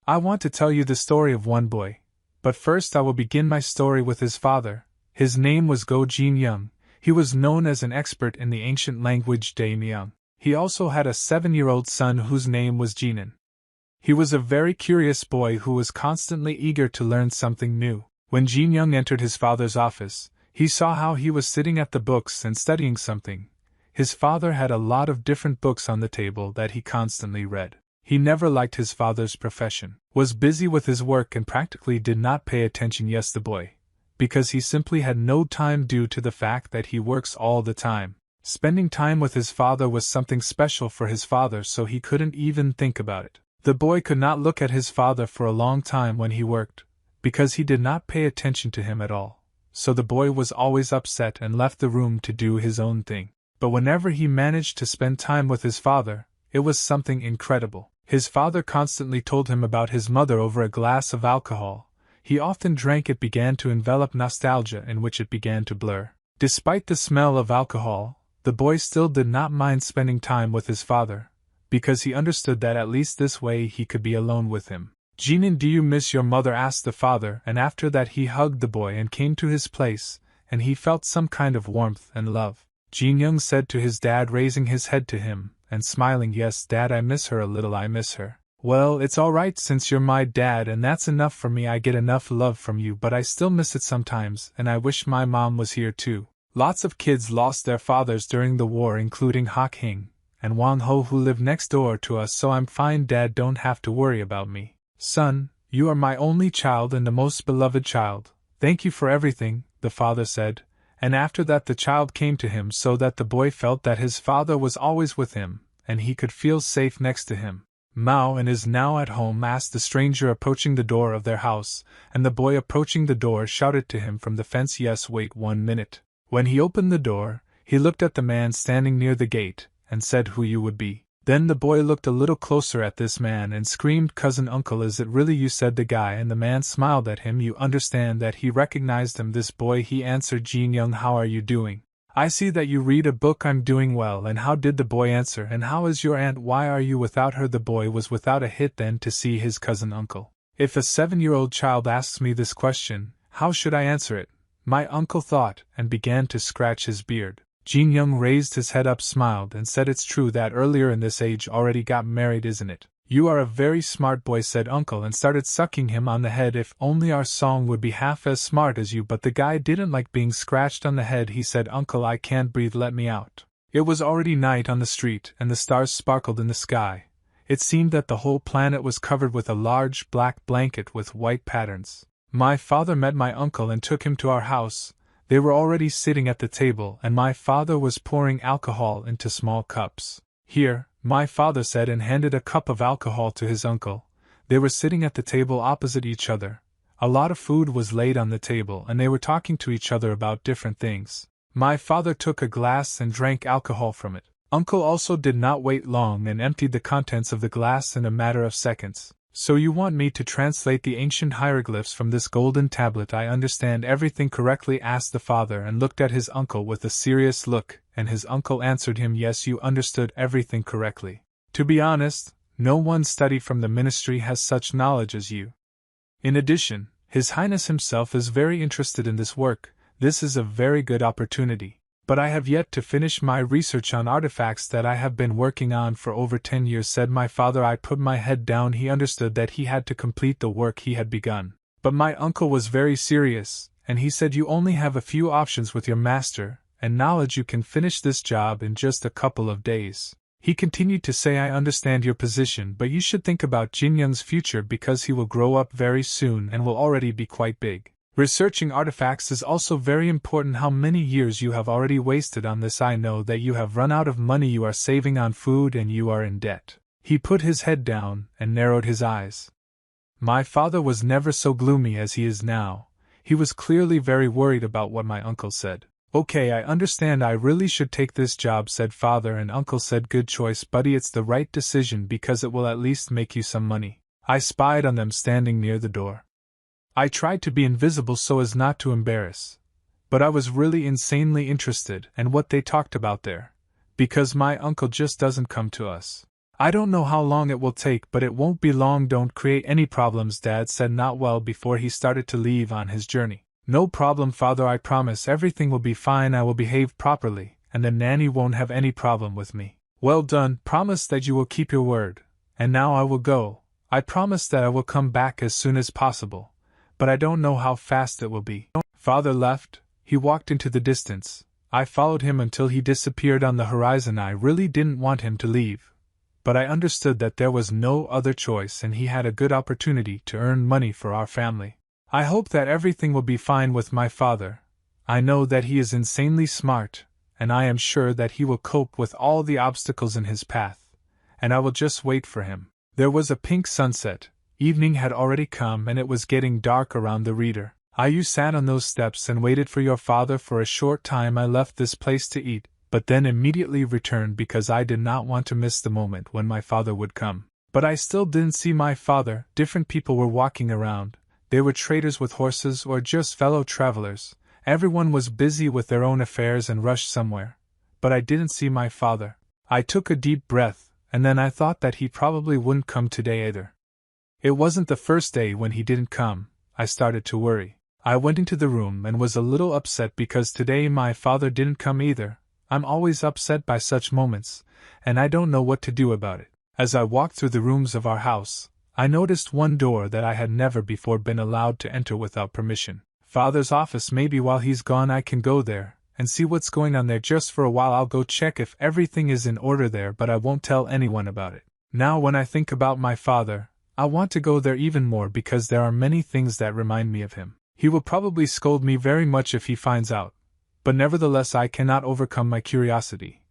I want to tell you the story of one boy. But first I will begin my story with his father. His name was Go Jin Young. He was known as an expert in the ancient language Daemyeong. He also had a 7-year-old son whose name was Jinan. He was a very curious boy who was constantly eager to learn something new. When Jin Young entered his father's office, he saw how he was sitting at the books and studying something. His father had a lot of different books on the table that he constantly read. He never liked his father's profession, was busy with his work and practically did not pay attention the boy, because he simply had no time due to the fact that he works all the time. Spending time with his father was something special for his father, so he couldn't even think about it. The boy could not look at his father for a long time when he worked, because he did not pay attention to him at all. So the boy was always upset and left the room to do his own thing. But whenever he managed to spend time with his father, it was something incredible. His father constantly told him about his mother over a glass of alcohol. He often drank it began to envelop nostalgia in which it began to blur. Despite the smell of alcohol, the boy still did not mind spending time with his father, because he understood that at least this way he could be alone with him. Jinan, do you miss your mother? Asked the father, and after that he hugged the boy and came to his place, and he felt some kind of warmth and love. Jin Young said to his dad, raising his head to him and smiling, yes, Dad, I miss her a little, I miss her. Well, it's alright since you're my dad and that's enough for me. I get enough love from you, but I still miss it sometimes, and I wish my mom was here too. Lots of kids lost their fathers during the war, including Hak Hing and Wang Ho, who live next door to us, so I'm fine, Dad, don't have to worry about me. Son, you are my only child and the most beloved child. Thank you for everything, the father said. And after that the child came to him so that the boy felt that his father was always with him, and he could feel safe next to him. Mao and is now at home? Asked the stranger, approaching the door of their house, and the boy approaching the door shouted to him from the fence, yes, wait 1 minute. When he opened the door, he looked at the man standing near the gate, and said who you would be. Then the boy looked a little closer at this man and screamed, cousin, uncle, is it really you? Said the guy, and the man smiled at him. You understand that he recognized him, this boy? He answered, Jin Young, how are you doing? I see that you read a book. I'm doing well. And how did the boy answer? And how is your aunt? Why are you without her? The boy was without a hit then to see his cousin uncle. If a 7-year-old child asks me this question, how should I answer it? My uncle thought, and began to scratch his beard. Jin Young raised his head up, smiled, and said, it's true that earlier in this age already got married, isn't it? You are a very smart boy, said uncle, and started sucking him on the head. If only our song would be half as smart as you. But the guy didn't like being scratched on the head. He said, uncle, I can't breathe, let me out. It was already night on the street, and the stars sparkled in the sky. It seemed that the whole planet was covered with a large black blanket with white patterns. My father met my uncle and took him to our house. They were already sitting at the table, and my father was pouring alcohol into small cups. Here, my father said, and handed a cup of alcohol to his uncle. They were sitting at the table opposite each other. A lot of food was laid on the table, and they were talking to each other about different things. My father took a glass and drank alcohol from it. Uncle also did not wait long and emptied the contents of the glass in a matter of seconds. So you want me to translate the ancient hieroglyphs from this golden tablet? I understand everything correctly? Asked the father, and looked at his uncle with a serious look, and his uncle answered him, yes, you understood everything correctly. To be honest, no one study from the ministry has such knowledge as you. In addition, His Highness himself is very interested in this work. This is a very good opportunity. But I have yet to finish my research on artifacts that I have been working on for over 10 years, said my father. I put my head down. He understood that he had to complete the work he had begun. But my uncle was very serious, and he said, you only have a few options with your master and knowledge. You can finish this job in just a couple of days. He continued to say, I understand your position, but you should think about Jin Young's future, because he will grow up very soon and will already be quite big. Researching artifacts is also very important. How many years you have already wasted on this? I know that you have run out of money, you are saving on food, and you are in debt. He put his head down and narrowed his eyes. My father was never so gloomy as he is now. He was clearly very worried about what my uncle said. Okay, I understand. I really should take this job, said father, and uncle said, good choice, buddy. It's the right decision because it will at least make you some money. I spied on them standing near the door. I tried to be invisible so as not to embarrass, but I was really insanely interested in what they talked about there, because my uncle just doesn't come to us. I don't know how long it will take, but it won't be long. Don't create any problems, Dad said not well before he started to leave on his journey. No problem, Father, I promise everything will be fine. I will behave properly, and the nanny won't have any problem with me. Well done, promise that you will keep your word. And now I will go. I promise that I will come back as soon as possible, but I don't know how fast it will be. Father left. He walked into the distance. I followed him until he disappeared on the horizon. I really didn't want him to leave, but I understood that there was no other choice and he had a good opportunity to earn money for our family. I hope that everything will be fine with my father. I know that he is insanely smart, and I am sure that he will cope with all the obstacles in his path, and I will just wait for him. There was a pink sunset. Evening had already come and it was getting dark around the reader. You sat on those steps and waited for your father for a short time. I left this place to eat, but then immediately returned because I did not want to miss the moment when my father would come. But I still didn't see my father. Different people were walking around. They were traders with horses or just fellow travelers. Everyone was busy with their own affairs and rushed somewhere. But I didn't see my father. I took a deep breath, and then I thought that he probably wouldn't come today either. It wasn't the first day when he didn't come. I started to worry. I went into the room and was a little upset because today my father didn't come either. I'm always upset by such moments, and I don't know what to do about it. As I walked through the rooms of our house, I noticed one door that I had never before been allowed to enter without permission. Father's office. Maybe while he's gone I can go there and see what's going on there just for a while. I'll go check if everything is in order there, but I won't tell anyone about it. Now when I think about my father, I want to go there even more because there are many things that remind me of him. He will probably scold me very much if he finds out, but nevertheless I cannot overcome my curiosity.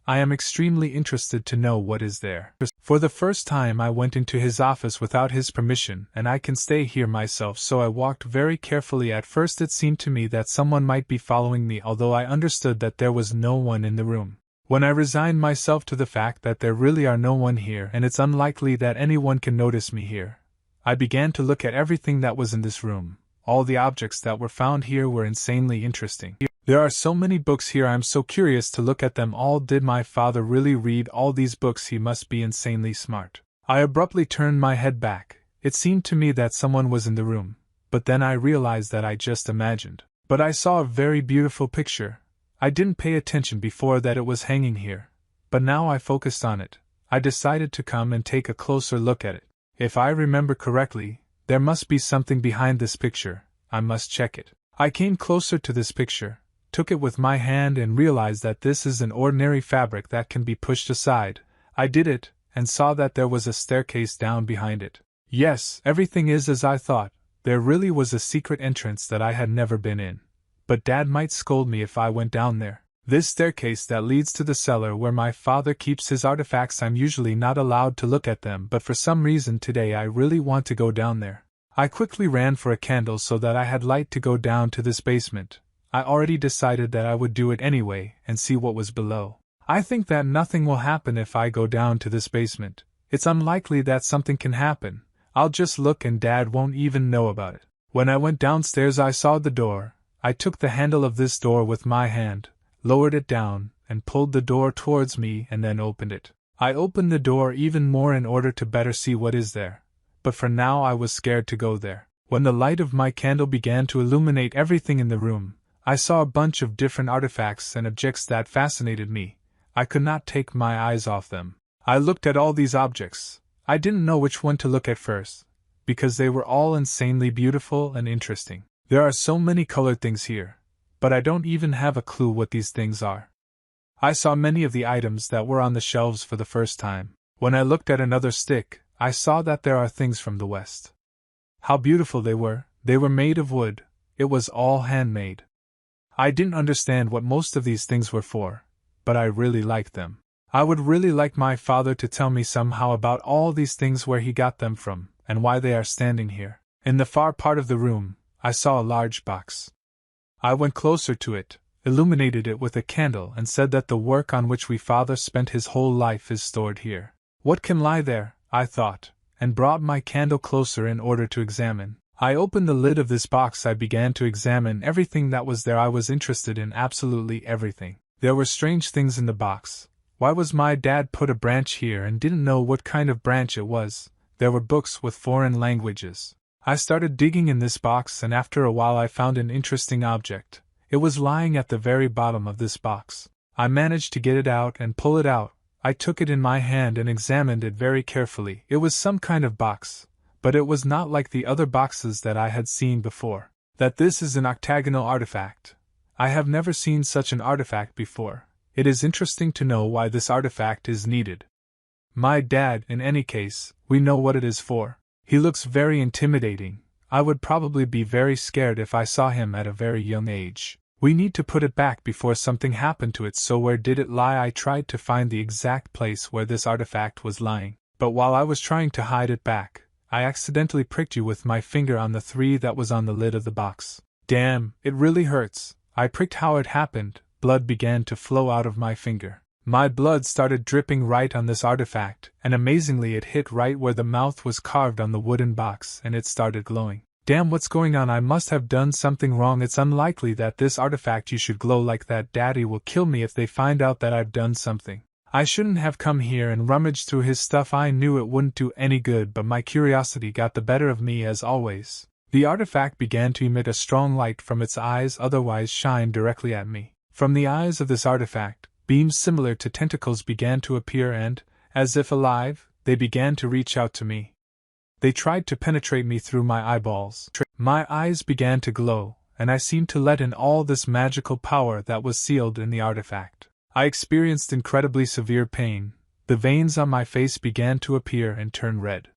I am extremely interested to know what is there. For the first time I went into his office without his permission, and I can stay here myself, so I walked very carefully. At first it seemed to me that someone might be following me, although I understood that there was no one in the room. When I resigned myself to the fact that there really are no one here and it's unlikely that anyone can notice me here, I began to look at everything that was in this room. All the objects that were found here were insanely interesting. There are so many books here. I'm so curious to look at them all. Did my father really read all these books? He must be insanely smart. I abruptly turned my head back. It seemed to me that someone was in the room, but then I realized that I just imagined. But I saw a very beautiful picture. I didn't pay attention before that it was hanging here, but now I focused on it. I decided to come and take a closer look at it. If I remember correctly, there must be something behind this picture. I must check it. I came closer to this picture, took it with my hand and realized that this is an ordinary fabric that can be pushed aside. I did it, and saw that there was a staircase down behind it. Yes, everything is as I thought. There really was a secret entrance that I had never been in. But Dad might scold me if I went down there. This staircase that leads to the cellar where my father keeps his artifacts. I'm usually not allowed to look at them, but for some reason today I really want to go down there. I quickly ran for a candle so that I had light to go down to this basement. I already decided that I would do it anyway and see what was below. I think that nothing will happen if I go down to this basement. It's unlikely that something can happen. I'll just look and Dad won't even know about it. When I went downstairs I saw the door. I took the handle of this door with my hand, lowered it down, and pulled the door towards me and then opened it. I opened the door even more in order to better see what is there, but for now I was scared to go there. When the light of my candle began to illuminate everything in the room, I saw a bunch of different artifacts and objects that fascinated me. I could not take my eyes off them. I looked at all these objects. I didn't know which one to look at first, because they were all insanely beautiful and interesting. There are so many colored things here, but I don't even have a clue what these things are. I saw many of the items that were on the shelves for the first time. When I looked at another stick, I saw that there are things from the West. How beautiful they were! They were made of wood. It was all handmade. I didn't understand what most of these things were for, but I really liked them. I would really like my father to tell me somehow about all these things, where he got them from, and why they are standing here. In the far part of the room, I saw a large box. I went closer to it, illuminated it with a candle, and said that the work on which my father spent his whole life is stored here. What can lie there, I thought, and brought my candle closer in order to examine. I opened the lid of this box. I began to examine everything that was there. I was interested in absolutely everything. There were strange things in the box. Why was my dad put a branch here and didn't know what kind of branch it was? There were books with foreign languages. I started digging in this box, and after a while I found an interesting object. It was lying at the very bottom of this box. I managed to get it out and pull it out. I took it in my hand and examined it very carefully. It was some kind of box, but it was not like the other boxes that I had seen before. That this is an octagonal artifact. I have never seen such an artifact before. It is interesting to know why this artifact is needed. My dad, in any case, we know what it is for. He looks very intimidating. I would probably be very scared if I saw him at a very young age. We need to put it back before something happened to it, so where did it lie? I tried to find the exact place where this artifact was lying, but while I was trying to hide it back, I accidentally pricked you with my finger on the 3 that was on the lid of the box. Damn, it really hurts. I pricked. How it happened, blood began to flow out of my finger. My blood started dripping right on this artifact, and amazingly it hit right where the mouth was carved on the wooden box, and it started glowing. Damn, what's going on? I must have done something wrong. It's unlikely that this artifact you should glow like that. Daddy will kill me if they find out that I've done something. I shouldn't have come here and rummaged through his stuff. I knew it wouldn't do any good, but my curiosity got the better of me as always. The artifact began to emit a strong light from its eyes, otherwise shine directly at me. From the eyes of this artifact, beams similar to tentacles began to appear and, as if alive, they began to reach out to me. They tried to penetrate me through my eyeballs. My eyes began to glow, and I seemed to let in all this magical power that was sealed in the artifact. I experienced incredibly severe pain. The veins on my face began to appear and turn red.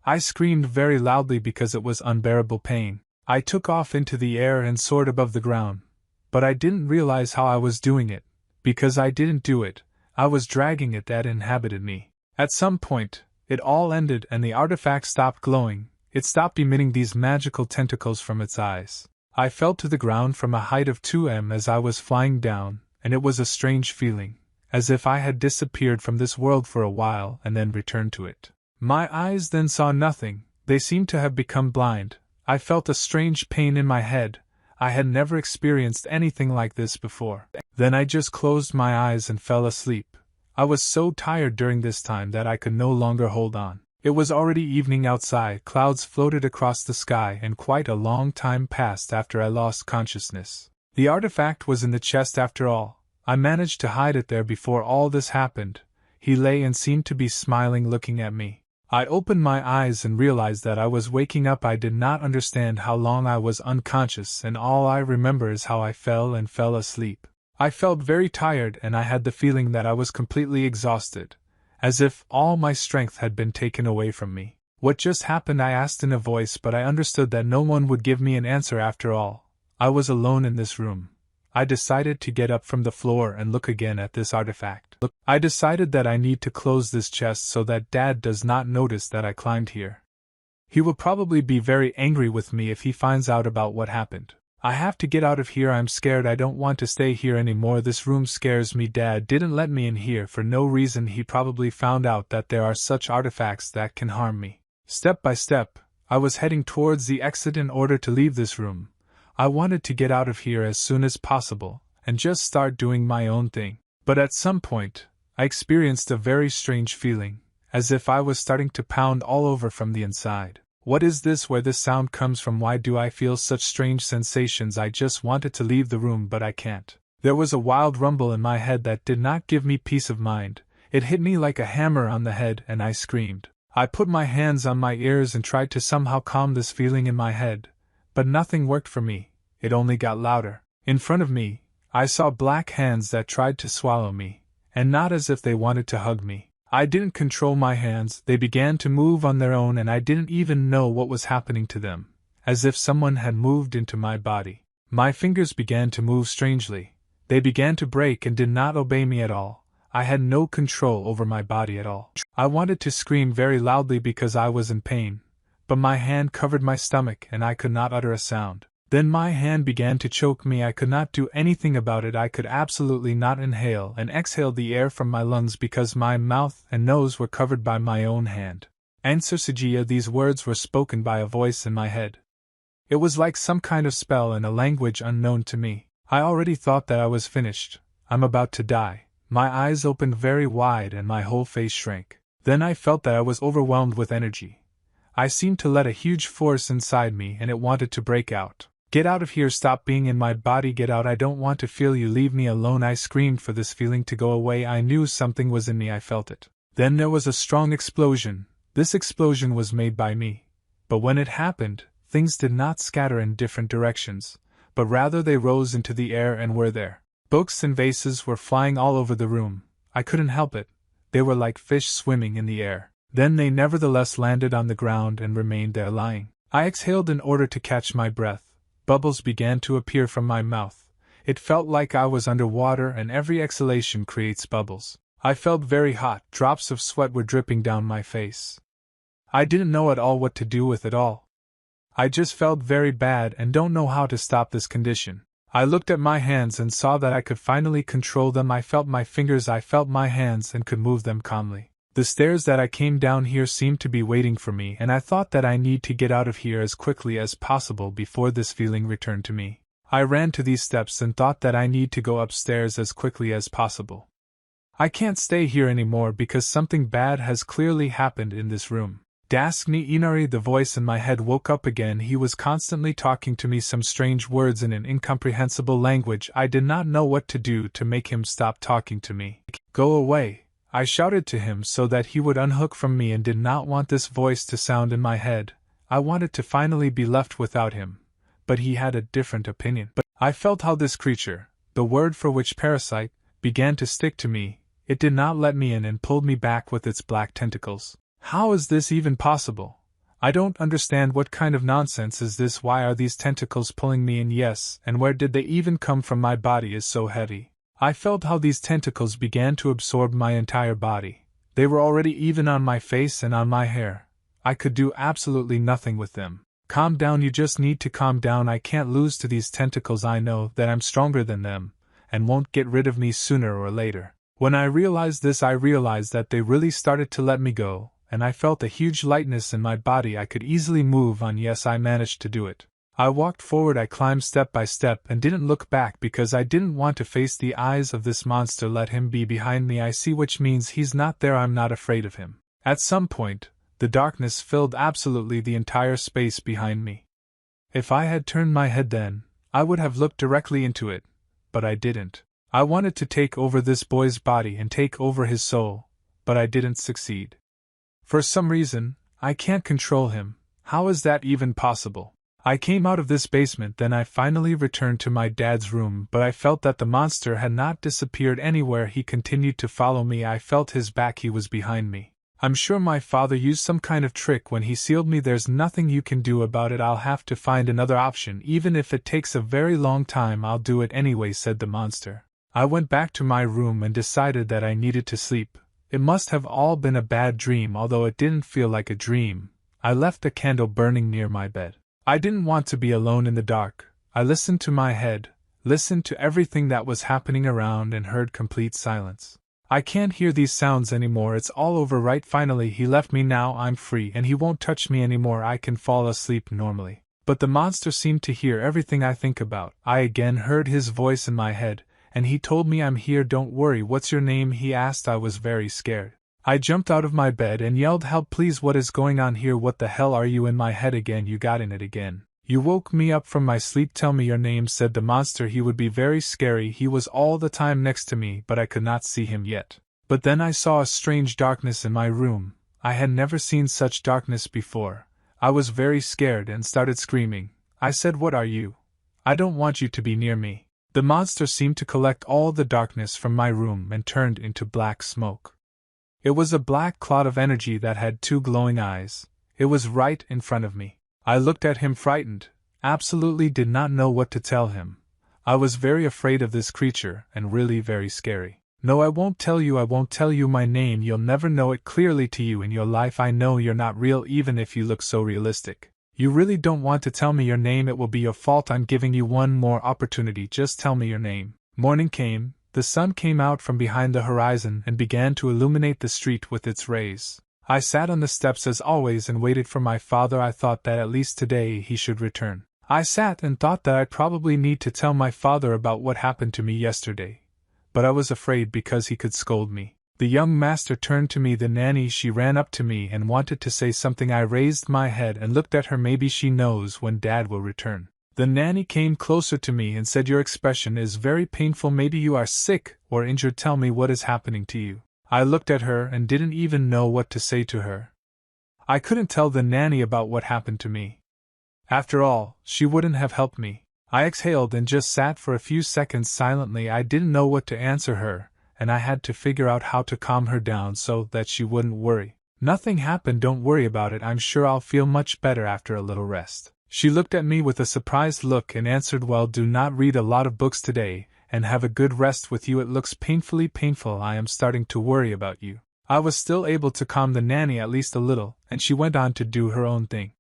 I screamed very loudly because it was unbearable pain. I took off into the air and soared above the ground, but I didn't realize how I was doing it. Because I didn't do it, I was dragging it that inhabited me. At some point, it all ended and the artifact stopped glowing. It stopped emitting these magical tentacles from its eyes. I fell to the ground from a height of 2 m as I was flying down, and it was a strange feeling, as if I had disappeared from this world for a while and then returned to it. My eyes then saw nothing, they seemed to have become blind. I felt a strange pain in my head. I had never experienced anything like this before. Then I just closed my eyes and fell asleep. I was so tired during this time that I could no longer hold on. It was already evening outside, clouds floated across the sky, and quite a long time passed after I lost consciousness. The artifact was in the chest after all. I managed to hide it there before all this happened. He lay and seemed to be smiling, looking at me. I opened my eyes and realized that I was waking up. I did not understand how long I was unconscious, and all I remember is how I fell asleep. I felt very tired, and I had the feeling that I was completely exhausted, as if all my strength had been taken away from me. What just happened? I asked in a voice, but I understood that no one would give me an answer after all. I was alone in this room. I decided to get up from the floor and look again at this artifact. I decided that I need to close this chest so that Dad does not notice that I climbed here. He will probably be very angry with me if he finds out about what happened. I have to get out of here. I'm scared. I don't want to stay here anymore. This room scares me. Dad didn't let me in here for no reason. He probably found out that there are such artifacts that can harm me. Step by step, I was heading towards the exit in order to leave this room. I wanted to get out of here as soon as possible, and just start doing my own thing. But at some point, I experienced a very strange feeling, as if I was starting to pound all over from the inside. What is this? Where this sound comes from? Why do I feel such strange sensations? I just wanted to leave the room, but I can't. There was a wild rumble in my head that did not give me peace of mind. It hit me like a hammer on the head, and I screamed. I put my hands on my ears and tried to somehow calm this feeling in my head. But nothing worked for me, it only got louder. In front of me, I saw black hands that tried to swallow me, and not as if they wanted to hug me. I didn't control my hands, they began to move on their own, and I didn't even know what was happening to them, as if someone had moved into my body. My fingers began to move strangely, they began to break and did not obey me at all. I had no control over my body at all. I wanted to scream very loudly because I was in pain, but my hand covered my stomach and I could not utter a sound. Then my hand began to choke me. I could not do anything about it. I could absolutely not inhale and exhale the air from my lungs because my mouth and nose were covered by my own hand. Answer Sujia, these words were spoken by a voice in my head. It was like some kind of spell in a language unknown to me. I already thought that I was finished. I'm about to die. My eyes opened very wide and my whole face shrank. Then I felt that I was overwhelmed with energy. I seemed to let a huge force inside me and it wanted to break out. Get out of here, stop being in my body, get out, I don't want to feel you, leave me alone. I screamed for this feeling to go away. I knew something was in me, I felt it. Then there was a strong explosion. This explosion was made by me. But when it happened, things did not scatter in different directions, but rather they rose into the air and were there. Books and vases were flying all over the room. I couldn't help it. They were like fish swimming in the air. Then they nevertheless landed on the ground and remained there lying. I exhaled in order to catch my breath. Bubbles began to appear from my mouth. It felt like I was under water and every exhalation creates bubbles. I felt very hot, drops of sweat were dripping down my face. I didn't know at all what to do with it all. I just felt very bad and don't know how to stop this condition. I looked at my hands and saw that I could finally control them. I felt my fingers, I felt my hands and could move them calmly. The stairs that I came down here seemed to be waiting for me, and I thought that I need to get out of here as quickly as possible before this feeling returned to me. I ran to these steps and thought that I need to go upstairs as quickly as possible. I can't stay here anymore because something bad has clearly happened in this room. Dask ni inari, the voice in my head woke up again. He was constantly talking to me some strange words in an incomprehensible language. I did not know what to do to make him stop talking to me. Go away, I shouted to him so that he would unhook from me and did not want this voice to sound in my head. I wanted to finally be left without him, but he had a different opinion. But I felt how this creature, the word for which parasite, began to stick to me. It did not let me in and pulled me back with its black tentacles. How is this even possible? I don't understand. What kind of nonsense is this? Why are these tentacles pulling me in? Yes, and where did they even come from? My body is so heavy. I felt how these tentacles began to absorb my entire body. They were already even on my face and on my hair. I could do absolutely nothing with them. Calm down, you just need to calm down. I can't lose to these tentacles. I know that I'm stronger than them, and won't get rid of me sooner or later. When I realized this, I realized that they really started to let me go, and I felt a huge lightness in my body. I could easily move on. Yes, I managed to do it. I walked forward, I climbed step by step and didn't look back because I didn't want to face the eyes of this monster. Let him be behind me, I see, which means he's not there. I'm not afraid of him. At some point, the darkness filled absolutely the entire space behind me. If I had turned my head then, I would have looked directly into it, but I didn't. I wanted to take over this boy's body and take over his soul, but I didn't succeed. For some reason, I can't control him. How is that even possible? I came out of this basement, then I finally returned to my dad's room, but I felt that the monster had not disappeared anywhere. He continued to follow me. I felt his back, he was behind me. I'm sure my father used some kind of trick when he sealed me. There's nothing you can do about it. I'll have to find another option. Even if it takes a very long time, I'll do it anyway, said the monster. I went back to my room and decided that I needed to sleep. It must have all been a bad dream, although it didn't feel like a dream. I left a candle burning near my bed. I didn't want to be alone in the dark. I listened to my head, listened to everything that was happening around and heard complete silence. I can't hear these sounds anymore. It's all over, right? Finally he left me. Now I'm free and he won't touch me anymore. I can fall asleep normally. But the monster seemed to hear everything I think about. I again heard his voice in my head, and he told me, I'm here, don't worry. What's your name? He asked. I was very scared. I jumped out of my bed and yelled, help please, what is going on here? What the hell are you? In my head again. You got in it again. You woke me up from my sleep. Tell me your name, said the monster. He would be very scary. He was all the time next to me, but I could not see him yet. But then I saw a strange darkness in my room. I had never seen such darkness before. I was very scared and started screaming. I said, what are you? I don't want you to be near me. The monster seemed to collect all the darkness from my room and turned into black smoke. It was a black cloud of energy that had two glowing eyes. It was right in front of me. I looked at him frightened, absolutely did not know what to tell him. I was very afraid of this creature and really very scary. No, I won't tell you. I won't tell you my name. You'll never know it clearly to you in your life. I know you're not real even if you look so realistic. You really don't want to tell me your name. It will be your fault. I'm giving you one more opportunity. Just tell me your name. Morning came. The sun came out from behind the horizon and began to illuminate the street with its rays. I sat on the steps as always and waited for my father. I thought that at least today he should return. I sat and thought that I'd probably need to tell my father about what happened to me yesterday. but I was afraid because he could scold me. The young master turned to me. The nanny, she ran up to me and wanted to say something. I raised my head and looked at her. Maybe she knows when Dad will return. The nanny came closer to me and said, "Your expression is very painful. Maybe you are sick or injured. Tell me what is happening to you." I looked at her and didn't even know what to say to her. I couldn't tell the nanny about what happened to me. After all, she wouldn't have helped me. I exhaled and just sat for a few seconds silently. I didn't know what to answer her, and I had to figure out how to calm her down so that she wouldn't worry. "Nothing happened, don't worry about it. I'm sure I'll feel much better after a little rest." She looked at me with a surprised look and answered, "Well, do not read a lot of books today, and have a good rest with you. It looks painfully painful. I am starting to worry about you." I was still able to calm the nanny at least a little, and she went on to do her own thing.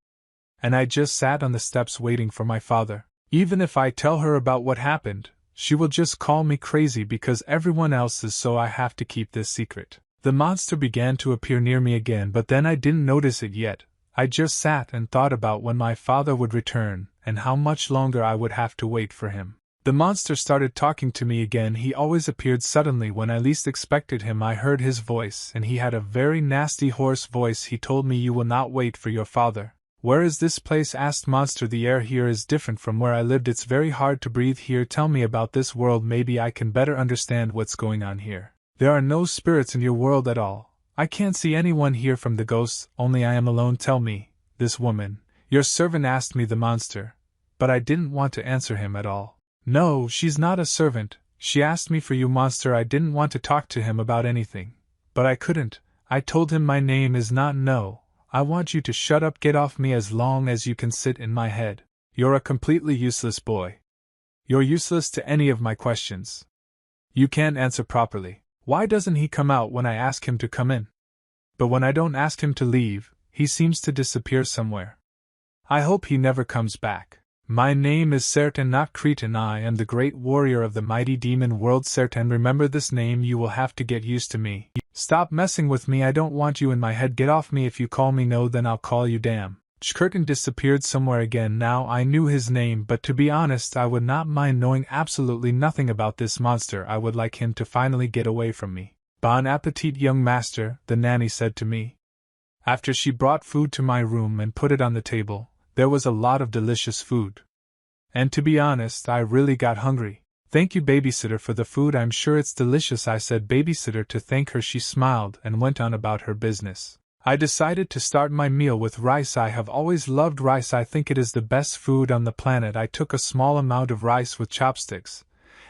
And I just sat on the steps waiting for my father. Even if I tell her about what happened, she will just call me crazy because everyone else is, so I have to keep this secret. The monster began to appear near me again, but then I didn't notice it yet. I just sat and thought about when my father would return, and how much longer I would have to wait for him. The monster started talking to me again. He always appeared suddenly when I least expected him. I heard his voice, and he had a very nasty hoarse voice. He told me, "You will not wait for your father." "Where is this place?" asked Monster. "The air here is different from where I lived. It's very hard to breathe here. Tell me about this world. Maybe I can better understand what's going on here." "There are no spirits in your world at all. I can't see anyone here from the ghosts, only I am alone." "Tell me, this woman, your servant?" asked me the monster, but I didn't want to answer him at all. "No, she's not a servant. She asked me for you." Monster, I didn't want to talk to him about anything, but I couldn't. I told him, "My name is not No. I want you to shut up. Get off me as long as you can sit in my head. You're a completely useless boy. You're useless to any of my questions. You can't answer properly. Why doesn't he come out when I ask him to come in? But when I don't ask him to leave, he seems to disappear somewhere. I hope he never comes back. My name is Sertan, not Cretan. I am the great warrior of the mighty demon world. Sertan, remember this name. You will have to get used to me. Stop messing with me. I don't want you in my head. Get off me. If you call me No, then I'll call you Damn." Chkurtin disappeared somewhere again. Now I knew his name, but to be honest, I would not mind knowing absolutely nothing about this monster. I would like him to finally get away from me. "Bon appetit, young master," the nanny said to me. After she brought food to my room and put it on the table, there was a lot of delicious food. And to be honest, I really got hungry. "Thank you, babysitter, for the food. I'm sure it's delicious," I said babysitter to thank her. She smiled and went on about her business. I decided to start my meal with rice. I have always loved rice. I think it is the best food on the planet. I took a small amount of rice with chopsticks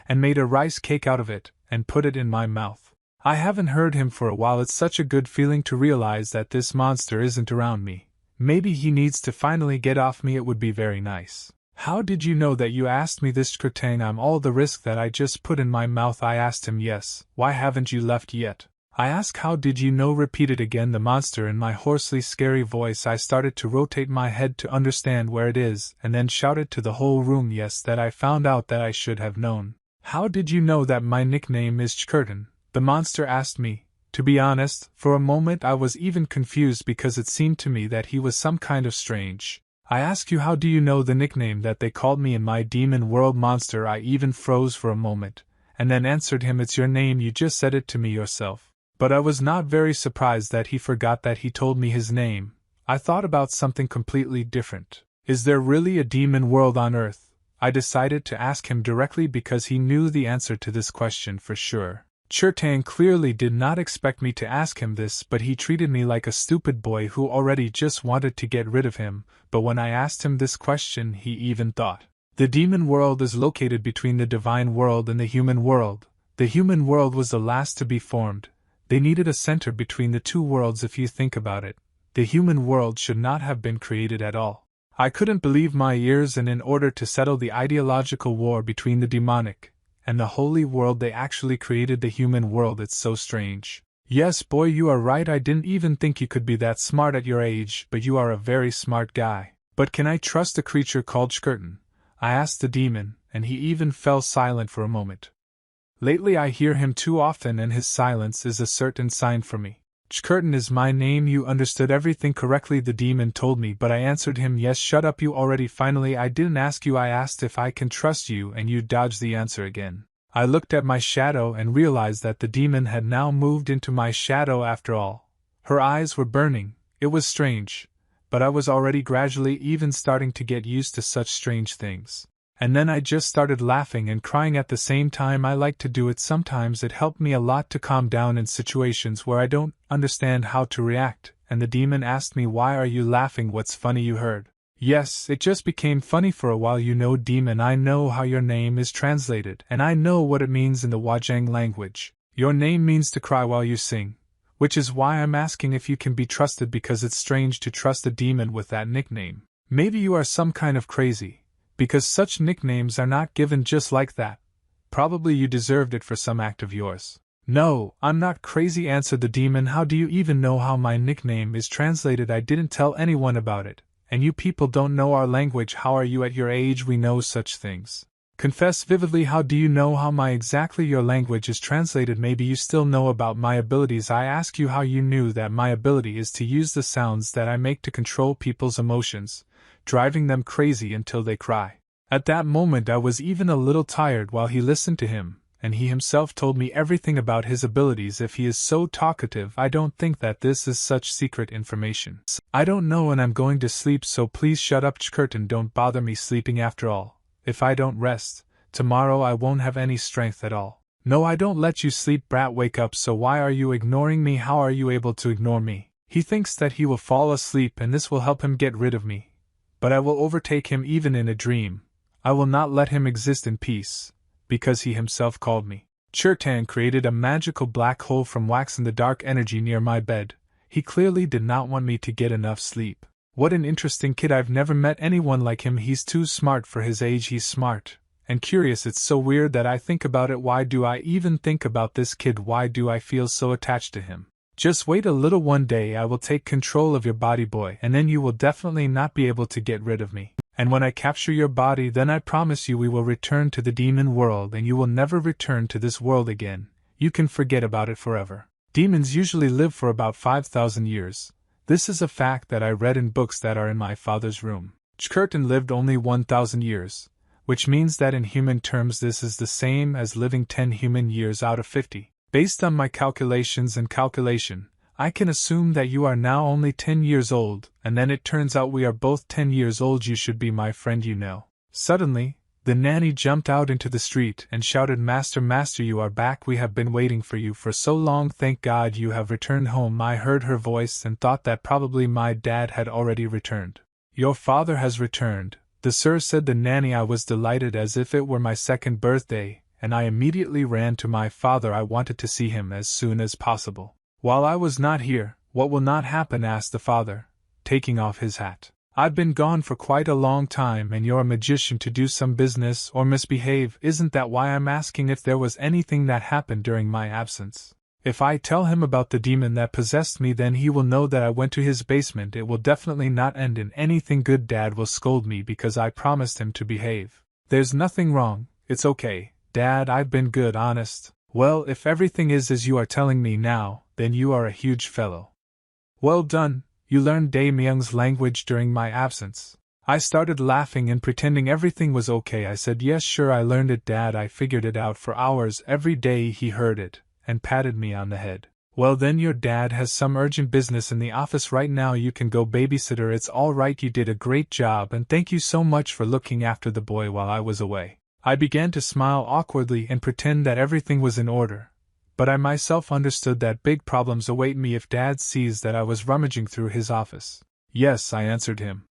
and made a rice cake out of it and put it in my mouth. I haven't heard him for a while. It's such a good feeling to realize that this monster isn't around me. Maybe he needs to finally get off me. It would be very nice. "How did you know that?" you asked me this Chkurtin. "I'm all the risk that I just put in my mouth." I asked him, "Yes, why haven't you left yet?" I asked, "How did you know?" repeated again the monster in my hoarsely scary voice. I started to rotate my head to understand where it is, and then shouted to the whole room, "Yes, that I found out that I should have known." "How did you know that my nickname is Chkurtin?" the monster asked me. To be honest, for a moment I was even confused because it seemed to me that he was some kind of strange. "I ask you, how do you know the nickname that they called me in my demon world?" Monster, I even froze for a moment, and then answered him, "It's your name. You just said it to me yourself." But I was not very surprised that he forgot that he told me his name. I thought about something completely different. Is there really a demon world on Earth? I decided to ask him directly because he knew the answer to this question for sure. Chkurtin clearly did not expect me to ask him this, but he treated me like a stupid boy who already just wanted to get rid of him. But when I asked him this question, he even thought. The demon world is located between the divine world and the human world. The human world was the last to be formed. They needed a center between the two worlds. If you think about it, the human world should not have been created at all. I couldn't believe my ears, and in order to settle the ideological war between the demonic and the holy world, they actually created the human world. It's so strange. Yes, boy, you are right. I didn't even think you could be that smart at your age, but you are a very smart guy. But can I trust a creature called Chkurtin? I asked the demon, and he even fell silent for a moment. Lately I hear him too often, and his silence is a certain sign for me. Chkurtin is my name. You understood everything correctly, the demon told me, but I answered him, yes. Shut up, you already. Finally, I didn't ask you, I asked if I can trust you, and you dodged the answer again. I looked at my shadow and realized that the demon had now moved into my shadow after all. Her eyes were burning. It was strange, but I was already gradually even starting to get used to such strange things. And then I just started laughing and crying at the same time. I like to do it sometimes. It helped me a lot to calm down in situations where I don't understand how to react. And the demon asked me, "Why are you laughing? What's funny you heard?" "Yes, it just became funny for a while. You know, demon, I know how your name is translated, and I know what it means in the Wajang language. Your name means to cry while you sing, which is why I'm asking if you can be trusted, because it's strange to trust a demon with that nickname. Maybe you are some kind of crazy, because such nicknames are not given just like that. Probably you deserved it for some act of yours." "No, I'm not crazy," answered the demon. "How do you even know how my nickname is translated? I didn't tell anyone about it. And you people don't know our language. How are you at your age? We know such things. Confess vividly, how do you know how exactly your language is translated? Maybe you still know about my abilities. I ask you how you knew that my ability is to use the sounds that I make to control people's emotions, driving them crazy until they cry." At that moment I was even a little tired while he listened to him, and he himself told me everything about his abilities. If he is so talkative, I don't think that this is such secret information. "I don't know, and I'm going to sleep, so please shut up, Curtain. Don't bother me sleeping. After all, if I don't rest, tomorrow I won't have any strength at all." "No, I don't let you sleep, brat. Wake up. So why are you ignoring me? How are you able to ignore me?" He thinks that he will fall asleep and this will help him get rid of me. But I will overtake him even in a dream. I will not let him exist in peace, because he himself called me. Chertan created a magical black hole from wax in the dark energy near my bed. He clearly did not want me to get enough sleep. What an interesting kid. I've never met anyone like him. He's too smart for his age. He's smart and curious. It's so weird that I think about it. Why do I even think about this kid? Why do I feel so attached to him? Just wait a little. One day I will take control of your body, boy, and then you will definitely not be able to get rid of me. And when I capture your body, then I promise you we will return to the demon world and you will never return to this world again. You can forget about it forever. Demons usually live for about 5,000 years. This is a fact that I read in books that are in my father's room. Curtain lived only 1,000 years, which means that in human terms this is the same as living 10 human years out of 50. Based on my calculations and calculation, I can assume that you are now only 10 years old, and then it turns out we are both 10 years old. You should be my friend, you know. Suddenly, the nanny jumped out into the street and shouted, "Master, master, you are back. We have been waiting for you for so long. Thank God you have returned home." I heard her voice and thought that probably my dad had already returned. "Your father has returned, the sir," said the nanny. I was delighted as if it were my second birthday, and I immediately ran to my father. I wanted to see him as soon as possible. "While I was not here, what will not happen?" asked the father, taking off his hat. "I've been gone for quite a long time and you're a magician to do some business or misbehave. Isn't that why I'm asking if there was anything that happened during my absence? If I tell him about the demon that possessed me, then he will know that I went to his basement. It will definitely not end in anything good. Dad will scold me because I promised him to behave." "There's nothing wrong, it's okay, Dad, I've been good, honest." "Well, if everything is as you are telling me now, then you are a huge fellow. Well done, you learned Daemyung's language during my absence." I started laughing and pretending everything was okay. I said, "Yes, sure, I learned it, Dad. I figured it out for hours every day." He heard it, and patted me on the head. "Well then, your dad has some urgent business in the office right now. You can go, babysitter. It's all right. You did a great job, and thank you so much for looking after the boy while I was away." I began to smile awkwardly and pretend that everything was in order. But I myself understood that big problems await me if Dad sees that I was rummaging through his office. "Yes," I answered him.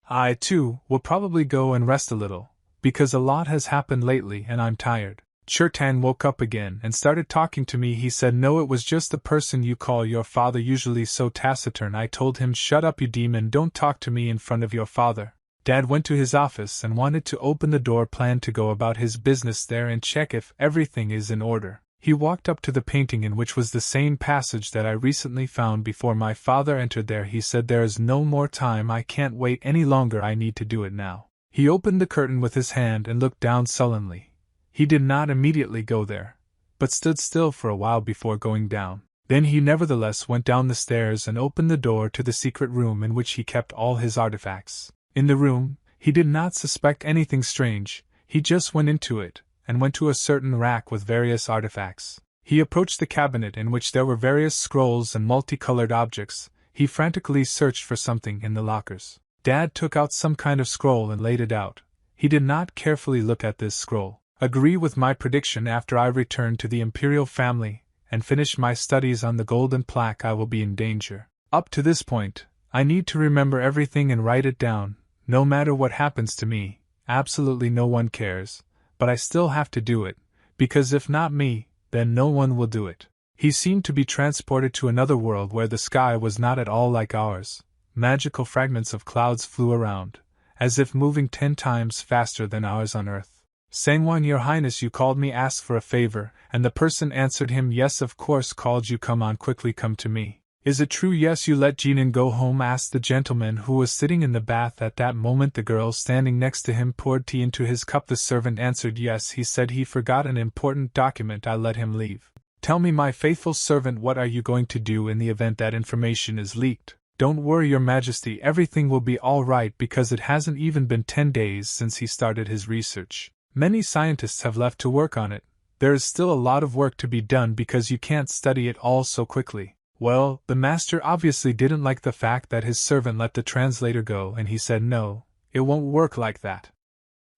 "I, too, will probably go and rest a little, because a lot has happened lately and I'm tired." Chertan woke up again and started talking to me. He said, "No, it was just the person you call your father, usually so taciturn." I told him, "Shut up, you demon, don't talk to me in front of your father." Dad went to his office and wanted to open the door, planned to go about his business there and check if everything is in order. He walked up to the painting in which was the same passage that I recently found. Before my father entered there, he said, "There is no more time. I can't wait any longer. I need to do it now." He opened the curtain with his hand and looked down sullenly. He did not immediately go there, but stood still for a while before going down. Then he nevertheless went down the stairs and opened the door to the secret room in which he kept all his artifacts. In the room, he did not suspect anything strange. He just went into it, and went to a certain rack with various artifacts. He approached the cabinet in which there were various scrolls and multicolored objects. He frantically searched for something in the lockers. Dad took out some kind of scroll and laid it out. He did not carefully look at this scroll. Agree with my prediction: after I return to the imperial family and finish my studies on the golden plaque, I will be in danger. Up to this point, I need to remember everything and write it down. No matter what happens to me, absolutely no one cares, but I still have to do it, because if not me, then no one will do it. He seemed to be transported to another world where the sky was not at all like ours. Magical fragments of clouds flew around, as if moving 10 times faster than ours on Earth. Sangwon, your highness, you called me, asked for a favor, and the person answered him, yes, of course, called you, come on, quickly come to me. Is it true, yes, you let Jinan go home, asked the gentleman who was sitting in the bath at that moment. The girl standing next to him poured tea into his cup. The servant answered, yes, he said he forgot an important document, I let him leave. Tell me, my faithful servant, what are you going to do in the event that information is leaked? Don't worry, your majesty, everything will be all right, because it hasn't even been 10 days since he started his research. Many scientists have left to work on it. There is still a lot of work to be done because you can't study it all so quickly. Well, the master obviously didn't like the fact that his servant let the translator go, and he said, no, it won't work like that.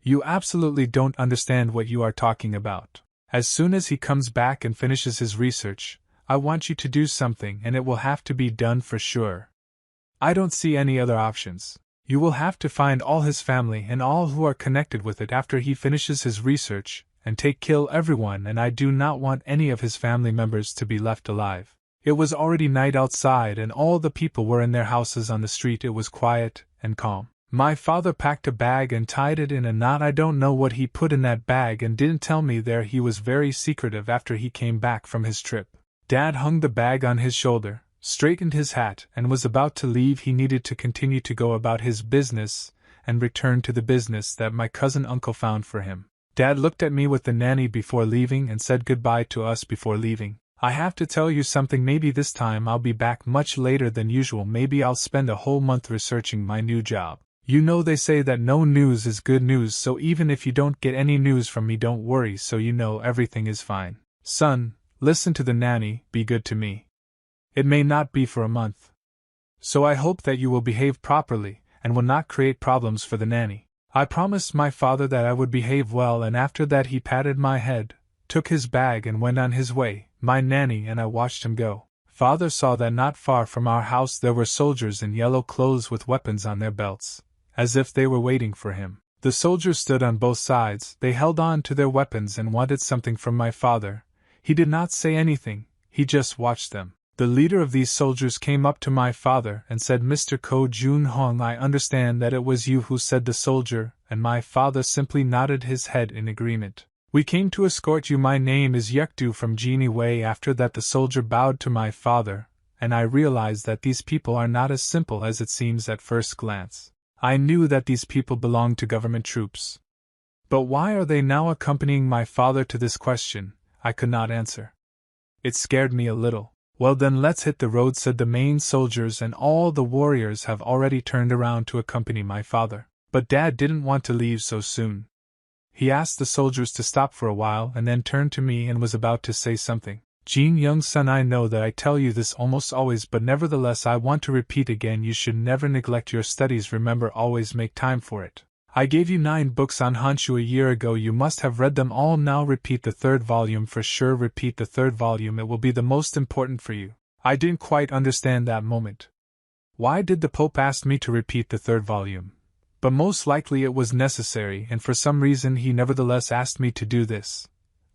You absolutely don't understand what you are talking about. As soon as he comes back and finishes his research, I want you to do something, and it will have to be done for sure. I don't see any other options. You will have to find all his family and all who are connected with it after he finishes his research, and kill everyone, and I do not want any of his family members to be left alive. It was already night outside and all the people were in their houses. On the street it was quiet and calm. My father packed a bag and tied it in a knot. I don't know what he put in that bag and didn't tell me there. He was very secretive after he came back from his trip. Dad hung the bag on his shoulder, straightened his hat, and was about to leave. He needed to continue to go about his business and return to the business that my cousin uncle found for him. Dad looked at me with the nanny before leaving and said goodbye to us before leaving. I have to tell you something. Maybe this time I'll be back much later than usual. Maybe I'll spend a whole month researching my new job. You know they say that no news is good news, so even if you don't get any news from me, don't worry, so you know everything is fine. Son, listen to the nanny, be good to me. It may not be for a month. So I hope that you will behave properly, and will not create problems for the nanny. I promised my father that I would behave well, and after that he patted my head, took his bag and went on his way. My nanny and I watched him go. Father saw that not far from our house there were soldiers in yellow clothes with weapons on their belts, as if they were waiting for him. The soldiers stood on both sides. They held on to their weapons and wanted something from my father. He did not say anything, he just watched them. The leader of these soldiers came up to my father and said, Mr. Ko Jun Hong, I understand that it was you who said the soldier, and my father simply nodded his head in agreement. We came to escort you. My name is Yekdu from Genie Wei. After that the soldier bowed to my father, and I realized that these people are not as simple as it seems at first glance. I knew that these people belonged to government troops. But why are they now accompanying my father? To this question, I could not answer. It scared me a little. Well then, let's hit the road, said the main soldiers, and all the warriors have already turned around to accompany my father. But Dad didn't want to leave so soon. He asked the soldiers to stop for a while and then turned to me and was about to say something. Jin Young son, I know that I tell you this almost always, but nevertheless I want to repeat again, you should never neglect your studies. Remember, always make time for it. I gave you 9 books on Honshu a year ago. You must have read them all. Now repeat the 3rd volume for sure. Repeat the 3rd volume. It will be the most important for you. I didn't quite understand that moment. Why did the Pope ask me to repeat the 3rd volume? But most likely it was necessary, and for some reason he nevertheless asked me to do this.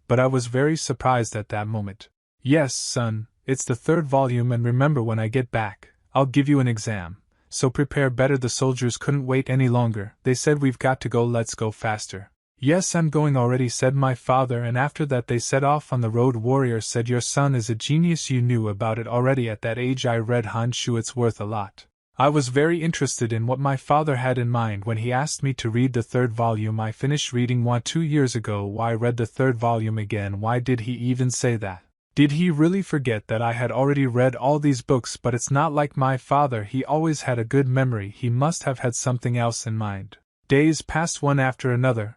But I was very surprised at that moment. Yes, son, it's the 3rd volume, and remember, when I get back, I'll give you an exam. So prepare better. The soldiers couldn't wait any longer. They said, we've got to go, let's go faster. Yes, I'm going already, said my father, and after that they set off on the road. Warrior said, your son is a genius, you knew about it already at that age. I read Honshu, it's worth a lot. I was very interested in what my father had in mind when he asked me to read the 3rd volume. I finished reading one 2 years ago. Why read the 3rd volume again? Why did he even say that? Did he really forget that I had already read all these books? But it's not like my father, he always had a good memory. He must have had something else in mind. Days passed one after another.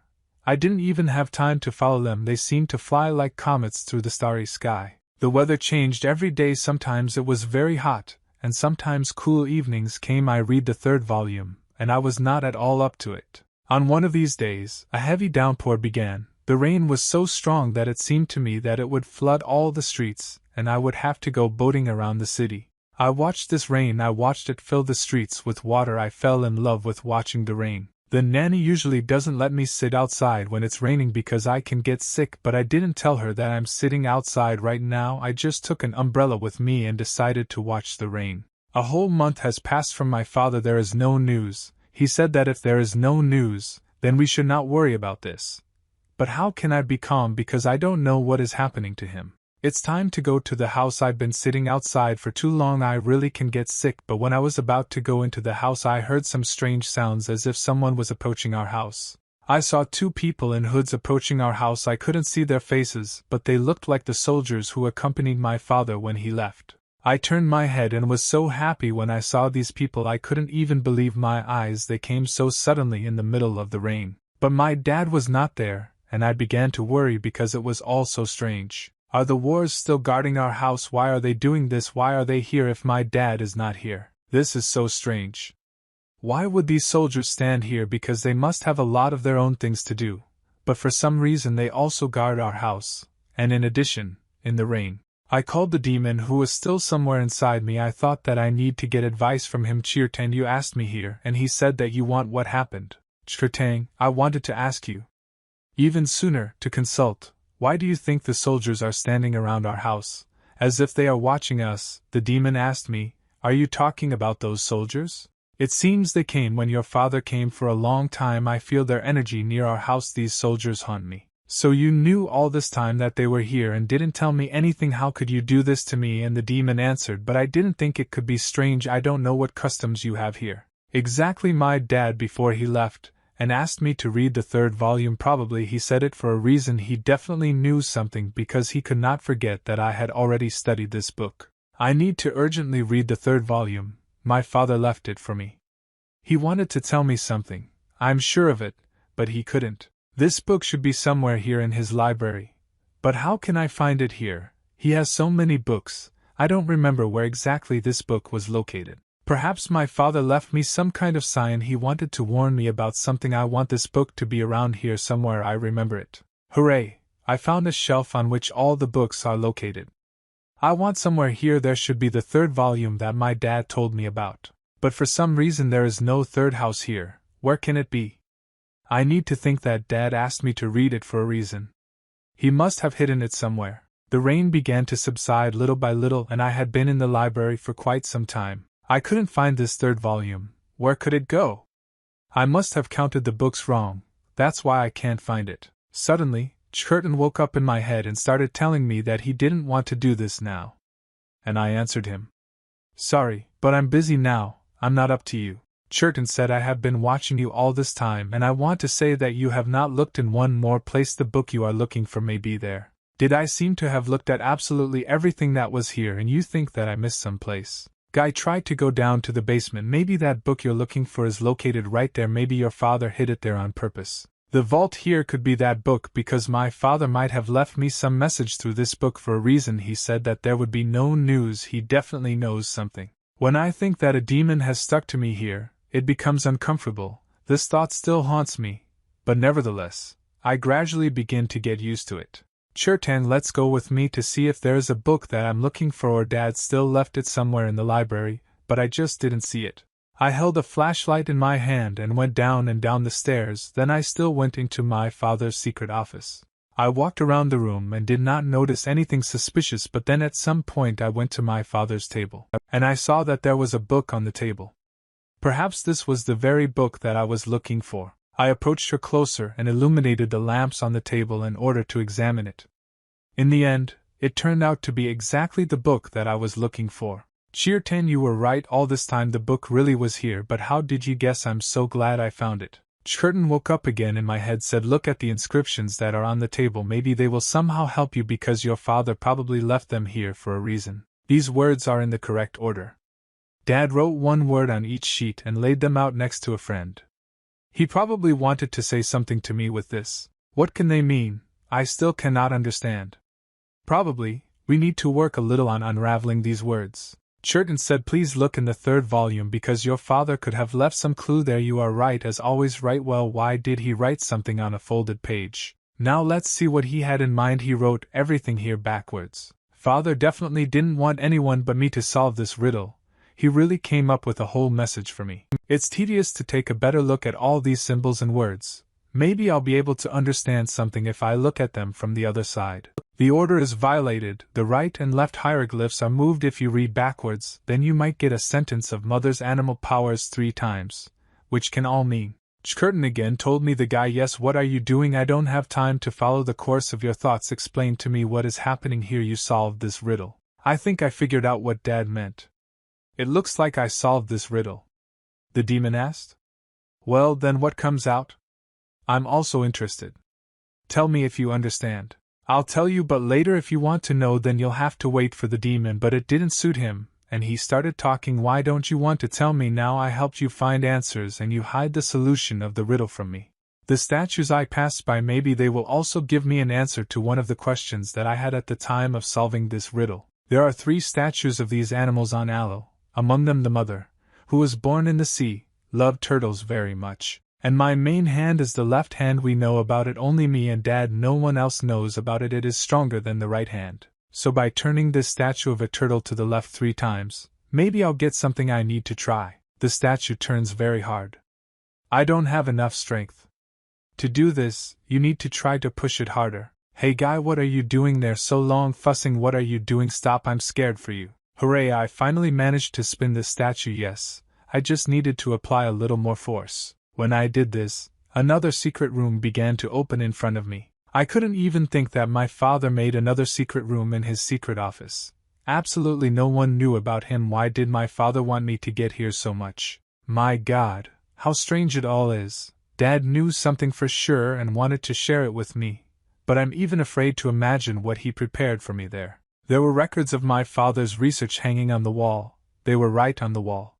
I didn't even have time to follow them, they seemed to fly like comets through the starry sky. The weather changed every day, sometimes it was very hot, and sometimes cool evenings came. I read the third volume, and I was not at all up to it. On one of these days, a heavy downpour began. The rain was so strong that it seemed to me that it would flood all the streets, and I would have to go boating around the city. I watched this rain, I watched it fill the streets with water. I fell in love with watching the rain. The nanny usually doesn't let me sit outside when it's raining because I can get sick, but I didn't tell her that I'm sitting outside right now. I just took an umbrella with me and decided to watch the rain. A whole month has passed from my father. There is no news. He said that if there is no news, then we should not worry about this. But how can I be calm because I don't know what is happening to him? It's time to go to the house. I've been sitting outside for too long. I really can get sick. But when I was about to go into the house, I heard some strange sounds as if someone was approaching our house. I saw two people in hoods approaching our house. I couldn't see their faces, but they looked like the soldiers who accompanied my father when he left. I turned my head and was so happy when I saw these people. I couldn't even believe my eyes. They came so suddenly in the middle of the rain. But my dad was not there, and I began to worry because it was all so strange. Are the wars still guarding our house? Why are they doing this? Why are they here if my dad is not here? This is so strange. Why would these soldiers stand here? Because they must have a lot of their own things to do. But for some reason they also guard our house, and in addition, in the rain. I called the demon who was still somewhere inside me. I thought that I need to get advice from him. Chirtang, you asked me here, and he said that you want what happened. Chirtang, I wanted to ask you even sooner, to consult. Why do you think the soldiers are standing around our house, as if they are watching us? The demon asked me. Are you talking about those soldiers? It seems they came when your father came. For a long time I feel their energy near our house. These soldiers haunt me. So you knew all this time that they were here and didn't tell me anything? How could you do this to me? And the demon answered, but I didn't think it could be strange. I don't know what customs you have here. Exactly. My dad, before he left, and asked me to read the third volume. Probably he said it for a reason. He definitely knew something because he could not forget that I had already studied this book. I need to urgently read the third volume. My father left it for me. He wanted to tell me something, I'm sure of it, but he couldn't. This book should be somewhere here in his library. But how can I find it here? He has so many books. I don't remember where exactly this book was located. Perhaps my father left me some kind of sign. He wanted to warn me about something. I want this book to be around here somewhere. I remember it. Hooray! I found a shelf on which all the books are located. I want somewhere here there should be the third volume that my dad told me about. But for some reason there is no third house here. Where can it be? I need to think that Dad asked me to read it for a reason. He must have hidden it somewhere. The rain began to subside little by little, and I had been in the library for quite some time. I couldn't find this third volume. Where could it go? I must have counted the books wrong. That's why I can't find it. Suddenly, Chirton woke up in my head and started telling me that he didn't want to do this now. And I answered him. Sorry, but I'm busy now. I'm not up to you. Chirton said, I have been watching you all this time, and I want to say that you have not looked in one more place. The book you are looking for may be there. Did I seem to have looked at absolutely everything that was here, and you think that I missed some place? Guy tried to go down to the basement. Maybe that book you're looking for is located right there. Maybe your father hid it there on purpose. The vault here could be that book because my father might have left me some message through this book for a reason. He said that there would be no news. He definitely knows something. When I think that a demon has stuck to me here, it becomes uncomfortable. This thought still haunts me, but nevertheless, I gradually begin to get used to it. Chirtang, let's go with me to see if there is a book that I'm looking for, or Dad still left it somewhere in the library, but I just didn't see it. I held a flashlight in my hand and went down and down the stairs. Then I still went into my father's secret office. I walked around the room and did not notice anything suspicious, but then at some point I went to my father's table, and I saw that there was a book on the table. Perhaps this was the very book that I was looking for. I approached her closer and illuminated the lamps on the table in order to examine it. In the end, it turned out to be exactly the book that I was looking for. Chirtang, you were right all this time. The book really was here, but how did you guess? I'm so glad I found it. Chirtang woke up again in my head, said, look at the inscriptions that are on the table. Maybe they will somehow help you because your father probably left them here for a reason. These words are in the correct order. Dad wrote one word on each sheet and laid them out next to a friend. He probably wanted to say something to me with this. What can they mean? I still cannot understand. Probably, we need to work a little on unraveling these words. Shodan said, please look in the third volume because your father could have left some clue there. You are right, as always. Right, well, why did he write something on a folded page? Now let's see what he had in mind. He wrote everything here backwards. Father definitely didn't want anyone but me to solve this riddle. He really came up with a whole message for me. It's tedious to take a better look at all these symbols and words. Maybe I'll be able to understand something if I look at them from the other side. The order is violated. The right and left hieroglyphs are moved. If you read backwards, then you might get a sentence of Mother's animal powers 3 times, which can all mean. Curtain again told me the guy. Yes, what are you doing? I don't have time to follow the course of your thoughts. Explain to me what is happening here. You solved this riddle. I think I figured out what Dad meant. It looks like I solved this riddle. The demon asked. Well, then what comes out? I'm also interested. Tell me if you understand. I'll tell you, but later. If you want to know, then you'll have to wait for the demon. But it didn't suit him, and he started talking. Why don't you want to tell me now? I helped you find answers and you hide the solution of the riddle from me. The statues I passed by, maybe they will also give me an answer to one of the questions that I had at the time of solving this riddle. There are 3 statues of these animals on Aloe, among them the mother, who was born in the sea, loved turtles very much. And my main hand is the left hand. We know about it, only me and Dad. No one else knows about it. It is stronger than the right hand. So by turning this statue of a turtle to the left 3 times, maybe I'll get something I need to try. The statue turns very hard. I don't have enough strength. To do this, you need to try to push it harder. Hey guy, what are you doing there? So long fussing. What are you doing? Stop, I'm scared for you. Hooray, I finally managed to spin the statue. Yes, I just needed to apply a little more force. When I did this, another secret room began to open in front of me. I couldn't even think that my father made another secret room in his secret office. Absolutely no one knew about him. Why did my father want me to get here so much? My God, how strange it all is. Dad knew something for sure and wanted to share it with me, but I'm even afraid to imagine what he prepared for me there. There were records of my father's research hanging on the wall. They were right on the wall.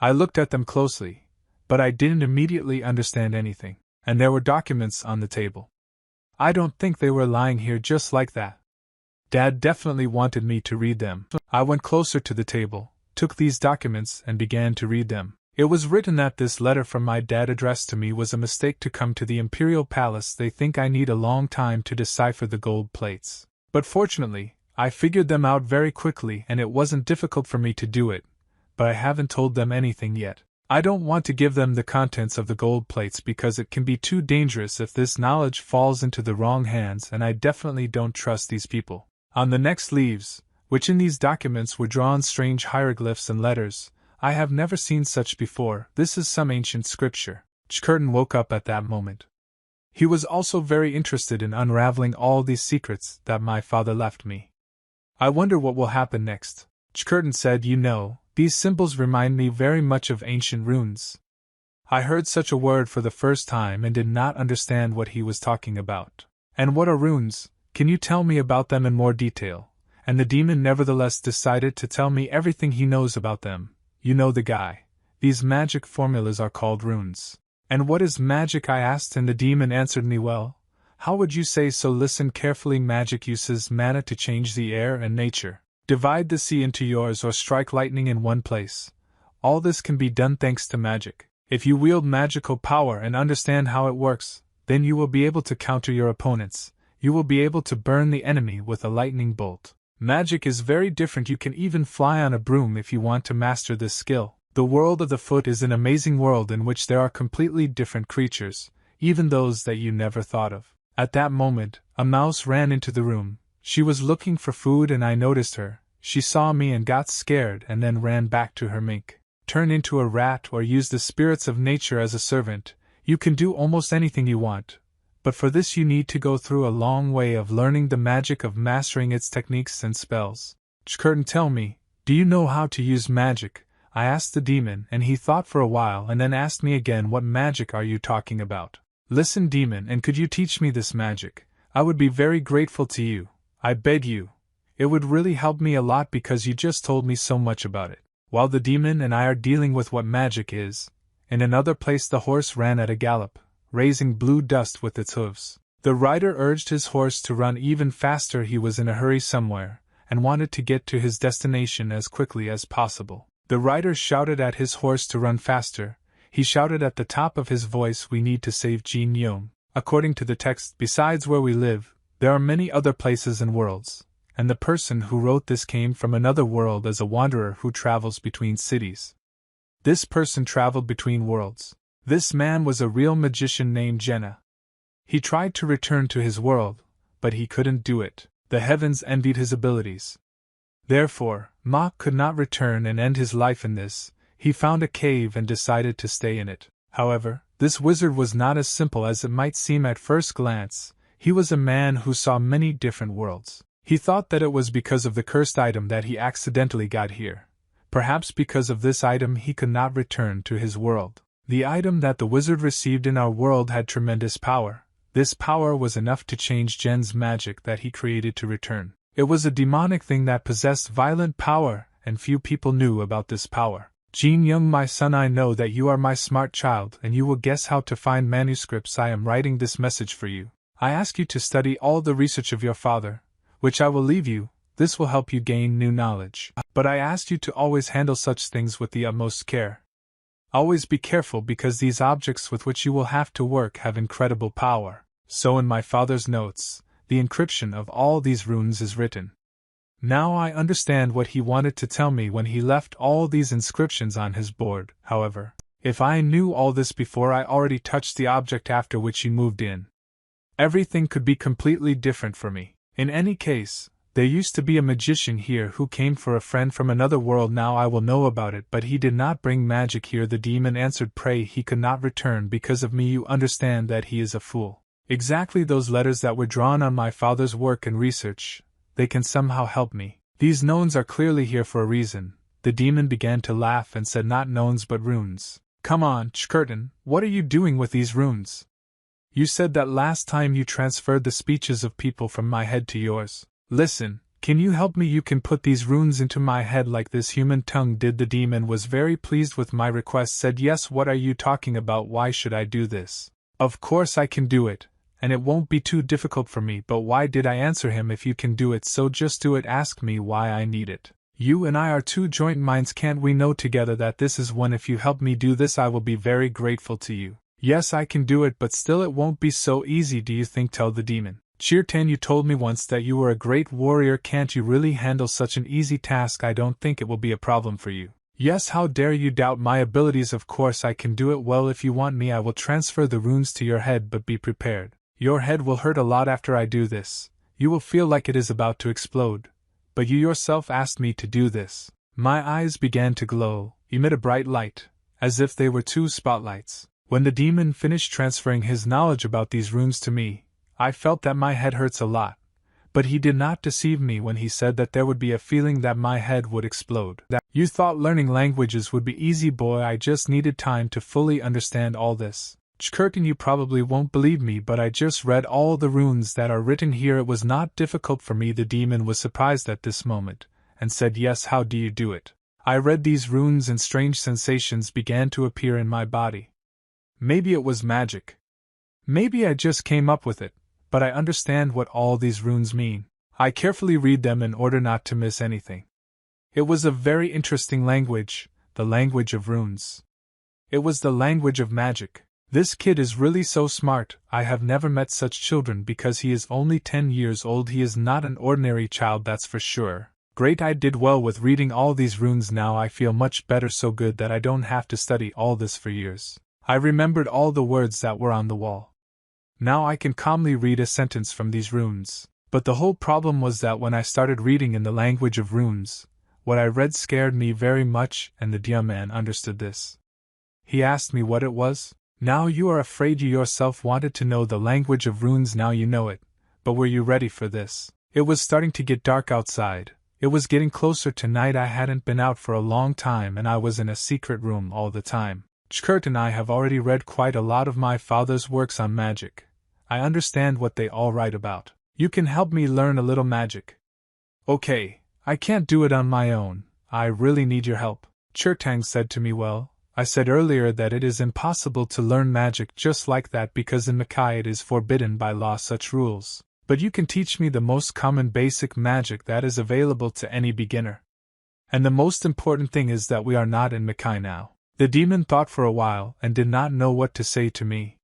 I looked at them closely, but I didn't immediately understand anything. And there were documents on the table. I don't think they were lying here just like that. Dad definitely wanted me to read them. I went closer to the table, took these documents and began to read them. It was written that this letter from my dad addressed to me was a mistake to come to the Imperial Palace. They think I need a long time to decipher the gold plates. But fortunately, I figured them out very quickly and it wasn't difficult for me to do it. But I haven't told them anything yet. I don't want to give them the contents of the gold plates because it can be too dangerous if this knowledge falls into the wrong hands, and I definitely don't trust these people. On the next leaves, which in these documents were drawn strange hieroglyphs and letters, I have never seen such before. This is some ancient scripture. Curtain woke up at that moment. He was also very interested in unraveling all these secrets that my father left me. I wonder what will happen next. Curtain said, you know, these symbols remind me very much of ancient runes. I heard such a word for the first time and did not understand what he was talking about. And what are runes? Can you tell me about them in more detail? And the demon nevertheless decided to tell me everything he knows about them. You know the guy. These magic formulas are called runes. And what is magic? I asked, and the demon answered me, well, how would you say so? Listen carefully. Magic uses mana to change the air and nature. Divide the sea into yours or strike lightning in one place. All this can be done thanks to magic. If you wield magical power and understand how it works, then you will be able to counter your opponents. You will be able to burn the enemy with a lightning bolt. Magic is very different. You can even fly on a broom if you want to master this skill. The world of the foot is an amazing world in which there are completely different creatures, even those that you never thought of. At that moment, a mouse ran into the room. She was looking for food and I noticed her. She saw me and got scared and then ran back to her mink. Turn into a rat or use the spirits of nature as a servant. You can do almost anything you want. But for this you need to go through a long way of learning the magic of mastering its techniques and spells. Curtain, tell me, do you know how to use magic? I asked the demon and he thought for a while and then asked me again, what magic are you talking about? Listen, demon, and could you teach me this magic? I would be very grateful to you. I beg you. It would really help me a lot because you just told me so much about it. While the demon and I are dealing with what magic is, in another place the horse ran at a gallop, raising blue dust with its hooves. The rider urged his horse to run even faster. He was in a hurry somewhere, and wanted to get to his destination as quickly as possible. The rider shouted at his horse to run faster. He shouted at the top of his voice, "We need to save Jin Yong." According to the text, besides where we live, there are many other places and worlds, and the person who wrote this came from another world as a wanderer who travels between cities. This person traveled between worlds. This man was a real magician named Jenna. He tried to return to his world, but he couldn't do it. The heavens envied his abilities. Therefore, Ma could not return and end his life in this. He found a cave and decided to stay in it. However, this wizard was not as simple as it might seem at first glance. He was a man who saw many different worlds. He thought that it was because of the cursed item that he accidentally got here. Perhaps because of this item he could not return to his world. The item that the wizard received in our world had tremendous power. This power was enough to change Jen's magic that he created to return. It was a demonic thing that possessed violent power, and few people knew about this power. Jin Young, my son, I know that you are my smart child and you will guess how to find manuscripts. I am writing this message for you. I ask you to study all the research of your father, which I will leave you. This will help you gain new knowledge. But I asked you to always handle such things with the utmost care. Always be careful because these objects with which you will have to work have incredible power. So in my father's notes, the encryption of all these runes is written. Now I understand what he wanted to tell me when he left all these inscriptions on his board. However, if I knew all this before I already touched the object after which he moved in, everything could be completely different for me. In any case, there used to be a magician here who came for a friend from another world. Now I will know about it, but he did not bring magic here. The demon answered, "Pray, he could not return because of me. You understand that he is a fool." Exactly those letters that were drawn on my father's work and research, they can somehow help me. These knowns are clearly here for a reason. The demon began to laugh and said, "Not knowns but runes. Come on, Chkurton, what are you doing with these runes? You said that last time you transferred the speeches of people from my head to yours. Listen, can you help me? You can put these runes into my head like this human tongue did." The demon was very pleased with my request, said, "Yes, what are you talking about? Why should I do this? Of course I can do it. And it won't be too difficult for me." But why did I answer him? If you can do it, so just do it. Ask me why I need it. You and I are two joint minds. Can't we know together that this is one? If you help me do this, I will be very grateful to you. Yes, I can do it, but still it won't be so easy. Do you think? Tell the demon. Chirtan, you told me once that you were a great warrior. Can't you really handle such an easy task? I don't think it will be a problem for you. Yes, how dare you doubt my abilities? Of course I can do it well. If you want me, I will transfer the runes to your head, but be prepared. Your head will hurt a lot after I do this. You will feel like it is about to explode. But you yourself asked me to do this. My eyes began to glow, emit a bright light, as if they were two spotlights. When the demon finished transferring his knowledge about these runes to me, I felt that my head hurts a lot. But he did not deceive me when he said that there would be a feeling that my head would explode. That you thought learning languages would be easy, boy. I just needed time to fully understand all this. Chkurton, you probably won't believe me, but I just read all the runes that are written here. It was not difficult for me. The demon was surprised at this moment, and said, "Yes, how do you do it?" I read these runes and strange sensations began to appear in my body. Maybe it was magic. Maybe I just came up with it, but I understand what all these runes mean. I carefully read them in order not to miss anything. It was a very interesting language, the language of runes. It was the language of magic. This kid is really so smart. I have never met such children because he is only 10 years old. He is not an ordinary child, that's for sure. Great, I did well with reading all these runes. Now I feel much better, so good that I don't have to study all this for years. I remembered all the words that were on the wall. Now I can calmly read a sentence from these runes. But the whole problem was that when I started reading in the language of runes, what I read scared me very much, and the Dia man understood this. He asked me what it was. Now you are afraid. You yourself wanted to know the language of runes. Now you know it. But were you ready for this? It was starting to get dark outside. It was getting closer to night. I hadn't been out for a long time and I was in a secret room all the time. Chkurt and I have already read quite a lot of my father's works on magic. I understand what they all write about. You can help me learn a little magic. Okay, I can't do it on my own. I really need your help. Churtang said to me, well, I said earlier that it is impossible to learn magic just like that because in Makai it is forbidden by law such rules. But you can teach me the most common basic magic that is available to any beginner. And the most important thing is that we are not in Makai now. The demon thought for a while and did not know what to say to me.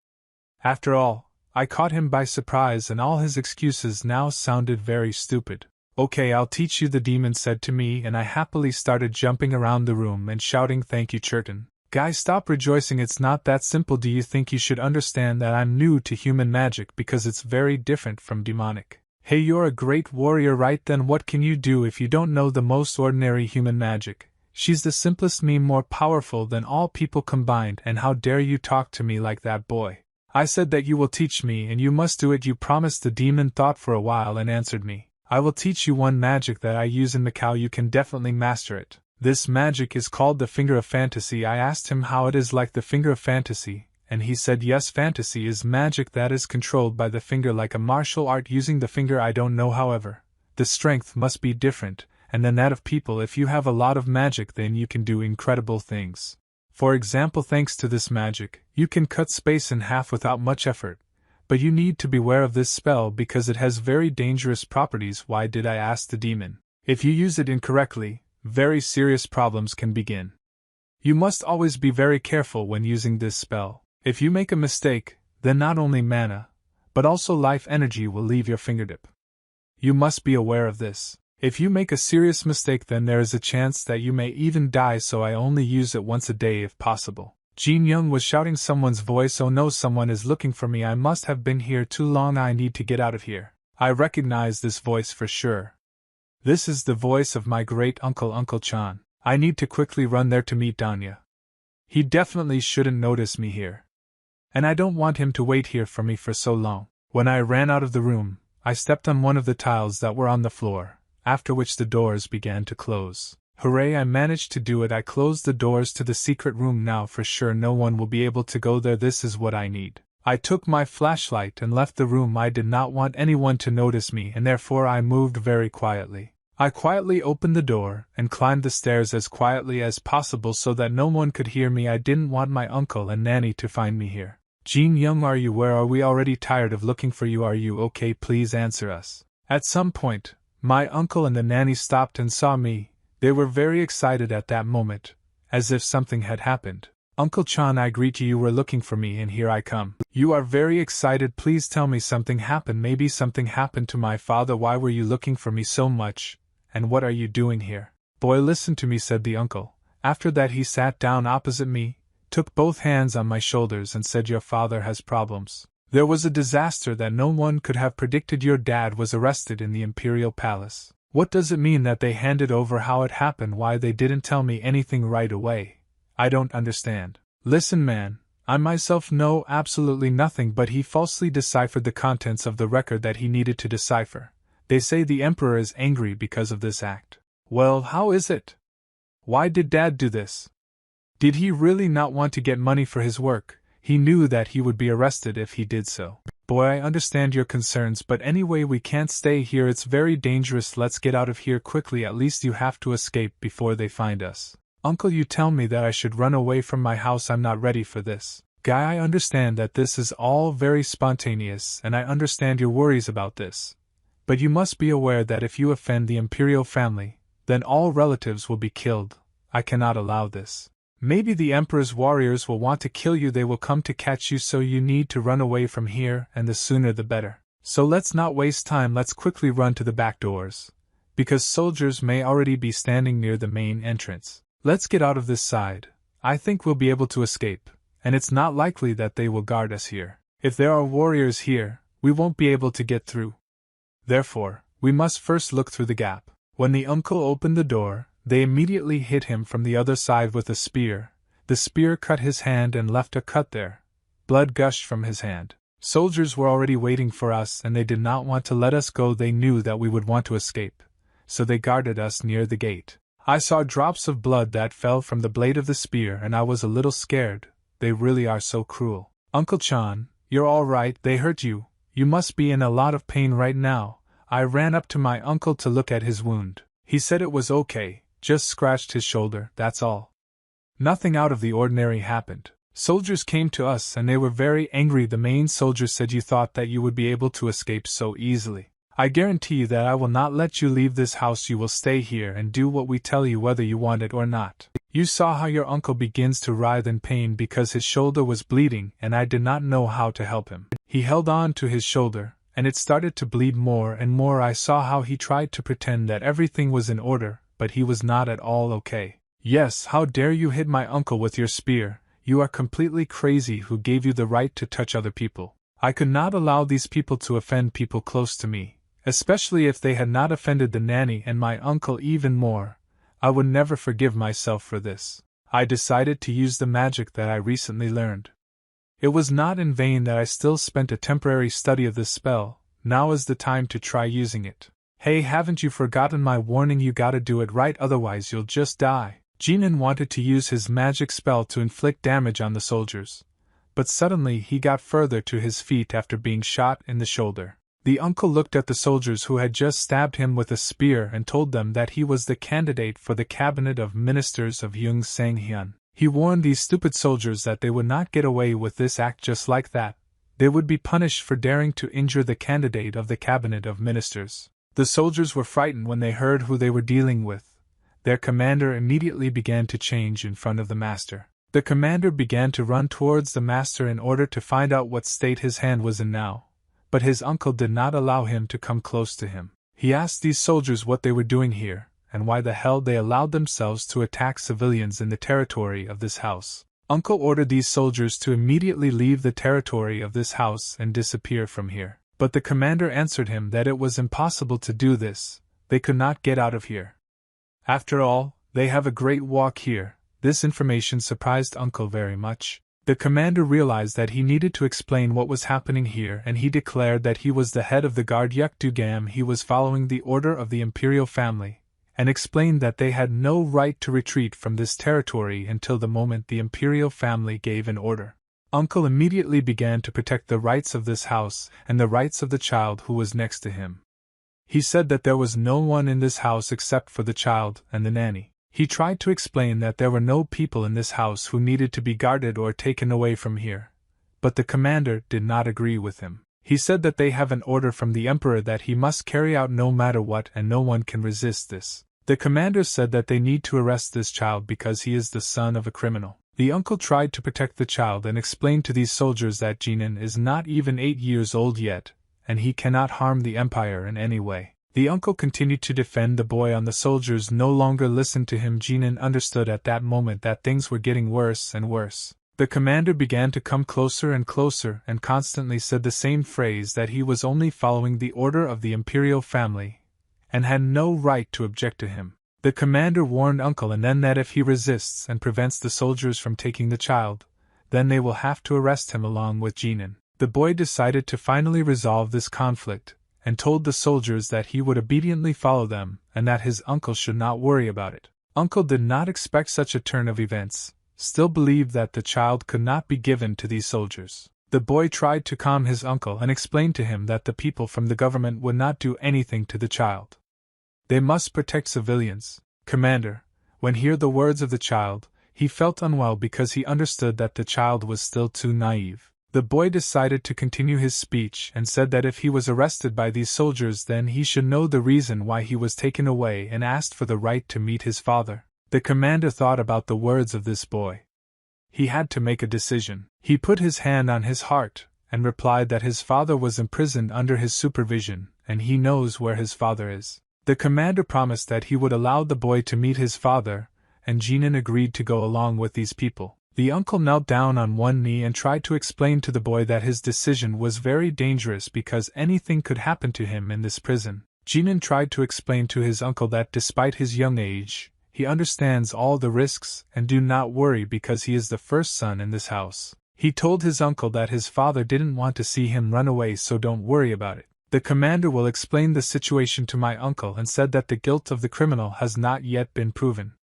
After all, I caught him by surprise and all his excuses now sounded very stupid. Okay, I'll teach you, the demon said to me, and I happily started jumping around the room and shouting, "Thank you, Churton." Guys, stop rejoicing, it's not that simple. Do you think you should understand that I'm new to human magic because it's very different from demonic? Hey, you're a great warrior, right? Then what can you do if you don't know the most ordinary human magic? She's the simplest me, more powerful than all people combined, and how dare you talk to me like that, boy? I said that you will teach me and you must do it, you promised. The demon thought for a while and answered me. I will teach you one magic that I use in Macau, you can definitely master it. This magic is called the Finger of Fantasy. I asked him how it is like the Finger of Fantasy, and he said yes, fantasy is magic that is controlled by the finger like a martial art using the finger. I don't know, however. The strength must be different, and than that of people. If you have a lot of magic, then you can do incredible things. For example, thanks to this magic, you can cut space in half without much effort. But you need to beware of this spell because it has very dangerous properties. Why did I ask the demon? If you use it incorrectly, very serious problems can begin. You must always be very careful when using this spell. If you make a mistake, then not only mana, but also life energy will leave your fingertip. You must be aware of this. If you make a serious mistake, then there is a chance that you may even die, so I only use it once a day if possible. Jin Young was shouting someone's voice. Oh no, someone is looking for me. I must have been here too long. I need to get out of here. I recognize this voice for sure. This is the voice of my great uncle, Uncle Chan. I need to quickly run there to meet Danya. He definitely shouldn't notice me here. And I don't want him to wait here for me for so long. When I ran out of the room, I stepped on one of the tiles that were on the floor, after which the doors began to close. Hooray, I managed to do it. I closed the doors to the secret room. Now for sure no one will be able to go there. This is what I need. I took my flashlight and left the room. I did not want anyone to notice me, and therefore I moved very quietly. I quietly opened the door and climbed the stairs as quietly as possible so that no one could hear me. I didn't want my uncle and nanny to find me here. Jin Young, are you where? Are we already tired of looking for you? Are you okay? Please answer us. At some point, my uncle and the nanny stopped and saw me. They were very excited at that moment, as if something had happened. Uncle Chan, I greet you. You were looking for me, and here I come. You are very excited. Please tell me something happened. Maybe something happened to my father. Why were you looking for me so much? And what are you doing here? Boy, listen to me, said the uncle. After that he sat down opposite me, took both hands on my shoulders and said, your father has problems. There was a disaster that no one could have predicted. Your dad was arrested in the Imperial Palace. What does it mean that they handed over? How it happened? Why they didn't tell me anything right away? I don't understand. Listen, man, I myself know absolutely nothing, but he falsely deciphered the contents of the record that he needed to decipher. They say the Emperor is angry because of this act. Well, how is it? Why did Dad do this? Did he really not want to get money for his work? He knew that he would be arrested if he did so. Boy, I understand your concerns, but anyway, we can't stay here. It's very dangerous. Let's get out of here quickly. At least you have to escape before they find us. Uncle, you tell me that I should run away from my house. I'm not ready for this. Guy, I understand that this is all very spontaneous, and I understand your worries about this. But you must be aware that if you offend the imperial family, then all relatives will be killed. I cannot allow this. Maybe the Emperor's warriors will want to kill you. They will come to catch you, so you need to run away from here, and the sooner the better. So let's not waste time. Let's quickly run to the back doors, because soldiers may already be standing near the main entrance. Let's get out of this side. I think we'll be able to escape, and it's not likely that they will guard us here. If there are warriors here, we won't be able to get through. Therefore, we must first look through the gap. When the uncle opened the door, they immediately hit him from the other side with a spear. The spear cut his hand and left a cut there. Blood gushed from his hand. Soldiers were already waiting for us, and they did not want to let us go. They knew that we would want to escape, so they guarded us near the gate. I saw drops of blood that fell from the blade of the spear, and I was a little scared. They really are so cruel. Uncle Chan, you're all right. They hurt you. You must be in a lot of pain right now. I ran up to my uncle to look at his wound. He said it was okay, just scratched his shoulder, that's all. Nothing out of the ordinary happened. Soldiers came to us and they were very angry. The main soldier said you thought that you would be able to escape so easily. I guarantee you that I will not let you leave this house. You will stay here and do what we tell you whether you want it or not. You saw how your uncle begins to writhe in pain because his shoulder was bleeding and I did not know how to help him. He held on to his shoulder, and it started to bleed more and more. I saw how he tried to pretend that everything was in order, but he was not at all okay. Yes, how dare you hit my uncle with your spear? You are completely crazy. Who gave you the right to touch other people? I could not allow these people to offend people close to me, especially if they had not offended the nanny and my uncle even more. I would never forgive myself for this. I decided to use the magic that I recently learned. It was not in vain that I still spent a temporary study of this spell. Now is the time to try using it. Hey, haven't you forgotten my warning? You gotta do it right, otherwise you'll just die. Ganan wanted to use his magic spell to inflict damage on the soldiers, but suddenly he got further to his feet after being shot in the shoulder. The uncle looked at the soldiers who had just stabbed him with a spear and told them that he was the candidate for the cabinet of ministers of Yung Sang-hyun. He warned these stupid soldiers that they would not get away with this act just like that. They would be punished for daring to injure the candidate of the cabinet of ministers. The soldiers were frightened when they heard who they were dealing with. Their commander immediately began to change in front of the master. The commander began to run towards the master in order to find out what state his hand was in now. But his uncle did not allow him to come close to him. He asked these soldiers what they were doing here, and why the hell they allowed themselves to attack civilians in the territory of this house. Uncle ordered these soldiers to immediately leave the territory of this house and disappear from here. But the commander answered him that it was impossible to do this. They could not get out of here. After all, they have a great walk here. This information surprised Uncle very much. The commander realized that he needed to explain what was happening here, and he declared that he was the head of the guard Yukdugam. He was following the order of the imperial family, and explained that they had no right to retreat from this territory until the moment the imperial family gave an order. Uncle immediately began to protect the rights of this house and the rights of the child who was next to him. He said that there was no one in this house except for the child and the nanny. He tried to explain that there were no people in this house who needed to be guarded or taken away from here, but the commander did not agree with him. He said that they have an order from the emperor that he must carry out no matter what, and no one can resist this. The commander said that they need to arrest this child because he is the son of a criminal. The uncle tried to protect the child and explained to these soldiers that Ganan is not even 8 years old yet, and he cannot harm the empire in any way. The uncle continued to defend the boy and the soldiers no longer listened to him. Ganan understood at that moment that things were getting worse and worse. The commander began to come closer and closer and constantly said the same phrase, that he was only following the order of the imperial family and had no right to object to him. The commander warned Uncle and then that if he resists and prevents the soldiers from taking the child, then they will have to arrest him along with Ganan. The boy decided to finally resolve this conflict, and told the soldiers that he would obediently follow them, and that his uncle should not worry about it. Uncle did not expect such a turn of events, still believed that the child could not be given to these soldiers. The boy tried to calm his uncle and explained to him that the people from the government would not do anything to the child. They must protect civilians. Commander, when he heard the words of the child, he felt unwell because he understood that the child was still too naive. The boy decided to continue his speech and said that if he was arrested by these soldiers, then he should know the reason why he was taken away and asked for the right to meet his father. The commander thought about the words of this boy. He had to make a decision. He put his hand on his heart and replied that his father was imprisoned under his supervision, and he knows where his father is. The commander promised that he would allow the boy to meet his father, and Ganan agreed to go along with these people. The uncle knelt down on one knee and tried to explain to the boy that his decision was very dangerous because anything could happen to him in this prison. Ganan tried to explain to his uncle that despite his young age, he understands all the risks and do not worry because he is the first son in this house. He told his uncle that his father didn't want to see him run away, so don't worry about it. The commander will explain the situation to my uncle and said that the guilt of the criminal has not yet been proven.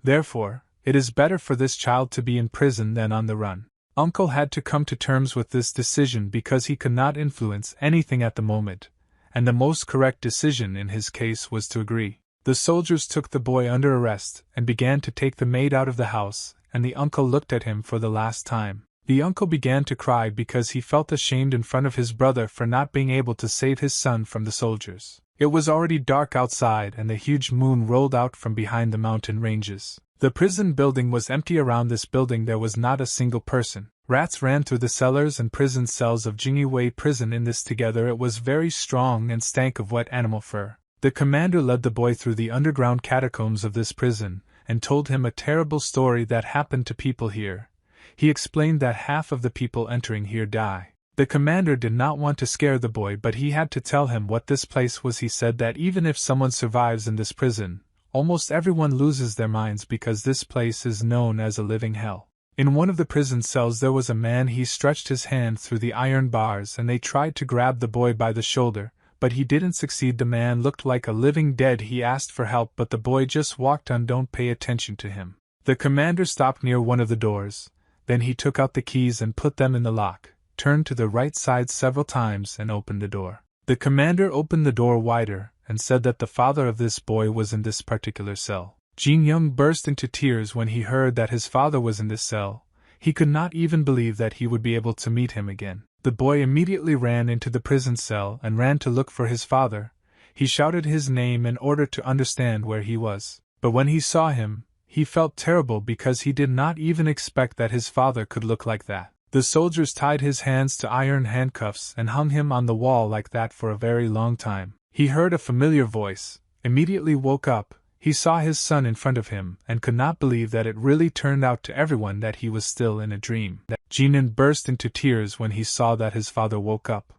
Therefore, it is better for this child to be in prison than on the run. Uncle had to come to terms with this decision because he could not influence anything at the moment, and the most correct decision in his case was to agree. The soldiers took the boy under arrest and began to take the maid out of the house and the uncle looked at him for the last time. The uncle began to cry because he felt ashamed in front of his brother for not being able to save his son from the soldiers. It was already dark outside and the huge moon rolled out from behind the mountain ranges. The prison building was empty. Around this building there was not a single person. Rats ran through the cellars and prison cells of Jingyiwei prison. In this together it was very strong and stank of wet animal fur. The commander led the boy through the underground catacombs of this prison, and told him a terrible story that happened to people here. He explained that half of the people entering here die. The commander did not want to scare the boy, but he had to tell him what this place was. He said that even if someone survives in this prison, almost everyone loses their minds because this place is known as a living hell. In one of the prison cells there was a man. He stretched his hand through the iron bars and they tried to grab the boy by the shoulder, but he didn't succeed. The man looked like a living dead. He asked for help, but the boy just walked on. Don't pay attention to him. The commander stopped near one of the doors. Then he took out the keys and put them in the lock, turned to the right side several times and opened the door. The commander opened the door wider and said that the father of this boy was in this particular cell. Jin Young burst into tears when he heard that his father was in this cell. He could not even believe that he would be able to meet him again. The boy immediately ran into the prison cell and ran to look for his father. He shouted his name in order to understand where he was. But when he saw him, he felt terrible because he did not even expect that his father could look like that. The soldiers tied his hands to iron handcuffs and hung him on the wall like that for a very long time. He heard a familiar voice, immediately woke up. He saw his son in front of him and could not believe that it really turned out to everyone that he was still in a dream. Jinan burst into tears when he saw that his father woke up.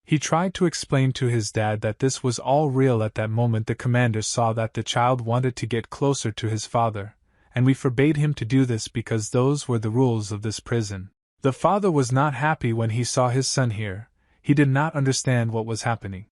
He tried to explain to his dad that this was all real. At that moment the commander saw that the child wanted to get closer to his father, and we forbade him to do this because those were the rules of this prison. The father was not happy when he saw his son here. He did not understand what was happening.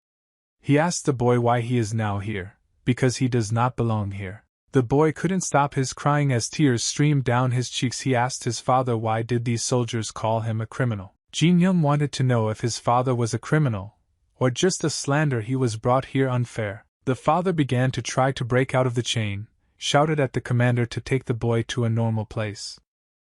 He asked the boy why he is now here, because he does not belong here. The boy couldn't stop his crying as tears streamed down his cheeks. He asked his father why did these soldiers call him a criminal. Jin Young wanted to know if his father was a criminal, or just a slander. He was brought here unfair. The father began to try to break out of the chain, shouted at the commander to take the boy to a normal place.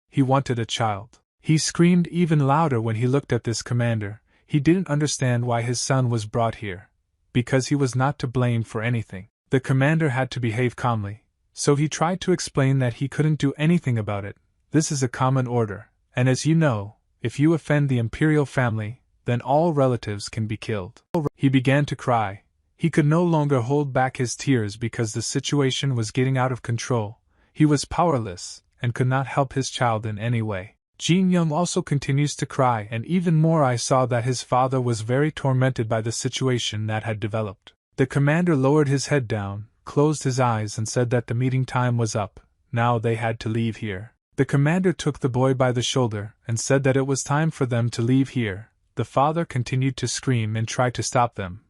He wanted a child. He screamed even louder when he looked at this commander. He didn't understand why his son was brought here, because he was not to blame for anything. The commander had to behave calmly, so he tried to explain that he couldn't do anything about it. This is a common order, and as you know, if you offend the imperial family, then all relatives can be killed. He began to cry. He could no longer hold back his tears because the situation was getting out of control. He was powerless, and could not help his child in any way. Jin Young also continues to cry, and even more I saw that his father was very tormented by the situation that had developed. The commander lowered his head down, closed his eyes and said that the meeting time was up. Now they had to leave here. The commander took the boy by the shoulder and said that it was time for them to leave here. The father continued to scream and try to stop them,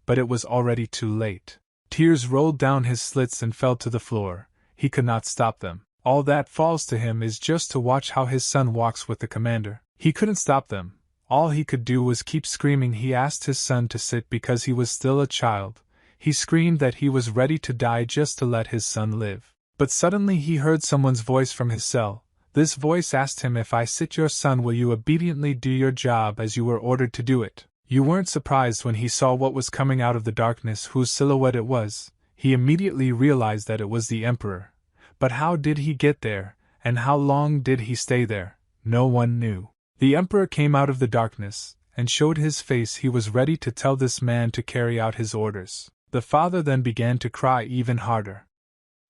but it was already too late. Tears rolled down his slits and fell to the floor. He could not stop them. All that falls to him is just to watch how his son walks with the commander. He couldn't stop them. All he could do was keep screaming. He asked his son to sit because he was still a child. He screamed that he was ready to die just to let his son live. But suddenly he heard someone's voice from his cell. This voice asked him, "If I sit your son, will you obediently do your job as you were ordered to do it?" You weren't surprised when he saw what was coming out of the darkness, whose silhouette it was. He immediately realized that it was the Emperor. But how did he get there, and how long did he stay there? No one knew. The Emperor came out of the darkness, and showed his face. He was ready to tell this man to carry out his orders. The father then began to cry even harder.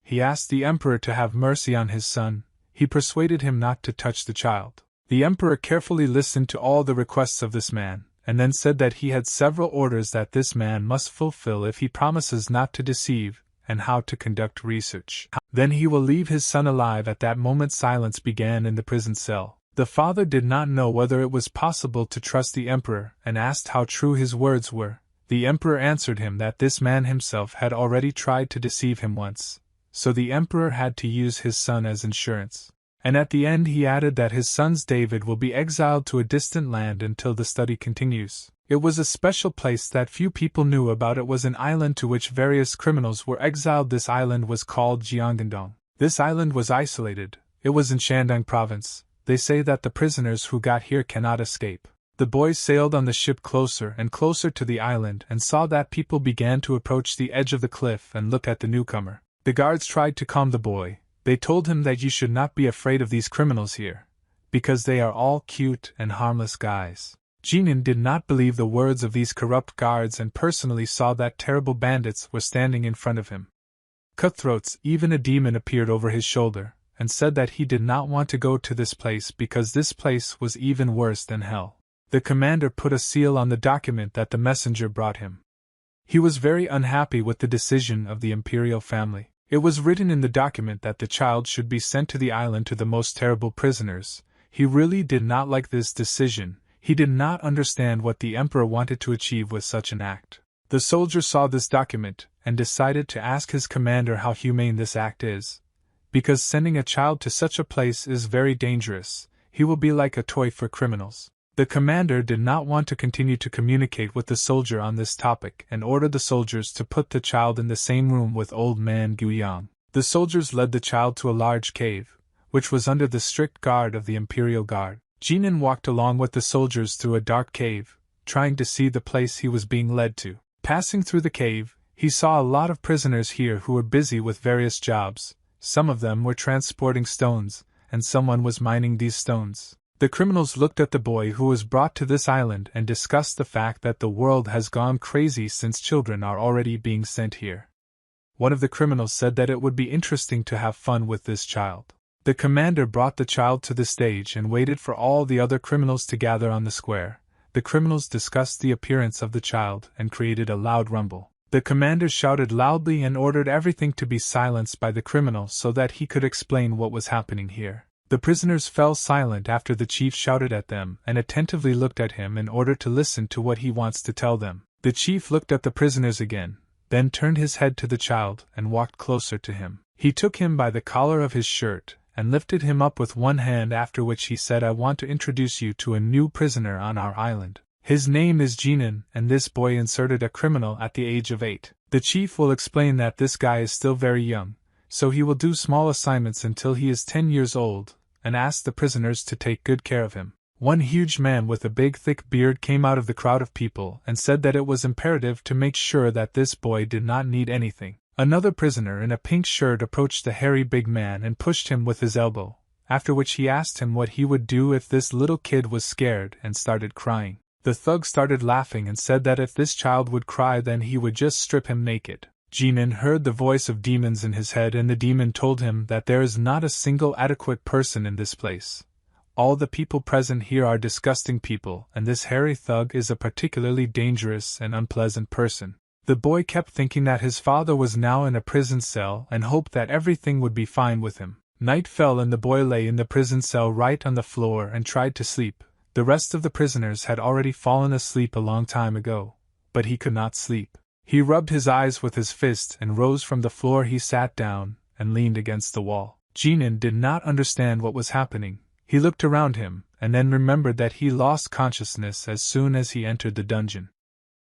He asked the Emperor to have mercy on his son. He persuaded him not to touch the child. The Emperor carefully listened to all the requests of this man, and then said that he had several orders that this man must fulfill if he promises not to deceive, and how to conduct research. Then he will leave his son alive. At that moment silence began in the prison cell. The father did not know whether it was possible to trust the Emperor, and asked how true his words were. The Emperor answered him that this man himself had already tried to deceive him once, so the Emperor had to use his son as insurance. And at the end he added that his sons David will be exiled to a distant land until the study continues. It was a special place that few people knew about. It was an island to which various criminals were exiled. This island was called Jiangandong. This island was isolated, It was in Shandong province. They say that the prisoners who got here cannot escape. The boy sailed on the ship closer and closer to the island and saw that people began to approach the edge of the cliff and look at the newcomer. The guards tried to calm the boy. They told him that you should not be afraid of these criminals here, because they are all cute and harmless guys. Jinan did not believe the words of these corrupt guards and personally saw that terrible bandits were standing in front of him. Cutthroats, even a demon appeared over his shoulder, and said that he did not want to go to this place because this place was even worse than hell. The commander put a seal on the document that the messenger brought him. He was very unhappy with the decision of the imperial family. It was written in the document that the child should be sent to the island to the most terrible prisoners. He really did not like this decision. He did not understand what the emperor wanted to achieve with such an act. The soldier saw this document and decided to ask his commander how humane this act is. Because sending a child to such a place is very dangerous. He will be like a toy for criminals. The commander did not want to continue to communicate with the soldier on this topic and ordered the soldiers to put the child in the same room with old man Guang. The soldiers led the child to a large cave, which was under the strict guard of the imperial guard. Jinan walked along with the soldiers through a dark cave, trying to see the place he was being led to. Passing through the cave, he saw a lot of prisoners here who were busy with various jobs. Some of them were transporting stones, and someone was mining these stones. The criminals looked at the boy who was brought to this island and discussed the fact that the world has gone crazy since children are already being sent here. One of the criminals said that it would be interesting to have fun with this child. The commander brought the child to the stage and waited for all the other criminals to gather on the square. The criminals discussed the appearance of the child and created a loud rumble. The commander shouted loudly and ordered everything to be silenced by the criminal so that he could explain what was happening here. The prisoners fell silent after the chief shouted at them and attentively looked at him in order to listen to what he wants to tell them. The chief looked at the prisoners again, then turned his head to the child and walked closer to him. He took him by the collar of his shirt and lifted him up with one hand, after which he said, "I want to introduce you to a new prisoner on our island. His name is Jinan," and this boy inserted a criminal at the age of 8. The chief will explain that this guy is still very young, so he will do small assignments until he is 10 years old, and ask the prisoners to take good care of him. One huge man with a big thick beard came out of the crowd of people and said that it was imperative to make sure that this boy did not need anything. Another prisoner in a pink shirt approached the hairy big man and pushed him with his elbow, after which he asked him what he would do if this little kid was scared and started crying. The thug started laughing and said that if this child would cry then he would just strip him naked. Jinan heard the voice of demons in his head, and the demon told him that there is not a single adequate person in this place. All the people present here are disgusting people, and this hairy thug is a particularly dangerous and unpleasant person. The boy kept thinking that his father was now in a prison cell and hoped that everything would be fine with him. Night fell and the boy lay in the prison cell right on the floor and tried to sleep. The rest of the prisoners had already fallen asleep a long time ago, but he could not sleep. He rubbed his eyes with his fist and rose from the floor. He sat down and leaned against the wall. Jinan did not understand what was happening. He looked around him and then remembered that he lost consciousness as soon as he entered the dungeon.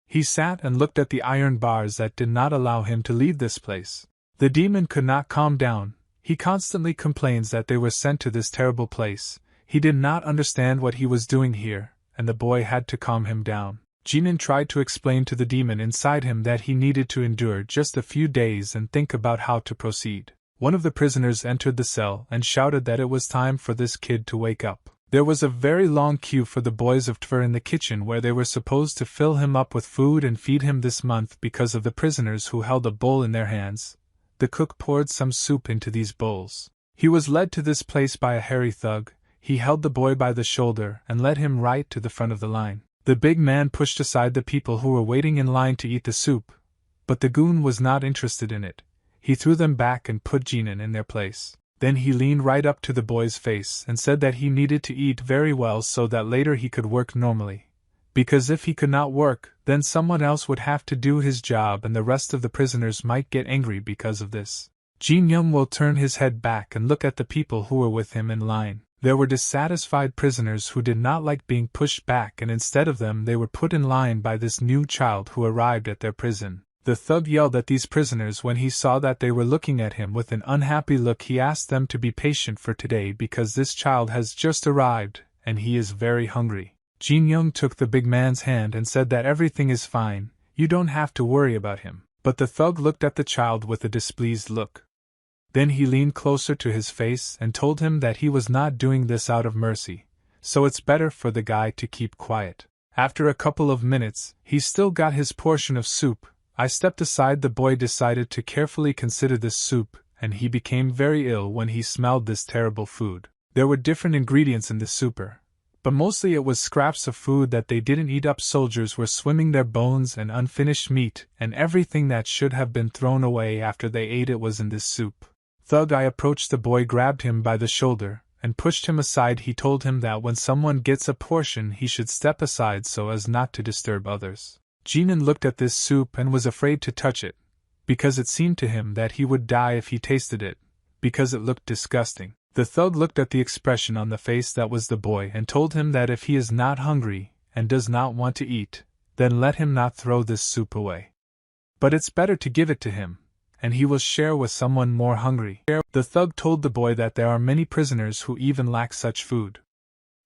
He sat and looked at the iron bars that did not allow him to leave this place. The demon could not calm down. He constantly complains that they were sent to this terrible place. He did not understand what he was doing here, and the boy had to calm him down. Jinan tried to explain to the demon inside him that he needed to endure just a few days and think about how to proceed. One of the prisoners entered the cell and shouted that it was time for this kid to wake up. There was a very long queue for the boys of Tver in the kitchen where they were supposed to fill him up with food and feed him this month because of the prisoners who held a bowl in their hands. The cook poured some soup into these bowls. He was led to this place by a hairy thug. He held the boy by the shoulder and led him right to the front of the line. The big man pushed aside the people who were waiting in line to eat the soup, but the goon was not interested in it. He threw them back and put Jinan in their place. Then he leaned right up to the boy's face and said that he needed to eat very well so that later he could work normally. Because if he could not work, then someone else would have to do his job and the rest of the prisoners might get angry because of this. Jin Young will turn his head back and look at the people who were with him in line. There were dissatisfied prisoners who did not like being pushed back, and instead of them they were put in line by this new child who arrived at their prison. The thug yelled at these prisoners when he saw that they were looking at him with an unhappy look. He asked them to be patient for today because this child has just arrived, and he is very hungry. Jin Young took the big man's hand and said that everything is fine, you don't have to worry about him. But the thug looked at the child with a displeased look. Then he leaned closer to his face and told him that he was not doing this out of mercy, so it's better for the guy to keep quiet. After a couple of minutes, he still got his portion of soup. I stepped aside. The boy decided to carefully consider this soup, and he became very ill when he smelled this terrible food. There were different ingredients in the souper, but mostly it was scraps of food that they didn't eat up. Soldiers were swimming their bones and unfinished meat, and everything that should have been thrown away after they ate it was in this soup. Thug I approached the boy, grabbed him by the shoulder, and pushed him aside. He told him that when someone gets a portion he should step aside so as not to disturb others. Jinan looked at this soup and was afraid to touch it, because it seemed to him that he would die if he tasted it, because it looked disgusting. The thug looked at the expression on the face that was the boy and told him that if he is not hungry and does not want to eat, then let him not throw this soup away. But it's better to give it to him, and he will share with someone more hungry. The thug told the boy that there are many prisoners who even lack such food.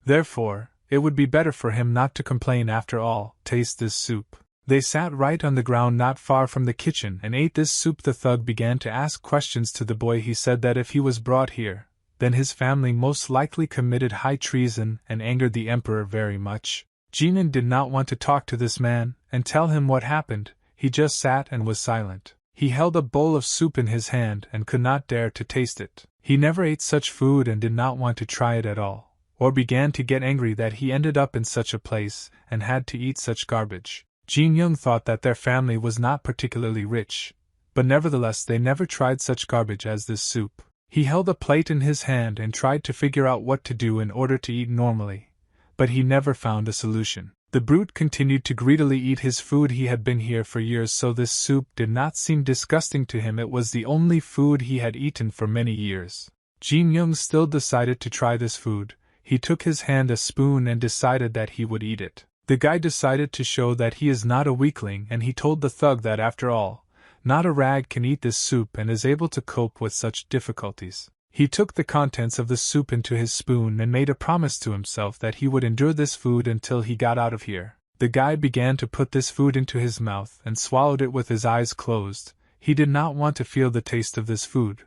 Therefore, it would be better for him not to complain. After all, taste this soup. They sat right on the ground not far from the kitchen and ate this soup. The thug began to ask questions to the boy. He said that if he was brought here, then his family most likely committed high treason and angered the emperor very much. Jinan did not want to talk to this man and tell him what happened. He just sat and was silent. He held a bowl of soup in his hand and could not dare to taste it. He never ate such food and did not want to try it at all, or began to get angry that he ended up in such a place and had to eat such garbage. Jin Young thought that their family was not particularly rich, but nevertheless they never tried such garbage as this soup. He held a plate in his hand and tried to figure out what to do in order to eat normally, but he never found a solution. The brute continued to greedily eat his food. He had been here for years, so this soup did not seem disgusting to him. It was the only food he had eaten for many years. Jin Young still decided to try this food. He took his hand a spoon and decided that he would eat it. The guy decided to show that he is not a weakling, and he told the thug that after all, not a rag can eat this soup and is able to cope with such difficulties. He took the contents of the soup into his spoon and made a promise to himself that he would endure this food until he got out of here. The guy began to put this food into his mouth and swallowed it with his eyes closed. He did not want to feel the taste of this food,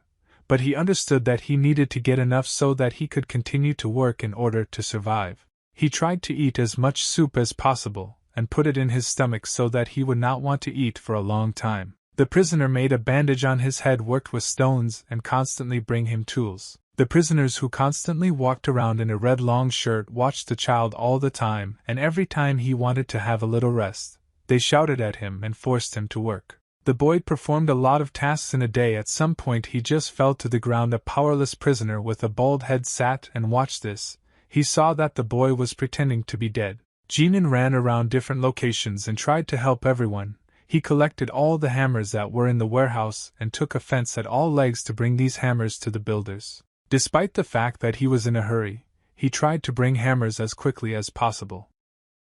but he understood that he needed to get enough so that he could continue to work in order to survive. He tried to eat as much soup as possible and put it in his stomach so that he would not want to eat for a long time. The prisoner made a bandage on his head, worked with stones, and constantly bring him tools. The prisoners who constantly walked around in a red long shirt watched the child all the time, and every time he wanted to have a little rest, they shouted at him and forced him to work. The boy performed a lot of tasks in a day. At some point he just fell to the ground. A powerless prisoner with a bald head sat and watched this. He saw that the boy was pretending to be dead. Jinan ran around different locations and tried to help everyone. He collected all the hammers that were in the warehouse and took offense at all legs to bring these hammers to the builders. Despite the fact that he was in a hurry, he tried to bring hammers as quickly as possible.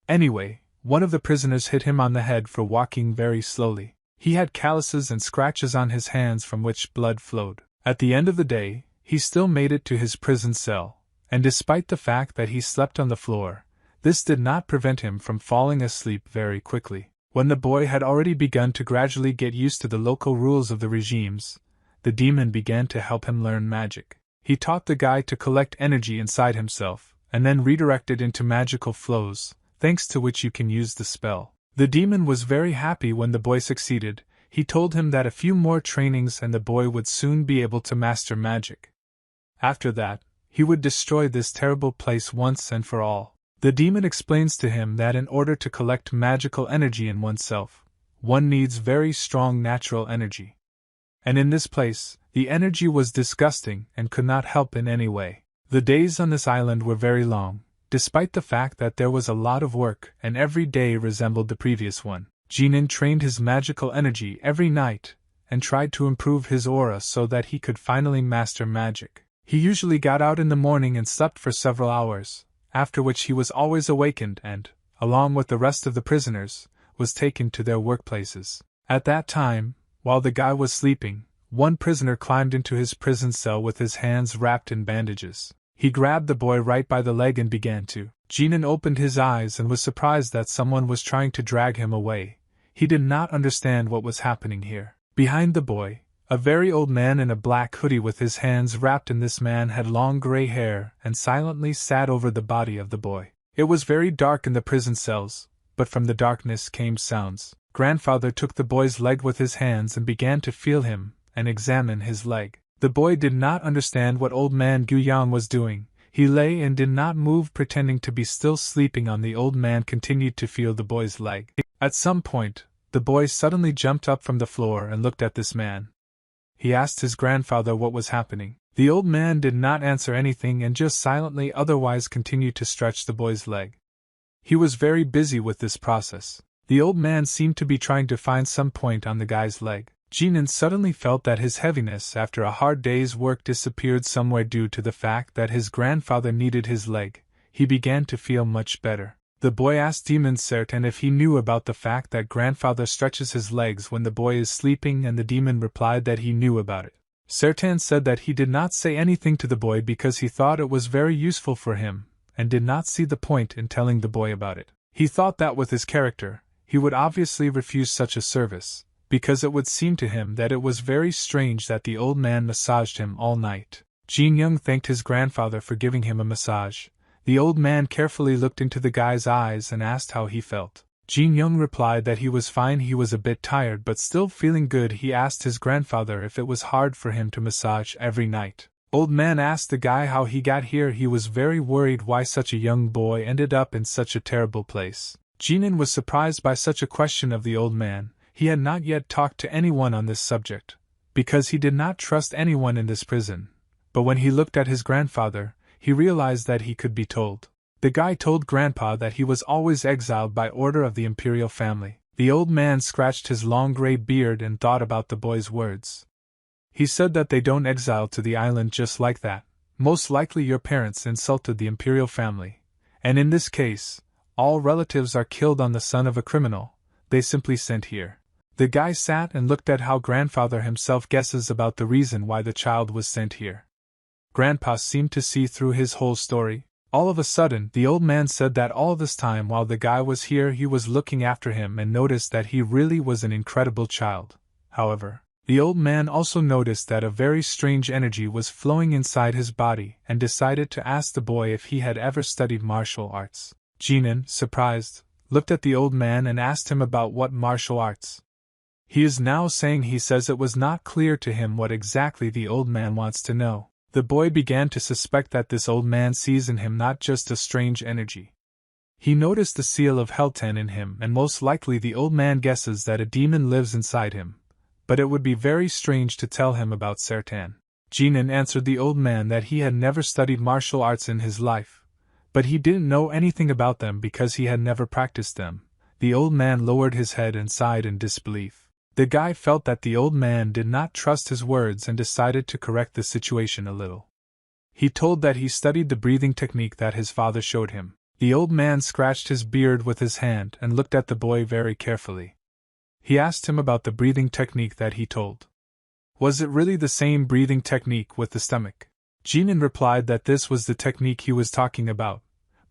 Anyway, one of the prisoners hit him on the head for walking very slowly. He had calluses and scratches on his hands from which blood flowed. At the end of the day, he still made it to his prison cell, and despite the fact that he slept on the floor, this did not prevent him from falling asleep very quickly. When the boy had already begun to gradually get used to the local rules of the regimes, the demon began to help him learn magic. He taught the guy to collect energy inside himself, and then redirect it into magical flows, thanks to which you can use the spell. The demon was very happy when the boy succeeded. He told him that a few more trainings and the boy would soon be able to master magic. After that, he would destroy this terrible place once and for all. The demon explains to him that in order to collect magical energy in oneself, one needs very strong natural energy. And in this place, the energy was disgusting and could not help in any way. The days on this island were very long, despite the fact that there was a lot of work and every day resembled the previous one. Jinan trained his magical energy every night and tried to improve his aura so that he could finally master magic. He usually got out in the morning and slept for several hours, after which he was always awakened and, along with the rest of the prisoners, was taken to their workplaces. At that time, while the guy was sleeping, one prisoner climbed into his prison cell with his hands wrapped in bandages. He grabbed the boy right by the leg and began to. Ganan opened his eyes and was surprised that someone was trying to drag him away. He did not understand what was happening here. Behind the boy, a very old man in a black hoodie with his hands wrapped in this man had long gray hair and silently sat over the body of the boy. It was very dark in the prison cells, but from the darkness came sounds. Grandfather took the boy's leg with his hands and began to feel him and examine his leg. The boy did not understand what old man Guang was doing. He lay and did not move, pretending to be still sleeping on. The old man continued to feel the boy's leg. At some point, the boy suddenly jumped up from the floor and looked at this man. He asked his grandfather what was happening. The old man did not answer anything and just silently otherwise continued to stretch the boy's leg. He was very busy with this process. The old man seemed to be trying to find some point on the guy's leg. Ganan suddenly felt that his heaviness after a hard day's work disappeared somewhere due to the fact that his grandfather needed his leg. He began to feel much better. The boy asked Demon Sertan if he knew about the fact that grandfather stretches his legs when the boy is sleeping, and the demon replied that he knew about it. Sertan said that he did not say anything to the boy because he thought it was very useful for him, and did not see the point in telling the boy about it. He thought that with his character, he would obviously refuse such a service, because it would seem to him that it was very strange that the old man massaged him all night. Jin Young thanked his grandfather for giving him a massage. The old man carefully looked into the guy's eyes and asked how he felt. Jin Young replied that he was fine. He was a bit tired but still feeling good. He asked his grandfather if it was hard for him to massage every night. Old man asked the guy how he got here. He was very worried why such a young boy ended up in such a terrible place. Jinan was surprised by such a question of the old man. He had not yet talked to anyone on this subject, because he did not trust anyone in this prison. But when he looked at his grandfather, he realized that he could be told. The guy told Grandpa that he was always exiled by order of the imperial family. The old man scratched his long gray beard and thought about the boy's words. He said that they don't exile to the island just like that. Most likely your parents insulted the imperial family, and in this case, all relatives are killed on the son of a criminal. They simply sent here. The guy sat and looked at how grandfather himself guesses about the reason why the child was sent here. Grandpa seemed to see through his whole story. All of a sudden, the old man said that all this time while the guy was here he was looking after him and noticed that he really was an incredible child. However, the old man also noticed that a very strange energy was flowing inside his body and decided to ask the boy if he had ever studied martial arts. Jinan, surprised, looked at the old man and asked him about what martial arts. He is now saying he says it was not clear to him what exactly the old man wants to know. The boy began to suspect that this old man sees in him not just a strange energy. He noticed the seal of Heltan in him, and most likely the old man guesses that a demon lives inside him. But it would be very strange to tell him about Sertan. Jinan answered the old man that he had never studied martial arts in his life, but he didn't know anything about them because he had never practiced them. The old man lowered his head and sighed in disbelief. The guy felt that the old man did not trust his words and decided to correct the situation a little. He told that he studied the breathing technique that his father showed him. The old man scratched his beard with his hand and looked at the boy very carefully. He asked him about the breathing technique that he told. Was it really the same breathing technique with the stomach? Jinan replied that this was the technique he was talking about,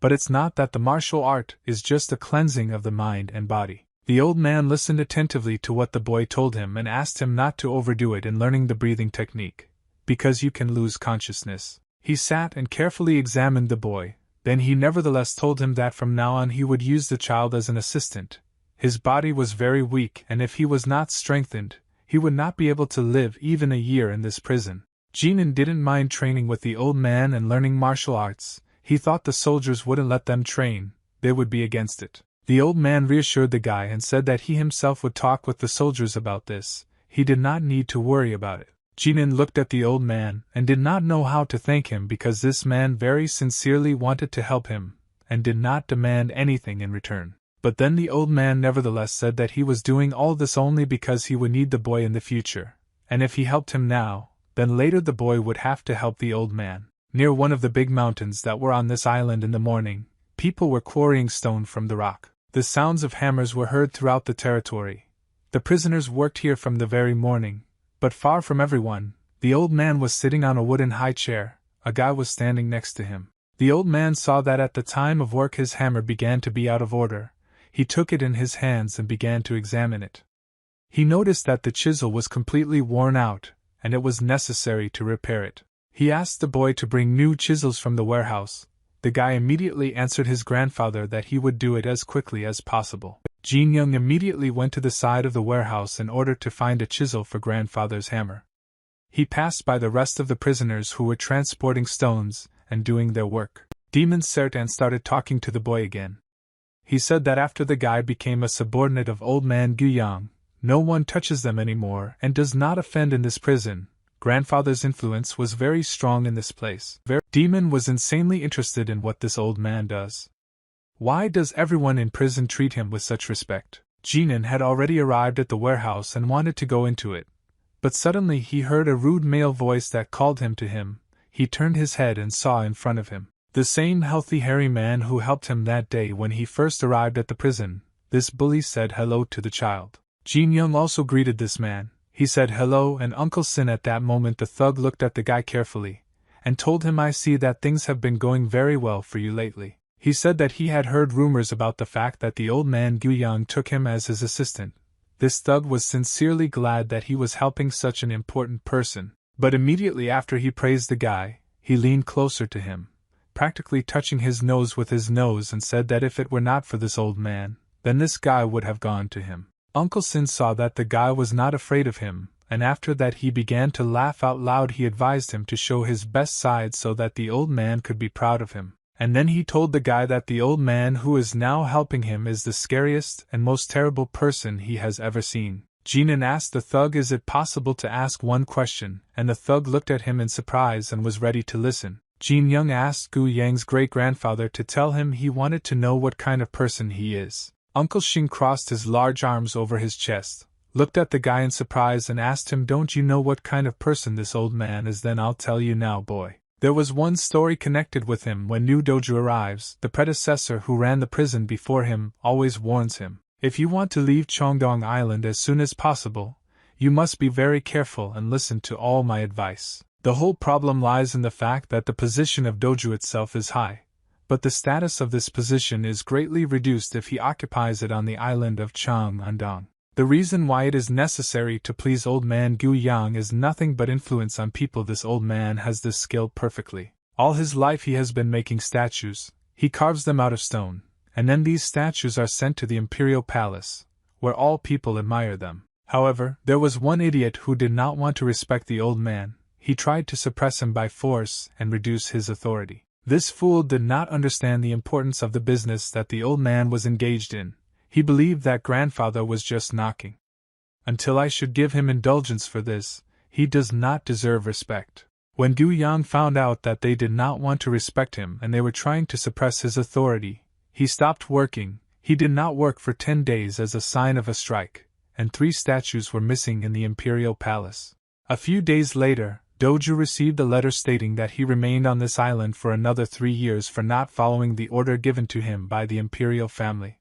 but it's not. That the martial art is just a cleansing of the mind and body. The old man listened attentively to what the boy told him and asked him not to overdo it in learning the breathing technique, because you can lose consciousness. He sat and carefully examined the boy, then he nevertheless told him that from now on he would use the child as an assistant. His body was very weak, and if he was not strengthened, he would not be able to live even a year in this prison. Jinan didn't mind training with the old man and learning martial arts. He thought the soldiers wouldn't let them train, they would be against it. The old man reassured the guy and said that he himself would talk with the soldiers about this. He did not need to worry about it. Jinan looked at the old man and did not know how to thank him because this man very sincerely wanted to help him and did not demand anything in return. But then the old man nevertheless said that he was doing all this only because he would need the boy in the future, and if he helped him now, then later the boy would have to help the old man. Near one of the big mountains that were on this island in the morning, people were quarrying stone from the rock. The sounds of hammers were heard throughout the territory. The prisoners worked here from the very morning, but far from everyone, the old man was sitting on a wooden high chair, a guy was standing next to him. The old man saw that at the time of work his hammer began to be out of order. He took it in his hands and began to examine it. He noticed that the chisel was completely worn out, and it was necessary to repair it. He asked the boy to bring new chisels from the warehouse. The guy immediately answered his grandfather that he would do it as quickly as possible. Jin Young immediately went to the side of the warehouse in order to find a chisel for grandfather's hammer. He passed by the rest of the prisoners who were transporting stones and doing their work. Demon Sertan started talking to the boy again. He said that after the guy became a subordinate of old man Guang, no one touches them anymore and does not offend in this prison. Grandfather's influence was very strong in this place. Demon was insanely interested in what this old man does. Why does everyone in prison treat him with such respect? Jinan had already arrived at the warehouse and wanted to go into it. But suddenly he heard a rude male voice that called him to him. He turned his head and saw in front of him the same healthy hairy man who helped him that day when he first arrived at the prison. This bully said hello to the child. Jin Young also greeted this man. He said hello and Uncle Sin. At that moment the thug looked at the guy carefully and told him, I see that things have been going very well for you lately. He said that he had heard rumors about the fact that the old man Guang took him as his assistant. This thug was sincerely glad that he was helping such an important person, but immediately after he praised the guy, he leaned closer to him, practically touching his nose with his nose, and said that if it were not for this old man, then this guy would have gone to him. Uncle Sin saw that the guy was not afraid of him, and after that he began to laugh out loud. He advised him to show his best side so that the old man could be proud of him. And then he told the guy that the old man who is now helping him is the scariest and most terrible person he has ever seen. Jinan asked the thug, is it possible to ask one question, and the thug looked at him in surprise and was ready to listen. Jin Young asked Gu Yang's great-grandfather to tell him he wanted to know what kind of person he is. Uncle Xing crossed his large arms over his chest, looked at the guy in surprise and asked him, don't you know what kind of person this old man is? Then I'll tell you now, boy. There was one story connected with him. When new dojo arrives, the predecessor who ran the prison before him always warns him, if you want to leave Chongdong Island as soon as possible, you must be very careful and listen to all my advice. The whole problem lies in the fact that the position of dojo itself is high, but the status of this position is greatly reduced if he occupies it on the island of Chang'an. The reason why it is necessary to please old man Guang is nothing but influence on people. This old man has this skill perfectly. All his life he has been making statues. He carves them out of stone, and then these statues are sent to the imperial palace, where all people admire them. However, there was one idiot who did not want to respect the old man. He tried to suppress him by force and reduce his authority. This fool did not understand the importance of the business that the old man was engaged in. He believed that grandfather was just knocking. Until I should give him indulgence for this, he does not deserve respect. When Guang found out that they did not want to respect him and they were trying to suppress his authority, he stopped working. He did not work for 10 days as a sign of a strike, and 3 statues were missing in the imperial palace. A few days later, Doju received a letter stating that he remained on this island for another 3 years for not following the order given to him by the imperial family.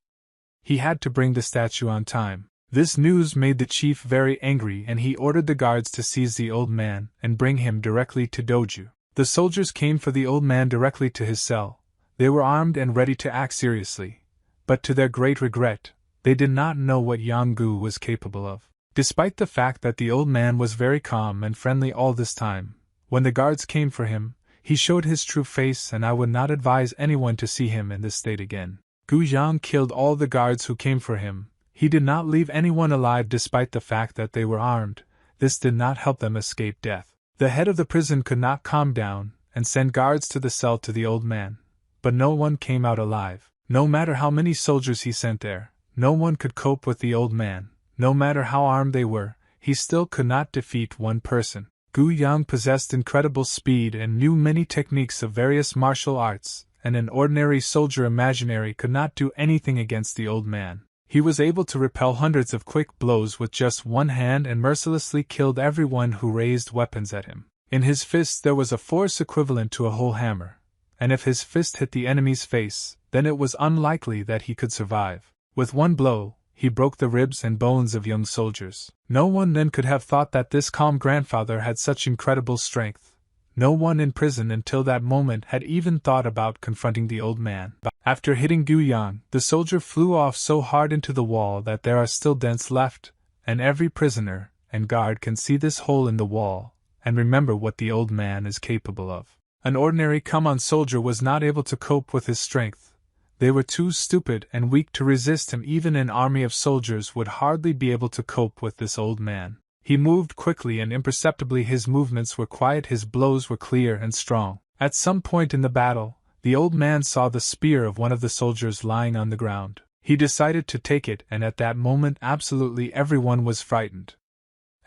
He had to bring the statue on time. This news made the chief very angry, and he ordered the guards to seize the old man and bring him directly to Doju. The soldiers came for the old man directly to his cell. They were armed and ready to act seriously, but to their great regret, they did not know what Yanggu was capable of. Despite the fact that the old man was very calm and friendly all this time, when the guards came for him, he showed his true face, and I would not advise anyone to see him in this state again. Guang killed all the guards who came for him. He did not leave anyone alive despite the fact that they were armed. This did not help them escape death. The head of the prison could not calm down and send guards to the cell to the old man, but no one came out alive. No matter how many soldiers he sent there, no one could cope with the old man. No matter how armed they were, he still could not defeat one person. Guang possessed incredible speed and knew many techniques of various martial arts, and an ordinary soldier imaginary could not do anything against the old man. He was able to repel hundreds of quick blows with just one hand and mercilessly killed everyone who raised weapons at him. In his fist there was a force equivalent to a whole hammer, and if his fist hit the enemy's face, then it was unlikely that he could survive. With one blow, he broke the ribs and bones of young soldiers. No one then could have thought that this calm grandfather had such incredible strength. No one in prison until that moment had even thought about confronting the old man. After hitting Guang, the soldier flew off so hard into the wall that there are still dents left, and every prisoner and guard can see this hole in the wall, and remember what the old man is capable of. An ordinary common soldier was not able to cope with his strength. They were too stupid and weak to resist him. Even an army of soldiers would hardly be able to cope with this old man. He moved quickly and imperceptibly. His movements were quiet, his blows were clear and strong. At some point in the battle, the old man saw the spear of one of the soldiers lying on the ground. He decided to take it, and at that moment absolutely everyone was frightened.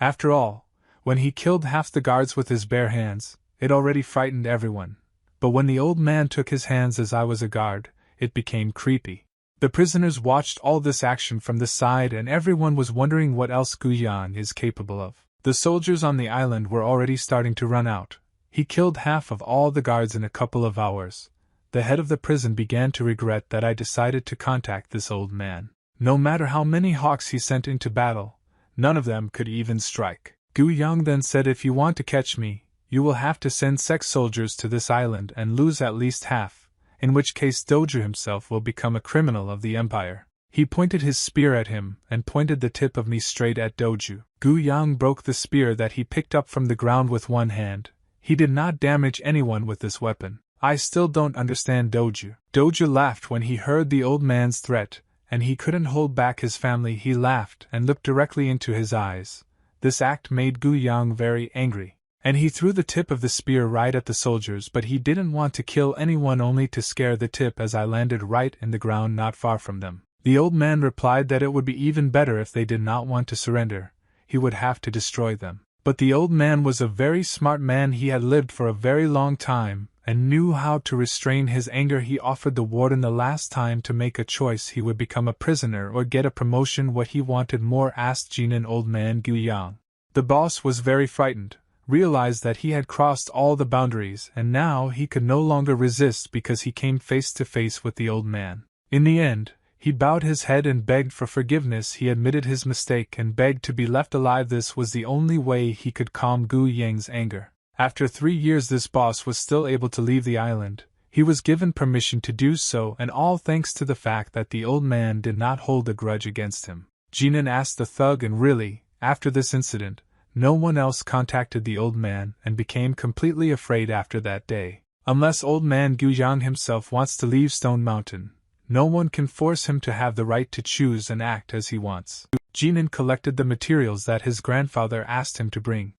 After all, when he killed half the guards with his bare hands, it already frightened everyone. But when the old man took his hands as I was a guard, it became creepy. The prisoners watched all this action from the side, and everyone was wondering what else Guyan is capable of. The soldiers on the island were already starting to run out. He killed half of all the guards in a couple of hours. The head of the prison began to regret that I decided to contact this old man. No matter how many hawks he sent into battle, none of them could even strike. Guyan then said, if you want to catch me, you will have to send sex soldiers to this island and lose at least half, in which case Doju himself will become a criminal of the empire. He pointed his spear at him and pointed the tip of me straight at Doju. Guyan broke the spear that he picked up from the ground with one hand. He did not damage anyone with this weapon. I still don't understand Doju. Doju laughed when he heard the old man's threat, and he couldn't hold back his family. He laughed and looked directly into his eyes. This act made Guyan very angry, and he threw the tip of the spear right at the soldiers, but he didn't want to kill anyone, only to scare the tip as I landed right in the ground not far from them. The old man replied that it would be even better if they did not want to surrender. He would have to destroy them. But the old man was a very smart man. He had lived for a very long time and knew how to restrain his anger. He offered the warden the last time to make a choice. He would become a prisoner or get a promotion. What he wanted more, asked Jinan old man Guyan. The boss was very frightened, realized that he had crossed all the boundaries, and now he could no longer resist because he came face to face with the old man. In the end, he bowed his head and begged for forgiveness. He admitted his mistake and begged to be left alive. This was the only way he could calm Gu Yang's anger. After 3 years, this boss was still able to leave the island. He was given permission to do so, and all thanks to the fact that the old man did not hold a grudge against him. Jinan asked the thug, and really, after this incident, no one else contacted the old man and became completely afraid after that day. Unless old man Guyan himself wants to leave Stone Mountain, no one can force him to have the right to choose and act as he wants. Jinan collected the materials that his grandfather asked him to bring.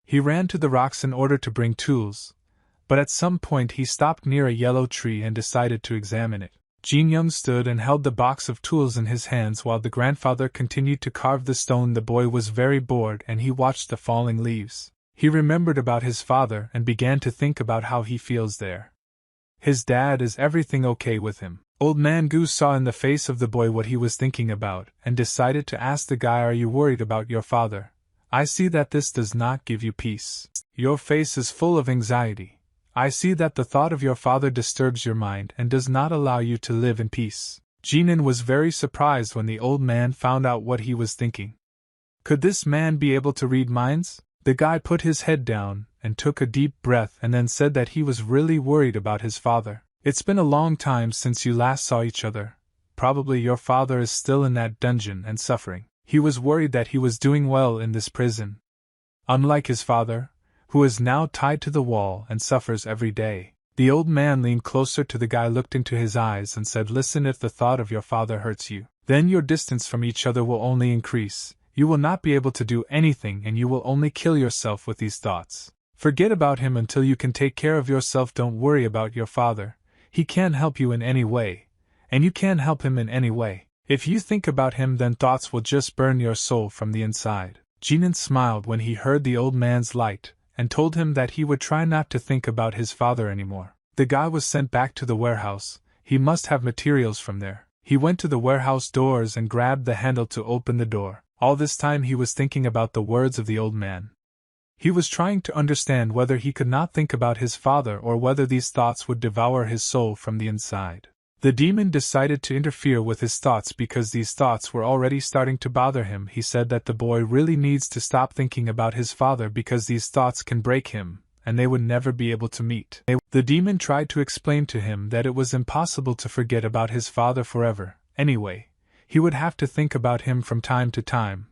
He ran to the rocks in order to bring tools, but at some point he stopped near a yellow tree and decided to examine it. Jin Young stood and held the box of tools in his hands while the grandfather continued to carve the stone. The boy was very bored and he watched the falling leaves. He remembered about his father and began to think about how he feels there. His dad, is everything okay with him? Old man Gu saw in the face of the boy what he was thinking about and decided to ask the guy, are you worried about your father? I see that this does not give you peace. Your face is full of anxiety. I see that the thought of your father disturbs your mind and does not allow you to live in peace. Jinan was very surprised when the old man found out what he was thinking. Could this man be able to read minds? The guy put his head down and took a deep breath and then said that he was really worried about his father. It's been a long time since you last saw each other. Probably your father is still in that dungeon and suffering. He was worried that he was doing well in this prison. Unlike his father, who is now tied to the wall and suffers every day. The old man leaned closer to the guy, looked into his eyes and said, listen, if the thought of your father hurts you, then your distance from each other will only increase. You will not be able to do anything and you will only kill yourself with these thoughts. Forget about him until you can take care of yourself. Don't worry about your father. He can't help you in any way, and you can't help him in any way. If you think about him, then thoughts will just burn your soul from the inside. Jinan smiled when he heard the old man's light, and told him that he would try not to think about his father anymore. The guy was sent back to the warehouse. He must have materials from there. He went to the warehouse doors and grabbed the handle to open the door. All this time he was thinking about the words of the old man. He was trying to understand whether he could not think about his father or whether these thoughts would devour his soul from the inside. The demon decided to interfere with his thoughts because these thoughts were already starting to bother him. He said that the boy really needs to stop thinking about his father because these thoughts can break him, and they would never be able to meet. The demon tried to explain to him that it was impossible to forget about his father forever. Anyway, he would have to think about him from time to time,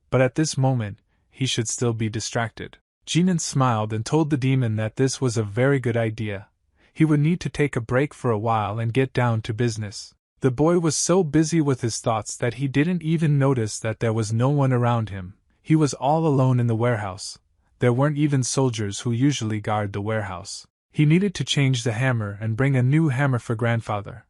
but at this moment, he should still be distracted. Ganan smiled and told the demon that this was a very good idea. He would need to take a break for a while and get down to business. The boy was so busy with his thoughts that he didn't even notice that there was no one around him. He was all alone in the warehouse. There weren't even soldiers who usually guard the warehouse. He needed to change the hammer and bring a new hammer for grandfather,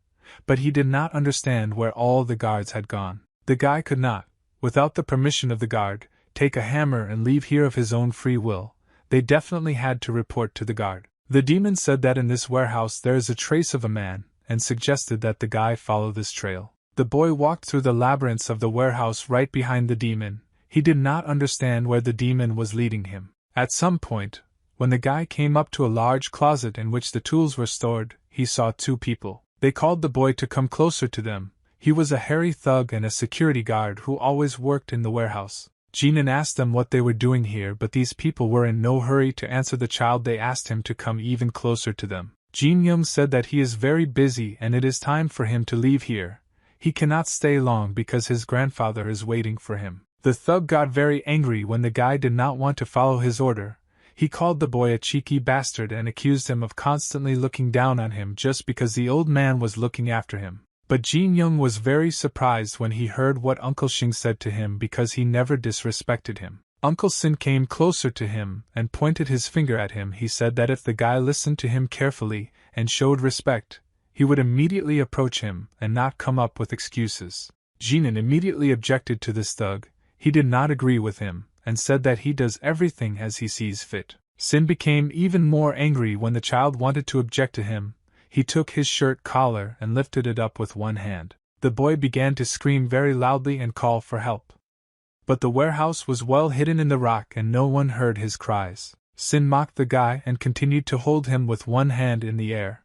but he did not understand where all the guards had gone. The guy could not, without the permission of the guard, take a hammer and leave here of his own free will. They definitely had to report to the guard. The demon said that in this warehouse there is a trace of a man, and suggested that the guy follow this trail. The boy walked through the labyrinths of the warehouse right behind the demon. He did not understand where the demon was leading him. At some point, when the guy came up to a large closet in which the tools were stored, he saw two people. They called the boy to come closer to them. He was a hairy thug and a security guard who always worked in the warehouse. Ganan asked them what they were doing here, but these people were in no hurry to answer the child. They asked him to come even closer to them. Jin Young said that he is very busy and it is time for him to leave here. He cannot stay long because his grandfather is waiting for him. The thug got very angry when the guy did not want to follow his order. He called the boy a cheeky bastard and accused him of constantly looking down on him just because the old man was looking after him. But Jin Young was very surprised when he heard what Uncle Shing said to him because he never disrespected him. Uncle Sin came closer to him and pointed his finger at him. He said that if the guy listened to him carefully and showed respect, he would immediately approach him and not come up with excuses. Jinan immediately objected to this thug. He did not agree with him, and said that he does everything as he sees fit. Sin became even more angry when the child wanted to object to him. He took his shirt collar and lifted it up with one hand. The boy began to scream very loudly and call for help. But the warehouse was well hidden in the rock and no one heard his cries. Sin mocked the guy and continued to hold him with one hand in the air.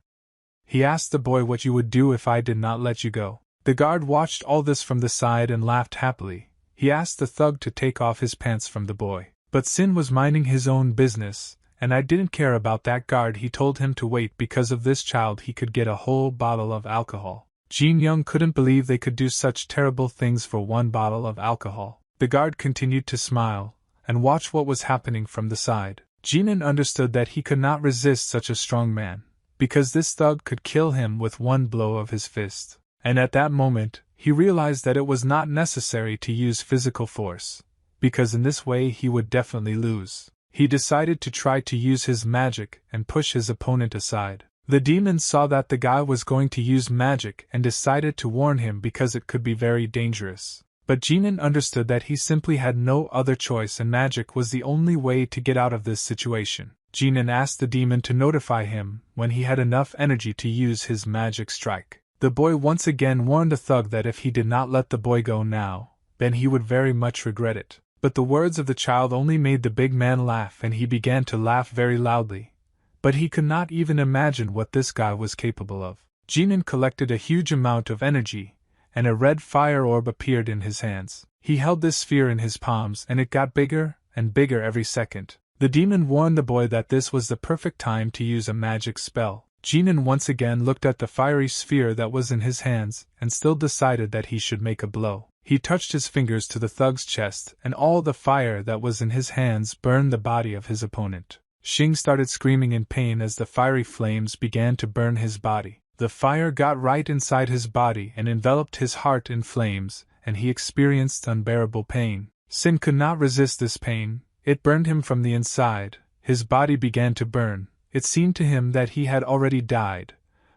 He asked the boy what you would do if I did not let you go. The guard watched all this from the side and laughed happily. He asked the thug to take off his pants from the boy. But Sin was minding his own business, and I didn't care about that guard. He told him to wait because of this child he could get a whole bottle of alcohol. Jin Young couldn't believe they could do such terrible things for one bottle of alcohol. The guard continued to smile and watch what was happening from the side. Jinan understood that he could not resist such a strong man, because this thug could kill him with one blow of his fist. And at that moment, he realized that it was not necessary to use physical force, because in this way he would definitely lose. He decided to try to use his magic and push his opponent aside. The demon saw that the guy was going to use magic and decided to warn him because it could be very dangerous. But Jinan understood that he simply had no other choice and magic was the only way to get out of this situation. Jinan asked the demon to notify him when he had enough energy to use his magic strike. The boy once again warned the thug that if he did not let the boy go now, then he would very much regret it. But the words of the child only made the big man laugh and he began to laugh very loudly. But he could not even imagine what this guy was capable of. Jinan collected a huge amount of energy, and a red fire orb appeared in his hands. He held this sphere in his palms and it got bigger and bigger every second. The demon warned the boy that this was the perfect time to use a magic spell. Jinan once again looked at the fiery sphere that was in his hands and still decided that he should make a blow. He touched his fingers to the thug's chest and all the fire that was in his hands burned the body of his opponent. Shing started screaming in pain as the fiery flames began to burn his body. The fire got right inside his body and enveloped his heart in flames, and he experienced unbearable pain. Sin could not resist this pain. It burned him from the inside. His body began to burn. It seemed to him that he had already died,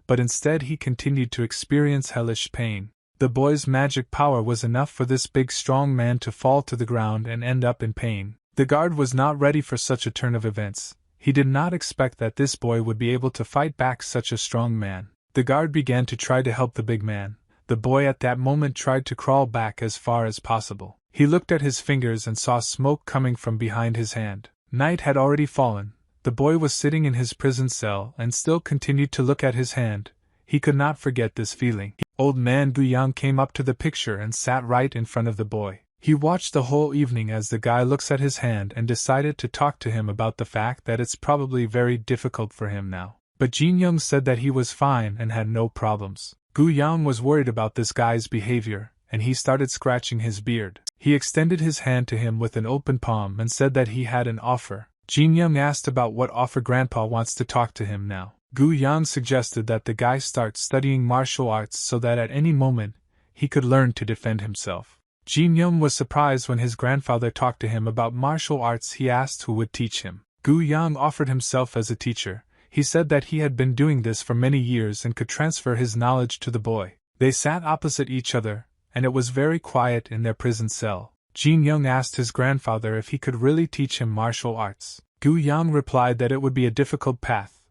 but instead he continued to experience hellish pain. The boy's magic power was enough for this big strong man to fall to the ground and end up in pain. The guard was not ready for such a turn of events. He did not expect that this boy would be able to fight back such a strong man. The guard began to try to help the big man. The boy at that moment tried to crawl back as far as possible. He looked at his fingers and saw smoke coming from behind his hand. Night had already fallen. The boy was sitting in his prison cell and still continued to look at his hand. He could not forget this feeling. Old man Guang came up to the picture and sat right in front of the boy. He watched the whole evening as the guy looks at his hand and decided to talk to him about the fact that it's probably very difficult for him now. But Jin Young said that he was fine and had no problems. Guang was worried about this guy's behavior, and he started scratching his beard. He extended his hand to him with an open palm and said that he had an offer. Jin Young asked about what offer Grandpa wants to talk to him now. Guang suggested that the guy start studying martial arts so that at any moment he could learn to defend himself. Jin Young was surprised when his grandfather talked to him about martial arts. He asked who would teach him. Guang offered himself as a teacher. He said that he had been doing this for many years and could transfer his knowledge to the boy. They sat opposite each other, and it was very quiet in their prison cell. Jin Young asked his grandfather if he could really teach him martial arts. Guang replied that it would be a difficult path,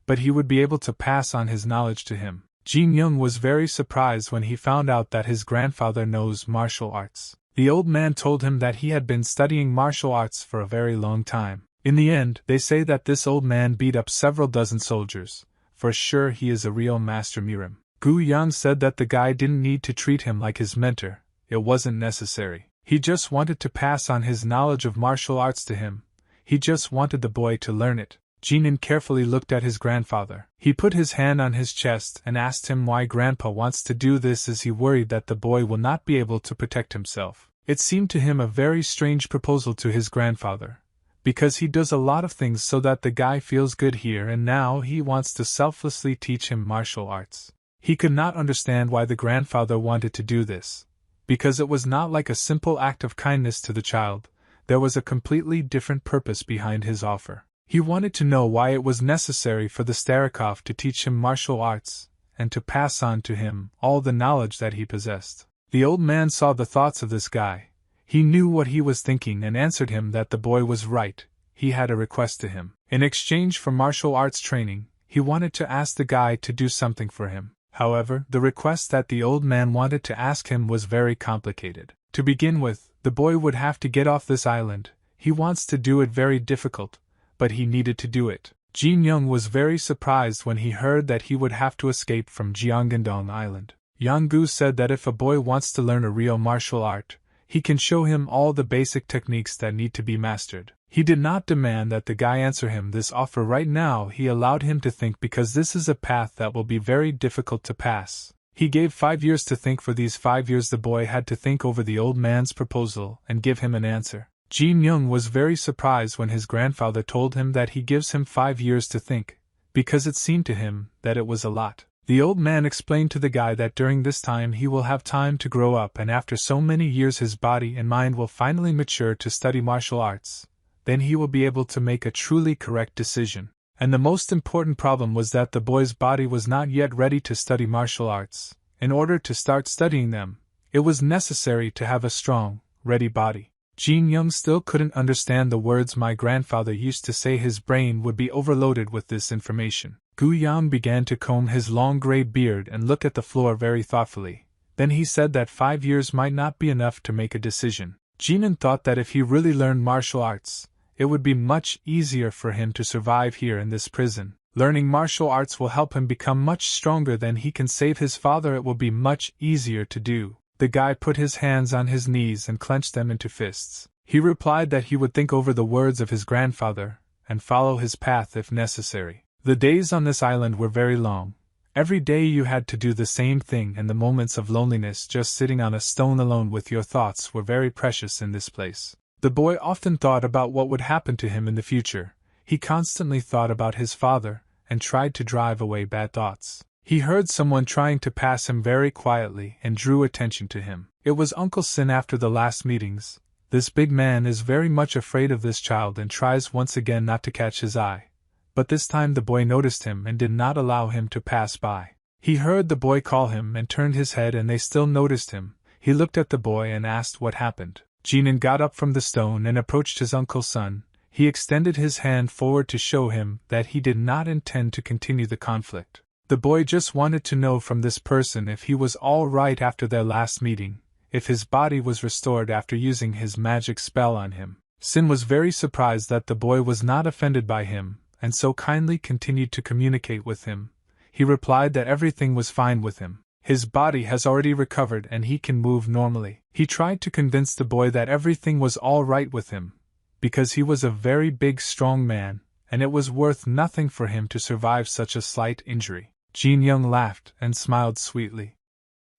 but he would be able to pass on his knowledge to him. Jin Young was very surprised when he found out that his grandfather knows martial arts. The old man told him that he had been studying martial arts for a very long time. In the end, they say that this old man beat up several dozen soldiers. For sure he is a real master Mirim. Guang said that the guy didn't need to treat him like his mentor. It wasn't necessary. He just wanted to pass on his knowledge of martial arts to him. He just wanted the boy to learn it. Jinan carefully looked at his grandfather. He put his hand on his chest and asked him why Grandpa wants to do this, as he worried that the boy will not be able to protect himself. It seemed to him a very strange proposal to his grandfather, because he does a lot of things so that the guy feels good here, and now he wants to selflessly teach him martial arts. He could not understand why the grandfather wanted to do this, because it was not like a simple act of kindness to the child. There was a completely different purpose behind his offer. He wanted to know why it was necessary for the Starikov to teach him martial arts, and to pass on to him all the knowledge that he possessed. The old man saw the thoughts of this guy. He knew what he was thinking and answered him that the boy was right. He had a request to him. In exchange for martial arts training, he wanted to ask the guy to do something for him. However, the request that the old man wanted to ask him was very complicated. To begin with, the boy would have to get off this island. He wants to do it very difficult, but he needed to do it. Jin Young was very surprised when he heard that he would have to escape from Jiangandong Island. Yang said that if a boy wants to learn a real martial art, he can show him all the basic techniques that need to be mastered. He did not demand that the guy answer him this offer right now. He allowed him to think, because this is a path that will be very difficult to pass. He gave 5 years to think. For these 5 years the boy had to think over the old man's proposal and give him an answer. Jin Young was very surprised when his grandfather told him that he gives him 5 years to think, because it seemed to him that it was a lot. The old man explained to the guy that during this time he will have time to grow up, and after so many years his body and mind will finally mature to study martial arts. Then he will be able to make a truly correct decision. And the most important problem was that the boy's body was not yet ready to study martial arts. In order to start studying them, it was necessary to have a strong, ready body. Jin Young still couldn't understand the words my grandfather used to say. His brain would be overloaded with this information. Guang began to comb his long gray beard and look at the floor very thoughtfully. Then he said that 5 years might not be enough to make a decision. Jinan thought that if he really learned martial arts, it would be much easier for him to survive here in this prison. Learning martial arts will help him become much stronger. Then he can save his father. It will be much easier to do. The guy put his hands on his knees and clenched them into fists. He replied that he would think over the words of his grandfather and follow his path if necessary. The days on this island were very long. Every day you had to do the same thing, and the moments of loneliness just sitting on a stone alone with your thoughts were very precious in this place. The boy often thought about what would happen to him in the future. He constantly thought about his father and tried to drive away bad thoughts. He heard someone trying to pass him very quietly and drew attention to him. It was Uncle Sin. After the last meetings, this big man is very much afraid of this child and tries once again not to catch his eye. But this time the boy noticed him and did not allow him to pass by. He heard the boy call him and turned his head, and they still noticed him. He looked at the boy and asked what happened. Jinan got up from the stone and approached his uncle's son. He extended his hand forward to show him that he did not intend to continue the conflict. The boy just wanted to know from this person if he was all right after their last meeting, if his body was restored after using his magic spell on him. Sin was very surprised that the boy was not offended by him, and so kindly continued to communicate with him. he replied that everything was fine with him. His body has already recovered and he can move normally. He tried to convince the boy that everything was all right with him, because he was a very big strong man, and it was worth nothing for him to survive such a slight injury. Jin Young laughed and smiled sweetly.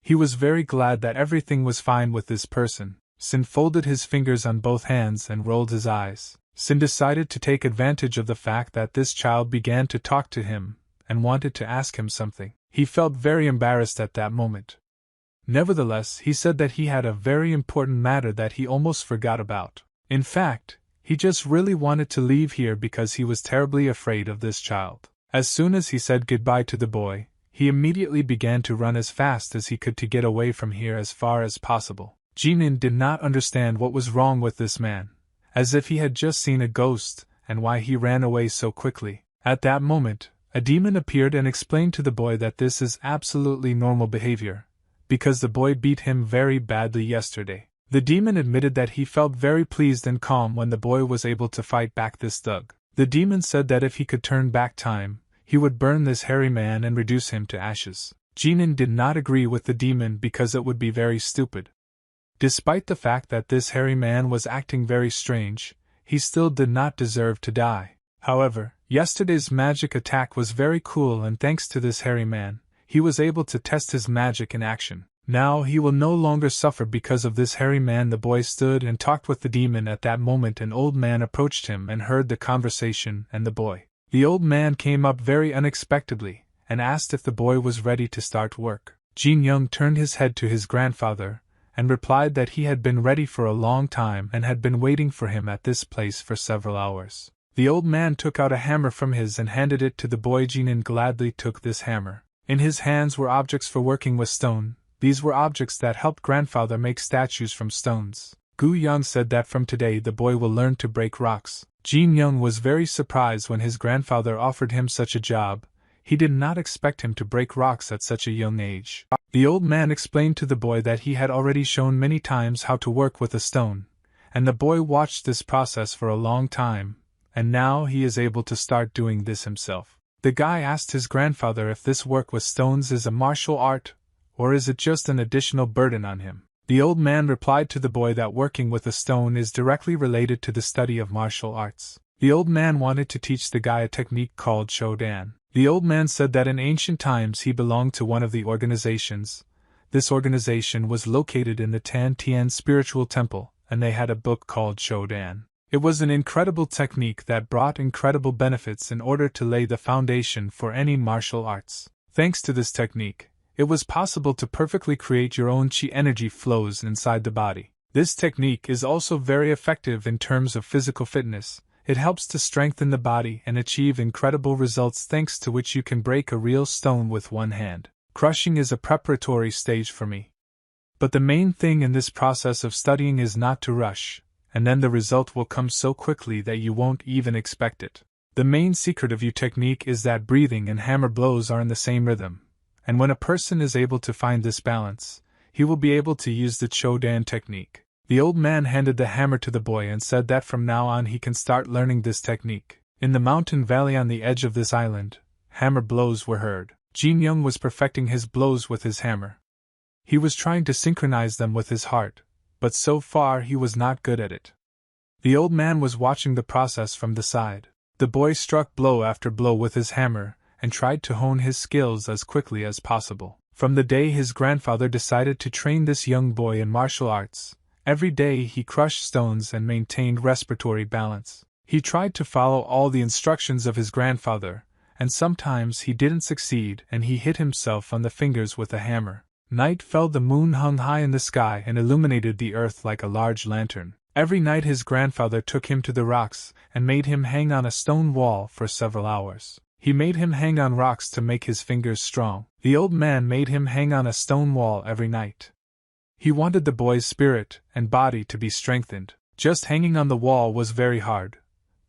He was very glad that everything was fine with this person. Sin folded his fingers on both hands and rolled his eyes. Sin decided to take advantage of the fact that this child began to talk to him and wanted to ask him something. He felt very embarrassed at that moment. Nevertheless, he said that he had a very important matter that he almost forgot about. In fact, he just really wanted to leave here because he was terribly afraid of this child. As soon as he said goodbye to the boy, he immediately began to run as fast as he could to get away from here as far as possible. Jinin did not understand what was wrong with this man, as if he had just seen a ghost, and why he ran away so quickly. At that moment, a demon appeared and explained to the boy that this is absolutely normal behavior, because the boy beat him very badly yesterday. The demon admitted that he felt very pleased and calm when the boy was able to fight back this thug. The demon said that if he could turn back time, he would burn this hairy man and reduce him to ashes. Jinin did not agree with the demon because it would be very stupid. Despite the fact that this hairy man was acting very strange, he still did not deserve to die. However, yesterday's magic attack was very cool, and thanks to this hairy man, he was able to test his magic in action. Now he will no longer suffer because of this hairy man. The boy stood and talked with the demon. At that moment an old man approached him and heard the conversation and the boy. The old man came up very unexpectedly and asked if the boy was ready to start work. Jin Young turned his head to his grandfather and replied that he had been ready for a long time and had been waiting for him at this place for several hours. The old man took out a hammer from his and handed it to the boy. Jinin gladly took this hammer. In his hands were objects for working with stone. These were objects that helped grandfather make statues from stones. Gu Yang said that from today the boy will learn to break rocks. Jin Young was very surprised when his grandfather offered him such a job. He did not expect him to break rocks at such a young age. The old man explained to the boy that he had already shown many times how to work with a stone, and the boy watched this process for a long time, and now he is able to start doing this himself. The guy asked his grandfather if this work with stones is a martial art, or is it just an additional burden on him? The old man replied to the boy that working with a stone is directly related to the study of martial arts. The old man wanted to teach the guy a technique called Shodan. The old man said that in ancient times he belonged to one of the organizations. This organization was located in the Tan Tian spiritual temple, and they had a book called Shodan. It was an incredible technique that brought incredible benefits in order to lay the foundation for any martial arts. Thanks to this technique, it was possible to perfectly create your own chi energy flows inside the body. This technique is also very effective in terms of physical fitness. It helps to strengthen the body and achieve incredible results, thanks to which you can break a real stone with one hand. Crushing is a preparatory stage for me. But the main thing in this process of studying is not to rush, and then the result will come so quickly that you won't even expect it. The main secret of your technique is that breathing and hammer blows are in the same rhythm. And when a person is able to find this balance, he will be able to use the Shodan technique. The old man handed the hammer to the boy and said that from now on he can start learning this technique. In the mountain valley on the edge of this island, hammer blows were heard. Jin Young was perfecting his blows with his hammer. He was trying to synchronize them with his heart, but so far he was not good at it. The old man was watching the process from the side. The boy struck blow after blow with his hammer, and tried to hone his skills as quickly as possible. From the day his grandfather decided to train this young boy in martial arts, every day he crushed stones and maintained respiratory balance. He tried to follow all the instructions of his grandfather, and sometimes he didn't succeed and he hit himself on the fingers with a hammer. Night fell. The moon hung high in the sky and illuminated the earth like a large lantern. Every night his grandfather took him to the rocks and made him hang on a stone wall for several hours. He made him hang on rocks to make his fingers strong. The old man made him hang on a stone wall every night. He wanted the boy's spirit and body to be strengthened. Just hanging on the wall was very hard,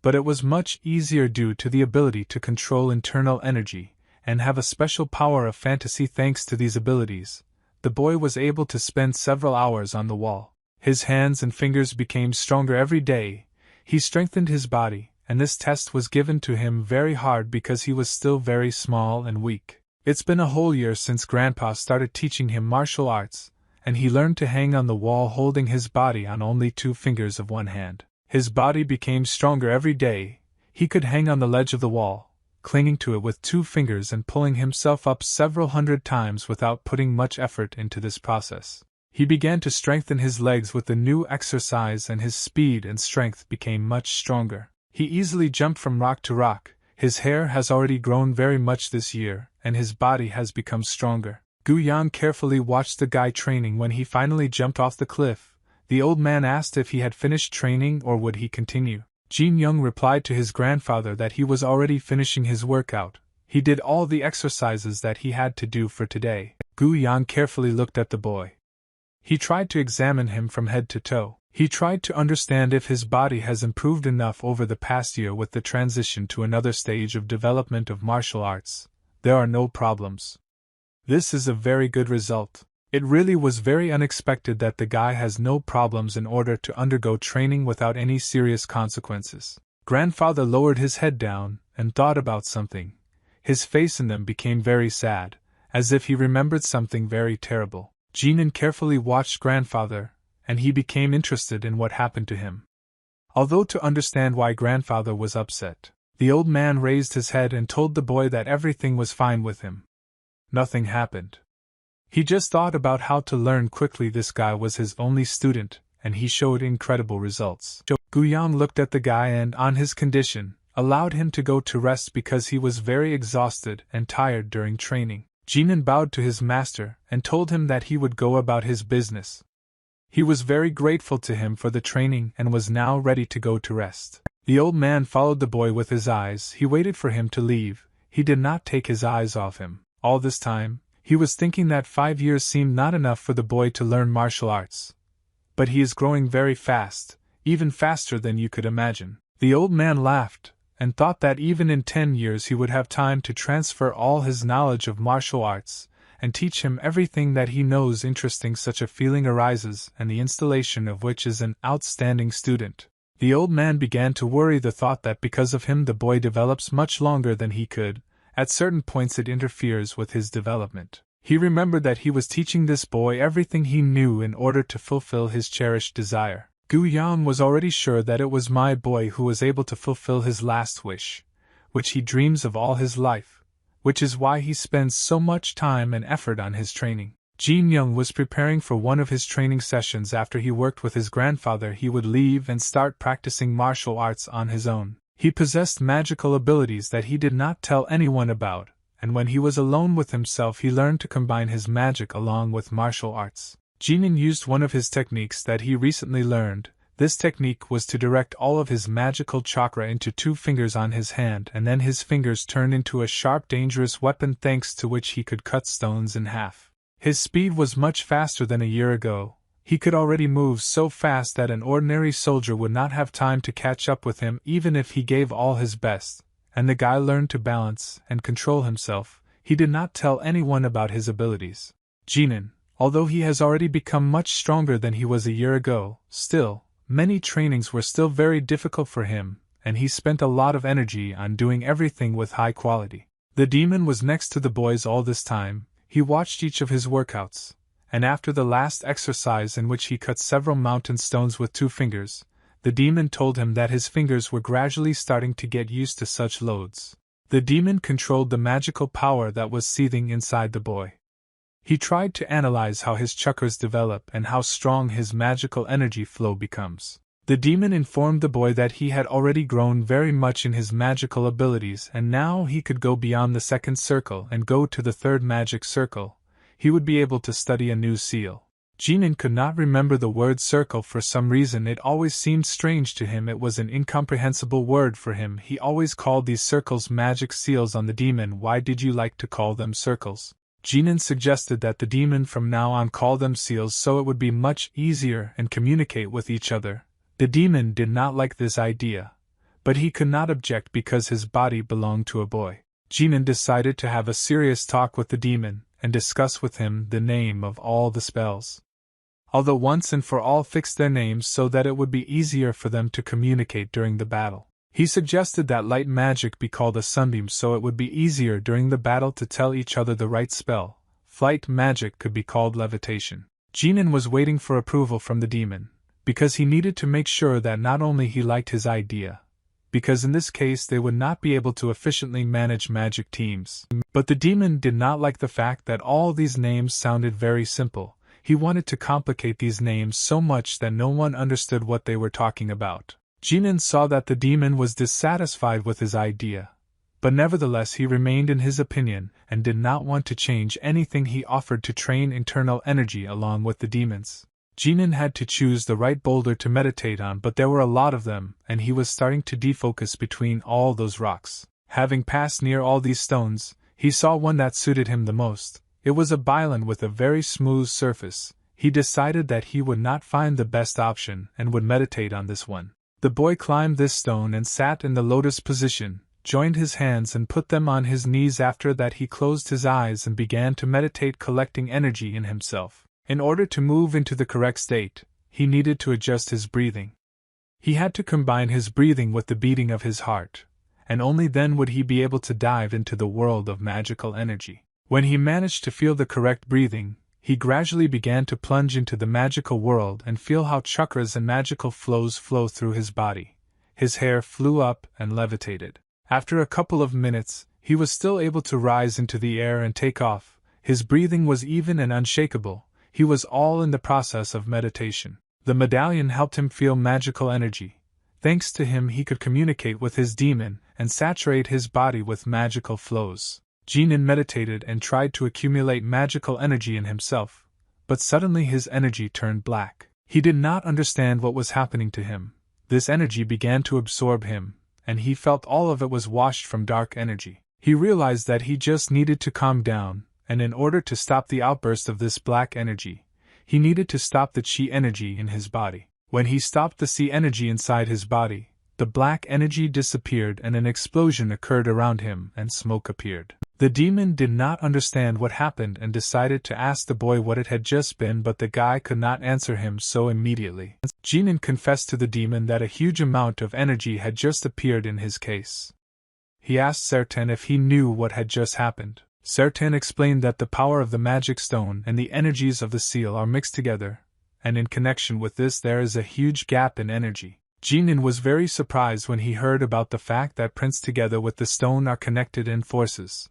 but it was much easier due to the ability to control internal energy and have a special power of fantasy. Thanks to these abilities, the boy was able to spend several hours on the wall. His hands and fingers became stronger every day. He strengthened his body, and this test was given to him very hard because he was still very small and weak. It's been a whole year since Grandpa started teaching him martial arts, and he learned to hang on the wall holding his body on only 2 fingers of one hand. His body became stronger every day. He could hang on the ledge of the wall, clinging to it with 2 fingers and pulling himself up several hundred times without putting much effort into this process. He began to strengthen his legs with the new exercise, and his speed and strength became much stronger. He easily jumped from rock to rock. His hair has already grown very much this year, and his body has become stronger. Guang carefully watched the guy training. When he finally jumped off the cliff, the old man asked if he had finished training or would he continue. Jin Young replied to his grandfather that he was already finishing his workout. He did all the exercises that he had to do for today. Guang carefully looked at the boy. He tried to examine him from head to toe. He tried to understand if his body has improved enough over the past year with the transition to another stage of development of martial arts. There are no problems. This is a very good result. It really was very unexpected that the guy has no problems in order to undergo training without any serious consequences. Grandfather lowered his head down and thought about something. His face in them became very sad, as if he remembered something very terrible. Jinan carefully watched Grandfather, and he became interested in what happened to him. Although to understand why Grandfather was upset, the old man raised his head and told the boy that everything was fine with him. Nothing happened. He just thought about how to learn quickly. This guy was his only student, and he showed incredible results. Guang looked at the guy and, on his condition, allowed him to go to rest because he was very exhausted and tired during training. Jinan bowed to his master and told him that he would go about his business. He was very grateful to him for the training and was now ready to go to rest. The old man followed the boy with his eyes. He waited for him to leave. He did not take his eyes off him. All this time, he was thinking that 5 years seemed not enough for the boy to learn martial arts. But he is growing very fast, even faster than you could imagine. The old man laughed, and thought that even in 10 years he would have time to transfer all his knowledge of martial arts, and teach him everything that he knows. Interesting, such a feeling arises, and the installation of which is an outstanding student. The old man began to worry the thought that because of him the boy develops much longer than he could. At certain points it interferes with his development. He remembered that he was teaching this boy everything he knew in order to fulfill his cherished desire. Guang was already sure that it was my boy who was able to fulfill his last wish, which he dreams of all his life, which is why he spends so much time and effort on his training. Jin Young was preparing for one of his training sessions. After he worked with his grandfather, he would leave and start practicing martial arts on his own. He possessed magical abilities that he did not tell anyone about, and when he was alone with himself he learned to combine his magic along with martial arts. Jinan used one of his techniques that he recently learned. This technique was to direct all of his magical chakra into 2 fingers on his hand, and then his fingers turned into a sharp, dangerous weapon thanks to which he could cut stones in half. His speed was much faster than a year ago. He could already move so fast that an ordinary soldier would not have time to catch up with him even if he gave all his best, and the guy learned to balance and control himself. He did not tell anyone about his abilities. Jinan, although he has already become much stronger than he was a year ago, still, many trainings were still very difficult for him, and he spent a lot of energy on doing everything with high quality. The demon was next to the boys all this time. He watched each of his workouts, and after the last exercise in which he cut several mountain stones with 2 fingers, the demon told him that his fingers were gradually starting to get used to such loads. The demon controlled the magical power that was seething inside the boy. He tried to analyze how his chakras develop and how strong his magical energy flow becomes. The demon informed the boy that he had already grown very much in his magical abilities, and now he could go beyond the 2nd circle and go to the 3rd magic circle. He would be able to study a new seal. Jinan could not remember the word circle for some reason. It always seemed strange to him. It was an incomprehensible word for him. He always called these circles magic seals on the demon. Why did you like to call them circles? Jinan suggested that the demon from now on call them seals so it would be much easier and communicate with each other. The demon did not like this idea, but he could not object because his body belonged to a boy. Jinan decided to have a serious talk with the demon and discuss with him the name of all the spells. Although once and for all fix their names so that it would be easier for them to communicate during the battle. He suggested that light magic be called a sunbeam so it would be easier during the battle to tell each other the right spell. Flight magic could be called levitation. Ganan was waiting for approval from the demon, because he needed to make sure that not only he liked his idea, because in this case they would not be able to efficiently manage magic teams. But the demon did not like the fact that all these names sounded very simple. He wanted to complicate these names so much that no one understood what they were talking about. Ganan saw that the demon was dissatisfied with his idea, but nevertheless he remained in his opinion and did not want to change anything. He offered to train internal energy along with the demons. Ganan had to choose the right boulder to meditate on, but there were a lot of them, and he was starting to defocus between all those rocks. Having passed near all these stones, he saw one that suited him the most. It was a island with a very smooth surface. He decided that he would not find the best option and would meditate on this one. The boy climbed this stone and sat in the lotus position, joined his hands and put them on his knees. After that he closed his eyes and began to meditate, collecting energy in himself. In order to move into the correct state, he needed to adjust his breathing. He had to combine his breathing with the beating of his heart, and only then would he be able to dive into the world of magical energy. When he managed to feel the correct breathing, he gradually began to plunge into the magical world and feel how chakras and magical flows flow through his body. His hair flew up and levitated. After a couple of minutes, he was still able to rise into the air and take off. His breathing was even and unshakable. He was all in the process of meditation. The medallion helped him feel magical energy. Thanks to him he could communicate with his demon and saturate his body with magical flows. Ganan meditated and tried to accumulate magical energy in himself, but suddenly his energy turned black. He did not understand what was happening to him. This energy began to absorb him, and he felt all of it was washed from dark energy. He realized that he just needed to calm down, and in order to stop the outburst of this black energy, he needed to stop the chi energy in his body. When he stopped the chi energy inside his body, the black energy disappeared and an explosion occurred around him and smoke appeared. The demon did not understand what happened and decided to ask the boy what it had just been, but the guy could not answer him so immediately. Ganan confessed to the demon that a huge amount of energy had just appeared in his case. He asked Sertan if he knew what had just happened. Sertan explained that the power of the magic stone and the energies of the seal are mixed together, and in connection with this there is a huge gap in energy. Ganan was very surprised when he heard about the fact that prints together with the stone are connected in forces,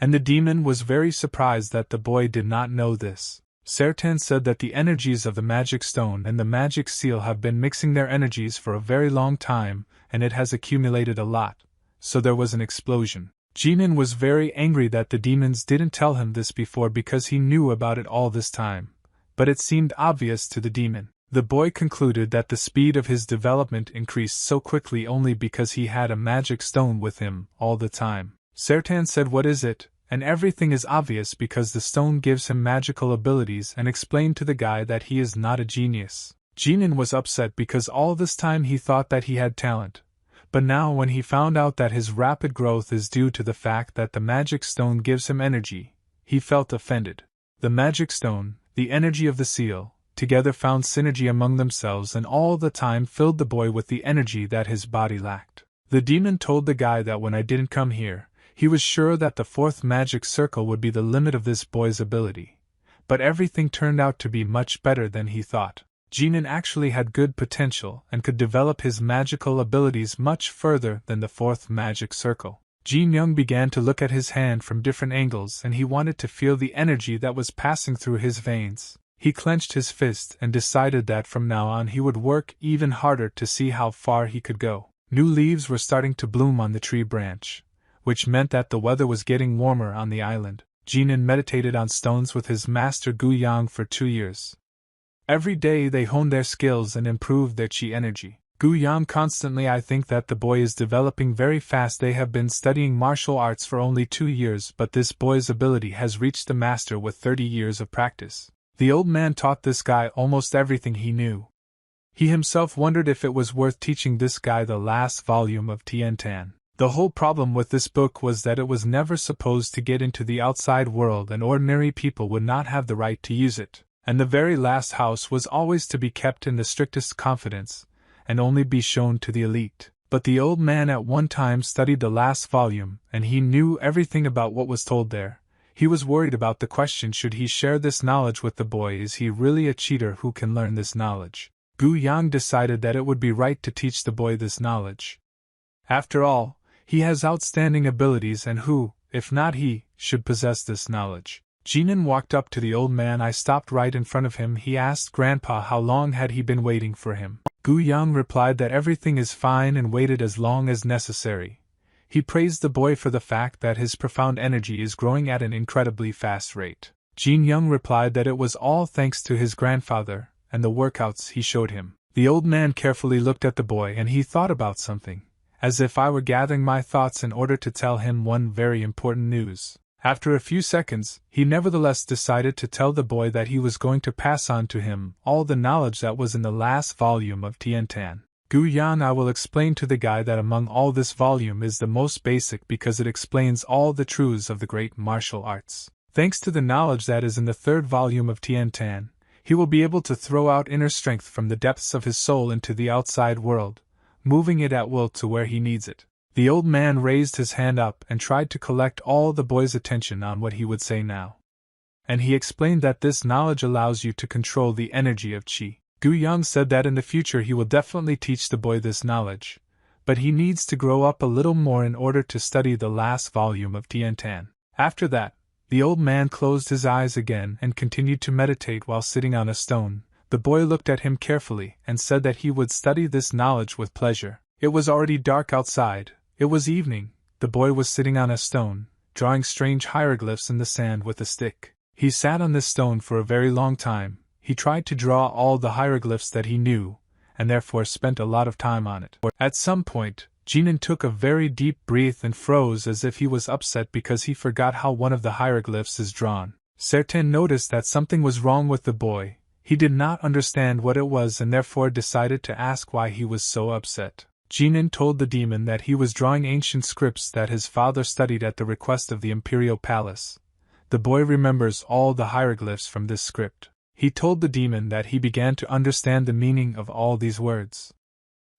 and the demon was very surprised that the boy did not know this. Sertan said that the energies of the magic stone and the magic seal have been mixing their energies for a very long time, and it has accumulated a lot, so there was an explosion. Ganan was very angry that the demons didn't tell him this before because he knew about it all this time, but it seemed obvious to the demon. The boy concluded that the speed of his development increased so quickly only because he had a magic stone with him all the time. Sertan said, "What is it?" And everything is obvious because the stone gives him magical abilities, and explained to the guy that he is not a genius. Ganan was upset because all this time he thought that he had talent, but now when he found out that his rapid growth is due to the fact that the magic stone gives him energy, he felt offended. The magic stone, the energy of the seal, together found synergy among themselves and all the time filled the boy with the energy that his body lacked. The demon told the guy that when I didn't come here, he was sure that the fourth magic circle would be the limit of this boy's ability, but everything turned out to be much better than he thought. Ganan actually had good potential and could develop his magical abilities much further than the fourth magic circle. Jin Young began to look at his hand from different angles and he wanted to feel the energy that was passing through his veins. He clenched his fist and decided that from now on he would work even harder to see how far he could go. New leaves were starting to bloom on the tree branch, which meant that the weather was getting warmer on the island. Ganan meditated on stones with his master Guang for 2 years. Every day they honed their skills and improved their chi energy. Guang constantly, I think that the boy is developing very fast. They have been studying martial arts for only 2 years, but this boy's ability has reached the master with 30 years of practice. The old man taught this guy almost everything he knew. He himself wondered if it was worth teaching this guy the last volume of Tian Tan. The whole problem with this book was that it was never supposed to get into the outside world and ordinary people would not have the right to use it, and the very last house was always to be kept in the strictest confidence, and only be shown to the elite. But the old man at one time studied the last volume, and he knew everything about what was told there. He was worried about the question, should he share this knowledge with the boy? Is he really a cheater who can learn this knowledge? Guang decided that it would be right to teach the boy this knowledge. After all, he has outstanding abilities, and who, if not he, should possess this knowledge? Ganan walked up to the old man. I stopped right in front of him. He asked Grandpa how long had he been waiting for him. Guang replied that everything is fine and waited as long as necessary. He praised the boy for the fact that his profound energy is growing at an incredibly fast rate. Ganan replied that it was all thanks to his grandfather and the workouts he showed him. The old man carefully looked at the boy and he thought about something, as if I were gathering my thoughts in order to tell him one very important news. After a few seconds, he nevertheless decided to tell the boy that he was going to pass on to him all the knowledge that was in the last volume of Tiantan. Guyan, I will explain to the guy that among all this volume is the most basic because it explains all the truths of the great martial arts. Thanks to the knowledge that is in the third volume of Tiantan, he will be able to throw out inner strength from the depths of his soul into the outside world, moving it at will to where he needs it. The old man raised his hand up and tried to collect all the boy's attention on what he would say now. And he explained that this knowledge allows you to control the energy of qi. Guang said that in the future he will definitely teach the boy this knowledge, but he needs to grow up a little more in order to study the last volume of Tiantan. After that, the old man closed his eyes again and continued to meditate while sitting on a stone. The boy looked at him carefully and said that he would study this knowledge with pleasure. It was already dark outside. It was evening. The boy was sitting on a stone, drawing strange hieroglyphs in the sand with a stick. He sat on this stone for a very long time. He tried to draw all the hieroglyphs that he knew, and therefore spent a lot of time on it. At some point, Ganan took a very deep breath and froze as if he was upset because he forgot how one of the hieroglyphs is drawn. Sertan noticed that something was wrong with the boy. He did not understand what it was and therefore decided to ask why he was so upset. Ganan told the demon that he was drawing ancient scripts that his father studied at the request of the imperial palace. The boy remembers all the hieroglyphs from this script. He told the demon that he began to understand the meaning of all these words.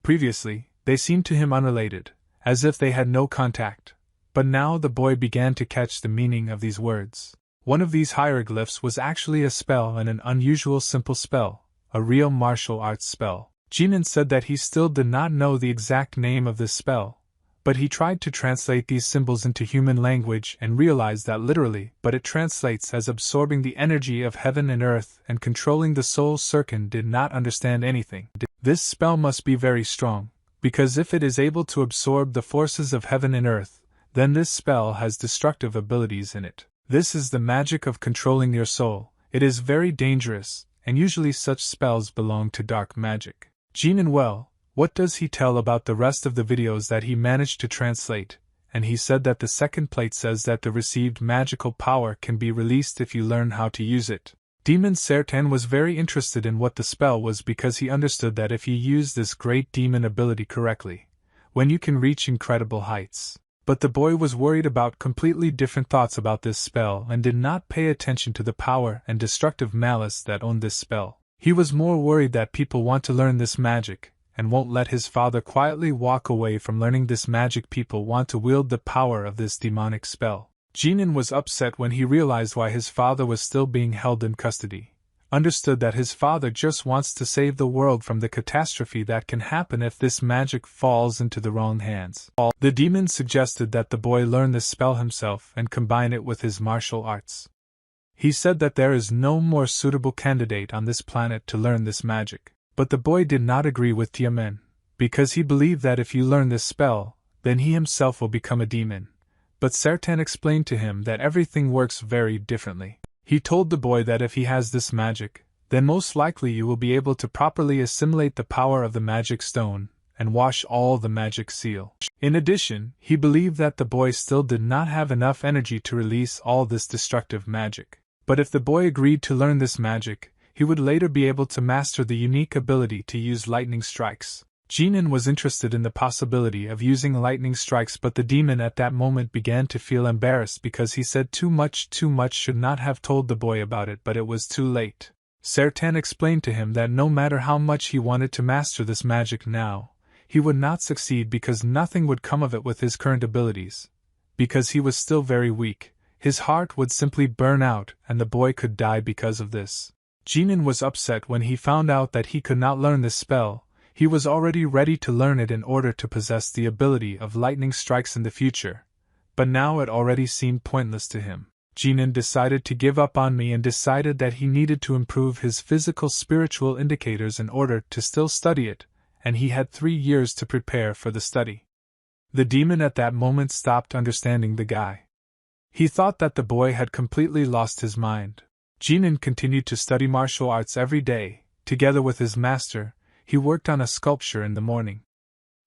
Previously, they seemed to him unrelated, as if they had no contact, but now the boy began to catch the meaning of these words. One of these hieroglyphs was actually a spell, and an unusual simple spell, a real martial arts spell. Ganan said that he still did not know the exact name of this spell, but he tried to translate these symbols into human language and realized that literally, but it translates as absorbing the energy of heaven and earth and controlling the soul. Serkan did not understand anything. This spell must be very strong, because if it is able to absorb the forces of heaven and earth, then this spell has destructive abilities in it. This is the magic of controlling your soul. It is very dangerous, and usually such spells belong to dark magic. Ganan, well, what does he tell about the rest of the videos that he managed to translate? And he said that the second plate says that the received magical power can be released if you learn how to use it. Demon Sertan was very interested in what the spell was because he understood that if you use this great demon ability correctly, when you can reach incredible heights. But the boy was worried about completely different thoughts about this spell and did not pay attention to the power and destructive malice that owned this spell. He was more worried that people want to learn this magic, and won't let his father quietly walk away from learning this magic. People want to wield the power of this demonic spell. Ganan was upset when he realized why his father was still being held in custody. Understood that his father just wants to save the world from the catastrophe that can happen if this magic falls into the wrong hands. The demon suggested that the boy learn this spell himself and combine it with his martial arts. He said that there is no more suitable candidate on this planet to learn this magic. But the boy did not agree with Tiamen, because he believed that if you learn this spell, then he himself will become a demon. But Sertan explained to him that everything works very differently. He told the boy that if he has this magic, then most likely you will be able to properly assimilate the power of the magic stone and wash all the magic seal. In addition, he believed that the boy still did not have enough energy to release all this destructive magic. But if the boy agreed to learn this magic, he would later be able to master the unique ability to use lightning strikes. Ganan was interested in the possibility of using lightning strikes, but the demon at that moment began to feel embarrassed because he said too much should not have told the boy about it, but it was too late. Sertan explained to him that no matter how much he wanted to master this magic now, he would not succeed because nothing would come of it with his current abilities. Because he was still very weak, his heart would simply burn out and the boy could die because of this. Ganan was upset when he found out that he could not learn this spell. He was already ready to learn it in order to possess the ability of lightning strikes in the future, but now it already seemed pointless to him. Ganan decided to give up on me and decided that he needed to improve his physical spiritual indicators in order to still study it, and he had 3 years to prepare for the study. The demon at that moment stopped understanding the guy. He thought that the boy had completely lost his mind. Ganan continued to study martial arts every day. Together with his master, he worked on a sculpture in the morning.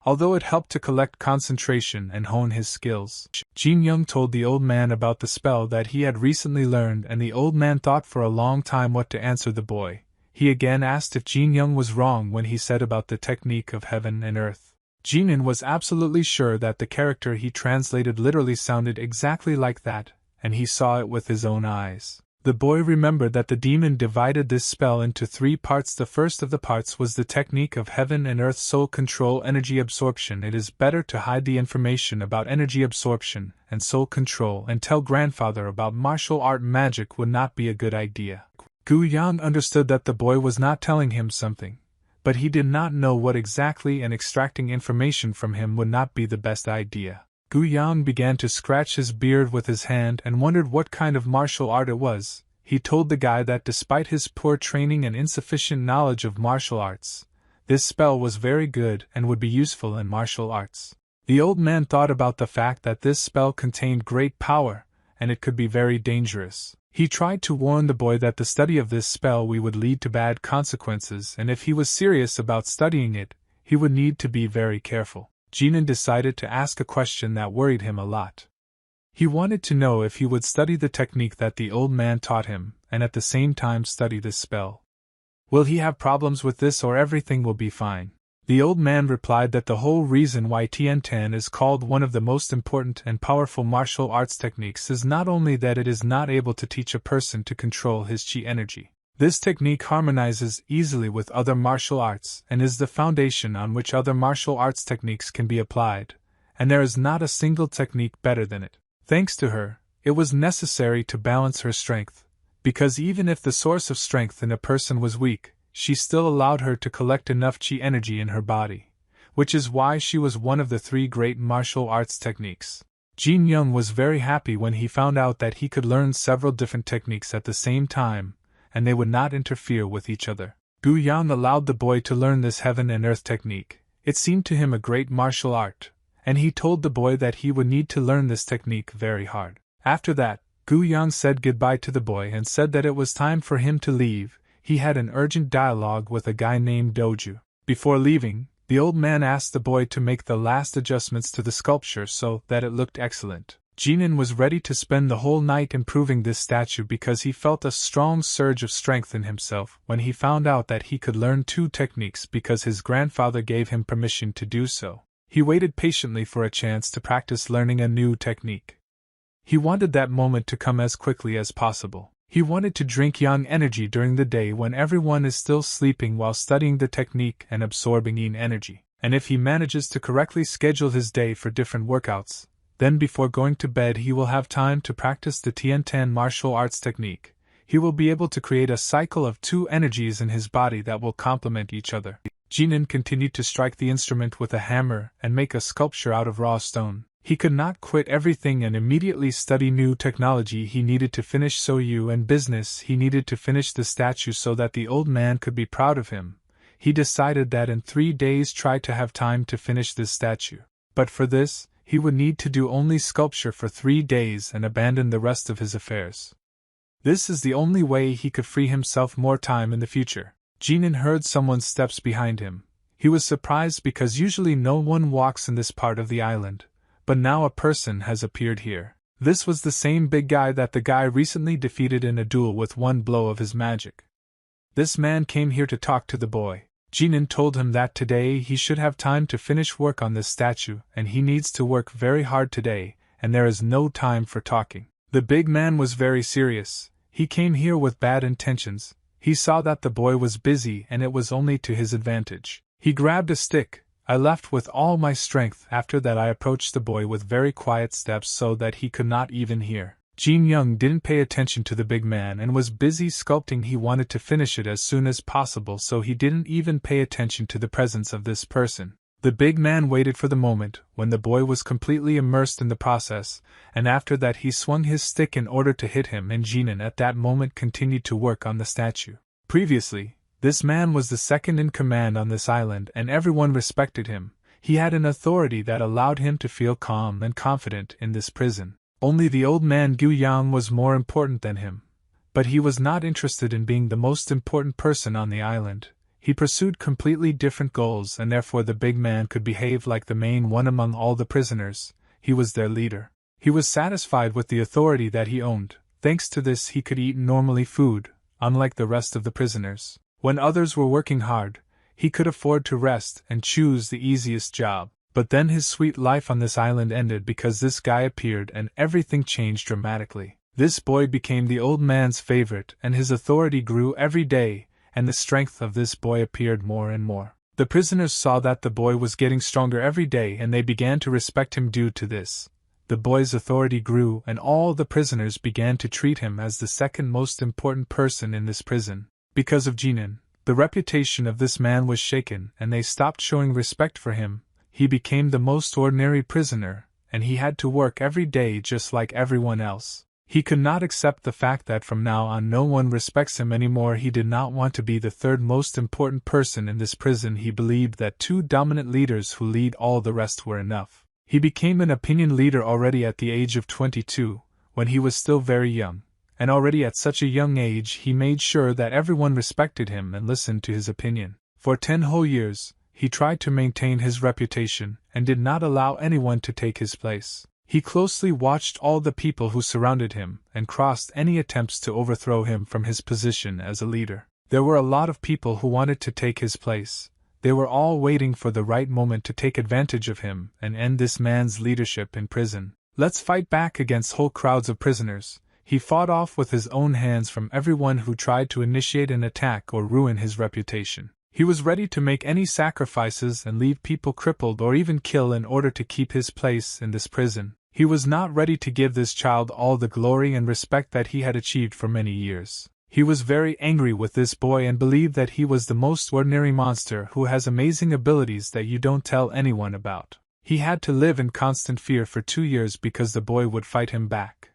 Although it helped to collect concentration and hone his skills, Jin Young told the old man about the spell that he had recently learned, and the old man thought for a long time what to answer the boy. He again asked if Jin Young was wrong when he said about the technique of heaven and earth. Jinan was absolutely sure that the character he translated literally sounded exactly like that, and he saw it with his own eyes. The boy remembered that the demon divided this spell into 3 parts. The first of the parts was the technique of heaven and earth soul control energy absorption. It is better to hide the information about energy absorption and soul control and tell grandfather about martial art magic would not be a good idea. Gu Yang understood that the boy was not telling him something, but he did not know what exactly, and extracting information from him would not be the best idea. Gu Yang began to scratch his beard with his hand and wondered what kind of martial art it was. He told the guy that despite his poor training and insufficient knowledge of martial arts, this spell was very good and would be useful in martial arts. The old man thought about the fact that this spell contained great power, and it could be very dangerous. He tried to warn the boy that the study of this spell would lead to bad consequences, and if he was serious about studying it, he would need to be very careful. Jinan decided to ask a question that worried him a lot. He wanted to know if he would study the technique that the old man taught him, and at the same time study this spell. Will he have problems with this, or everything will be fine? The old man replied that the whole reason why Tian-Tan is called one of the most important and powerful martial arts techniques is not only that it is not able to teach a person to control his chi energy. This technique harmonizes easily with other martial arts and is the foundation on which other martial arts techniques can be applied, and there is not a single technique better than it. Thanks to her, it was necessary to balance her strength, because even if the source of strength in a person was weak, she still allowed her to collect enough chi energy in her body, which is why she was one of the 3 great martial arts techniques. Jin Young was very happy when he found out that he could learn several different techniques at the same time, and they would not interfere with each other. Gu Yang allowed the boy to learn this heaven and earth technique. It seemed to him a great martial art, and he told the boy that he would need to learn this technique very hard. After that, Gu Yang said goodbye to the boy and said that it was time for him to leave. He had an urgent dialogue with a guy named Doju. Before leaving, the old man asked the boy to make the last adjustments to the sculpture so that it looked excellent. Jinan was ready to spend the whole night improving this statue because he felt a strong surge of strength in himself when he found out that he could learn 2 techniques because his grandfather gave him permission to do so. He waited patiently for a chance to practice learning a new technique. He wanted that moment to come as quickly as possible. He wanted to drink yang energy during the day when everyone is still sleeping while studying the technique and absorbing yin energy. And if he manages to correctly schedule his day for different workouts, then before going to bed he will have time to practice the Tian-Tan martial arts technique. He will be able to create a cycle of 2 energies in his body that will complement each other. Jinan continued to strike the instrument with a hammer and make a sculpture out of raw stone. He could not quit everything and immediately study new technology. He needed to finish Soyu and business. He needed to finish the statue so that the old man could be proud of him. He decided that in 3 days try to have time to finish this statue. But for this, he would need to do only sculpture for 3 days and abandon the rest of his affairs. This is the only way he could free himself more time in the future. Jinan heard someone's steps behind him. He was surprised because usually no one walks in this part of the island, but now a person has appeared here. This was the same big guy that the guy recently defeated in a duel with 1 blow of his magic. This man came here to talk to the boy. Jinan told him that today he should have time to finish work on this statue, and he needs to work very hard today, and there is no time for talking. The big man was very serious. He came here with bad intentions. He saw that the boy was busy and it was only to his advantage. He grabbed a stick, I left with all my strength. After that I approached the boy with very quiet steps so that he could not even hear. Jin Young didn't pay attention to the big man and was busy sculpting. He wanted to finish it as soon as possible, so he didn't even pay attention to the presence of this person. The big man waited for the moment when the boy was completely immersed in the process, and after that he swung his stick in order to hit him, and Jinan at that moment continued to work on the statue. Previously, this man was the second in command on this island and everyone respected him. He had an authority that allowed him to feel calm and confident in this prison. Only the old man Gu Yang was more important than him. But he was not interested in being the most important person on the island. He pursued completely different goals, and therefore the big man could behave like the main one among all the prisoners. He was their leader. He was satisfied with the authority that he owned. Thanks to this he could eat normally food, unlike the rest of the prisoners. When others were working hard, he could afford to rest and choose the easiest job. But then his sweet life on this island ended because this guy appeared and everything changed dramatically. This boy became the old man's favorite and his authority grew every day, and the strength of this boy appeared more and more. The prisoners saw that the boy was getting stronger every day and they began to respect him due to this. The boy's authority grew and all the prisoners began to treat him as the second most important person in this prison. Because of Jinan, the reputation of this man was shaken and they stopped showing respect for him. He became the most ordinary prisoner, and he had to work every day just like everyone else. He could not accept the fact that from now on no one respects him anymore. He did not want to be the third most important person in this prison. He believed that two dominant leaders who lead all the rest were enough. He became an opinion leader already at the age of 22, when he was still very young, and already at such a young age he made sure that everyone respected him and listened to his opinion. For 10 whole years, he tried to maintain his reputation and did not allow anyone to take his place. He closely watched all the people who surrounded him and crossed any attempts to overthrow him from his position as a leader. There were a lot of people who wanted to take his place. They were all waiting for the right moment to take advantage of him and end this man's leadership in prison. Let's fight back against whole crowds of prisoners. He fought off with his own hands from everyone who tried to initiate an attack or ruin his reputation. He was ready to make any sacrifices and leave people crippled or even kill in order to keep his place in this prison. He was not ready to give this child all the glory and respect that he had achieved for many years. He was very angry with this boy and believed that he was the most ordinary monster who has amazing abilities that you don't tell anyone about. He had to live in constant fear for 2 years because the boy would fight him back.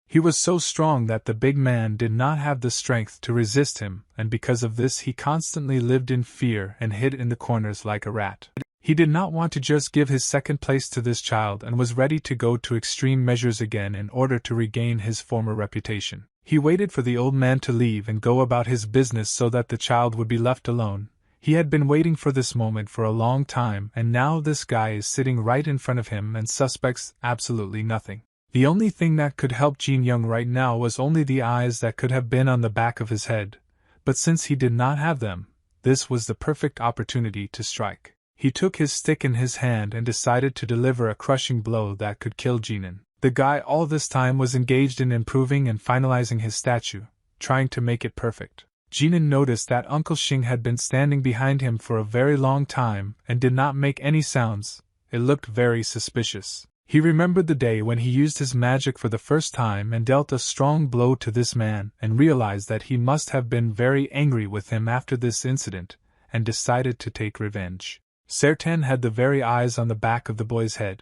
He was so strong that the big man did not have the strength to resist him, and because of this he constantly lived in fear and hid in the corners like a rat. He did not want to just give his second place to this child and was ready to go to extreme measures again in order to regain his former reputation. He waited for the old man to leave and go about his business so that the child would be left alone. He had been waiting for this moment for a long time, and now this guy is sitting right in front of him and suspects absolutely nothing. The only thing that could help Jin Young right now was only the eyes that could have been on the back of his head, but since he did not have them, this was the perfect opportunity to strike. He took his stick in his hand and decided to deliver a crushing blow that could kill Jinan. The guy all this time was engaged in improving and finalizing his statue, trying to make it perfect. Jinan noticed that Uncle Xing had been standing behind him for a very long time and did not make any sounds. It looked very suspicious. He remembered the day when he used his magic for the first time and dealt a strong blow to this man and realized that he must have been very angry with him after this incident and decided to take revenge. Sertan had the very eyes on the back of the boy's head.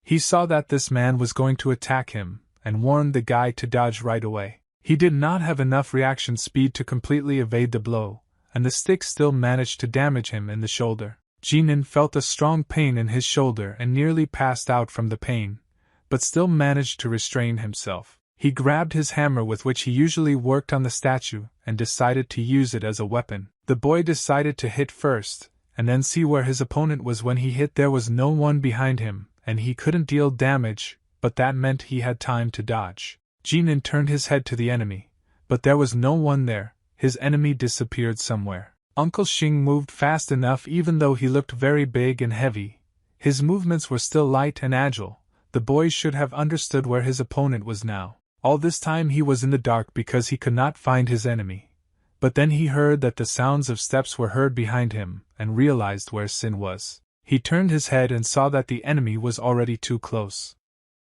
He saw that this man was going to attack him and warned the guy to dodge right away. He did not have enough reaction speed to completely evade the blow, and the stick still managed to damage him in the shoulder. Jinan felt a strong pain in his shoulder and nearly passed out from the pain, but still managed to restrain himself. He grabbed his hammer with which he usually worked on the statue and decided to use it as a weapon. The boy decided to hit first, and then see where his opponent was. When he hit, there was no one behind him, and he couldn't deal damage, but that meant he had time to dodge. Jinan turned his head to the enemy, but there was no one there. His enemy disappeared somewhere. Uncle Xing moved fast enough even though he looked very big and heavy. His movements were still light and agile. The boy should have understood where his opponent was now. All this time he was in the dark because he could not find his enemy. But then he heard that the sounds of steps were heard behind him, and realized where Sin was. He turned his head and saw that the enemy was already too close.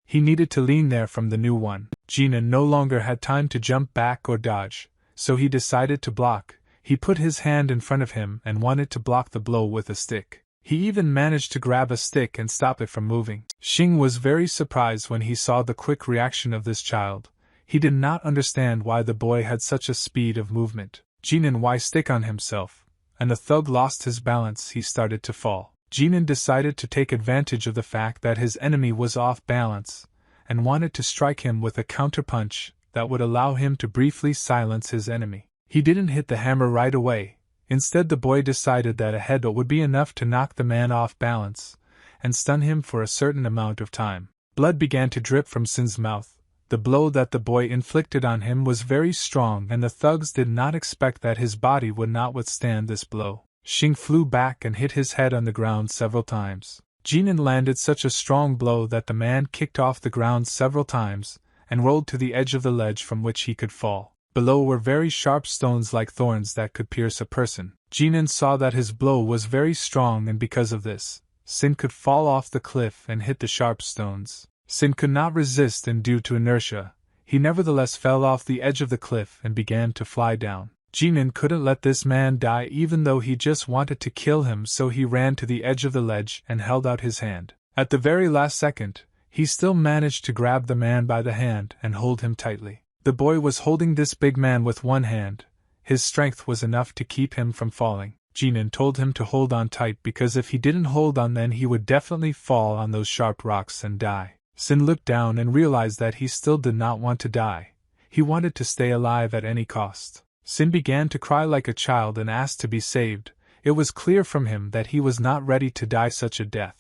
He needed to lean there from the new one. Ganan no longer had time to jump back or dodge, so he decided to block. He put his hand in front of him and wanted to block the blow with a stick. He even managed to grab a stick and stop it from moving. Xing was very surprised when he saw the quick reaction of this child. He did not understand why the boy had such a speed of movement. Ganan why stick on himself, and the thug lost his balance. He started to fall. Ganan decided to take advantage of the fact that his enemy was off balance, and wanted to strike him with a counterpunch that would allow him to briefly silence his enemy. He didn't hit the hammer right away. Instead, the boy decided that a headbutt would be enough to knock the man off balance and stun him for a certain amount of time. Blood began to drip from Sin's mouth. The blow that the boy inflicted on him was very strong, and the thugs did not expect that his body would not withstand this blow. Xing flew back and hit his head on the ground several times. Ganan landed such a strong blow that the man kicked off the ground several times and rolled to the edge of the ledge from which he could fall. Below were very sharp stones like thorns that could pierce a person. Ganan saw that his blow was very strong, and because of this, Sin could fall off the cliff and hit the sharp stones. Sin could not resist, and due to inertia, he nevertheless fell off the edge of the cliff and began to fly down. Ganan couldn't let this man die even though he just wanted to kill him, so he ran to the edge of the ledge and held out his hand. At the very last second, he still managed to grab the man by the hand and hold him tightly. The boy was holding this big man with one hand. His strength was enough to keep him from falling. Ganan told him to hold on tight because if he didn't hold on, then he would definitely fall on those sharp rocks and die. Sin looked down and realized that he still did not want to die. He wanted to stay alive at any cost. Sin began to cry like a child and asked to be saved. It was clear from him that he was not ready to die such a death.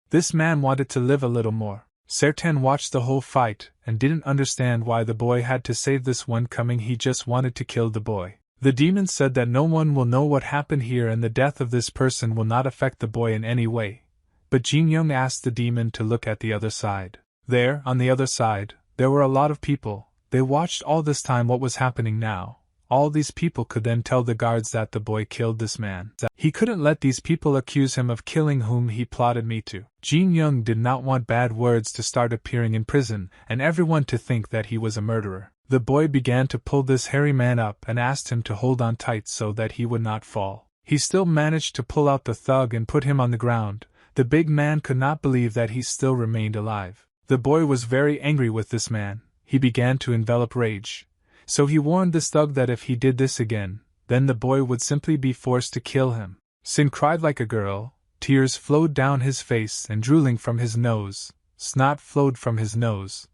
This man wanted to live a little more. Sertan watched the whole fight and didn't understand why the boy had to save this one coming. He just wanted to kill the boy. The demon said that no one will know what happened here and the death of this person will not affect the boy in any way. But Jin Young asked the demon to look at the other side. There, on the other side, there were a lot of people. They watched all this time what was happening now. All these people could then tell the guards that the boy killed this man. He couldn't let these people accuse him of killing whom he plotted me to. Jin Young did not want bad words to start appearing in prison and everyone to think that he was a murderer. The boy began to pull this hairy man up and asked him to hold on tight so that he would not fall. He still managed to pull out the thug and put him on the ground. The big man could not believe that he still remained alive. The boy was very angry with this man. He began to envelop rage. So he warned this thug that if he did this again, then the boy would simply be forced to kill him. Sin cried like a girl, tears flowed down his face and drooling from his nose, snot flowed from his nose,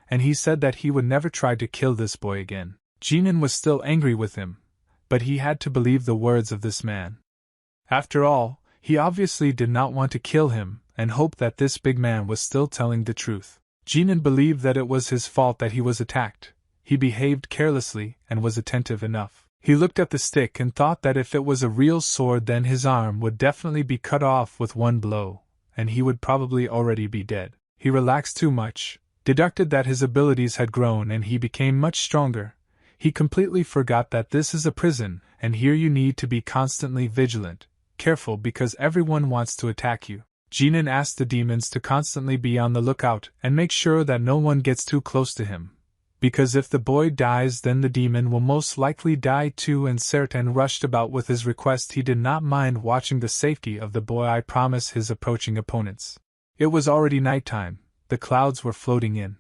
and he said that he would never try to kill this boy again. Jinan was still angry with him, but he had to believe the words of this man. After all, he obviously did not want to kill him, and hoped that this big man was still telling the truth. Jinan believed that it was his fault that he was attacked. He behaved carelessly and was attentive enough. He looked at the stick and thought that if it was a real sword then his arm would definitely be cut off with one blow, and he would probably already be dead. He relaxed too much, deducted that his abilities had grown and he became much stronger. He completely forgot that this is a prison, and here you need to be constantly vigilant, careful because everyone wants to attack you. Jinan asked the demons to constantly be on the lookout and make sure that no one gets too close to him. Because if the boy dies then the demon will most likely die too, and Sertan rushed about with his request. He did not mind watching the safety of the boy. I promise his approaching opponents. It was already nighttime, the clouds were floating in.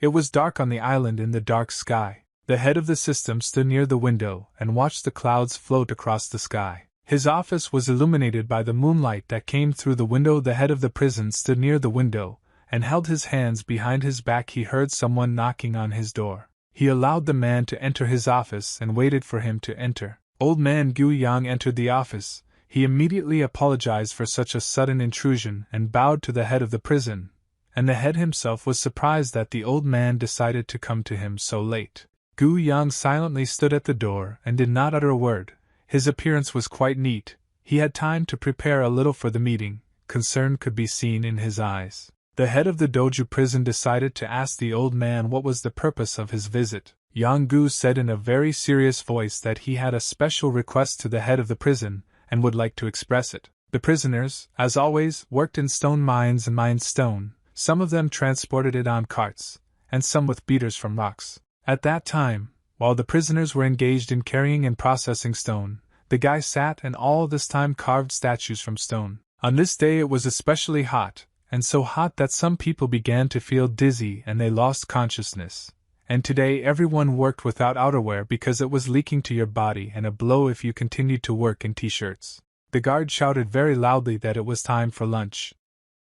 It was dark on the island in the dark sky. The head of the system stood near the window and watched the clouds float across the sky. His office was illuminated by the moonlight that came through the window. The head of the prison stood near the window and held his hands behind his back. He heard someone knocking on his door. He allowed the man to enter his office and waited for him to enter. Old man Gu Yang entered the office. He immediately apologized for such a sudden intrusion and bowed to the head of the prison, and the head himself was surprised that the old man decided to come to him so late. Gu Yang silently stood at the door and did not utter a word. His appearance was quite neat. He had time to prepare a little for the meeting. Concern could be seen in his eyes. The head of the dojo prison decided to ask the old man what was the purpose of his visit. Yang Gu said in a very serious voice that he had a special request to the head of the prison, and would like to express it. The prisoners, as always, worked in stone mines and mined stone. Some of them transported it on carts, and some with beaters from rocks. At that time, while the prisoners were engaged in carrying and processing stone, the guy sat and all this time carved statues from stone. On this day it was especially hot, and so hot that some people began to feel dizzy and they lost consciousness. And today everyone worked without outerwear because it was leaking to your body and a blow if you continued to work in t-shirts. The guard shouted very loudly that it was time for lunch.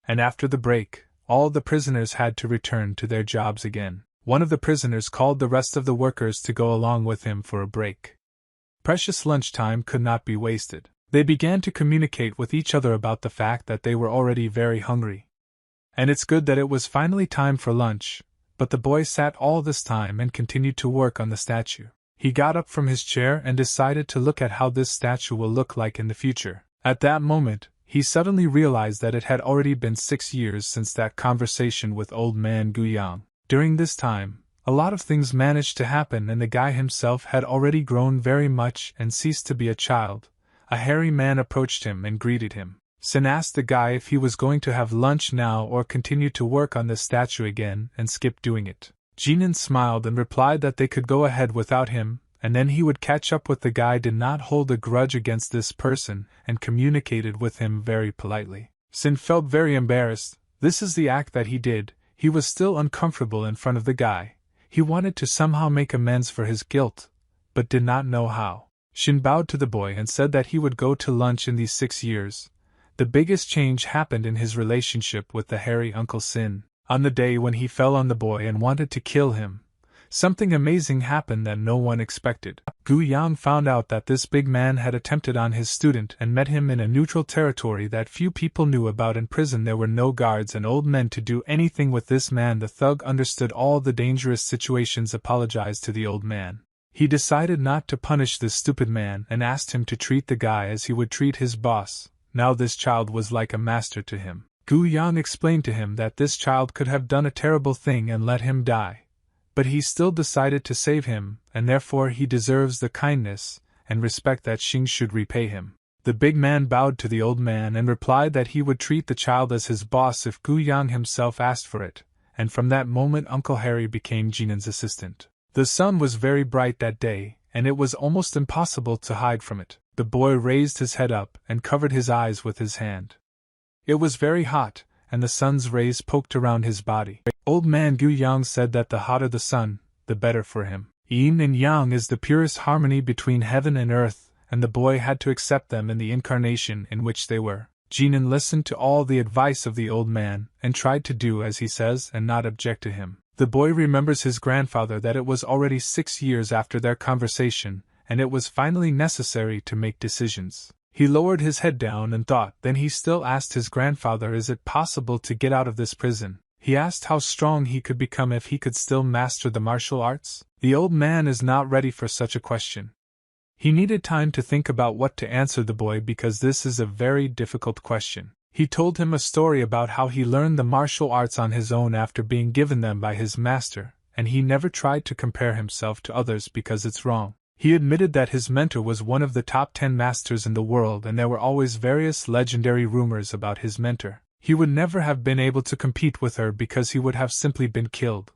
And after the break, all the prisoners had to return to their jobs again. One of the prisoners called the rest of the workers to go along with him for a break. Precious lunchtime could not be wasted. They began to communicate with each other about the fact that they were already very hungry. And it's good that it was finally time for lunch, but the boy sat all this time and continued to work on the statue. He got up from his chair and decided to look at how this statue will look like in the future. At that moment, he suddenly realized that it had already been 6 years since that conversation with old man Guang. During this time, a lot of things managed to happen and the guy himself had already grown very much and ceased to be a child. A hairy man approached him and greeted him. Sin asked the guy if he was going to have lunch now or continue to work on the statue again and skip doing it. Ganan smiled and replied that they could go ahead without him, and then he would catch up with the guy. Did not hold a grudge against this person and communicated with him very politely. Sin felt very embarrassed. This is the act that he did. He was still uncomfortable in front of the guy. He wanted to somehow make amends for his guilt, but did not know how. Shin bowed to the boy and said that he would go to lunch in these 6 years. The biggest change happened in his relationship with the hairy Uncle Sin. On the day when he fell on the boy and wanted to kill him, something amazing happened that no one expected. Guang found out that this big man had attempted on his student and met him in a neutral territory that few people knew about. In prison there were no guards and old men to do anything with this man. The thug understood all the dangerous situations, apologized to the old man. He decided not to punish this stupid man and asked him to treat the guy as he would treat his boss. Now this child was like a master to him. Guang explained to him that this child could have done a terrible thing and let him die. But he still decided to save him, and therefore he deserves the kindness and respect that Xing should repay him. The big man bowed to the old man and replied that he would treat the child as his boss if Guang himself asked for it, and from that moment Uncle Harry became Jinan's assistant. The sun was very bright that day, and it was almost impossible to hide from it. The boy raised his head up and covered his eyes with his hand. It was very hot, and the sun's rays poked around his body. Old man Guang said that the hotter the sun, the better for him. Yin and Yang is the purest harmony between heaven and earth, and the boy had to accept them in the incarnation in which they were. Jinan listened to all the advice of the old man and tried to do as he says and not object to him. The boy remembers his grandfather that it was already 6 years after their conversation, and it was finally necessary to make decisions. He lowered his head down and thought. Then he still asked his grandfather, is it possible to get out of this prison? He asked how strong he could become if he could still master the martial arts. The old man is not ready for such a question. He needed time to think about what to answer the boy because this is a very difficult question. He told him a story about how he learned the martial arts on his own after being given them by his master, and he never tried to compare himself to others because it's wrong. He admitted that his mentor was one of the top 10 masters in the world and there were always various legendary rumors about his mentor. He would never have been able to compete with her because he would have simply been killed.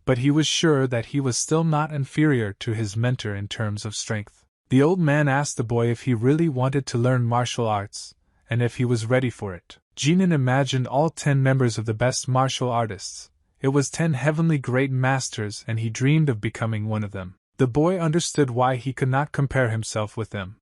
But he was sure that he was still not inferior to his mentor in terms of strength. The old man asked the boy if he really wanted to learn martial arts, and if he was ready for it. Jinan imagined all 10 members of the best martial artists. It was 10 heavenly great masters and he dreamed of becoming one of them. The boy understood why he could not compare himself with them.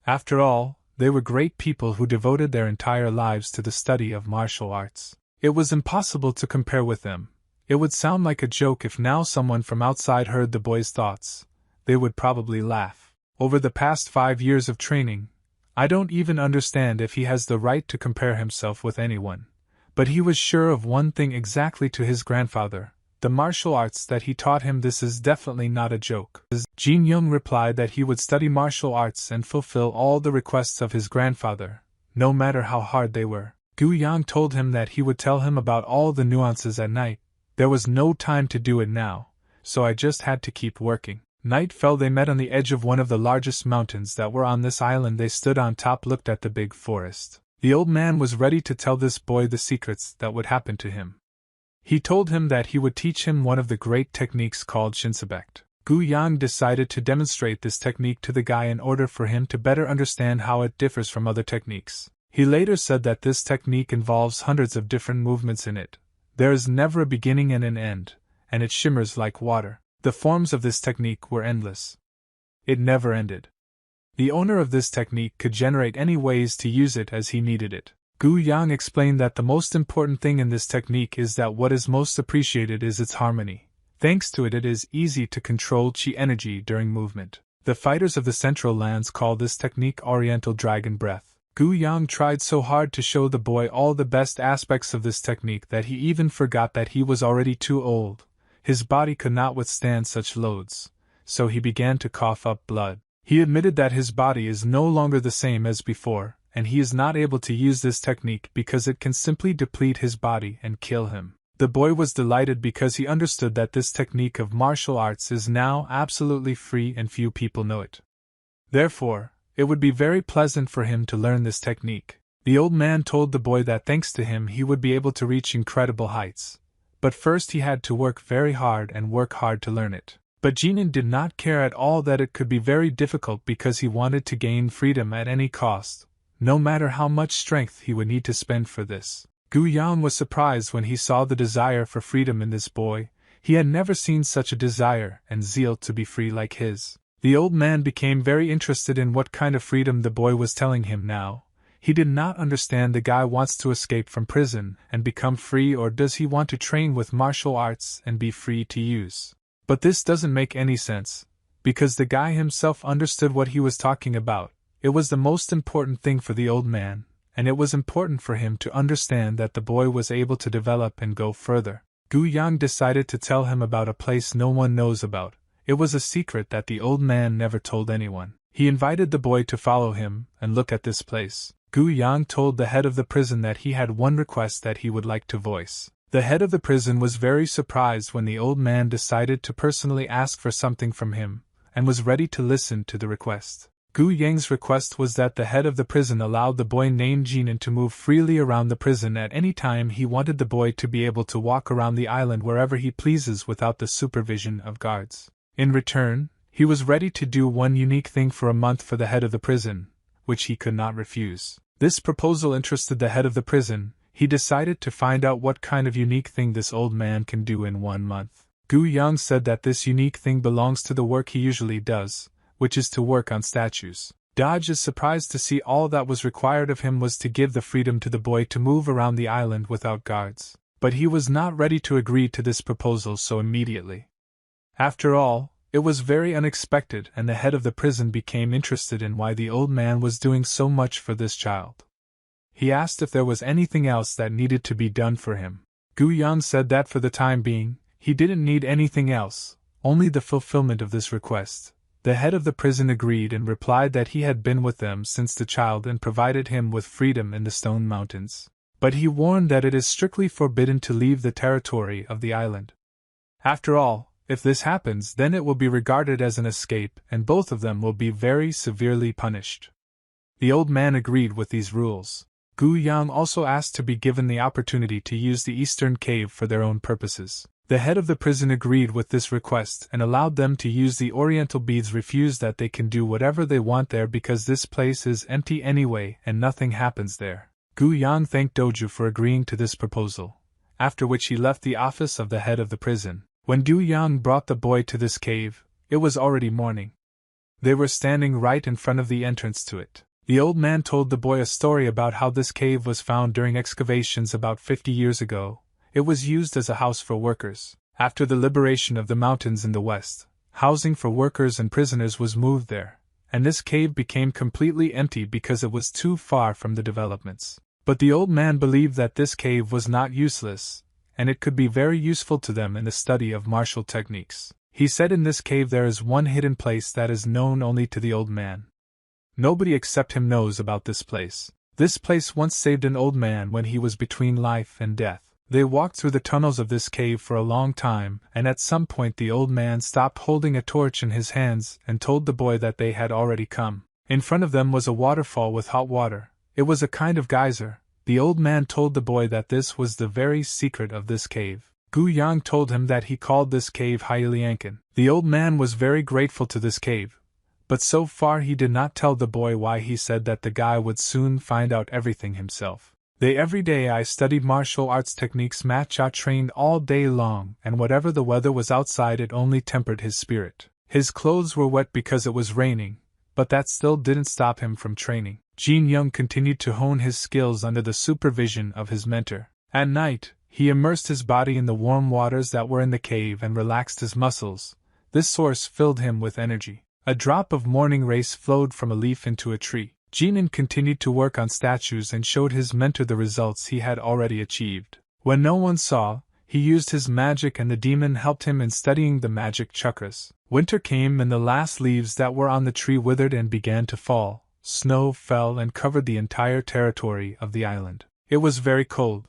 After all, they were great people who devoted their entire lives to the study of martial arts. It was impossible to compare with them. It would sound like a joke if now someone from outside heard the boy's thoughts. They would probably laugh. Over the past 5 years of training, I don't even understand if he has the right to compare himself with anyone. But he was sure of one thing exactly to his grandfather. The martial arts that he taught him, this is definitely not a joke. Jin Young replied that he would study martial arts and fulfill all the requests of his grandfather, no matter how hard they were. Gu Yang told him that he would tell him about all the nuances at night. There was no time to do it now, so I just had to keep working. Night fell. They met on the edge of one of the largest mountains that were on this island. They stood on top, looked at the big forest. The old man was ready to tell this boy the secrets that would happen to him. He told him that he would teach him one of the great techniques called Shinsebect. Guang decided to demonstrate this technique to the guy in order for him to better understand how it differs from other techniques. He later said that this technique involves hundreds of different movements in it. There is never a beginning and an end, and it shimmers like water. The forms of this technique were endless. It never ended. The owner of this technique could generate any ways to use it as he needed it. Guang explained that the most important thing in this technique is that what is most appreciated is its harmony. Thanks to it, it is easy to control chi energy during movement. The fighters of the Central Lands call this technique Oriental Dragon Breath. Guang tried so hard to show the boy all the best aspects of this technique that he even forgot that he was already too old. His body could not withstand such loads, so he began to cough up blood. He admitted that his body is no longer the same as before, and he is not able to use this technique because it can simply deplete his body and kill him. The boy was delighted because he understood that this technique of martial arts is now absolutely free and few people know it. Therefore, it would be very pleasant for him to learn this technique. The old man told the boy that thanks to him he would be able to reach incredible heights. But first he had to work very hard and work hard to learn it. But Ganan did not care at all that it could be very difficult because he wanted to gain freedom at any cost, no matter how much strength he would need to spend for this. Guang was surprised when he saw the desire for freedom in this boy. He had never seen such a desire and zeal to be free like his. The old man became very interested in what kind of freedom the boy was telling him now. He did not understand the guy wants to escape from prison and become free, or does he want to train with martial arts and be free to use. But this doesn't make any sense, because the guy himself understood what he was talking about. It was the most important thing for the old man, and it was important for him to understand that the boy was able to develop and go further. Guang decided to tell him about a place no one knows about. It was a secret that the old man never told anyone. He invited the boy to follow him and look at this place. Guang told the head of the prison that he had one request that he would like to voice. The head of the prison was very surprised when the old man decided to personally ask for something from him, and was ready to listen to the request. Guang's request was that the head of the prison allowed the boy named Ganan to move freely around the prison at any time. He wanted the boy to be able to walk around the island wherever he pleases without the supervision of guards. In return, he was ready to do one unique thing for a month for the head of the prison, which he could not refuse. This proposal interested the head of the prison. He decided to find out what kind of unique thing this old man can do in 1 month. Guang said that this unique thing belongs to the work he usually does, which is to work on statues. Dodge is surprised to see all that was required of him was to give the freedom to the boy to move around the island without guards. But he was not ready to agree to this proposal so immediately. After all, it was very unexpected, and the head of the prison became interested in why the old man was doing so much for this child. He asked if there was anything else that needed to be done for him. Guang said that for the time being, he didn't need anything else, only the fulfillment of this request. The head of the prison agreed and replied that he had been with them since the child and provided him with freedom in the Stone Mountains. But he warned that it is strictly forbidden to leave the territory of the island. After all, if this happens, then it will be regarded as an escape, and both of them will be very severely punished. The old man agreed with these rules. Guang also asked to be given the opportunity to use the eastern cave for their own purposes. The head of the prison agreed with this request and allowed them to use the oriental beads. Refused that they can do whatever they want there because this place is empty anyway and nothing happens there. Guang thanked Doju for agreeing to this proposal, after which he left the office of the head of the prison. When Guang brought the boy to this cave, it was already morning. They were standing right in front of the entrance to it. The old man told the boy a story about how this cave was found during excavations about 50 years ago. It was used as a house for workers. After the liberation of the mountains in the west, housing for workers and prisoners was moved there, and this cave became completely empty because it was too far from the developments. But the old man believed that this cave was not useless, and it could be very useful to them in the study of martial techniques. He said in this cave there is one hidden place that is known only to the old man. Nobody except him knows about this place. This place once saved an old man when he was between life and death. They walked through the tunnels of this cave for a long time, and at some point the old man stopped holding a torch in his hands and told the boy that they had already come. In front of them was a waterfall with hot water. It was a kind of geyser. The old man told the boy that this was the very secret of this cave. Guang told him that he called this cave Hyliankan. The old man was very grateful to this cave, but so far he did not tell the boy why. He said that the guy would soon find out everything himself. Every day I studied martial arts techniques. Matcha trained all day long, and whatever the weather was outside, it only tempered his spirit. His clothes were wet because it was raining, but that still didn't stop him from training. Jin Young continued to hone his skills under the supervision of his mentor. At night, he immersed his body in the warm waters that were in the cave and relaxed his muscles. This source filled him with energy. A drop of morning rays flowed from a leaf into a tree. Jinan continued to work on statues and showed his mentor the results he had already achieved. When no one saw, he used his magic and the demon helped him in studying the magic chakras. Winter came and the last leaves that were on the tree withered and began to fall. Snow fell and covered the entire territory of the island. It was very cold,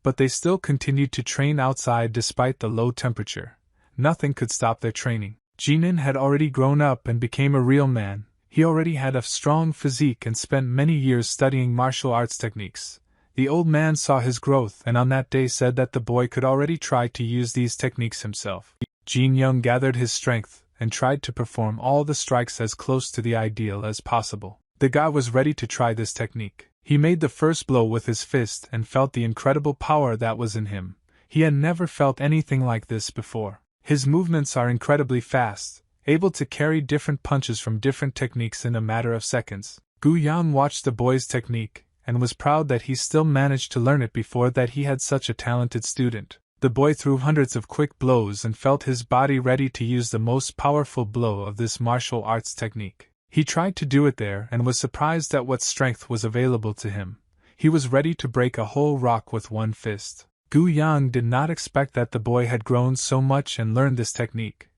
but they still continued to train outside despite the low temperature. Nothing could stop their training. Jinan had already grown up and became a real man. He already had a strong physique and spent many years studying martial arts techniques. The old man saw his growth and on that day said that the boy could already try to use these techniques himself. Jin Young gathered his strength and tried to perform all the strikes as close to the ideal as possible. The guy was ready to try this technique. He made the first blow with his fist and felt the incredible power that was in him. He had never felt anything like this before. His movements are incredibly fast, able to carry different punches from different techniques in a matter of seconds. Gu Yang watched the boy's technique, and was proud that he still managed to learn it before that he had such a talented student. The boy threw hundreds of quick blows and felt his body ready to use the most powerful blow of this martial arts technique. He tried to do it there and was surprised at what strength was available to him. He was ready to break a whole rock with one fist. Gu Yang did not expect that the boy had grown so much and learned this technique,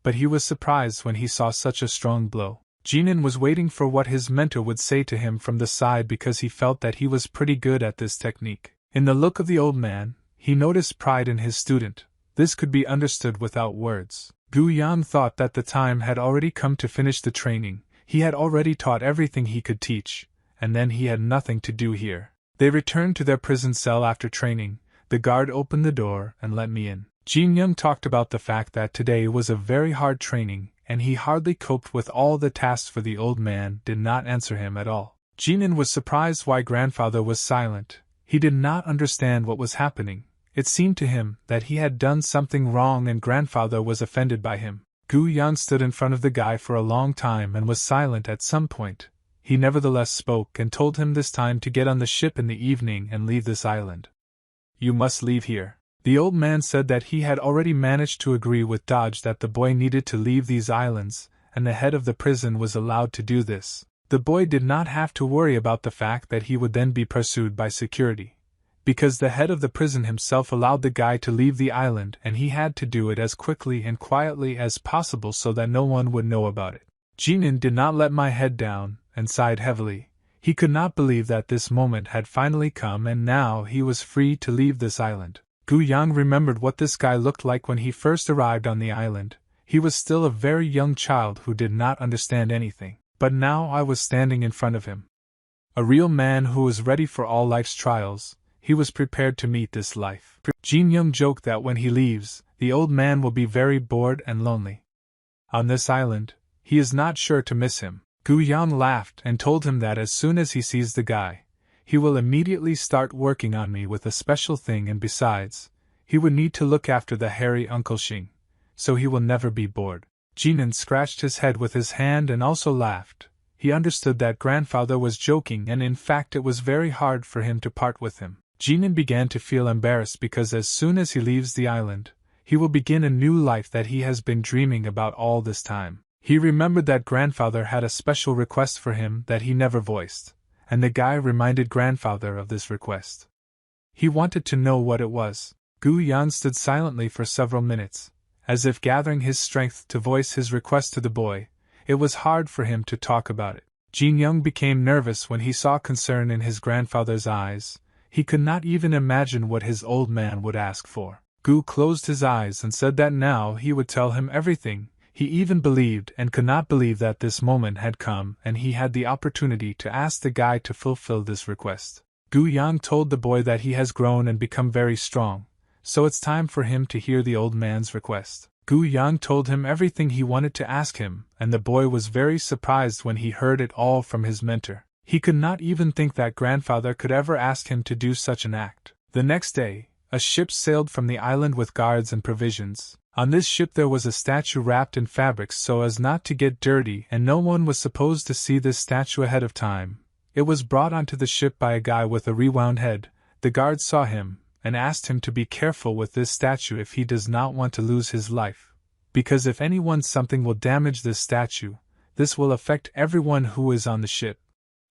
but he was surprised when he saw such a strong blow. Jinan was waiting for what his mentor would say to him from the side because he felt that he was pretty good at this technique. In the look of the old man, he noticed pride in his student. This could be understood without words. Gu Yang thought that the time had already come to finish the training. He had already taught everything he could teach, and then he had nothing to do here. They returned to their prison cell after training. The guard opened the door and let me in. Jin Young talked about the fact that today was a very hard training, and he hardly coped with all the tasks for the old man did not answer him at all. Jinan was surprised why grandfather was silent. He did not understand what was happening. It seemed to him that he had done something wrong and grandfather was offended by him. Gu Yang stood in front of the guy for a long time and was silent at some point. He nevertheless spoke and told him this time to get on the ship in the evening and leave this island. You must leave here. The old man said that he had already managed to agree with Dodge that the boy needed to leave these islands, and the head of the prison was allowed to do this. The boy did not have to worry about the fact that he would then be pursued by security, because the head of the prison himself allowed the guy to leave the island and he had to do it as quickly and quietly as possible so that no one would know about it. Jinan did not let my head down and sighed heavily. He could not believe that this moment had finally come and now he was free to leave this island. Gu Yang remembered what this guy looked like when he first arrived on the island. He was still a very young child who did not understand anything, but now I was standing in front of him. A real man who was ready for all life's trials. He was prepared to meet this life. Jin Young joked that when he leaves, the old man will be very bored and lonely. On this island, he is not sure to miss him. Gu Yang laughed and told him that as soon as he sees the guy, he will immediately start working on me with a special thing and besides, he would need to look after the hairy Uncle Xing, so he will never be bored. Jinan scratched his head with his hand and also laughed. He understood that grandfather was joking and in fact it was very hard for him to part with him. Jinan began to feel embarrassed because as soon as he leaves the island, he will begin a new life that he has been dreaming about all this time. He remembered that grandfather had a special request for him that he never voiced, and the guy reminded grandfather of this request. He wanted to know what it was. Gu Yan stood silently for several minutes, as if gathering his strength to voice his request to the boy. It was hard for him to talk about it. Jin Young became nervous when he saw concern in his grandfather's eyes. He could not even imagine what his old man would ask for. Gu closed his eyes and said that now he would tell him everything. He even believed and could not believe that this moment had come and he had the opportunity to ask the guy to fulfill this request. Guang told the boy that he has grown and become very strong, so it's time for him to hear the old man's request. Guang told him everything he wanted to ask him, and the boy was very surprised when he heard it all from his mentor. He could not even think that grandfather could ever ask him to do such an act. The next day, a ship sailed from the island with guards and provisions. On this ship there was a statue wrapped in fabrics so as not to get dirty, and no one was supposed to see this statue ahead of time. It was brought onto the ship by a guy with a rewound head. The guards saw him and asked him to be careful with this statue if he does not want to lose his life. Because if anyone something will damage this statue, this will affect everyone who is on the ship.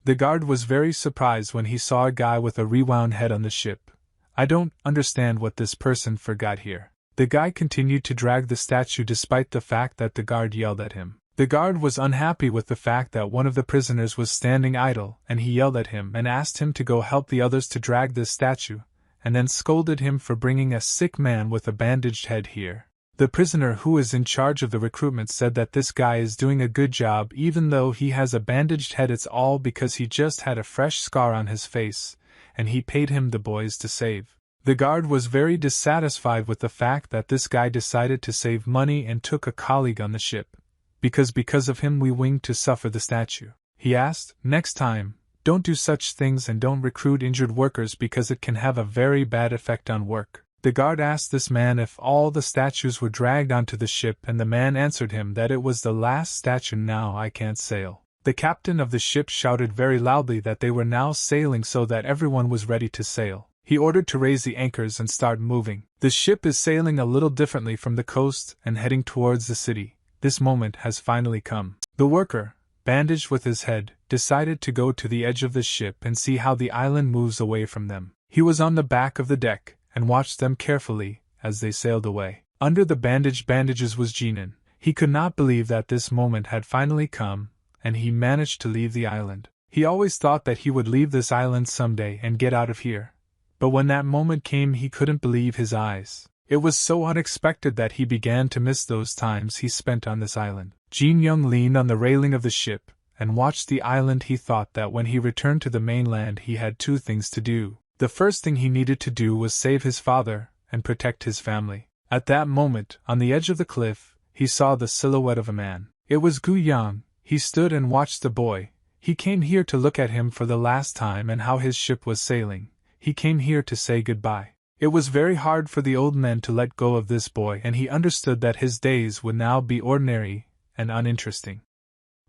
The guard was very surprised when he saw a guy with a rewound head on the ship. I don't understand what this person forgot here. The guy continued to drag the statue despite the fact that the guard yelled at him. The guard was unhappy with the fact that one of the prisoners was standing idle, and he yelled at him and asked him to go help the others to drag this statue, and then scolded him for bringing a sick man with a bandaged head here. The prisoner who is in charge of the recruitment said that this guy is doing a good job even though he has a bandaged head. It's all because he just had a fresh scar on his face, and he paid him the boys to save. The guard was very dissatisfied with the fact that this guy decided to save money and took a colleague on the ship. Because of him we winged to suffer the statue. He asked, next time, don't do such things and don't recruit injured workers because it can have a very bad effect on work. The guard asked this man if all the statues were dragged onto the ship, and the man answered him that it was the last statue. Now I can't sail. The captain of the ship shouted very loudly that they were now sailing so that everyone was ready to sail. He ordered to raise the anchors and start moving. The ship is sailing a little differently from the coast and heading towards the city. This moment has finally come. The worker, bandaged with his head, decided to go to the edge of the ship and see how the island moves away from them. He was on the back of the deck and watched them carefully as they sailed away. Under the bandages was Ganan. He could not believe that this moment had finally come, and he managed to leave the island. He always thought that he would leave this island someday and get out of here. But when that moment came he couldn't believe his eyes. It was so unexpected that he began to miss those times he spent on this island. Jin Young leaned on the railing of the ship and watched the island. He thought that when he returned to the mainland he had two things to do. The first thing he needed to do was save his father and protect his family. At that moment, on the edge of the cliff, he saw the silhouette of a man. It was Guang. He stood and watched the boy. He came here to look at him for the last time and how his ship was sailing. He came here to say goodbye. It was very hard for the old man to let go of this boy, and he understood that his days would now be ordinary and uninteresting.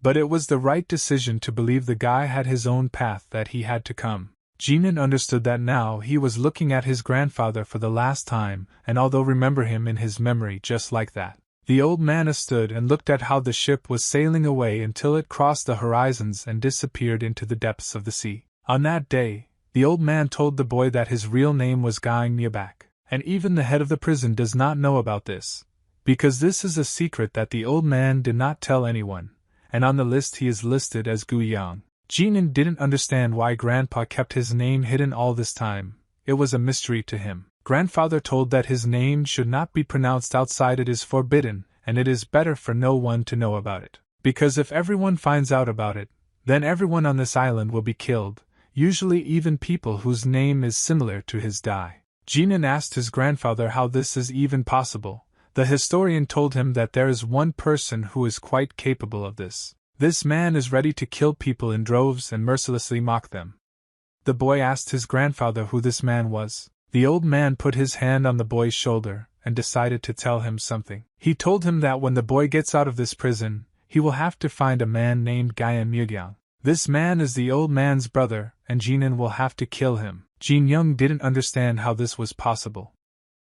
But it was the right decision to believe the guy had his own path that he had to come. Ganan understood that now he was looking at his grandfather for the last time, and although remember him in his memory just like that. The old man stood and looked at how the ship was sailing away until it crossed the horizons and disappeared into the depths of the sea. On that day, the old man told the boy that his real name was Guang, and even the head of the prison does not know about this, because this is a secret that the old man did not tell anyone, and on the list he is listed as Guang. Ganan didn't understand why Grandpa kept his name hidden all this time. It was a mystery to him. Grandfather told that his name should not be pronounced outside. It is forbidden, and it is better for no one to know about it. Because if everyone finds out about it, then everyone on this island will be killed, usually even people whose name is similar to his die. Ganan asked his grandfather how this is even possible. The historian told him that there is one person who is quite capable of this. This man is ready to kill people in droves and mercilessly mock them. The boy asked his grandfather who this man was. The old man put his hand on the boy's shoulder and decided to tell him something. He told him that when the boy gets out of this prison, he will have to find a man named Guang. This man is the old man's brother, and Ganan will have to kill him. Jin Young didn't understand how this was possible.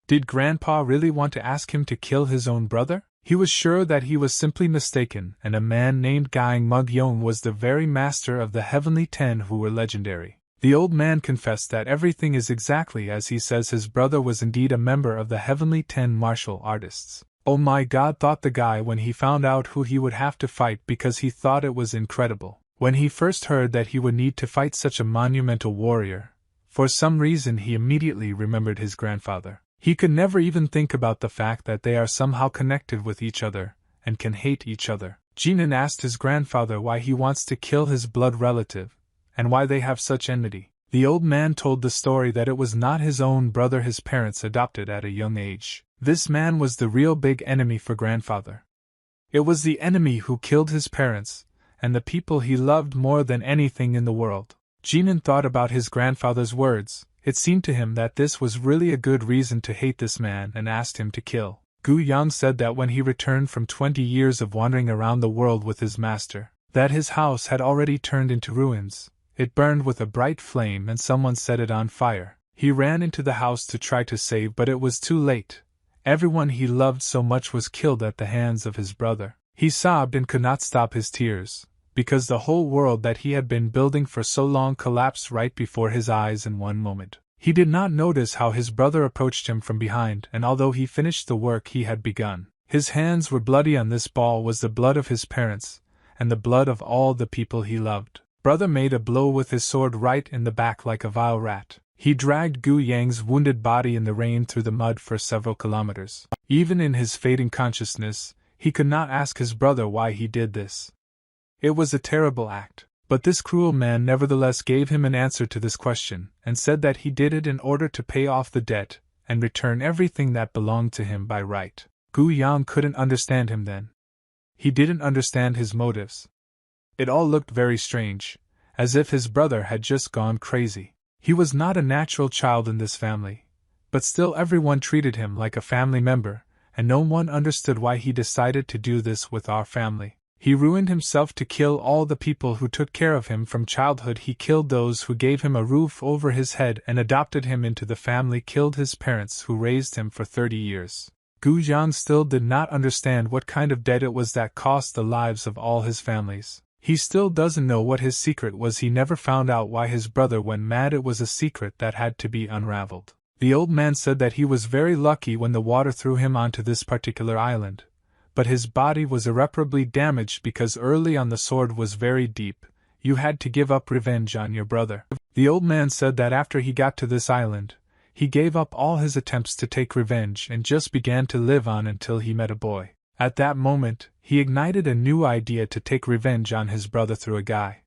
Did Grandpa really want to ask him to kill his own brother? He was sure that he was simply mistaken, and a man named Guang was the very master of the Heavenly Ten who were legendary. The old man confessed that everything is exactly as he says. His brother was indeed a member of the Heavenly Ten martial artists. Oh my God, thought the guy when he found out who he would have to fight, because he thought it was incredible. When he first heard that he would need to fight such a monumental warrior, for some reason he immediately remembered his grandfather. He could never even think about the fact that they are somehow connected with each other, and can hate each other. Ganan asked his grandfather why he wants to kill his blood relative, and why they have such enmity. The old man told the story that it was not his own brother his parents adopted at a young age. This man was the real big enemy for grandfather. It was the enemy who killed his parents, and the people he loved more than anything in the world. Ganan thought about his grandfather's words. It seemed to him that this was really a good reason to hate this man and asked him to kill. Guang said that when he returned from 20 years of wandering around the world with his master, that his house had already turned into ruins. It burned with a bright flame and someone set it on fire. He ran into the house to try to save, but it was too late. Everyone he loved so much was killed at the hands of his brother. He sobbed and could not stop his tears, because the whole world that he had been building for so long collapsed right before his eyes in one moment. He did not notice how his brother approached him from behind, and although he finished the work he had begun, his hands were bloody. On this ball was the blood of his parents, and the blood of all the people he loved. Brother made a blow with his sword right in the back like a vile rat. He dragged Guang's wounded body in the rain through the mud for several kilometers. Even in his fading consciousness, he could not ask his brother why he did this. It was a terrible act, but this cruel man nevertheless gave him an answer to this question, and said that he did it in order to pay off the debt and return everything that belonged to him by right. Guang couldn't understand him then. He didn't understand his motives. It all looked very strange, as if his brother had just gone crazy. He was not a natural child in this family, but still everyone treated him like a family member, and no one understood why he decided to do this with our family. He ruined himself to kill all the people who took care of him from childhood. He killed those who gave him a roof over his head and adopted him into the family, killed his parents who raised him for 30 years. Guang still did not understand what kind of debt it was that cost the lives of all his families. He still doesn't know what his secret was. He never found out why his brother went mad. It was a secret that had to be unraveled. The old man said that he was very lucky when the water threw him onto this particular island, but his body was irreparably damaged because early on the sword was very deep. You had to give up revenge on your brother. The old man said that after he got to this island, he gave up all his attempts to take revenge and just began to live on until he met a boy. At that moment, he ignited a new idea to take revenge on his brother through a guy.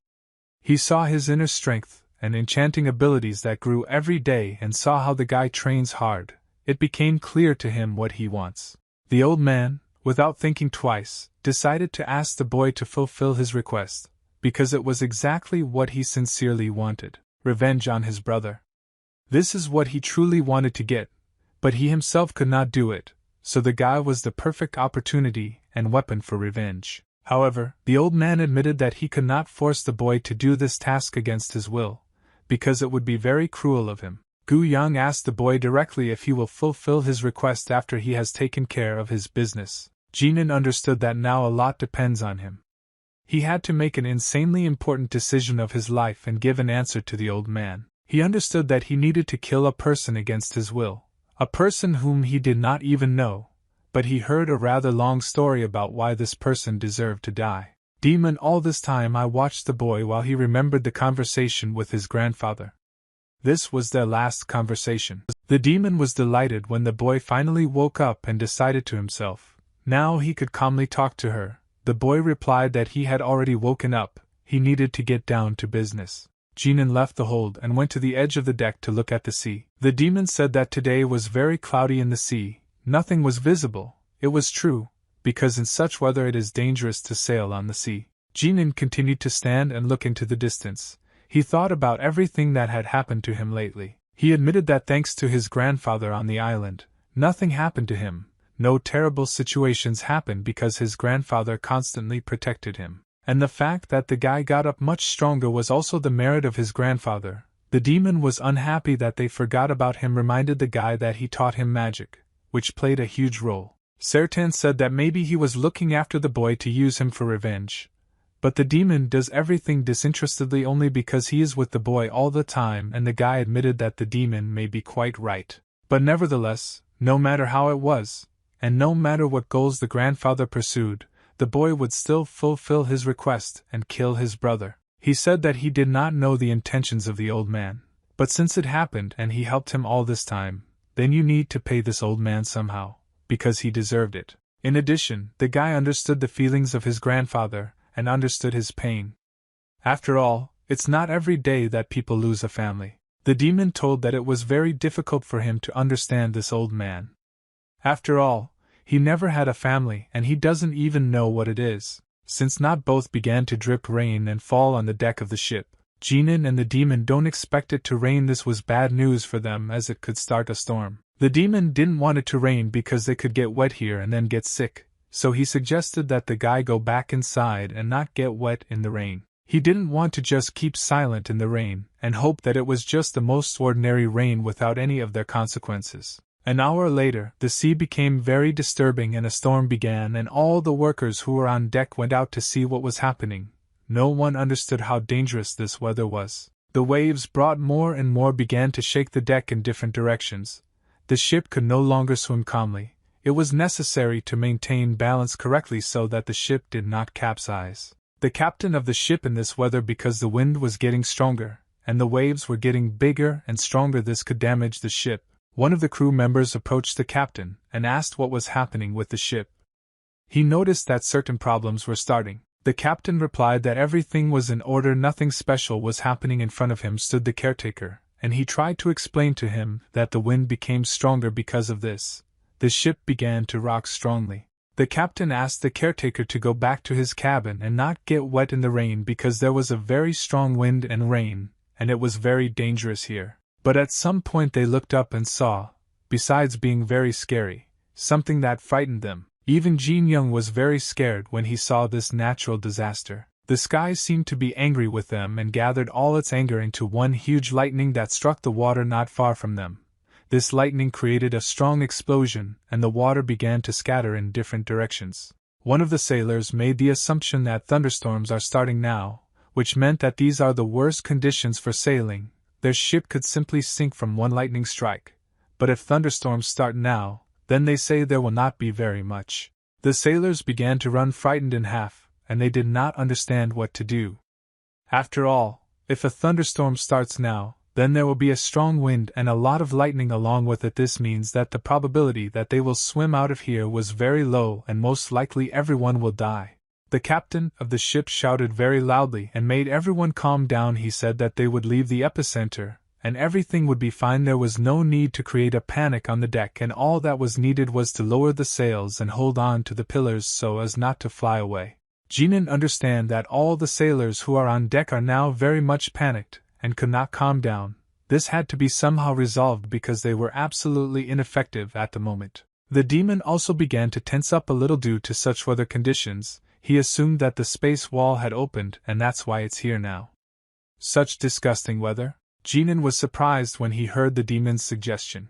He saw his inner strength and enchanting abilities that grew every day and saw how the guy trains hard. It became clear to him what he wants. The old man, without thinking twice, decided to ask the boy to fulfill his request, because it was exactly what he sincerely wanted: revenge on his brother. This is what he truly wanted to get, but he himself could not do it, so the guy was the perfect opportunity and weapon for revenge. However, the old man admitted that he could not force the boy to do this task against his will, because it would be very cruel of him. Guang asked the boy directly if he will fulfill his request after he has taken care of his business. Ganan understood that now a lot depends on him. He had to make an insanely important decision of his life and give an answer to the old man. He understood that he needed to kill a person against his will, a person whom he did not even know, but he heard a rather long story about why this person deserved to die. Demon, all this time I watched the boy while he remembered the conversation with his grandfather. This was their last conversation. The demon was delighted when the boy finally woke up and decided to himself. Now he could calmly talk to her. The boy replied that he had already woken up, he needed to get down to business. Ganan left the hold and went to the edge of the deck to look at the sea. The demon said that today was very cloudy in the sea, nothing was visible. It was true, because in such weather it is dangerous to sail on the sea. Ganan continued to stand and look into the distance. He thought about everything that had happened to him lately. He admitted that thanks to his grandfather on the island, nothing happened to him. No terrible situations happened because his grandfather constantly protected him. And the fact that the guy got up much stronger was also the merit of his grandfather. The demon was unhappy that they forgot about him, reminded the guy that he taught him magic, which played a huge role. Sertan said that maybe he was looking after the boy to use him for revenge. But the demon does everything disinterestedly only because he is with the boy all the time, and the guy admitted that the demon may be quite right. But nevertheless, no matter how it was, and no matter what goals the grandfather pursued, the boy would still fulfill his request and kill his brother. He said that he did not know the intentions of the old man, but since it happened and he helped him all this time, then you need to pay this old man somehow, because he deserved it. In addition, the guy understood the feelings of his grandfather, and understood his pain. After all, it's not every day that people lose a family. The demon told that it was very difficult for him to understand this old man. After all, he never had a family and he doesn't even know what it is. Since not both began to drip rain and fall on the deck of the ship, Ganan and the demon don't expect it to rain. This was bad news for them as it could start a storm. The demon didn't want it to rain because they could get wet here and then get sick, so he suggested that the guy go back inside and not get wet in the rain. He didn't want to just keep silent in the rain and hope that it was just the most ordinary rain without any of their consequences. An hour later, the sea became very disturbing and a storm began, and all the workers who were on deck went out to see what was happening. No one understood how dangerous this weather was. The waves brought more and more began to shake the deck in different directions. The ship could no longer swim calmly. It was necessary to maintain balance correctly so that the ship did not capsize. The captain of the ship in this weather, because the wind was getting stronger, and the waves were getting bigger and stronger, this could damage the ship. One of the crew members approached the captain and asked what was happening with the ship. He noticed that certain problems were starting. The captain replied that everything was in order, nothing special was happening. In front of him stood the caretaker, and he tried to explain to him that the wind became stronger because of this. The ship began to rock strongly. The captain asked the caretaker to go back to his cabin and not get wet in the rain because there was a very strong wind and rain, and it was very dangerous here. But at some point they looked up and saw, besides being very scary, something that frightened them. Even Jin Young was very scared when he saw this natural disaster. The sky seemed to be angry with them and gathered all its anger into one huge lightning that struck the water not far from them. This lightning created a strong explosion, and the water began to scatter in different directions. One of the sailors made the assumption that thunderstorms are starting now, which meant that these are the worst conditions for sailing. Their ship could simply sink from one lightning strike. But if thunderstorms start now, then they say there will not be very much. The sailors began to run frightened in half, and they did not understand what to do. After all, if a thunderstorm starts now, then there will be a strong wind and a lot of lightning along with it. This means that the probability that they will swim out of here was very low, and most likely everyone will die. The captain of the ship shouted very loudly and made everyone calm down. He said that they would leave the epicenter, and everything would be fine. There was no need to create a panic on the deck, and all that was needed was to lower the sails and hold on to the pillars so as not to fly away. Ganan understand that all the sailors who are on deck are now very much panicked, and could not calm down. This had to be somehow resolved because they were absolutely ineffective at the moment. The demon also began to tense up a little due to such weather conditions. He assumed that the space wall had opened and that's why it's here now. Such disgusting weather? Ganan was surprised when he heard the demon's suggestion.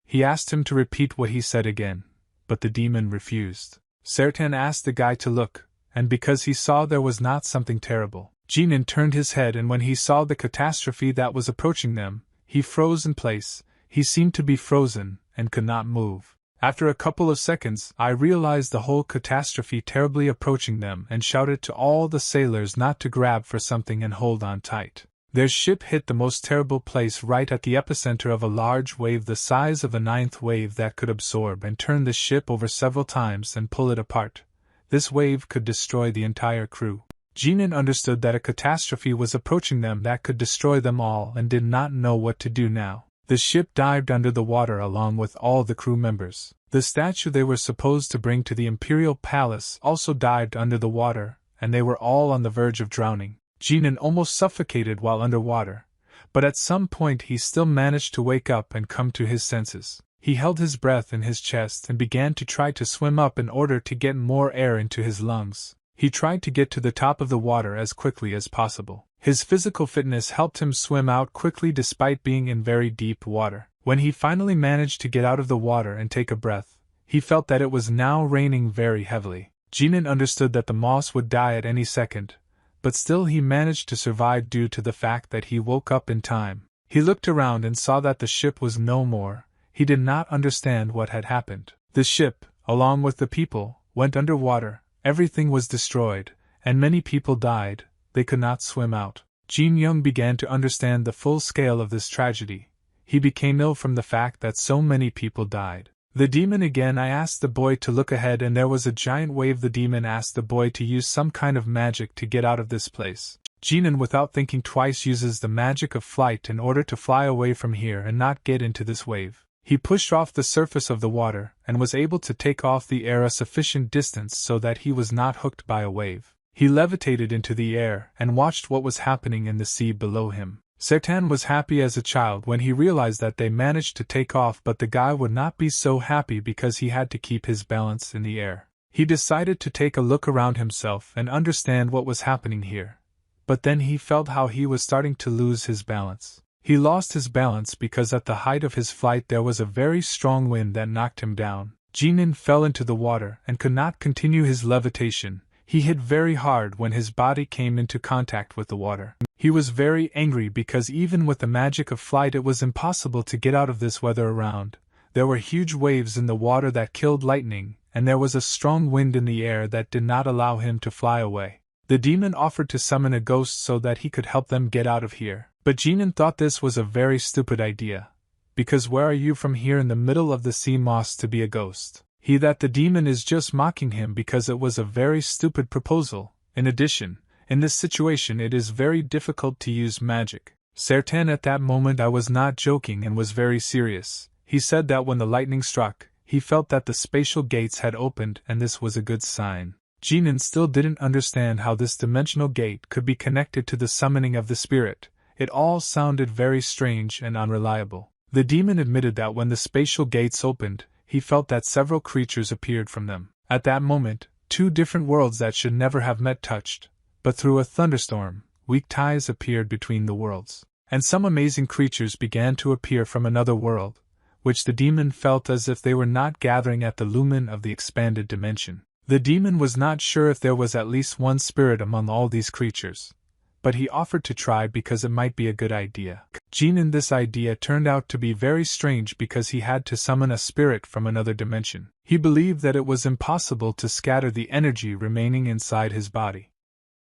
He asked him to repeat what he said again, but the demon refused. Sertan asked the guy to look, and because he saw there was not something terrible, Ganan turned his head, and when he saw the catastrophe that was approaching them, he froze in place. He seemed to be frozen, and could not move. After a couple of seconds, I realized the whole catastrophe terribly approaching them and shouted to all the sailors not to grab for something and hold on tight. Their ship hit the most terrible place right at the epicenter of a large wave the size of a ninth wave that could absorb and turn the ship over several times and pull it apart. This wave could destroy the entire crew. Ganan understood that a catastrophe was approaching them that could destroy them all and did not know what to do now. The ship dived under the water along with all the crew members. The statue they were supposed to bring to the Imperial Palace also dived under the water, and they were all on the verge of drowning. Ganan almost suffocated while underwater, but at some point he still managed to wake up and come to his senses. He held his breath in his chest and began to try to swim up in order to get more air into his lungs. He tried to get to the top of the water as quickly as possible. His physical fitness helped him swim out quickly despite being in very deep water. When he finally managed to get out of the water and take a breath, he felt that it was now raining very heavily. Ganan understood that the moss would die at any second, but still he managed to survive due to the fact that he woke up in time. He looked around and saw that the ship was no more. He did not understand what had happened. The ship, along with the people, went underwater. Everything was destroyed, and many people died. They could not swim out. Jin Young began to understand the full scale of this tragedy. He became ill from the fact that so many people died. The demon again. I asked the boy to look ahead and there was a giant wave. The demon asked the boy to use some kind of magic to get out of this place. Ganan, without thinking twice, uses the magic of flight in order to fly away from here and not get into this wave. He pushed off the surface of the water and was able to take off the air a sufficient distance so that he was not hooked by a wave. He levitated into the air and watched what was happening in the sea below him. Sertan was happy as a child when he realized that they managed to take off, but the guy would not be so happy because he had to keep his balance in the air. He decided to take a look around himself and understand what was happening here. But then he felt how he was starting to lose his balance. He lost his balance because at the height of his flight there was a very strong wind that knocked him down. Ganan fell into the water and could not continue his levitation. He hit very hard when his body came into contact with the water. He was very angry because even with the magic of flight it was impossible to get out of this weather around. There were huge waves in the water that killed lightning, and there was a strong wind in the air that did not allow him to fly away. The demon offered to summon a ghost so that he could help them get out of here. But Ganan thought this was a very stupid idea. Because where are you from here in the middle of the sea moss to be a ghost? That the demon is just mocking him because it was a very stupid proposal. In addition, in this situation it is very difficult to use magic. Sertan at that moment I was not joking and was very serious. He said that when the lightning struck, he felt that the spatial gates had opened and this was a good sign. Ganan still didn't understand how this dimensional gate could be connected to the summoning of the spirit. It all sounded very strange and unreliable. The demon admitted that when the spatial gates opened, he felt that several creatures appeared from them. At that moment, two different worlds that should never have met touched, but through a thunderstorm, weak ties appeared between the worlds. And some amazing creatures began to appear from another world, which the demon felt as if they were not gathering at the lumen of the expanded dimension. The demon was not sure if there was at least one spirit among all these creatures, but he offered to try because it might be a good idea. Ganan, this idea turned out to be very strange because he had to summon a spirit from another dimension. He believed that it was impossible to scatter the energy remaining inside his body.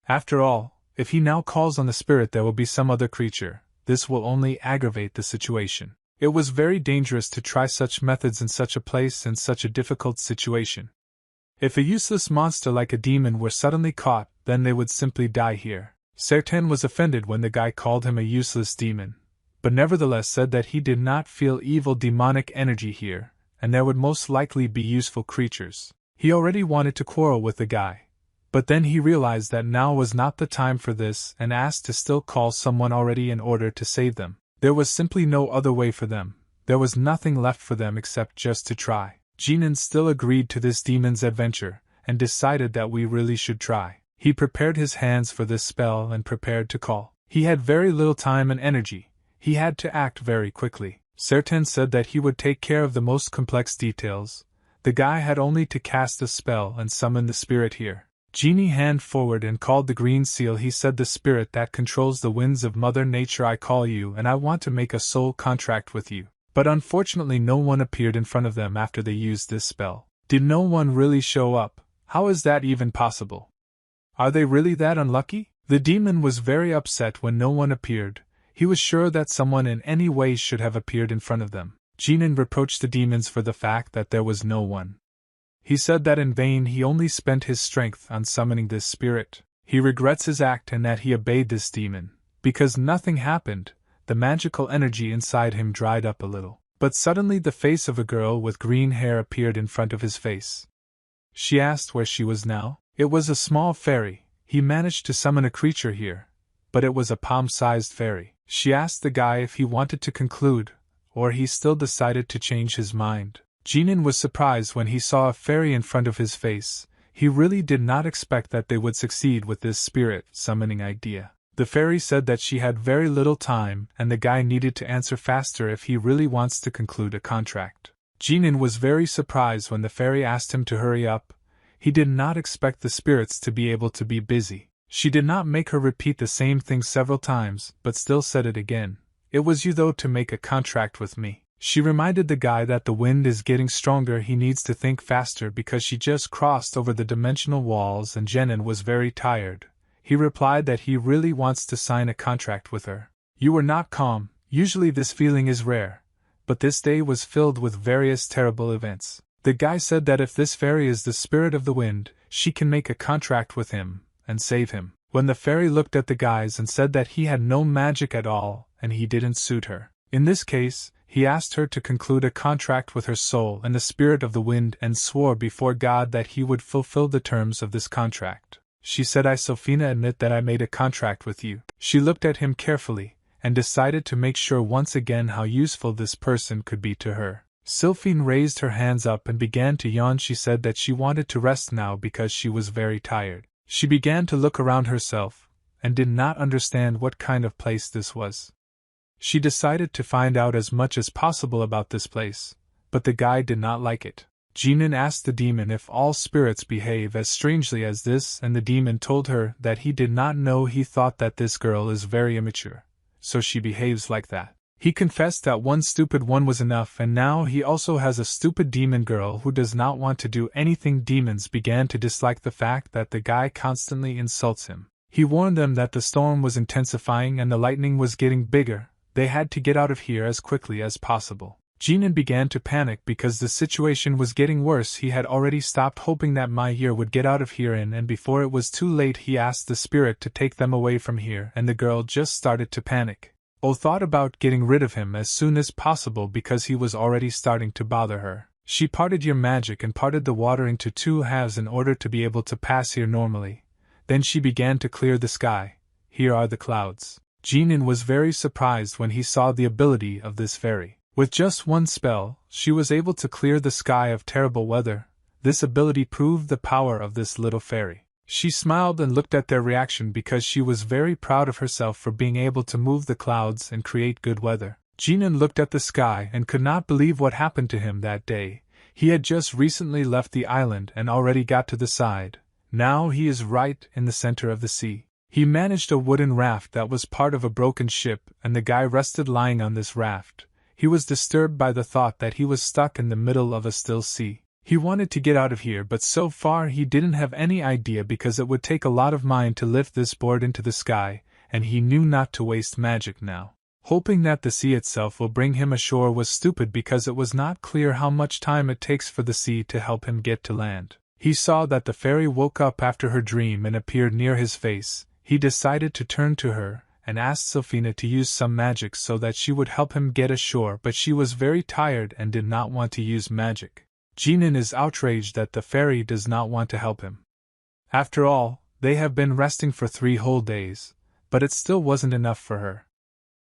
After all, if he now calls on the spirit there will be some other creature. This will only aggravate the situation. It was very dangerous to try such methods in such a place and such a difficult situation. If a useless monster like a demon were suddenly caught, then they would simply die here. Sertan was offended when the guy called him a useless demon, but nevertheless said that he did not feel evil demonic energy here, and there would most likely be useful creatures. He already wanted to quarrel with the guy, but then he realized that now was not the time for this and asked to still call someone already in order to save them. There was simply no other way for them. There was nothing left for them except just to try. Ganan still agreed to this demon's adventure, and decided that we really should try. He prepared his hands for this spell and prepared to call. He had very little time and energy. He had to act very quickly. Sertan said that he would take care of the most complex details. The guy had only to cast a spell and summon the spirit here. Genie hand forward and called the green seal. He said, "The spirit that controls the winds of Mother Nature, I call you and I want to make a soul contract with you." But unfortunately no one appeared in front of them after they used this spell. Did no one really show up? How is that even possible? Are they really that unlucky? The demon was very upset when no one appeared. He was sure that someone in any way should have appeared in front of them. Ganan reproached the demons for the fact that there was no one. He said that in vain he only spent his strength on summoning this spirit. He regrets his act and that he obeyed this demon. Because nothing happened, the magical energy inside him dried up a little. But suddenly the face of a girl with green hair appeared in front of his face. She asked where she was now. It was a small fairy. He managed to summon a creature here, but it was a palm-sized fairy. She asked the guy if he wanted to conclude, or he still decided to change his mind. Ganan was surprised when he saw a fairy in front of his face. He really did not expect that they would succeed with this spirit summoning idea. The fairy said that she had very little time and the guy needed to answer faster if he really wants to conclude a contract. Ganan was very surprised when the fairy asked him to hurry up. He did not expect the spirits to be able to be busy. She did not make her repeat the same thing several times, but still said it again. "It was you though to make a contract with me." She reminded the guy that the wind is getting stronger, he needs to think faster because she just crossed over the dimensional walls and Ganan was very tired. He replied that he really wants to sign a contract with her. "You were not calm. Usually this feeling is rare. but this day was filled with various terrible events. The guy said that if this fairy is the spirit of the wind, she can make a contract with him and save him. When the fairy looked at the guys and said that he had no magic at all and he didn't suit her. In this case, he asked her to conclude a contract with her soul and the spirit of the wind and swore before God that he would fulfill the terms of this contract. She said, "I, Sophina, admit that I made a contract with you." She looked at him carefully and decided to make sure once again how useful this person could be to her. Sylphine raised her hands up and began to yawn. She said that she wanted to rest now because she was very tired. She began to look around herself, and did not understand what kind of place this was. She decided to find out as much as possible about this place, but the guy did not like it. Ganan asked the demon if all spirits behave as strangely as this, and the demon told her that he did not know. He thought that this girl is very immature, so she behaves like that. He confessed that one stupid one was enough, and now he also has a stupid demon girl who does not want to do anything. Demons began to dislike the fact that the guy constantly insults him. He warned them that the storm was intensifying and the lightning was getting bigger. They had to get out of here as quickly as possible. Ganan began to panic because the situation was getting worse. He had already stopped hoping that Mahir would get out of here, and before it was too late he asked the spirit to take them away from here, and the girl just started to panic. Thought about getting rid of him as soon as possible because he was already starting to bother her. She parted your magic and parted the water into 2 halves in order to be able to pass here normally. Then she began to clear the sky. Here are the clouds. Ganan was very surprised when he saw the ability of this fairy. With just one spell, she was able to clear the sky of terrible weather. This ability proved the power of this little fairy. She smiled and looked at their reaction because she was very proud of herself for being able to move the clouds and create good weather. Ganan looked at the sky and could not believe what happened to him that day. He had just recently left the island and already got to the side. Now he is right in the center of the sea. He managed a wooden raft that was part of a broken ship, and the guy rested lying on this raft. He was disturbed by the thought that he was stuck in the middle of a still sea. He wanted to get out of here, but so far he didn't have any idea because it would take a lot of mind to lift this board into the sky, and he knew not to waste magic now. Hoping that the sea itself will bring him ashore was stupid because it was not clear how much time it takes for the sea to help him get to land. He saw that the fairy woke up after her dream and appeared near his face. He decided to turn to her and asked Sophina to use some magic so that she would help him get ashore, but she was very tired and did not want to use magic. Ganan is outraged that the fairy does not want to help him. After all, they have been resting for 3 whole days, but it still wasn't enough for her.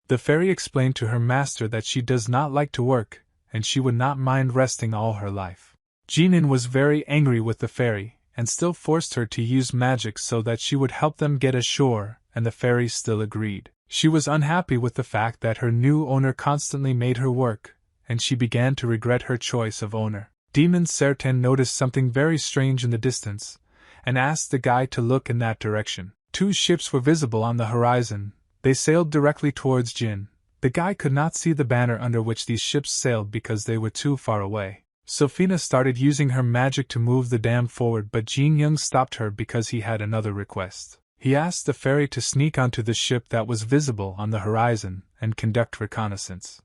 The fairy explained to her master that she does not like to work, and she would not mind resting all her life. Ganan was very angry with the fairy, and still forced her to use magic so that she would help them get ashore, and the fairy still agreed. She was unhappy with the fact that her new owner constantly made her work, and she began to regret her choice of owner. Demon Sertan noticed something very strange in the distance, and asked the guy to look in that direction. 2 ships were visible on the horizon. They sailed directly towards Jin. The guy could not see the banner under which these ships sailed because they were too far away. Sophina started using her magic to move the dam forward, but Jin Young stopped her because he had another request. He asked the fairy to sneak onto the ship that was visible on the horizon and conduct reconnaissance.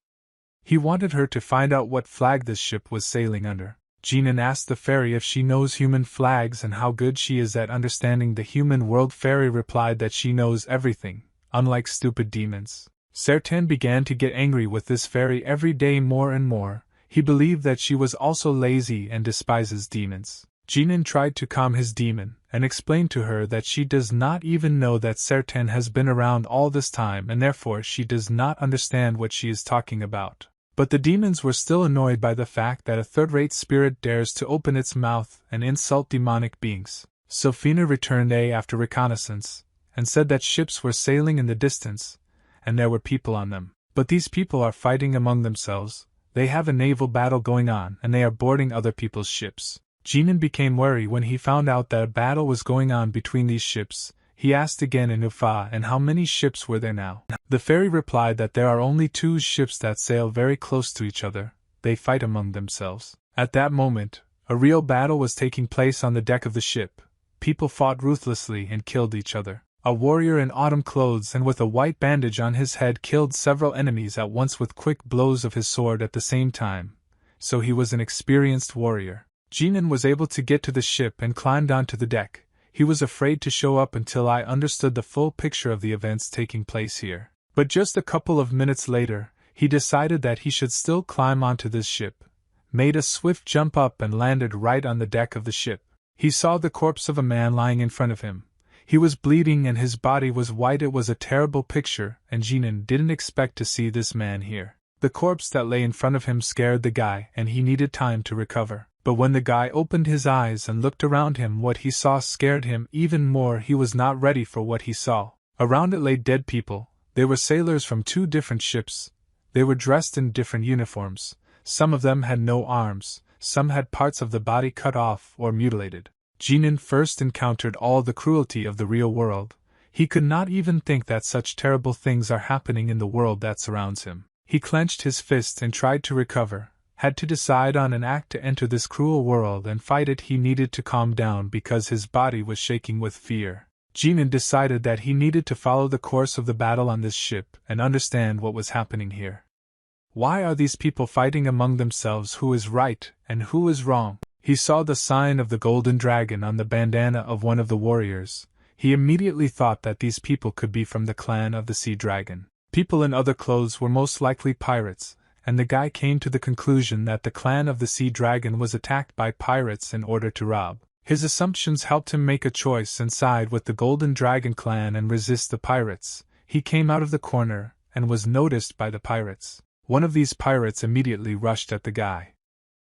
He wanted her to find out what flag this ship was sailing under. Ganan asked the fairy if she knows human flags and how good she is at understanding the human world. Fairy replied that she knows everything, unlike stupid demons. Sertan began to get angry with this fairy every day more and more. He believed that she was also lazy and despises demons. Ganan tried to calm his demon and explained to her that she does not even know that Sertan has been around all this time and therefore she does not understand what she is talking about. But the demons were still annoyed by the fact that a third-rate spirit dares to open its mouth and insult demonic beings. Sophina returned after reconnaissance, and said that ships were sailing in the distance, and there were people on them. But these people are fighting among themselves, they have a naval battle going on, and they are boarding other people's ships. Ganan became wary when he found out that a battle was going on between these ships. He asked again in Ufa, and how many ships were there now? The fairy replied that there are only 2 ships that sail very close to each other. They fight among themselves. At that moment, a real battle was taking place on the deck of the ship. People fought ruthlessly and killed each other. A warrior in autumn clothes and with a white bandage on his head killed several enemies at once with quick blows of his sword at the same time, so he was an experienced warrior. Ganan was able to get to the ship and climbed onto the deck. He was afraid to show up until I understood the full picture of the events taking place here. But just a couple of minutes later, he decided that he should still climb onto this ship, made a swift jump up and landed right on the deck of the ship. He saw the corpse of a man lying in front of him. He was bleeding and his body was white. It was a terrible picture, and Ganan didn't expect to see this man here. The corpse that lay in front of him scared the guy and he needed time to recover. But when the guy opened his eyes and looked around him, what he saw scared him even more. He was not ready for what he saw. Around it lay dead people. They were sailors from 2 different ships. They were dressed in different uniforms. Some of them had no arms, some had parts of the body cut off or mutilated. Ganan first encountered all the cruelty of the real world. He could not even think that such terrible things are happening in the world that surrounds him. He clenched his fist and tried to recover, had to decide on an act to enter this cruel world and fight it. He needed to calm down because his body was shaking with fear. Ganan decided that he needed to follow the course of the battle on this ship and understand what was happening here. Why are these people fighting among themselves? Who is right and who is wrong? He saw the sign of the golden dragon on the bandana of one of the warriors. He immediately thought that these people could be from the clan of the Sea Dragon. People in other clothes were most likely pirates, and the guy came to the conclusion that the clan of the Sea Dragon was attacked by pirates in order to rob. His assumptions helped him make a choice and side with the Golden Dragon clan and resist the pirates. He came out of the corner and was noticed by the pirates. One of these pirates immediately rushed at the guy.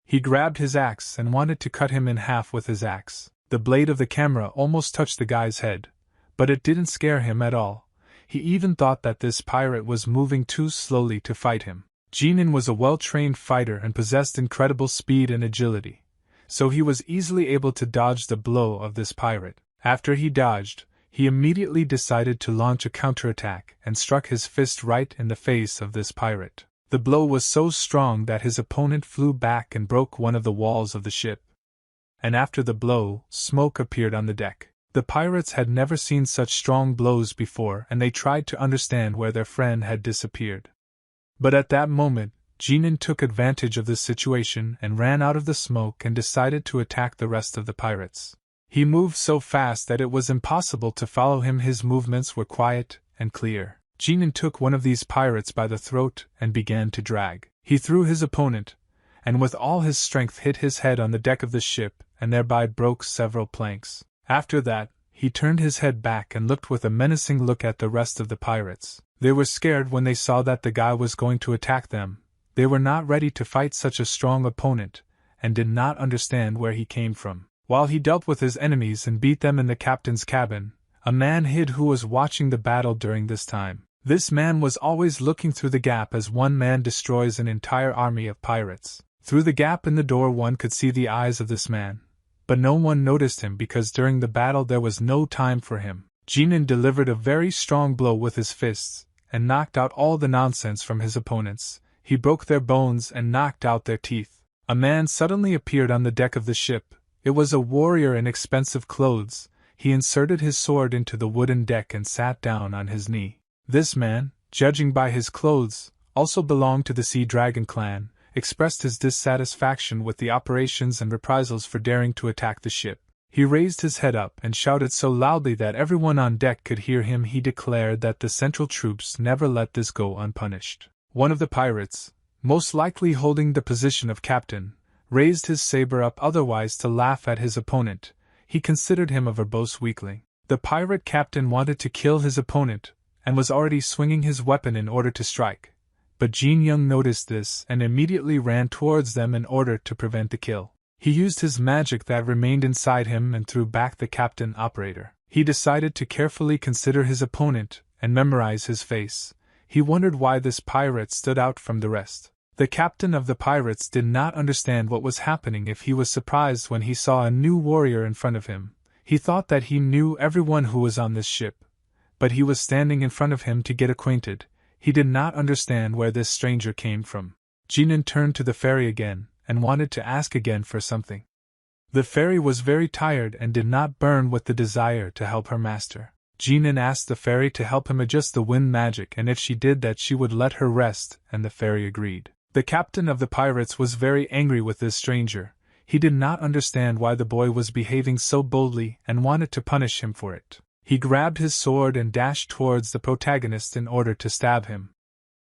He grabbed his axe and wanted to cut him in half with his axe. The blade of the camera almost touched the guy's head, but it didn't scare him at all. He even thought that this pirate was moving too slowly to fight him. Ganan was a well-trained fighter and possessed incredible speed and agility, so he was easily able to dodge the blow of this pirate. After he dodged, he immediately decided to launch a counterattack and struck his fist right in the face of this pirate. The blow was so strong that his opponent flew back and broke one of the walls of the ship. And after the blow, smoke appeared on the deck. The pirates had never seen such strong blows before and they tried to understand where their friend had disappeared. But at that moment, Ganan took advantage of this situation and ran out of the smoke and decided to attack the rest of the pirates. He moved so fast that it was impossible to follow him. His movements were quiet and clear. Ganan took one of these pirates by the throat and began to drag. He threw his opponent, and with all his strength hit his head on the deck of the ship and thereby broke several planks. After that, he turned his head back and looked with a menacing look at the rest of the pirates. They were scared when they saw that the guy was going to attack them. They were not ready to fight such a strong opponent, and did not understand where he came from. While he dealt with his enemies and beat them in the captain's cabin, a man hid who was watching the battle during this time. This man was always looking through the gap as one man destroys an entire army of pirates. Through the gap in the door one could see the eyes of this man, but no one noticed him because during the battle there was no time for him. Ganan delivered a very strong blow with his fists, and knocked out all the nonsense from his opponents. He broke their bones and knocked out their teeth. A man suddenly appeared on the deck of the ship. It was a warrior in expensive clothes. He inserted his sword into the wooden deck and sat down on his knee. This man, judging by his clothes, also belonged to the Sea Dragon clan, expressed his dissatisfaction with the operations and reprisals for daring to attack the ship. He raised his head up and shouted so loudly that everyone on deck could hear him. He declared that the Central troops never let this go unpunished. One of the pirates, most likely holding the position of captain, raised his saber up otherwise to laugh at his opponent. He considered him a verbose weakling. The pirate captain wanted to kill his opponent, and was already swinging his weapon in order to strike. But Jin Young noticed this and immediately ran towards them in order to prevent the kill. He used his magic that remained inside him and threw back the captain operator. He decided to carefully consider his opponent and memorize his face. He wondered why this pirate stood out from the rest. The captain of the pirates did not understand what was happening. If he was surprised when he saw a new warrior in front of him, he thought that he knew everyone who was on this ship. But he was standing in front of him to get acquainted. He did not understand where this stranger came from. Ganan turned to the fairy again, and wanted to ask again for something. The fairy was very tired and did not burn with the desire to help her master. Ganan asked the fairy to help him adjust the wind magic, and if she did that she would let her rest, and the fairy agreed. The captain of the pirates was very angry with this stranger. He did not understand why the boy was behaving so boldly and wanted to punish him for it. He grabbed his sword and dashed towards the protagonist in order to stab him.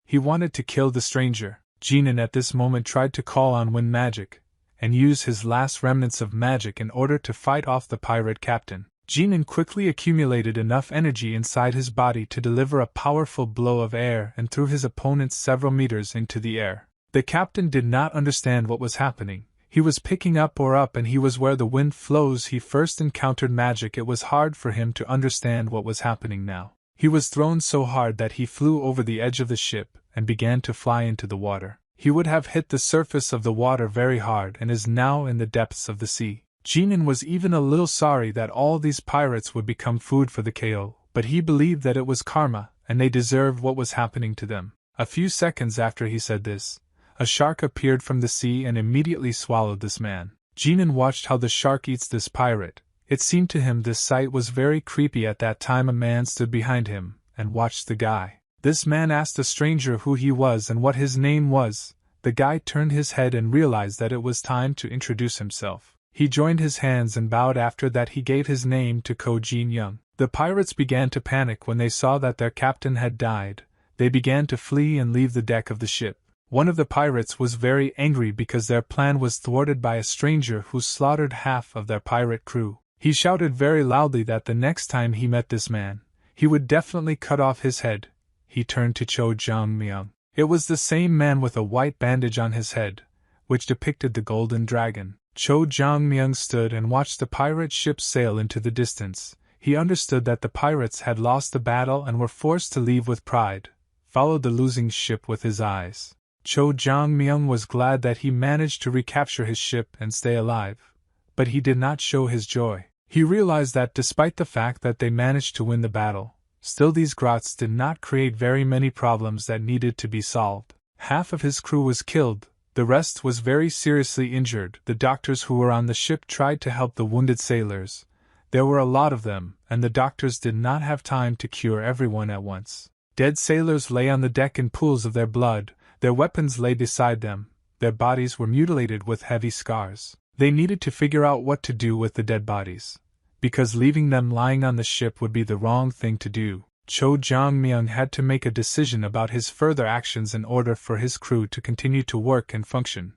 He wanted to kill the stranger. Ganan at this moment tried to call on wind magic, and use his last remnants of magic in order to fight off the pirate captain. Ganan quickly accumulated enough energy inside his body to deliver a powerful blow of air and threw his opponent several meters into the air. The captain did not understand what was happening. He was picking up, and he was where the wind flows. He first encountered magic. It was hard for him to understand what was happening now. He was thrown so hard that he flew over the edge of the ship and began to fly into the water. He would have hit the surface of the water very hard and is now in the depths of the sea. Ganan was even a little sorry that all these pirates would become food for the KO, but he believed that it was karma, and they deserved what was happening to them. A few seconds after he said this, a shark appeared from the sea and immediately swallowed this man. Ganan watched how the shark eats this pirate. It seemed to him this sight was very creepy. At that time a man stood behind him and watched the guy. This man asked the stranger who he was and what his name was. The guy turned his head and realized that it was time to introduce himself. He joined his hands and bowed. After that he gave his name to Ko Jin Young. The pirates began to panic when they saw that their captain had died. They began to flee and leave the deck of the ship. One of the pirates was very angry because their plan was thwarted by a stranger who slaughtered half of their pirate crew. He shouted very loudly that the next time he met this man, he would definitely cut off his head. He turned to Cho Jang-myung. It was the same man with a white bandage on his head, which depicted the golden dragon. Cho Jang-myung stood and watched the pirate ship sail into the distance. He understood that the pirates had lost the battle and were forced to leave with pride, followed the losing ship with his eyes. Cho Jang-myung was glad that he managed to recapture his ship and stay alive, but he did not show his joy. He realized that despite the fact that they managed to win the battle, still these grots did not create very many problems that needed to be solved. Half of his crew was killed, the rest was very seriously injured. The doctors who were on the ship tried to help the wounded sailors. There were a lot of them, and the doctors did not have time to cure everyone at once. Dead sailors lay on the deck in pools of their blood, their weapons lay beside them, their bodies were mutilated with heavy scars. They needed to figure out what to do with the dead bodies, because leaving them lying on the ship would be the wrong thing to do. Cho Jang-myung had to make a decision about his further actions in order for his crew to continue to work and function,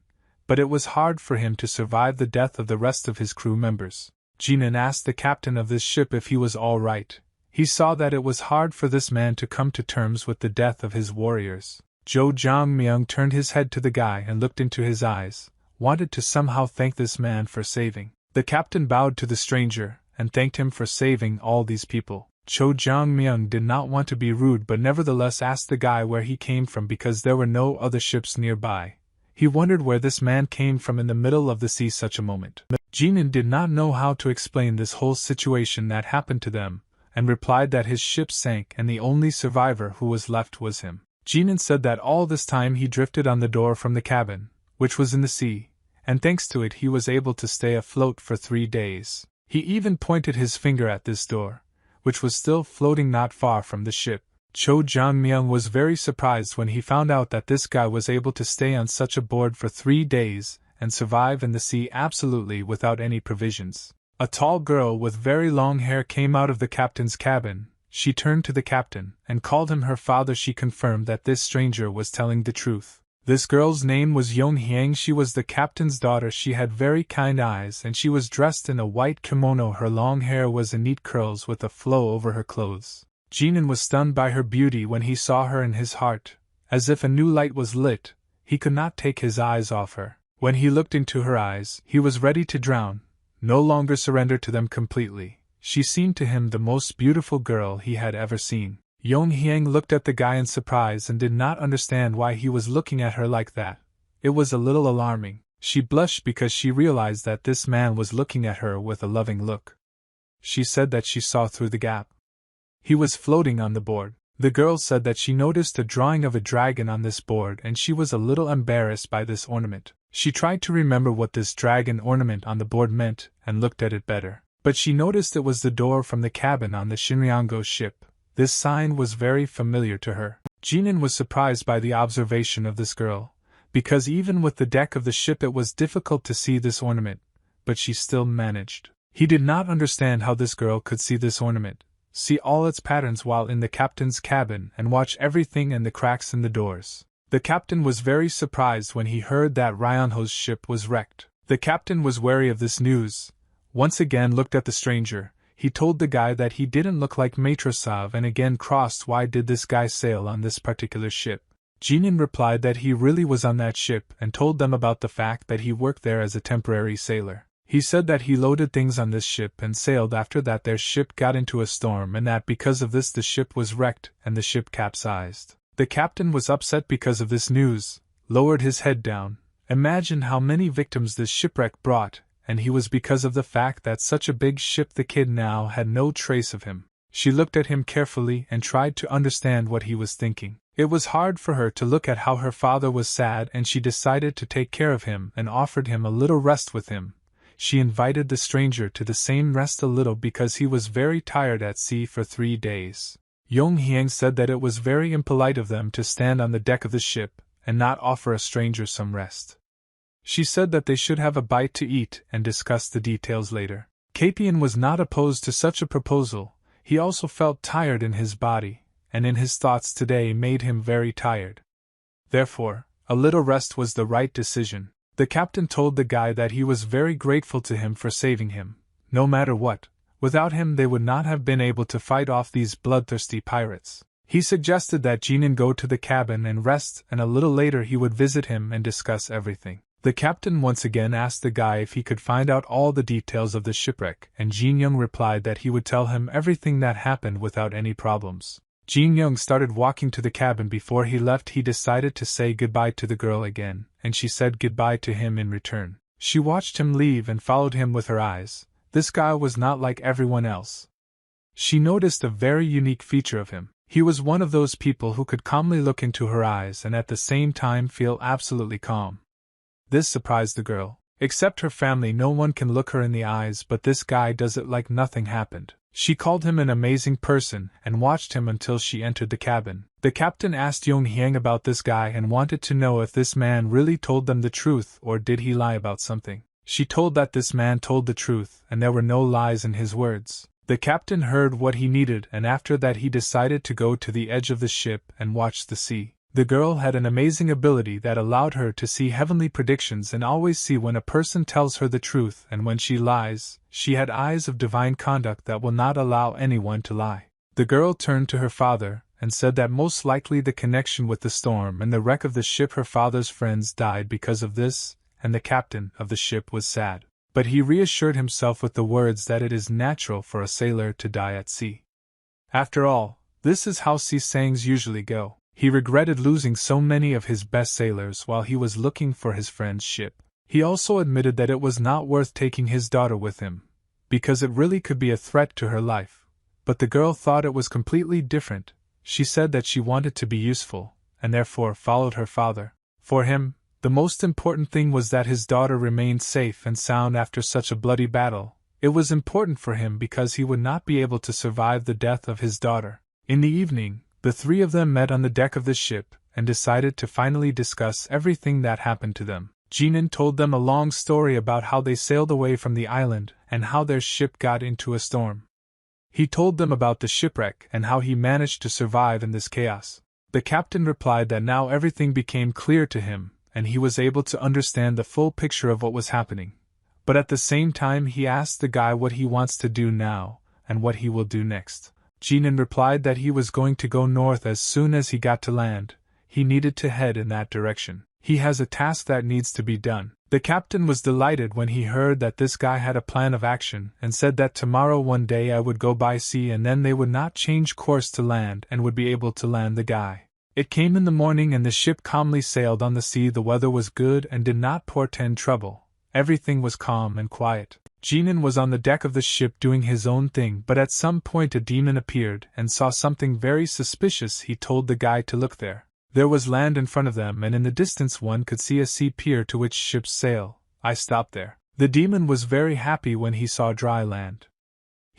but it was hard for him to survive the death of the rest of his crew members. Ganan asked the captain of this ship if he was all right. He saw that it was hard for this man to come to terms with the death of his warriors. Cho Jang-myung turned his head to the guy and looked into his eyes, wanted to somehow thank this man for saving. The captain bowed to the stranger and thanked him for saving all these people. Cho Jang-myung did not want to be rude but nevertheless asked the guy where he came from because there were no other ships nearby. He wondered where this man came from in the middle of the sea such a moment. Ganan did not know how to explain this whole situation that happened to them, and replied that his ship sank and the only survivor who was left was him. Ganan said that all this time he drifted on the door from the cabin, which was in the sea, and thanks to it he was able to stay afloat for 3 days. He even pointed his finger at this door, which was still floating not far from the ship. Cho Jang-myung was very surprised when he found out that this guy was able to stay on such a board for 3 days and survive in the sea absolutely without any provisions. A tall girl with very long hair came out of the captain's cabin. She turned to the captain and called him her father. She confirmed that this stranger was telling the truth. This girl's name was Yong-hyang. She was the captain's daughter. She had very kind eyes and she was dressed in a white kimono. Her long hair was in neat curls with a flow over her clothes. Ganan was stunned by her beauty when he saw her. In his heart, as if a new light was lit, he could not take his eyes off her. When he looked into her eyes, he was ready to drown, no longer surrender to them completely. She seemed to him the most beautiful girl he had ever seen. Yong-hyang looked at the guy in surprise and did not understand why he was looking at her like that. It was a little alarming. She blushed because she realized that this man was looking at her with a loving look. She said that she saw through the gap. He was floating on the board. The girl said that she noticed a drawing of a dragon on this board and she was a little embarrassed by this ornament. She tried to remember what this dragon ornament on the board meant and looked at it better. but she noticed it was the door from the cabin on the Shinryango ship. This sign was very familiar to her. Jinan was surprised by the observation of this girl, because even with the deck of the ship it was difficult to see this ornament, but she still managed. He did not understand how this girl could see this ornament, see all its patterns while in the captain's cabin and watch everything and the cracks in the doors. The captain was very surprised when he heard that Ryonho's ship was wrecked. The captain was wary of this news. Once again looked at the stranger. He told the guy that he didn't look like Matrosov and again crossed why did this guy sail on this particular ship. Jinan replied that he really was on that ship and told them about the fact that he worked there as a temporary sailor. He said that he loaded things on this ship and sailed after that their ship got into a storm and that because of this the ship was wrecked and the ship capsized. The captain was upset because of this news, lowered his head down. Imagine how many victims this shipwreck brought, and he was because of the fact that such a big ship the kid now had no trace of him. She looked at him carefully and tried to understand what he was thinking. It was hard for her to look at how her father was sad and she decided to take care of him and offered him a little rest with him. She invited the stranger to the same rest a little because he was very tired at sea for 3 days. Yonghyang said that it was very impolite of them to stand on the deck of the ship and not offer a stranger some rest. She said that they should have a bite to eat and discuss the details later. Capian was not opposed to such a proposal. He also felt tired in his body, and in his thoughts today made him very tired. Therefore, a little rest was the right decision. The captain told the guy that he was very grateful to him for saving him. No matter what, without him they would not have been able to fight off these bloodthirsty pirates. He suggested that Jinan go to the cabin and rest, and a little later he would visit him and discuss everything. The captain once again asked the guy if he could find out all the details of the shipwreck, and Jin Young replied that he would tell him everything that happened without any problems. Jin Young started walking to the cabin. Before he left he decided to say goodbye to the girl again, and she said goodbye to him in return. She watched him leave and followed him with her eyes. This guy was not like everyone else. She noticed a very unique feature of him. He was one of those people who could calmly look into her eyes and at the same time feel absolutely calm. This surprised the girl. Except her family, no one can look her in the eyes, but this guy does it like nothing happened. She called him an amazing person and watched him until she entered the cabin. The captain asked Yonghyang about this guy and wanted to know if this man really told them the truth or did he lie about something. She told that this man told the truth and there were no lies in his words. The captain heard what he needed and after that he decided to go to the edge of the ship and watch the sea. The girl had an amazing ability that allowed her to see heavenly predictions and always see when a person tells her the truth and when she lies. She had eyes of divine conduct that will not allow anyone to lie. The girl turned to her father and said that most likely the connection with the storm and the wreck of the ship, her father's friends died because of this, and the captain of the ship was sad. But he reassured himself with the words that it is natural for a sailor to die at sea. After all, this is how sea sayings usually go. He regretted losing so many of his best sailors while he was looking for his friend's ship. He also admitted that it was not worth taking his daughter with him, because it really could be a threat to her life. But the girl thought it was completely different. She said that she wanted to be useful, and therefore followed her father. For him, the most important thing was that his daughter remained safe and sound after such a bloody battle. It was important for him because he would not be able to survive the death of his daughter. In the evening, the three of them met on the deck of the ship and decided to finally discuss everything that happened to them. Jinan told them a long story about how they sailed away from the island and how their ship got into a storm. He told them about the shipwreck and how he managed to survive in this chaos. The captain replied that now everything became clear to him and he was able to understand the full picture of what was happening. But at the same time he asked the guy what he wants to do now and what he will do next. Jinan replied that he was going to go north as soon as he got to land. He needed to head in that direction. He has a task that needs to be done. The captain was delighted when he heard that this guy had a plan of action and said that tomorrow one day I would go by sea and then they would not change course to land and would be able to land the guy. It came in the morning and the ship calmly sailed on the sea. The weather was good and did not portend trouble. Everything was calm and quiet. Jinan was on the deck of the ship doing his own thing, but at some point a demon appeared and saw something very suspicious. He told the guy to look there. There was land in front of them and in the distance one could see a sea pier to which ships sail. I stopped there. The demon was very happy when he saw dry land.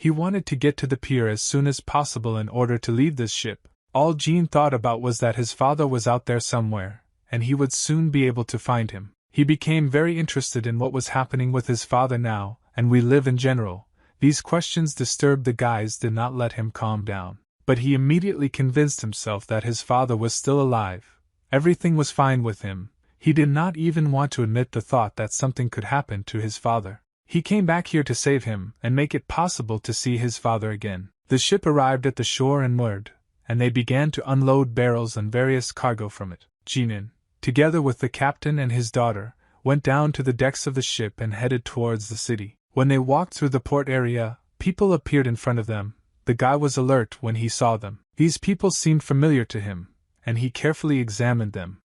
He wanted to get to the pier as soon as possible in order to leave this ship. All Jean thought about was that his father was out there somewhere, and he would soon be able to find him. He became very interested in what was happening with his father now, and we live in general. These questions disturbed the guys, did not let him calm down. But he immediately convinced himself that his father was still alive. Everything was fine with him. He did not even want to admit the thought that something could happen to his father. He came back here to save him and make it possible to see his father again. The ship arrived at the shore and moored, and they began to unload barrels and various cargo from it. Ganan, together with the captain and his daughter, went down to the decks of the ship and headed towards the city. When they walked through the port area, people appeared in front of them. The guy was alert when he saw them. These people seemed familiar to him, and he carefully examined them.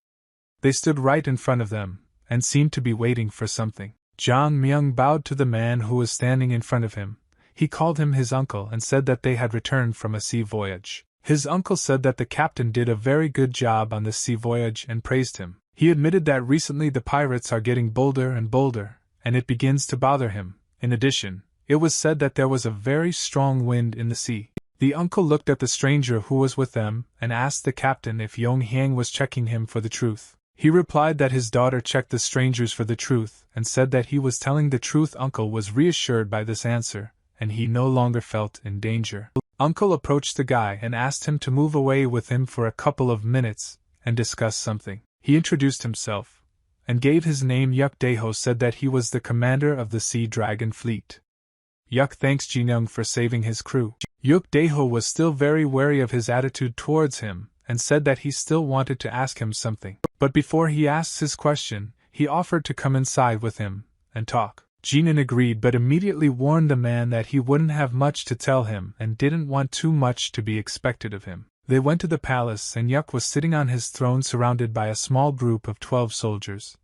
They stood right in front of them, and seemed to be waiting for something. Jang Myung bowed to the man who was standing in front of him. He called him his uncle and said that they had returned from a sea voyage. His uncle said that the captain did a very good job on this sea voyage and praised him. He admitted that recently the pirates are getting bolder and bolder, and it begins to bother him. In addition, it was said that there was a very strong wind in the sea. The uncle looked at the stranger who was with them and asked the captain if Yong Hyang was checking him for the truth. He replied that his daughter checked the strangers for the truth and said that he was telling the truth. Uncle was reassured by this answer, and he no longer felt in danger. Uncle approached the guy and asked him to move away with him for a couple of minutes and discuss something. He introduced himself and gave his name. Yuk Daeho said that he was the commander of the Sea Dragon fleet. Yuk thanks Jinyoung for saving his crew. Yuk Daeho was still very wary of his attitude towards him and said that he still wanted to ask him something. But before he asked his question, he offered to come inside with him and talk. Jinan agreed but immediately warned the man that he wouldn't have much to tell him and didn't want too much to be expected of him. They went to the palace and Yuk was sitting on his throne surrounded by a small group of 12 soldiers.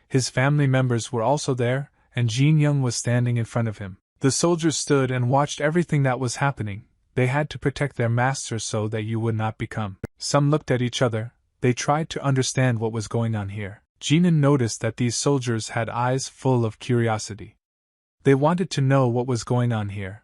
His family members were also there, and Jin Young was standing in front of him. The soldiers stood and watched everything that was happening. They had to protect their master so that you would not become. Some looked at each other. They tried to understand what was going on here. Jinan noticed that these soldiers had eyes full of curiosity. They wanted to know what was going on here.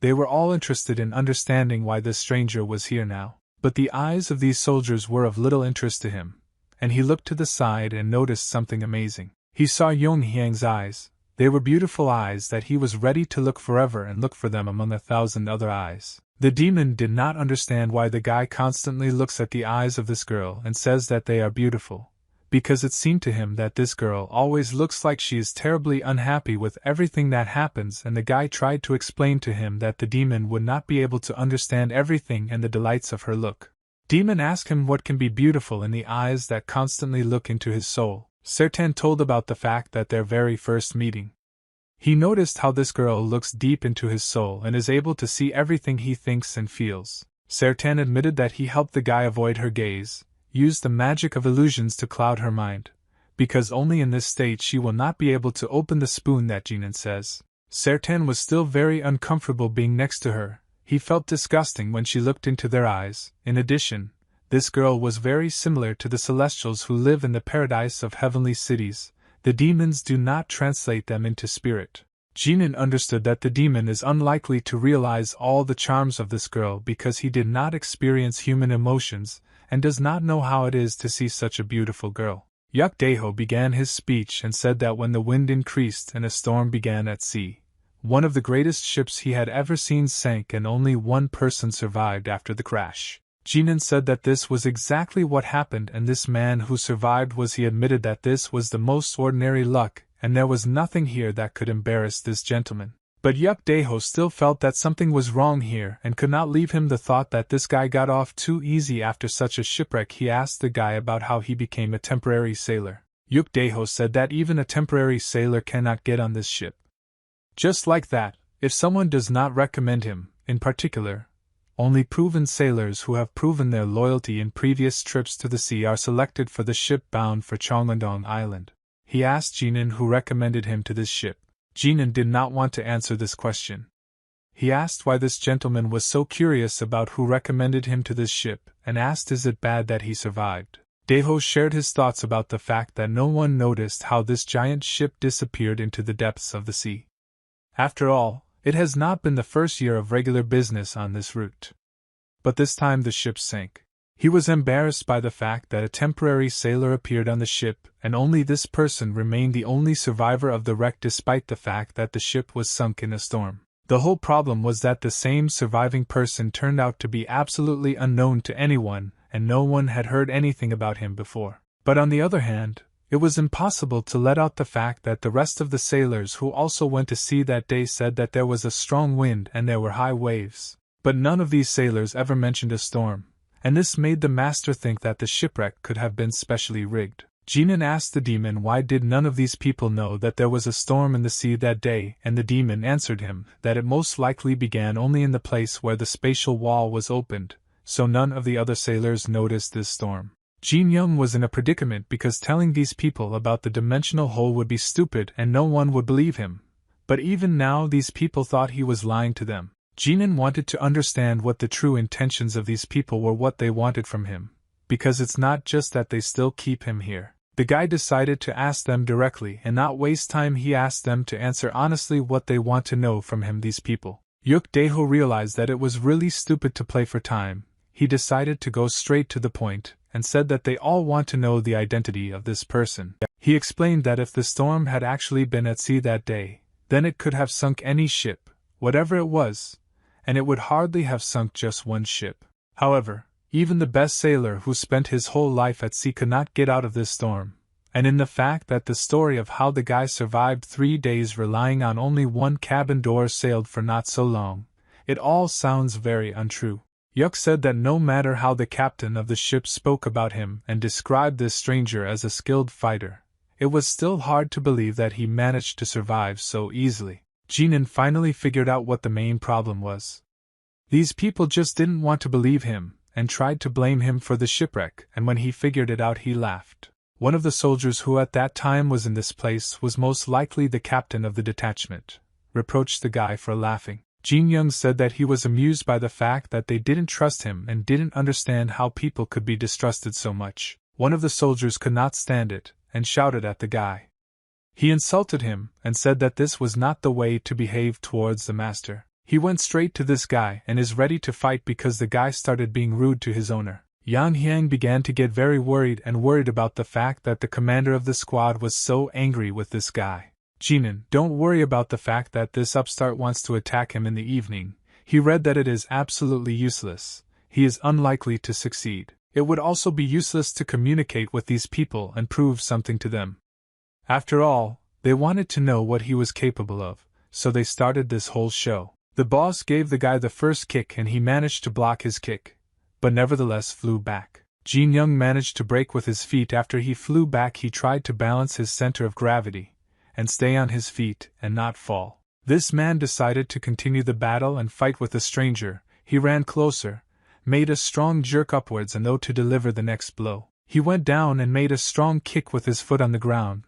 They were all interested in understanding why this stranger was here now. But the eyes of these soldiers were of little interest to him, and he looked to the side and noticed something amazing. He saw Yong Hyang's eyes. They were beautiful eyes that he was ready to look forever and look for them among 1,000 other eyes. The demon did not understand why the guy constantly looks at the eyes of this girl and says that they are beautiful, because it seemed to him that this girl always looks like she is terribly unhappy with everything that happens, and the guy tried to explain to him that the demon would not be able to understand everything and the delights of her look. Demon asked him what can be beautiful in the eyes that constantly look into his soul. Sertan told about the fact that their very first meeting. He noticed how this girl looks deep into his soul and is able to see everything he thinks and feels. Sertan admitted that he helped the guy avoid her gaze, used the magic of illusions to cloud her mind, because only in this state she will not be able to open the spoon that Jinan says. Sertan was still very uncomfortable being next to her. He felt disgusting when she looked into their eyes. In addition, this girl was very similar to the celestials who live in the paradise of heavenly cities. The demons do not translate them into spirit. Jinan understood that the demon is unlikely to realize all the charms of this girl because he did not experience human emotions and does not know how it is to see such a beautiful girl. Yuk Daeho began his speech and said that when the wind increased and a storm began at sea, one of the greatest ships he had ever seen sank and only one person survived after the crash. Jinan said that this was exactly what happened, and this man who survived he admitted that this was the most ordinary luck, and there was nothing here that could embarrass this gentleman. But Yuk Daeho still felt that something was wrong here and could not leave him the thought that this guy got off too easy after such a shipwreck. He asked the guy about how he became a temporary sailor. Yuk Daeho said that even a temporary sailor cannot get on this ship. Just like that, if someone does not recommend him, in particular, only proven sailors who have proven their loyalty in previous trips to the sea are selected for the ship bound for Cheonglandong Island. He asked Jinan who recommended him to this ship. Jinan did not want to answer this question. He asked why this gentleman was so curious about who recommended him to this ship, and asked is it bad that he survived. Daeho shared his thoughts about the fact that no one noticed how this giant ship disappeared into the depths of the sea. After all, It has not been the first year of regular business on this route. But this time the ship sank. He was embarrassed by the fact that a temporary sailor appeared on the ship, and only this person remained the only survivor of the wreck despite the fact that the ship was sunk in a storm. The whole problem was that the same surviving person turned out to be absolutely unknown to anyone, and no one had heard anything about him before. But on the other hand, it was impossible to let out the fact that the rest of the sailors who also went to sea that day said that there was a strong wind and there were high waves. But none of these sailors ever mentioned a storm, and this made the master think that the shipwreck could have been specially rigged. Ganan asked the demon why did none of these people know that there was a storm in the sea that day, and the demon answered him that it most likely began only in the place where the spatial wall was opened, so none of the other sailors noticed this storm. Jin Young was in a predicament because telling these people about the dimensional hole would be stupid and no one would believe him. But even now these people thought he was lying to them. Jinan wanted to understand what the true intentions of these people were, what they wanted from him, because it's not just that they still keep him here. The guy decided to ask them directly and not waste time. He asked them to answer honestly what they want to know from him, these people. Yuk Daeho realized that it was really stupid to play for time. He decided to go straight to the point, and said that they all want to know the identity of this person. He explained that if the storm had actually been at sea that day, then it could have sunk any ship, whatever it was, and it would hardly have sunk just one ship. However, even the best sailor who spent his whole life at sea could not get out of this storm, and in the fact that the story of how the guy survived 3 days relying on only one cabin door sailed for not so long, it all sounds very untrue. Yuk said that no matter how the captain of the ship spoke about him and described this stranger as a skilled fighter, it was still hard to believe that he managed to survive so easily. Jinan finally figured out what the main problem was. These people just didn't want to believe him, and tried to blame him for the shipwreck, and when he figured it out he laughed. One of the soldiers who at that time was in this place was most likely the captain of the detachment, reproached the guy for laughing. Jin Young said that he was amused by the fact that they didn't trust him and didn't understand how people could be distrusted so much. One of the soldiers could not stand it, and shouted at the guy. He insulted him, and said that this was not the way to behave towards the master. He went straight to this guy and is ready to fight because the guy started being rude to his owner. Yang Hyang began to get very worried about the fact that the commander of the squad was so angry with this guy. Jinan, don't worry about the fact that this upstart wants to attack him in the evening. He read that it is absolutely useless. He is unlikely to succeed. It would also be useless to communicate with these people and prove something to them. After all, they wanted to know what he was capable of, so they started this whole show. The boss gave the guy the first kick and he managed to block his kick, but nevertheless flew back. Jin Young managed to break with his feet. After he flew back he tried to balance his center of gravity and stay on his feet and not fall. This man decided to continue the battle and fight with the stranger. He ran closer, made a strong jerk upwards and though to deliver the next blow. He went down and made a strong kick with his foot on the ground,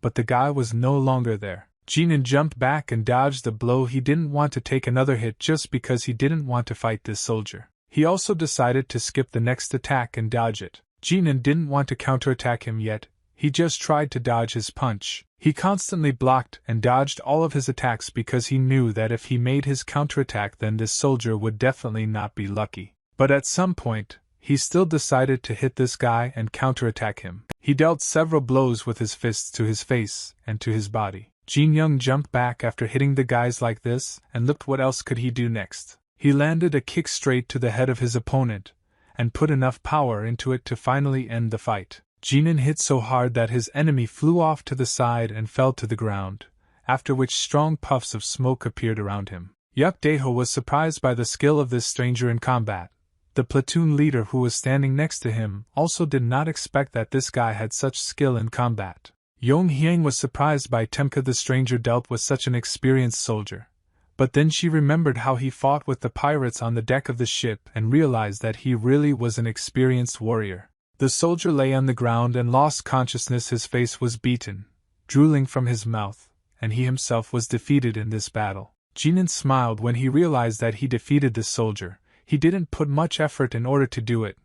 but the guy was no longer there. Jinan jumped back and dodged the blow. He didn't want to take another hit just because he didn't want to fight this soldier. He also decided to skip the next attack and dodge it. Jinan didn't want to counterattack him yet, he just tried to dodge his punch. He constantly blocked and dodged all of his attacks because he knew that if he made his counterattack then this soldier would definitely not be lucky. But at some point, he still decided to hit this guy and counterattack him. He dealt several blows with his fists to his face and to his body. Jin Young jumped back after hitting the guys like this and looked what else could he do next. He landed a kick straight to the head of his opponent and put enough power into it to finally end the fight. Jinan hit so hard that his enemy flew off to the side and fell to the ground, after which strong puffs of smoke appeared around him. Yuk Daeho was surprised by the skill of this stranger in combat. The platoon leader who was standing next to him also did not expect that this guy had such skill in combat. Yong Hyang was surprised by Temka the stranger dealt with such an experienced soldier. But then she remembered how he fought with the pirates on the deck of the ship and realized that he really was an experienced warrior. The soldier lay on the ground and lost consciousness. His face was beaten, drooling from his mouth, and he himself was defeated in this battle. Jinan smiled when he realized that he defeated this soldier. He didn't put much effort in order to do it,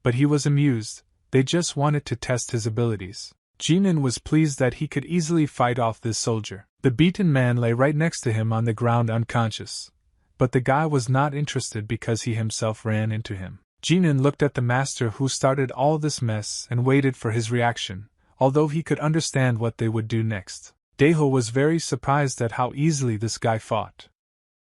but he was amused. They just wanted to test his abilities. Ganan was pleased that he could easily fight off this soldier. The beaten man lay right next to him on the ground unconscious, but the guy was not interested because he himself ran into him. Ganan looked at the master who started all this mess and waited for his reaction, although he could understand what they would do next. Daeho was very surprised at how easily this guy fought.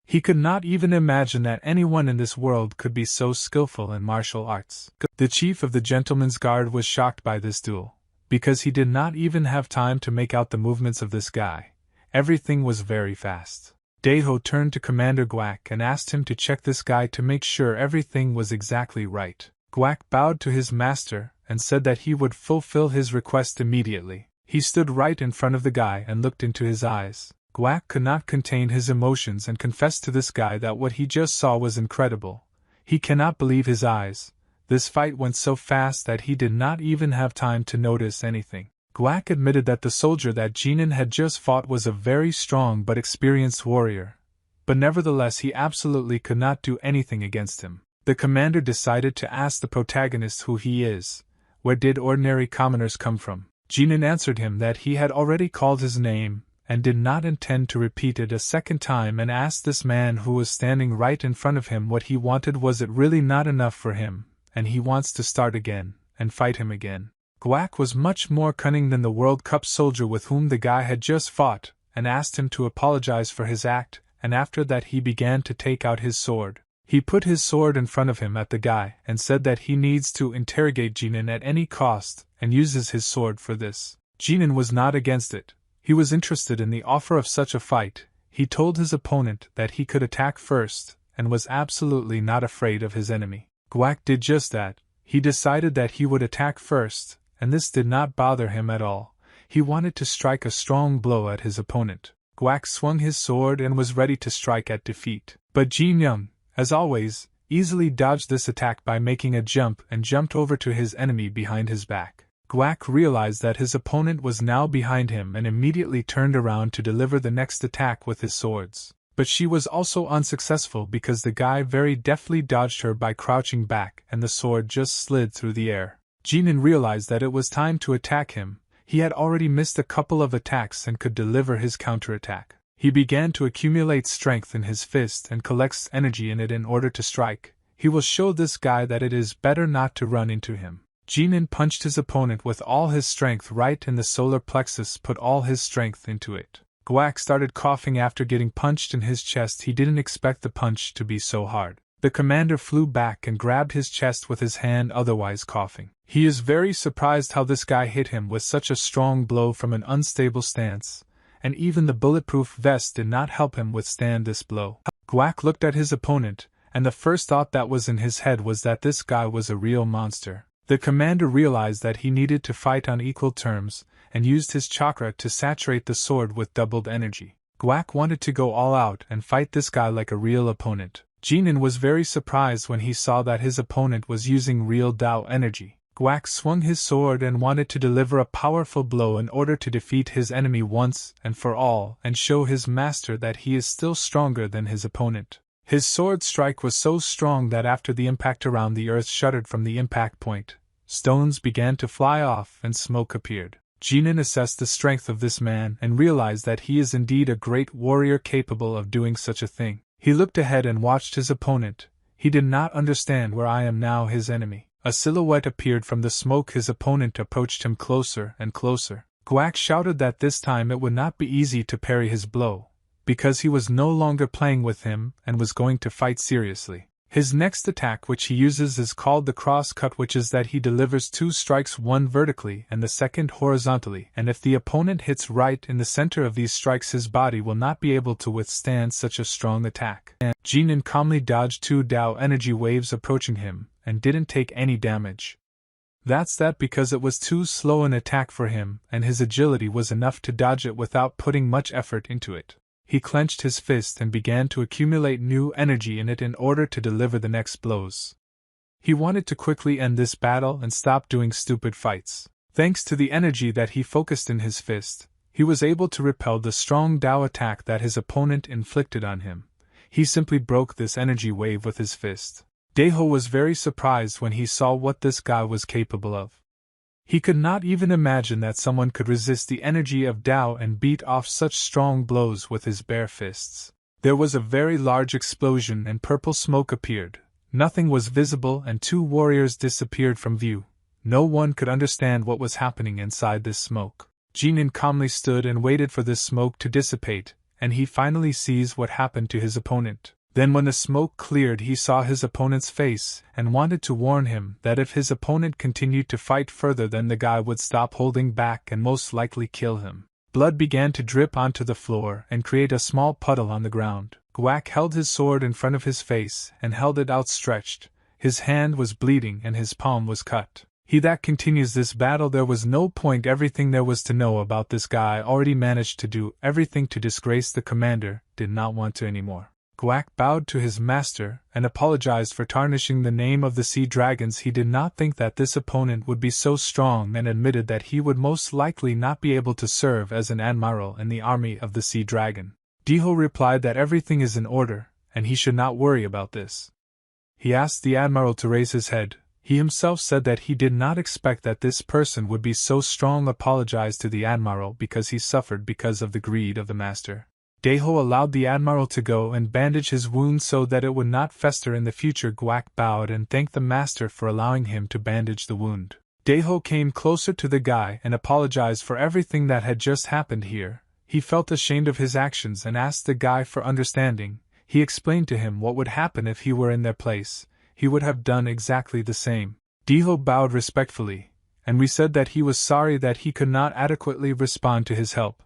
He could not even imagine that anyone in this world could be so skillful in martial arts. The chief of the gentleman's guard was shocked by this duel, because he did not even have time to make out the movements of this guy. Everything was very fast. Daeho turned to Commander Guang and asked him to check this guy to make sure everything was exactly right. Guang bowed to his master and said that he would fulfill his request immediately. He stood right in front of the guy and looked into his eyes. Guang could not contain his emotions and confessed to this guy that what he just saw was incredible. He cannot believe his eyes. This fight went so fast that he did not even have time to notice anything. Guang admitted that the soldier that Ganan had just fought was a very strong but experienced warrior, but nevertheless he absolutely could not do anything against him. The commander decided to ask the protagonist who he is. Where did ordinary commoners come from? Ganan answered him that he had already called his name and did not intend to repeat it a second time, and asked this man who was standing right in front of him what he wanted. Was it really not enough for him, and he wants to start again and fight him again? Guang was much more cunning than the World Cup soldier with whom the guy had just fought, and asked him to apologize for his act, and after that he began to take out his sword. He put his sword in front of him at the guy and said that he needs to interrogate Ganan at any cost, and uses his sword for this. Ganan was not against it. He was interested in the offer of such a fight. He told his opponent that he could attack first, and was absolutely not afraid of his enemy. Guang did just that. He decided that he would attack first, and this did not bother him at all. He wanted to strike a strong blow at his opponent. Guang swung his sword and was ready to strike at defeat. But Ganan, as always, easily dodged this attack by making a jump and jumped over to his enemy behind his back. Guang realized that his opponent was now behind him and immediately turned around to deliver the next attack with his swords. But she was also unsuccessful because the guy very deftly dodged her by crouching back and the sword just slid through the air. Ganan realized that it was time to attack him. He had already missed a couple of attacks and could deliver his counterattack. He began to accumulate strength in his fist and collects energy in it in order to strike. He will show this guy that it is better not to run into him. Ganan punched his opponent with all his strength right in the solar plexus, put all his strength into it. Guang started coughing after getting punched in his chest. He didn't expect the punch to be so hard. The commander flew back and grabbed his chest with his hand, otherwise coughing. He is very surprised how this guy hit him with such a strong blow from an unstable stance, and even the bulletproof vest did not help him withstand this blow. Guang looked at his opponent, and the first thought that was in his head was that this guy was a real monster. The commander realized that he needed to fight on equal terms, and used his chakra to saturate the sword with doubled energy. Guang wanted to go all out and fight this guy like a real opponent. Ganan was very surprised when he saw that his opponent was using real Tao energy. Guang swung his sword and wanted to deliver a powerful blow in order to defeat his enemy once and for all and show his master that he is still stronger than his opponent. His sword strike was so strong that after the impact around the earth shuddered from the impact point. Stones began to fly off and smoke appeared. Ganan assessed the strength of this man and realized that he is indeed a great warrior capable of doing such a thing. He looked ahead and watched his opponent. He did not understand where I am now his enemy. A silhouette appeared from the smoke. His opponent approached him closer and closer. Guang shouted that this time it would not be easy to parry his blow, because he was no longer playing with him and was going to fight seriously. His next attack which he uses is called the cross cut, which is that he delivers two strikes, one vertically and the second horizontally, and if the opponent hits right in the center of these strikes his body will not be able to withstand such a strong attack. Ganan calmly dodged two Tao energy waves approaching him and didn't take any damage. That's that because it was too slow an attack for him and his agility was enough to dodge it without putting much effort into it. He clenched his fist and began to accumulate new energy in it in order to deliver the next blows. He wanted to quickly end this battle and stop doing stupid fights. Thanks to the energy that he focused in his fist, he was able to repel the strong Tao attack that his opponent inflicted on him. He simply broke this energy wave with his fist. Daeho was very surprised when he saw what this guy was capable of. He could not even imagine that someone could resist the energy of Tao and beat off such strong blows with his bare fists. There was a very large explosion and purple smoke appeared. Nothing was visible and 2 warriors disappeared from view. No one could understand what was happening inside this smoke. Ganan calmly stood and waited for this smoke to dissipate, and he finally sees what happened to his opponent. Then when the smoke cleared, he saw his opponent's face and wanted to warn him that if his opponent continued to fight further, then the guy would stop holding back and most likely kill him. Blood began to drip onto the floor and create a small puddle on the ground. Guang held his sword in front of his face and held it outstretched. His hand was bleeding and his palm was cut. He that continues this battle, there was no point. Everything there was to know about this guy already managed to do. Everything to disgrace the commander, did not want to anymore. Guang bowed to his master and apologized for tarnishing the name of the sea dragons. He did not think that this opponent would be so strong and admitted that he would most likely not be able to serve as an admiral in the army of the sea dragon. Diho replied that everything is in order, and he should not worry about this. He asked the admiral to raise his head. He himself said that he did not expect that this person would be so strong. Apologized to the admiral because he suffered because of the greed of the master. Daeho allowed the admiral to go and bandage his wound so that it would not fester in the future. Guang bowed and thanked the master for allowing him to bandage the wound. Daeho came closer to the guy and apologized for everything that had just happened here. He felt ashamed of his actions and asked the guy for understanding. He explained to him what would happen if he were in their place. He would have done exactly the same. Daeho bowed respectfully, and we said that he was sorry that he could not adequately respond to his help,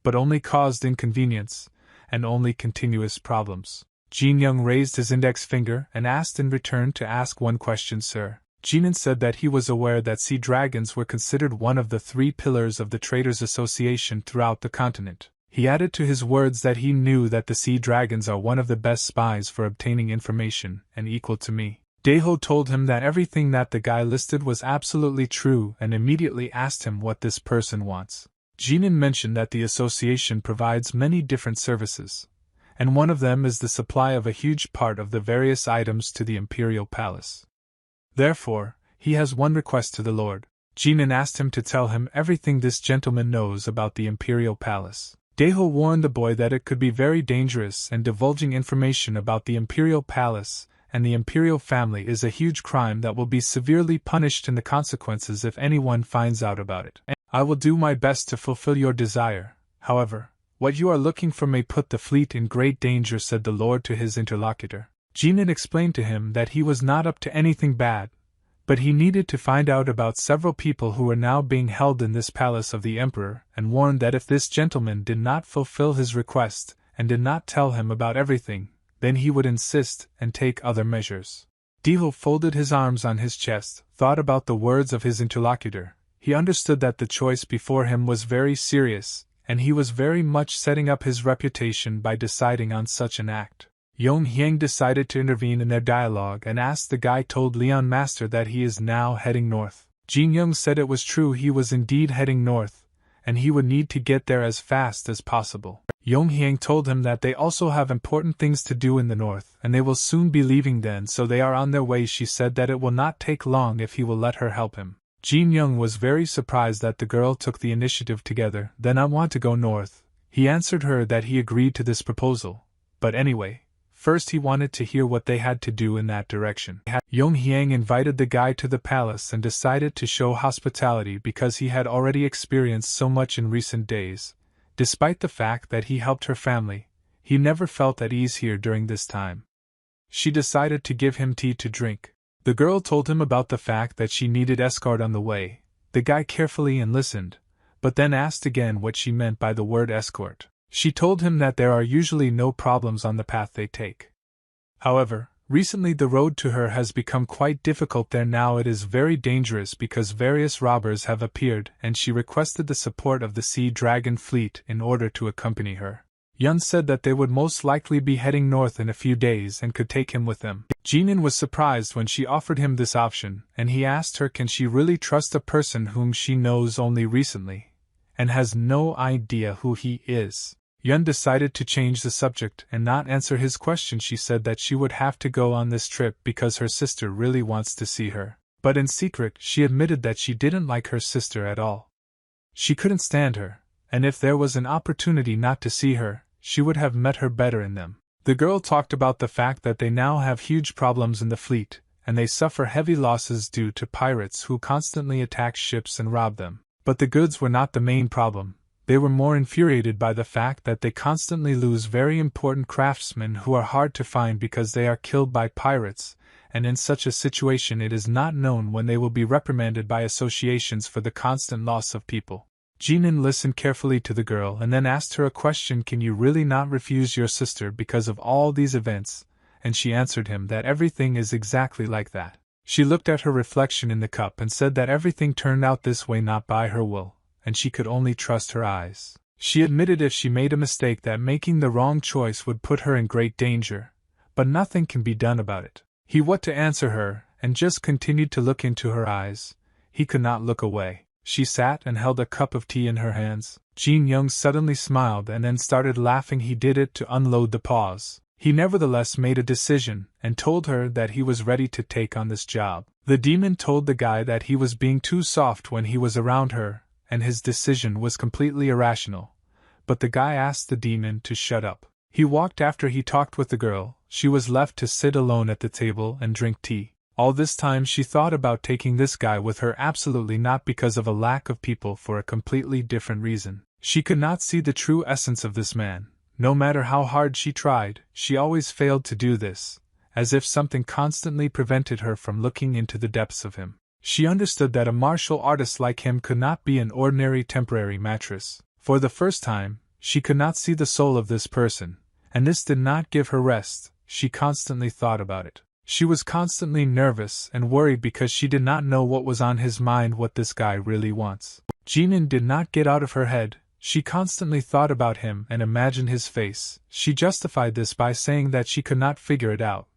but only caused inconvenience, and only continuous problems. Jin Young raised his index finger and asked in return to ask one question. Sir. Jinan said that he was aware that sea dragons were considered one of the 3 pillars of the Traders Association throughout the continent. He added to his words that he knew that the sea dragons are one of the best spies for obtaining information and equal to me. Daeho told him that everything that the guy listed was absolutely true and immediately asked him what this person wants. Jinan mentioned that the association provides many different services, and one of them is the supply of a huge part of the various items to the Imperial Palace. Therefore, he has one request to the Lord. Jinan asked him to tell him everything this gentleman knows about the Imperial Palace. Daeho warned the boy that it could be very dangerous, and divulging information about the Imperial Palace and the Imperial family is a huge crime that will be severely punished in the consequences if anyone finds out about it. I will do my best to fulfill your desire. However, what you are looking for may put the fleet in great danger, said the Lord to his interlocutor. Jinan explained to him that he was not up to anything bad, but he needed to find out about several people who were now being held in this palace of the Emperor, and warned that if this gentleman did not fulfill his request and did not tell him about everything, then he would insist and take other measures. Daeho folded his arms on his chest, thought about the words of his interlocutor. He understood that the choice before him was very serious, and he was very much setting up his reputation by deciding on such an act. Yong Hyang decided to intervene in their dialogue and asked the guy told Leon Master that he is now heading north. Jin Young said it was true, he was indeed heading north, and he would need to get there as fast as possible. Yong Hyang told him that they also have important things to do in the north, and they will soon be leaving then, so they are on their way. She said that it will not take long if he will let her help him. Jin Young was very surprised that the girl took the initiative together. Then I want to go north. He answered her that he agreed to this proposal, but anyway, first he wanted to hear what they had to do in that direction. Yong Hyang invited the guy to the palace and decided to show hospitality because he had already experienced so much in recent days. Despite the fact that he helped her family, he never felt at ease here during this time. She decided to give him tea to drink. The girl told him about the fact that she needed escort on the way. The guy carefully listened, but then asked again what she meant by the word escort. She told him that there are usually no problems on the path they take. However, recently the road to her has become quite difficult there now. It is very dangerous because various robbers have appeared, and she requested the support of the Sea Dragon fleet in order to accompany her. Yun said that they would most likely be heading north in a few days and could take him with them. Jinan was surprised when she offered him this option, and he asked her can she really trust a person whom she knows only recently, and has no idea who he is. Yun decided to change the subject and not answer his question. She said that she would have to go on this trip because her sister really wants to see her. But in secret she admitted that she didn't like her sister at all. She couldn't stand her, and if there was an opportunity not to see her, she would have met her better in them. The girl talked about the fact that they now have huge problems in the fleet, and they suffer heavy losses due to pirates who constantly attack ships and rob them. But the goods were not the main problem. They were more infuriated by the fact that they constantly lose very important craftsmen who are hard to find because they are killed by pirates, and in such a situation it is not known when they will be reprimanded by associations for the constant loss of people. Ganan listened carefully to the girl and then asked her a question: can you really not refuse your sister because of all these events? And she answered him that everything is exactly like that. She looked at her reflection in the cup and said that everything turned out this way not by her will, and she could only trust her eyes. She admitted if she made a mistake that making the wrong choice would put her in great danger, but nothing can be done about it. He what to answer her, and just continued to look into her eyes. He could not look away. She sat and held a cup of tea in her hands. Jin Young suddenly smiled and then started laughing. He did it to unload the pause. He nevertheless made a decision, and told her that he was ready to take on this job. The demon told the guy that he was being too soft when he was around her, and his decision was completely irrational. But the guy asked the demon to shut up. He walked after he talked with the girl. She was left to sit alone at the table and drink tea. All this time she thought about taking this guy with her, absolutely not because of a lack of people, for a completely different reason. She could not see the true essence of this man. No matter how hard she tried, she always failed to do this, as if something constantly prevented her from looking into the depths of him. She understood that a martial artist like him could not be an ordinary temporary mattress. For the first time, she could not see the soul of this person, and this did not give her rest. She constantly thought about it. She was constantly nervous and worried because she did not know what was on his mind, what this guy really wants. Ganan did not get out of her head. She constantly thought about him and imagined his face. She justified this by saying that she could not figure it out,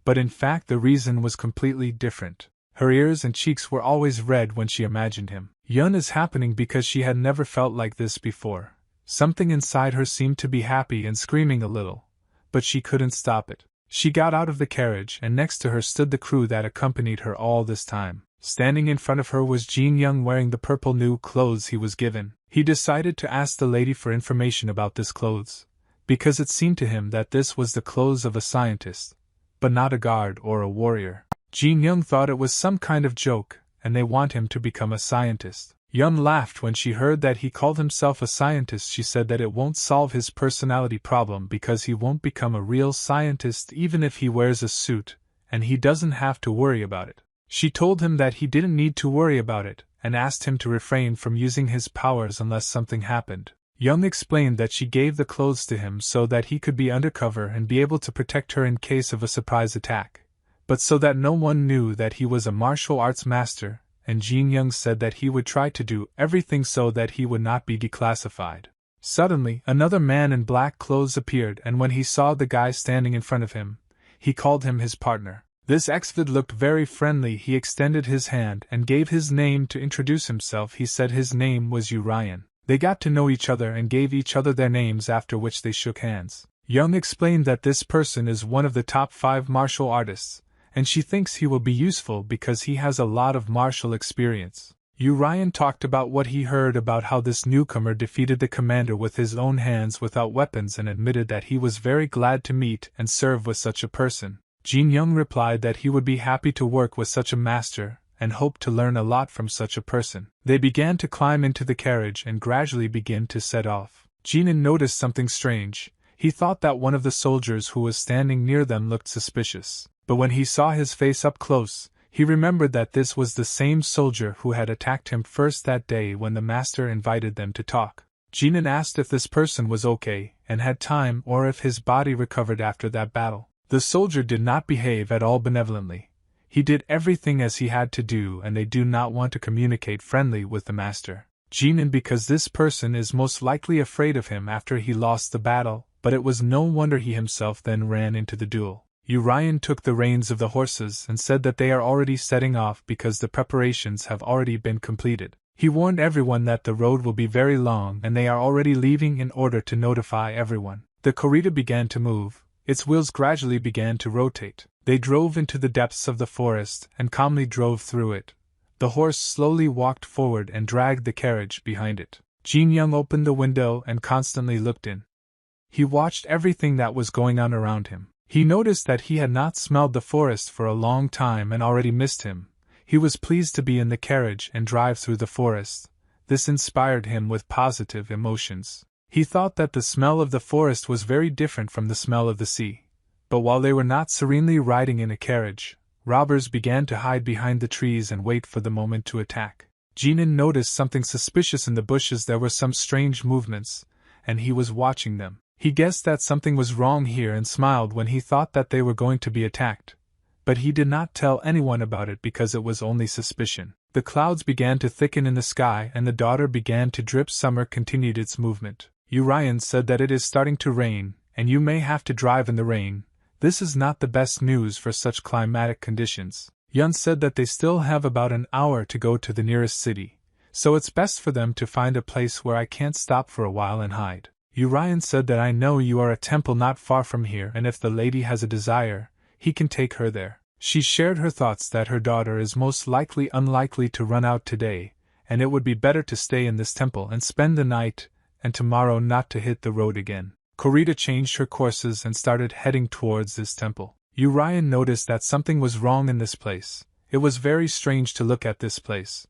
but in fact the reason was completely different. Her ears and cheeks were always red when she imagined him. Yun is happening because she had never felt like this before. Something inside her seemed to be happy and screaming a little, but she couldn't stop it. She got out of the carriage, and next to her stood the crew that accompanied her all this time. Standing in front of her was Jin Young, wearing the purple new clothes he was given. He decided to ask the lady for information about this clothes, because it seemed to him that this was the clothes of a scientist, but not a guard or a warrior. Jin Young thought it was some kind of joke, and they want him to become a scientist. Yun laughed when she heard that he called himself a scientist. She said that it won't solve his personality problem because he won't become a real scientist even if he wears a suit, and he doesn't have to worry about it. She told him that he didn't need to worry about it, and asked him to refrain from using his powers unless something happened. Young explained that she gave the clothes to him so that he could be undercover and be able to protect her in case of a surprise attack, but so that no one knew that he was a martial arts master, and Jin Young said that he would try to do everything so that he would not be declassified. Suddenly, another man in black clothes appeared, and when he saw the guy standing in front of him, he called him his partner. This Exvid looked very friendly. He extended his hand and gave his name to introduce himself. He said his name was Urian. They got to know each other and gave each other their names, after which they shook hands. Young explained that this person is one of the top 5 martial artists, and she thinks he will be useful because he has a lot of martial experience. Urian talked about what he heard about how this newcomer defeated the commander with his own hands without weapons, and admitted that he was very glad to meet and serve with such a person. Jin Young replied that he would be happy to work with such a master, and hoped to learn a lot from such a person. They began to climb into the carriage and gradually begin to set off. Jinan noticed something strange. He thought that one of the soldiers who was standing near them looked suspicious. But when he saw his face up close, he remembered that this was the same soldier who had attacked him first that day when the master invited them to talk. Jinan asked if this person was okay and had time, or if his body recovered after that battle. The soldier did not behave at all benevolently. He did everything as he had to do, and they do not want to communicate friendly with the master. Jinan, because this person is most likely afraid of him after he lost the battle, but it was no wonder he himself then ran into the duel. Urian took the reins of the horses and said that they are already setting off because the preparations have already been completed. He warned everyone that the road will be very long and they are already leaving in order to notify everyone. The corrida began to move. Its wheels gradually began to rotate. They drove into the depths of the forest and calmly drove through it. The horse slowly walked forward and dragged the carriage behind it. Jin Young opened the window and constantly looked in. He watched everything that was going on around him. He noticed that he had not smelled the forest for a long time and already missed him. He was pleased to be in the carriage and drive through the forest. This inspired him with positive emotions. He thought that the smell of the forest was very different from the smell of the sea. But while they were not serenely riding in a carriage, robbers began to hide behind the trees and wait for the moment to attack. Jinan noticed something suspicious in the bushes. There were some strange movements, and he was watching them. He guessed that something was wrong here and smiled when he thought that they were going to be attacked. But he did not tell anyone about it because it was only suspicion. The clouds began to thicken in the sky and the daughter began to drip. Summer continued its movement. Urian said that it is starting to rain, and you may have to drive in the rain. This is not the best news for such climatic conditions. Yun said that they still have about an hour to go to the nearest city, so it's best for them to find a place where I can't stop for a while and hide. Urian said that I know you are a temple not far from here, and if the lady has a desire, he can take her there. She shared her thoughts that her daughter is most likely unlikely to run out today, and it would be better to stay in this temple and spend the night, and tomorrow not to hit the road again. Korita changed her courses and started heading towards this temple. Urian noticed that something was wrong in this place. It was very strange to look at this place.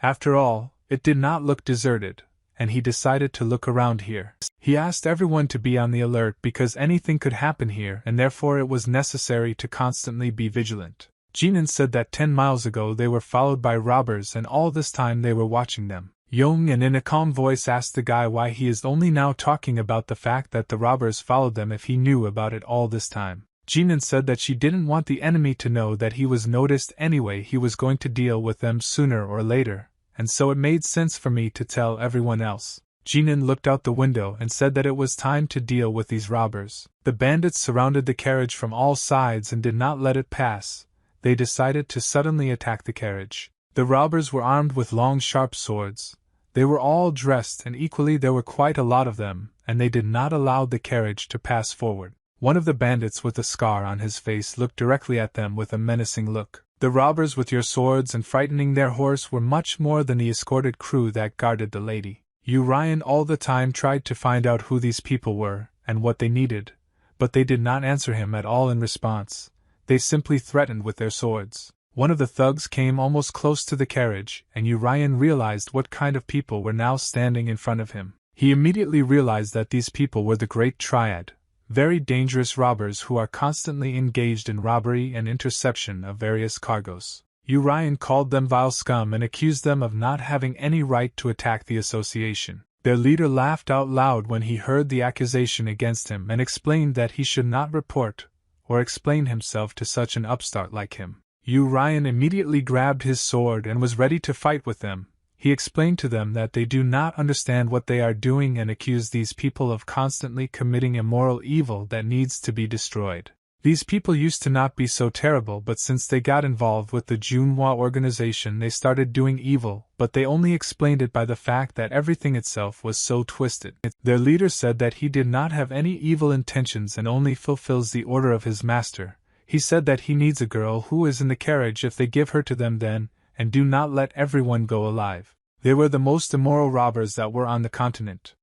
After all, it did not look deserted, and he decided to look around here. He asked everyone to be on the alert because anything could happen here and therefore it was necessary to constantly be vigilant. Jinan said that 10 miles ago they were followed by robbers and all this time they were watching them. Yong and in a calm voice asked the guy why he is only now talking about the fact that the robbers followed them if he knew about it all this time. Jinan said that she didn't want the enemy to know that he was noticed anyway. He was going to deal with them sooner or later, and so it made sense for me to tell everyone else. Jinan looked out the window and said that it was time to deal with these robbers. The bandits surrounded the carriage from all sides and did not let it pass. They decided to suddenly attack the carriage. The robbers were armed with long sharp swords. They were all dressed and equally there were quite a lot of them, and they did not allow the carriage to pass forward. One of the bandits with a scar on his face looked directly at them with a menacing look. The robbers with your swords and frightening their horse were much more than the escorted crew that guarded the lady. Urian all the time tried to find out who these people were and what they needed, but they did not answer him at all in response. They simply threatened with their swords. One of the thugs came almost close to the carriage, and Urian realized what kind of people were now standing in front of him. He immediately realized that these people were the Great Triad, very dangerous robbers who are constantly engaged in robbery and interception of various cargoes. Urian called them vile scum and accused them of not having any right to attack the association. Their leader laughed out loud when he heard the accusation against him and explained that he should not report or explain himself to such an upstart like him. Urian immediately grabbed his sword and was ready to fight with them. He explained to them that they do not understand what they are doing and accused these people of constantly committing immoral evil that needs to be destroyed. These people used to not be so terrible, but since they got involved with the Junhua organization they started doing evil, but they only explained it by the fact that everything itself was so twisted. Their leader said that he did not have any evil intentions and only fulfills the order of his master. He said that he needs a girl who is in the carriage if they give her to them then, and do not let everyone go alive. They were the most immoral robbers that were on the continent,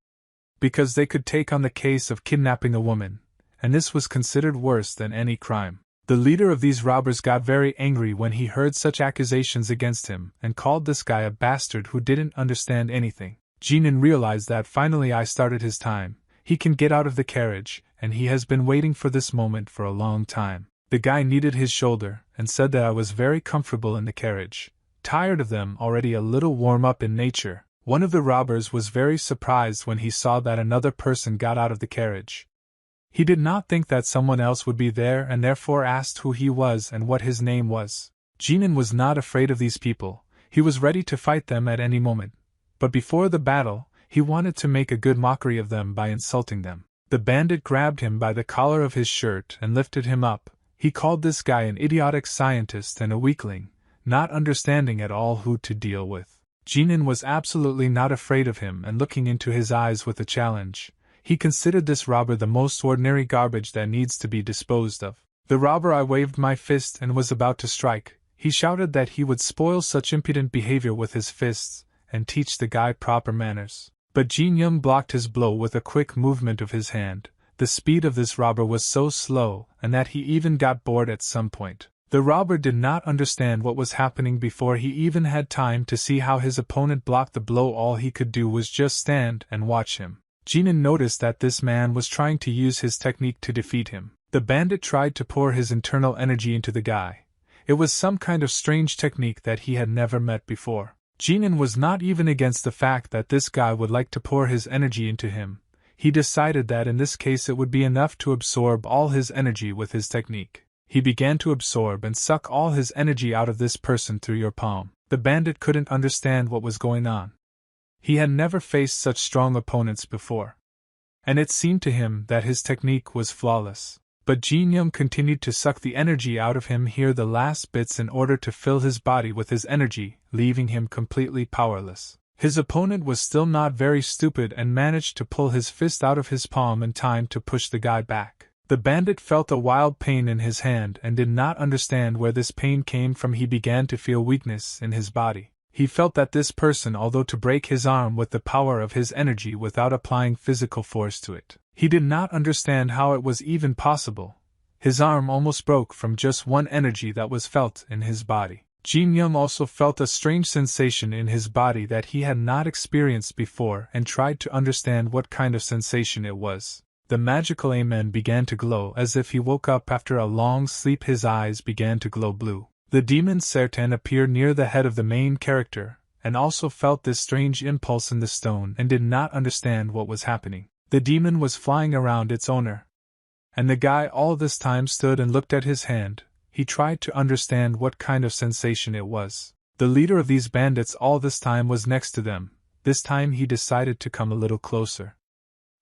because they could take on the case of kidnapping a woman, and this was considered worse than any crime. The leader of these robbers got very angry when he heard such accusations against him and called this guy a bastard who didn't understand anything. Jinan realized that finally I started his time. He can get out of the carriage, and he has been waiting for this moment for a long time. The guy kneaded his shoulder and said that I was very comfortable in the carriage. Tired of them, already a little warm up in nature. One of the robbers was very surprised when he saw that another person got out of the carriage. He did not think that someone else would be there and therefore asked who he was and what his name was. Jinan was not afraid of these people. He was ready to fight them at any moment. But before the battle, he wanted to make a good mockery of them by insulting them. The bandit grabbed him by the collar of his shirt and lifted him up. He called this guy an idiotic scientist and a weakling, not understanding at all who to deal with. Jinan was absolutely not afraid of him and looking into his eyes with a challenge. He considered this robber the most ordinary garbage that needs to be disposed of. The robber I waved my fist and was about to strike. He shouted that he would spoil such impudent behavior with his fists, and teach the guy proper manners. But Jin Young blocked his blow with a quick movement of his hand. The speed of this robber was so slow, and that he even got bored at some point. The robber did not understand what was happening before he even had time to see how his opponent blocked the blow. All he could do was just stand and watch him. Jinan noticed that this man was trying to use his technique to defeat him. The bandit tried to pour his internal energy into the guy. It was some kind of strange technique that he had never met before. Jinan was not even against the fact that this guy would like to pour his energy into him. He decided that in this case it would be enough to absorb all his energy with his technique. He began to absorb and suck all his energy out of this person through your palm. The bandit couldn't understand what was going on. He had never faced such strong opponents before, and it seemed to him that his technique was flawless. But Jin Young continued to suck the energy out of him here, the last bits, in order to fill his body with his energy, leaving him completely powerless. His opponent was still not very stupid and managed to pull his fist out of his palm in time to push the guy back. The bandit felt a wild pain in his hand and did not understand where this pain came from. He began to feel weakness in his body. He felt that this person, although to break his arm with the power of his energy without applying physical force to it, he did not understand how it was even possible. His arm almost broke from just one energy that was felt in his body. Jin Young also felt a strange sensation in his body that he had not experienced before and tried to understand what kind of sensation it was. The magical Amen began to glow as if he woke up after a long sleep. His eyes began to glow blue. The demon Sertan appeared near the head of the main character, and also felt this strange impulse in the stone and did not understand what was happening. The demon was flying around its owner, and the guy all this time stood and looked at his hand. He tried to understand what kind of sensation it was. The leader of these bandits all this time was next to them. This time he decided to come a little closer.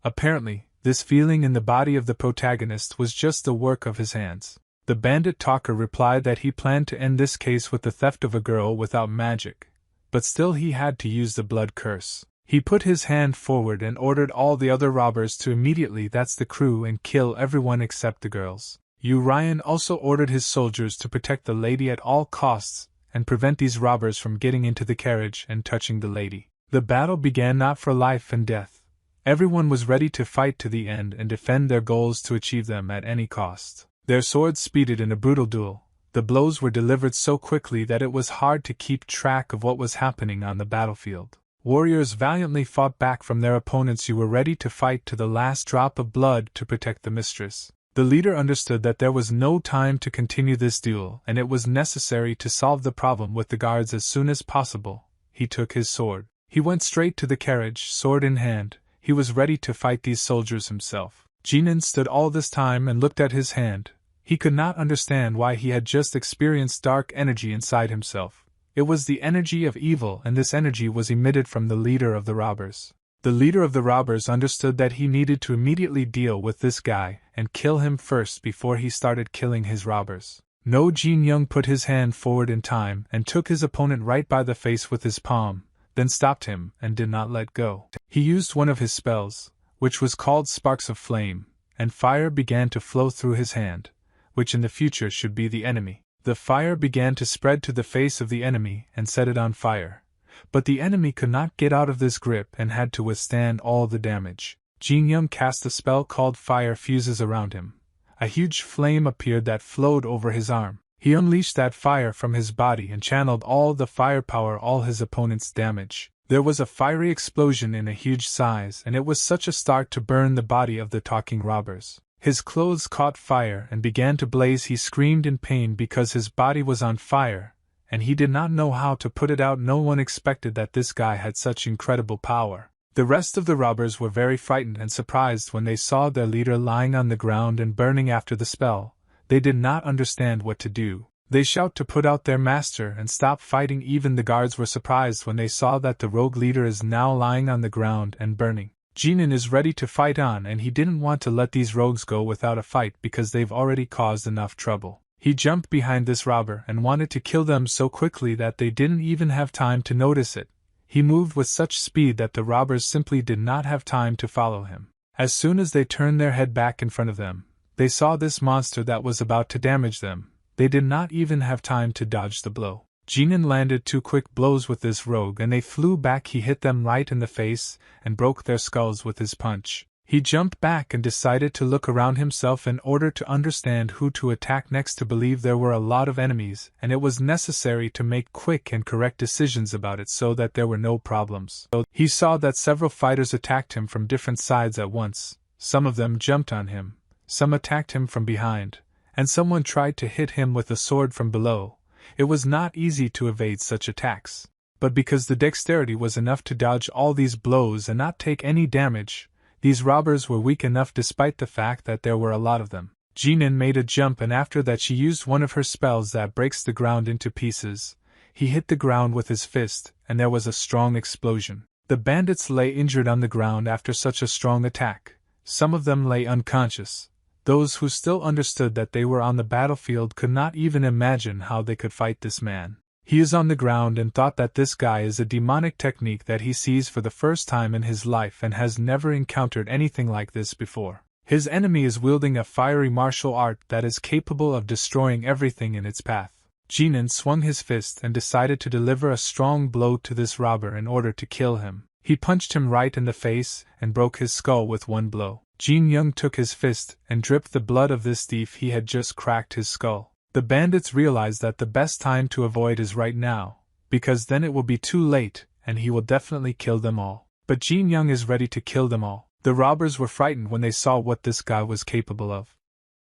Apparently, this feeling in the body of the protagonist was just the work of his hands. The bandit talker replied that he planned to end this case with the theft of a girl without magic, but still he had to use the blood curse. He put his hand forward and ordered all the other robbers to immediately, that's the crew, and kill everyone except the girls. Ryan also ordered his soldiers to protect the lady at all costs and prevent these robbers from getting into the carriage and touching the lady. The battle began not for life and death. Everyone was ready to fight to the end and defend their goals to achieve them at any cost. Their swords speeded in a brutal duel. The blows were delivered so quickly that it was hard to keep track of what was happening on the battlefield. Warriors valiantly fought back from their opponents who were ready to fight to the last drop of blood to protect the mistress. The leader understood that there was no time to continue this duel and it was necessary to solve the problem with the guards as soon as possible. He took his sword. He went straight to the carriage, sword in hand. He was ready to fight these soldiers himself. Jinan stood all this time and looked at his hand. He could not understand why he had just experienced dark energy inside himself. It was the energy of evil, and this energy was emitted from the leader of the robbers. The leader of the robbers understood that he needed to immediately deal with this guy and kill him first before he started killing his robbers. No, Jin Young put his hand forward in time and took his opponent right by the face with his palm, then stopped him and did not let go. He used one of his spells, which was called Sparks of Flame, and fire began to flow through his hand, which in the future should be the enemy. The fire began to spread to the face of the enemy and set it on fire, but the enemy could not get out of this grip and had to withstand all the damage. Jin Young cast a spell called Fire Fuses around him. A huge flame appeared that flowed over his arm. He unleashed that fire from his body and channeled all the firepower, all his opponent's damage. There was a fiery explosion in a huge size, and it was such a start to burn the body of the talking robbers. His clothes caught fire and began to blaze. He screamed in pain because his body was on fire, and he did not know how to put it out. No one expected that this guy had such incredible power. The rest of the robbers were very frightened and surprised when they saw their leader lying on the ground and burning after the spell. They did not understand what to do. They shouted to put out their master and stop fighting. Even the guards were surprised when they saw that the rogue leader is now lying on the ground and burning. Jinan is ready to fight on, and he didn't want to let these rogues go without a fight because they've already caused enough trouble. He jumped behind this robber and wanted to kill them so quickly that they didn't even have time to notice it. He moved with such speed that the robbers simply did not have time to follow him. As soon as they turned their head back in front of them, they saw this monster that was about to damage them. They did not even have time to dodge the blow. Ganan landed 2 quick blows with this rogue and they flew back. He hit them right in the face and broke their skulls with his punch. He jumped back and decided to look around himself in order to understand who to attack next, to believe there were a lot of enemies and it was necessary to make quick and correct decisions about it so that there were no problems. He saw that several fighters attacked him from different sides at once. Some of them jumped on him, some attacked him from behind, and someone tried to hit him with a sword from below. It was not easy to evade such attacks, but because the dexterity was enough to dodge all these blows and not take any damage, these robbers were weak enough despite the fact that there were a lot of them. Ganan made a jump and after that she used one of her spells that breaks the ground into pieces. He hit the ground with his fist and there was a strong explosion. The bandits lay injured on the ground after such a strong attack. Some of them lay unconscious. Those who still understood that they were on the battlefield could not even imagine how they could fight this man. He is on the ground and thought that this guy is a demonic technique that he sees for the first time in his life and has never encountered anything like this before. His enemy is wielding a fiery martial art that is capable of destroying everything in its path. Ganan swung his fist and decided to deliver a strong blow to this robber in order to kill him. He punched him right in the face and broke his skull with one blow. Jin Young took his fist and dripped the blood of this thief. He had just cracked his skull. The bandits realized that the best time to avoid is right now, because then it will be too late and he will definitely kill them all. But Jin Young is ready to kill them all. The robbers were frightened when they saw what this guy was capable of.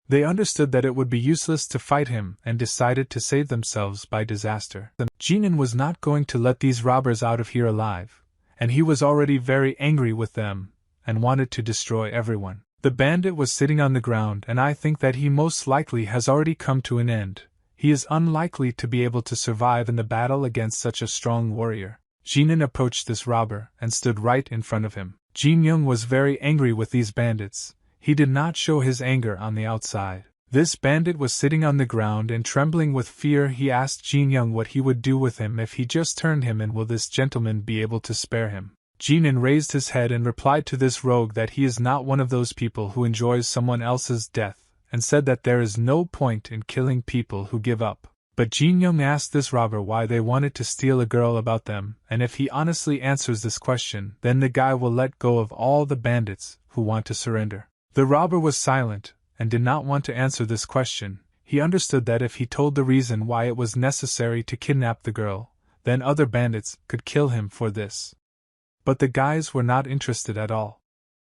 They understood that it would be useless to fight him and decided to save themselves by disaster. Jinan was not going to let these robbers out of here alive, and he was already very angry with them and wanted to destroy everyone. The bandit was sitting on the ground and I think that he most likely has already come to an end. He is unlikely to be able to survive in the battle against such a strong warrior. Jinan approached this robber and stood right in front of him. Jin Young was very angry with these bandits. He did not show his anger on the outside. This bandit was sitting on the ground and trembling with fear. He asked Jin Young what he would do with him if he just turned him in. Will this gentleman be able to spare him? Jinan raised his head and replied to this rogue that he is not one of those people who enjoys someone else's death, and said that there is no point in killing people who give up. But Jin Young asked this robber why they wanted to steal a girl about them, and if he honestly answers this question, then the guy will let go of all the bandits who want to surrender. The robber was silent, and did not want to answer this question. He understood that if he told the reason why it was necessary to kidnap the girl, then other bandits could kill him for this. But the guys were not interested at all,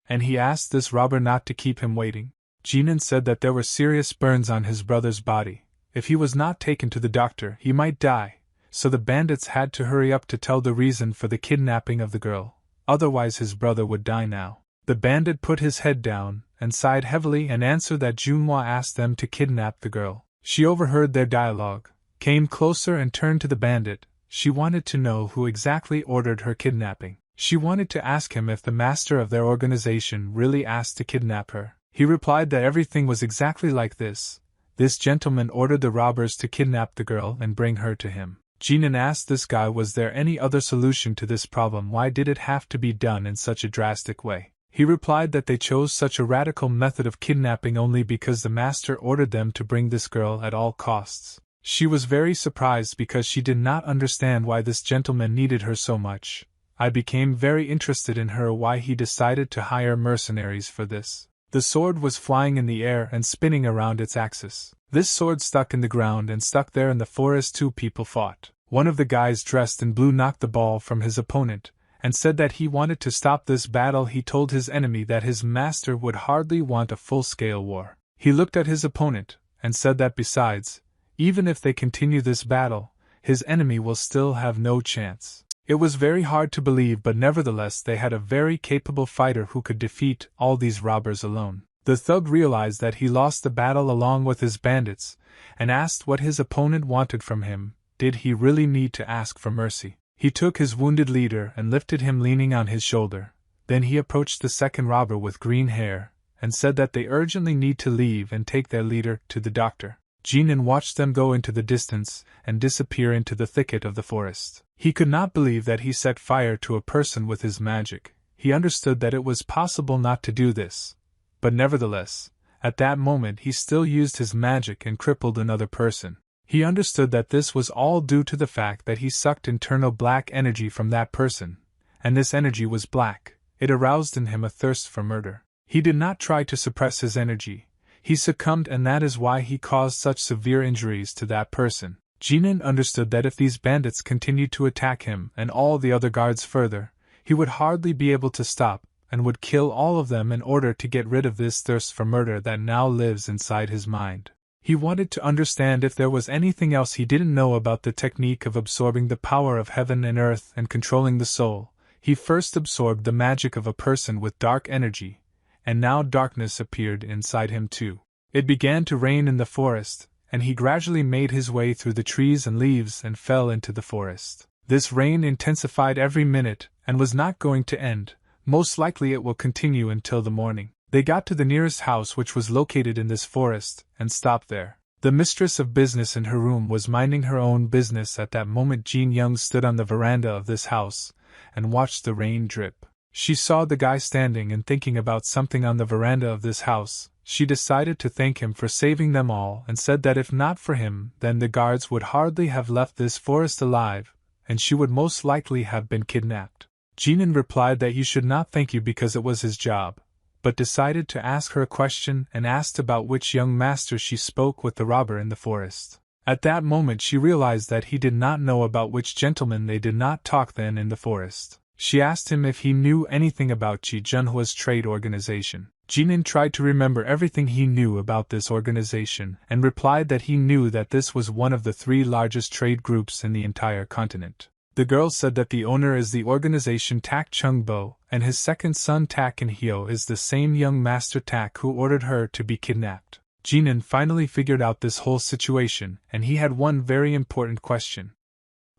and he asked this robber not to keep him waiting. Jinan said that there were serious burns on his brother's body. If he was not taken to the doctor, he might die, so the bandits had to hurry up to tell the reason for the kidnapping of the girl, otherwise his brother would die now. The bandit put his head down and sighed heavily and answered that Junhwa asked them to kidnap the girl. She overheard their dialogue, came closer and turned to the bandit. She wanted to know who exactly ordered her kidnapping. She wanted to ask him if the master of their organization really asked to kidnap her. He replied that everything was exactly like this. This gentleman ordered the robbers to kidnap the girl and bring her to him. Jinan asked this guy, was there any other solution to this problem? Why did it have to be done in such a drastic way? He replied that they chose such a radical method of kidnapping only because the master ordered them to bring this girl at all costs. She was very surprised because she did not understand why this gentleman needed her so much. I became very interested in her, why he decided to hire mercenaries for this. The sword was flying in the air and spinning around its axis. This sword stuck in the ground and stuck there in the forest. 2 people fought. One of the guys dressed in blue knocked the ball from his opponent, and said that he wanted to stop this battle. He told his enemy that his master would hardly want a full-scale war. He looked at his opponent, and said that besides, even if they continue this battle, his enemy will still have no chance. It was very hard to believe, but nevertheless they had a very capable fighter who could defeat all these robbers alone. The thug realized that he lost the battle along with his bandits, and asked what his opponent wanted from him. Did he really need to ask for mercy? He took his wounded leader and lifted him leaning on his shoulder. Then he approached the second robber with green hair, and said that they urgently need to leave and take their leader to the doctor. Jinan watched them go into the distance and disappear into the thicket of the forest. He could not believe that he set fire to a person with his magic. He understood that it was possible not to do this, but nevertheless, At that moment he still used his magic and crippled another person. He understood that this was all due to the fact that he sucked internal black energy from that person, and this energy was black. It aroused in him a thirst for murder. He did not try to suppress his energy. He succumbed, and that is why he caused such severe injuries to that person. Ganan understood that if these bandits continued to attack him and all the other guards further, he would hardly be able to stop, and would kill all of them in order to get rid of this thirst for murder that now lives inside his mind. He wanted to understand if there was anything else he didn't know about the technique of absorbing the power of heaven and earth and controlling the soul. He first absorbed the magic of a person with dark energy, and now darkness appeared inside him too. It began to rain in the forest, and he gradually made his way through the trees and leaves and fell into the forest. This rain intensified every minute and was not going to end. Most likely it will continue until the morning. They got to the nearest house, which was located in this forest, and stopped there. The mistress of business in her room was minding her own business. At that moment Jin Young stood on the veranda of this house and watched the rain drip. She saw the guy standing and thinking about something on the veranda of this house. She decided to thank him for saving them all and said that if not for him, then the guards would hardly have left this forest alive, and she would most likely have been kidnapped. Jinan replied that you should not thank you because it was his job, but decided to ask her a question and asked about which young master she spoke with the robber in the forest. At that moment she realized that he did not know about which gentleman they did not talk then in the forest. She asked him if he knew anything about Chi Junhua's trade organization. Jinan tried to remember everything he knew about this organization and replied that he knew that this was one of the 3 largest trade groups in the entire continent. The girl said that the owner is the organization Tak Chung Bo, and his second son Tak In Hyo is the same young master Tak who ordered her to be kidnapped. Jinan finally figured out this whole situation, and he had one very important question.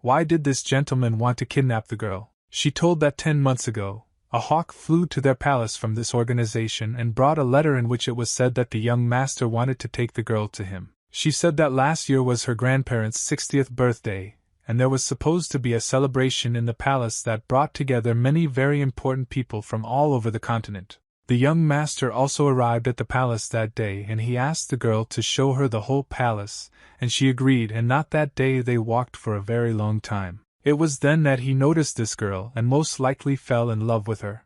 Why did this gentleman want to kidnap the girl? She told that 10 months ago, a hawk flew to their palace from this organization and brought a letter in which it was said that the young master wanted to take the girl to him. She said that last year was her grandparents' 60th birthday, and there was supposed to be a celebration in the palace that brought together many very important people from all over the continent. The young master also arrived at the palace that day, and he asked the girl to show her the whole palace, and she agreed, and not that day they walked for a very long time. It was then that he noticed this girl and most likely fell in love with her.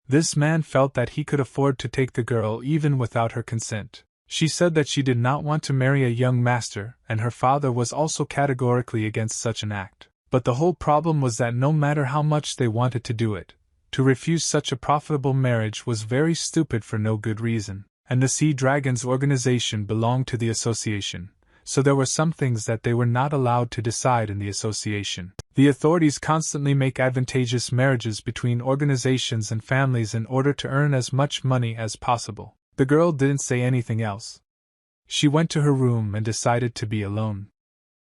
This man felt that he could afford to take the girl even without her consent. She said that she did not want to marry a young master, and her father was also categorically against such an act. But the whole problem was that no matter how much they wanted to do it, to refuse such a profitable marriage was very stupid for no good reason. And the Sea Dragons organization belonged to the association, so there were some things that they were not allowed to decide in the association. The authorities constantly make advantageous marriages between organizations and families in order to earn as much money as possible. The girl didn't say anything else. She went to her room and decided to be alone.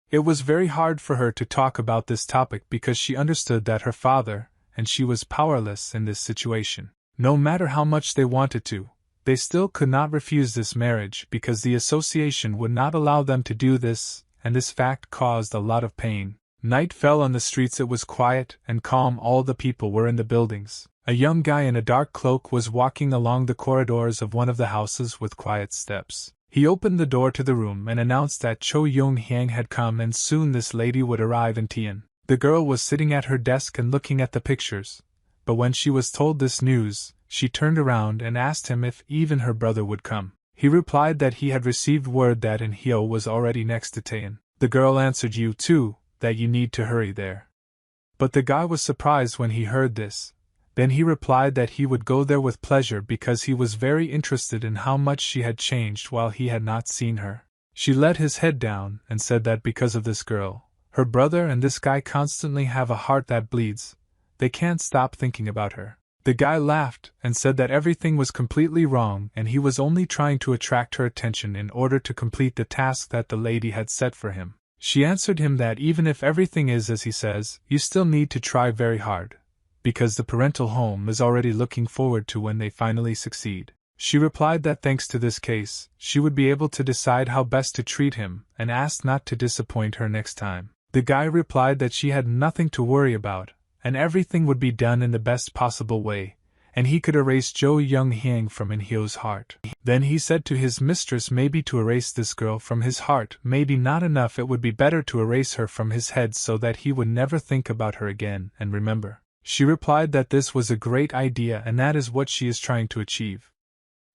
It was very hard for her to talk about this topic because she understood that her father and she was powerless in this situation. No matter how much they wanted to, they still could not refuse this marriage because the association would not allow them to do this, and this fact caused a lot of pain. Night fell on the streets. It was quiet and calm. All the people were in the buildings. A young guy in a dark cloak was walking along the corridors of one of the houses with quiet steps. He opened the door to the room and announced that Cho Yong-hyang had come and soon this lady would arrive in Tian. The girl was sitting at her desk and looking at the pictures, but when she was told this news, she turned around and asked him if even her brother would come. He replied that he had received word that In Hyo was already next to Tian. The girl answered, "You too, that you need to hurry there." But the guy was surprised when he heard this. Then he replied that he would go there with pleasure because he was very interested in how much she had changed while he had not seen her. She let his head down and said that because of this girl, her brother and this guy constantly have a heart that bleeds. They can't stop thinking about her. The guy laughed and said that everything was completely wrong and he was only trying to attract her attention in order to complete the task that the lady had set for him. She answered him that even if everything is as he says, you still need to try very hard, because the parental home is already looking forward to when they finally succeed. She replied that thanks to this case, she would be able to decide how best to treat him and asked not to disappoint her next time. The guy replied that she had nothing to worry about, and everything would be done in the best possible way, and he could erase Zhou Yonghyang from In Hyo's heart. Then he said to his mistress, maybe to erase this girl from his heart, maybe not enough, it would be better to erase her from his head so that he would never think about her again and remember. She replied that this was a great idea and that is what she is trying to achieve.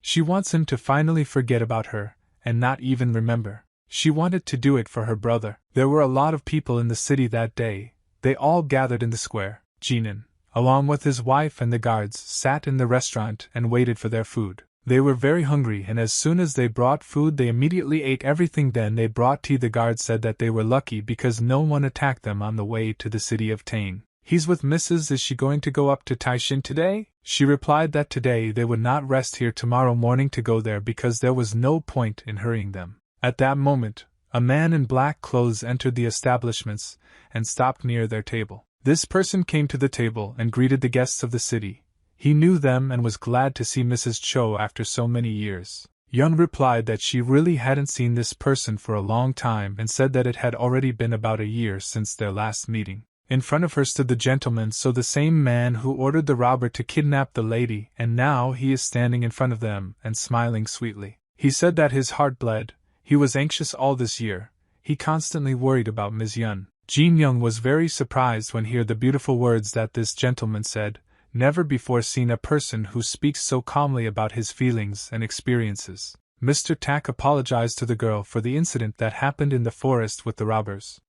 She wants him to finally forget about her, and not even remember. She wanted to do it for her brother. There were a lot of people in the city that day. They all gathered in the square. Ganan, along with his wife and the guards, sat in the restaurant and waited for their food. They were very hungry, and as soon as they brought food they immediately ate everything. Then they brought tea. The guards said that they were lucky because no one attacked them on the way to the city of Tang. He's with Mrs. Is she going to go up to Taishin today? She replied that today they would not rest here tomorrow morning to go there because there was no point in hurrying them. At that moment, a man in black clothes entered the establishments and stopped near their table. This person came to the table and greeted the guests of the city. He knew them and was glad to see Mrs. Cho after so many years. Young replied that she really hadn't seen this person for a long time and said that it had already been about a year since their last meeting. In front of her stood the gentleman, so the same man who ordered the robber to kidnap the lady, and now he is standing in front of them and smiling sweetly. He said that his heart bled. He was anxious all this year. He constantly worried about Ms. Yun. Jin Young was very surprised when he heard the beautiful words that this gentleman said. Never before seen a person who speaks so calmly about his feelings and experiences. Mr. Tak apologized to the girl for the incident that happened in the forest with the robbers.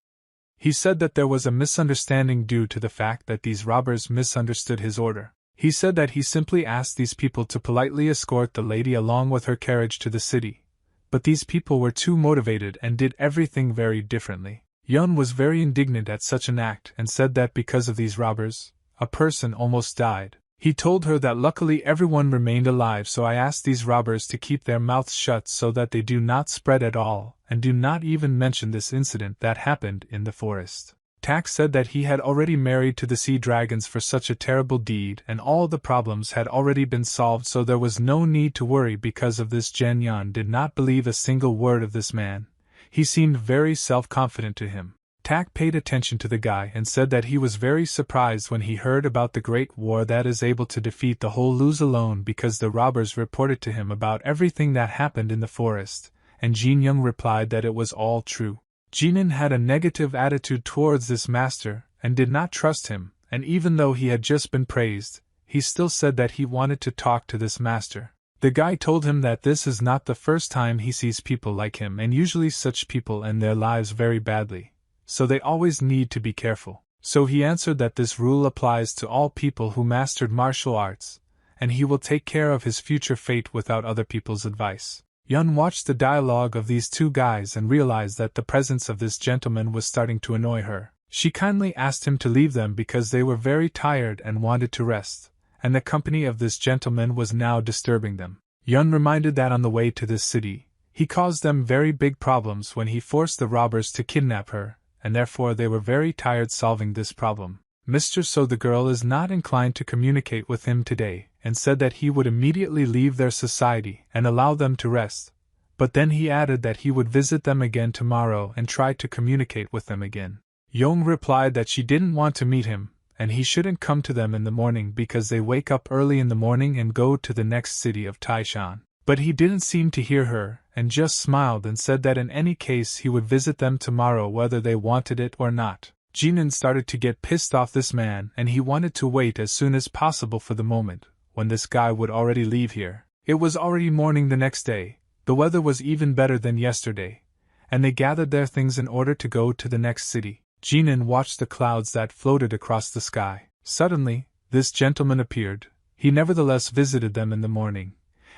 He said that there was a misunderstanding due to the fact that these robbers misunderstood his order. He said that he simply asked these people to politely escort the lady along with her carriage to the city. But these people were too motivated and did everything very differently. Yun was very indignant at such an act and said that because of these robbers, a person almost died. He told her that luckily everyone remained alive, so I asked these robbers to keep their mouths shut so that they do not spread at all, and do not even mention this incident that happened in the forest. Tak said that he had already married to the sea dragons for such a terrible deed and all the problems had already been solved, so there was no need to worry because of this. Jen Yan did not believe a single word of this man. He seemed very self-confident to him. Tak paid attention to the guy and said that he was very surprised when he heard about the great war that is able to defeat the whole Luz alone because the robbers reported to him about everything that happened in the forest, and Jin Young replied that it was all true. Jinan had a negative attitude towards this master and did not trust him, and even though he had just been praised, he still said that he wanted to talk to this master. The guy told him that this is not the first time he sees people like him, and usually such people end their lives very badly. So they always need to be careful. So he answered that this rule applies to all people who mastered martial arts, and he will take care of his future fate without other people's advice. Yun watched the dialogue of these two guys and realized that the presence of this gentleman was starting to annoy her. She kindly asked him to leave them because they were very tired and wanted to rest, and the company of this gentleman was now disturbing them. Yun reminded that on the way to this city, he caused them very big problems when he forced the robbers to kidnap her, and therefore they were very tired solving this problem. Mr. So the girl is not inclined to communicate with him today, and said that he would immediately leave their society and allow them to rest, but then he added that he would visit them again tomorrow and try to communicate with them again. Yong replied that she didn't want to meet him, and he shouldn't come to them in the morning because they wake up early in the morning and go to the next city of Taishan. But he didn't seem to hear her, and just smiled and said that in any case he would visit them tomorrow whether they wanted it or not. Jinan started to get pissed off this man, and he wanted to wait as soon as possible for the moment when this guy would already leave here. It was already morning the next day, the weather was even better than yesterday, and they gathered their things in order to go to the next city. Jinan watched the clouds that floated across the sky. Suddenly, this gentleman appeared. He nevertheless visited them in the morning,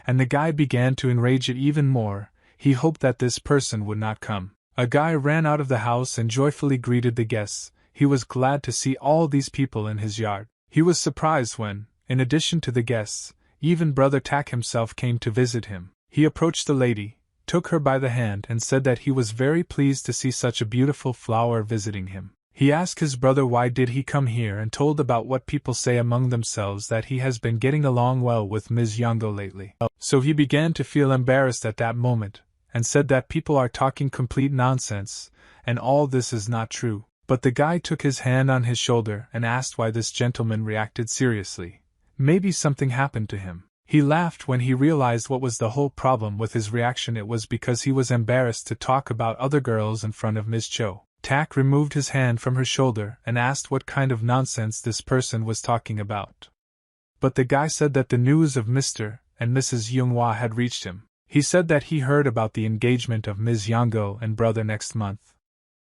and the guy began to enrage it even more. He hoped that this person would not come. A guy ran out of the house and joyfully greeted the guests. He was glad to see all these people in his yard. He was surprised when, in addition to the guests, even Brother Tak himself came to visit him. He approached the lady, took her by the hand and said that he was very pleased to see such a beautiful flower visiting him. He asked his brother why did he come here and told about what people say among themselves that he has been getting along well with Ms. Yongo lately. So he began to feel embarrassed at that moment, and said that people are talking complete nonsense, and all this is not true. But the guy took his hand on his shoulder and asked why this gentleman reacted seriously, maybe something happened to him. He laughed when he realized what was the whole problem with his reaction. It was because he was embarrassed to talk about other girls in front of Ms. Cho. Tak removed his hand from her shoulder and asked what kind of nonsense this person was talking about. But the guy said that the news of Mr. and Mrs. Yoonghwa had reached him. He said that he heard about the engagement of Ms. Yongo and brother next month.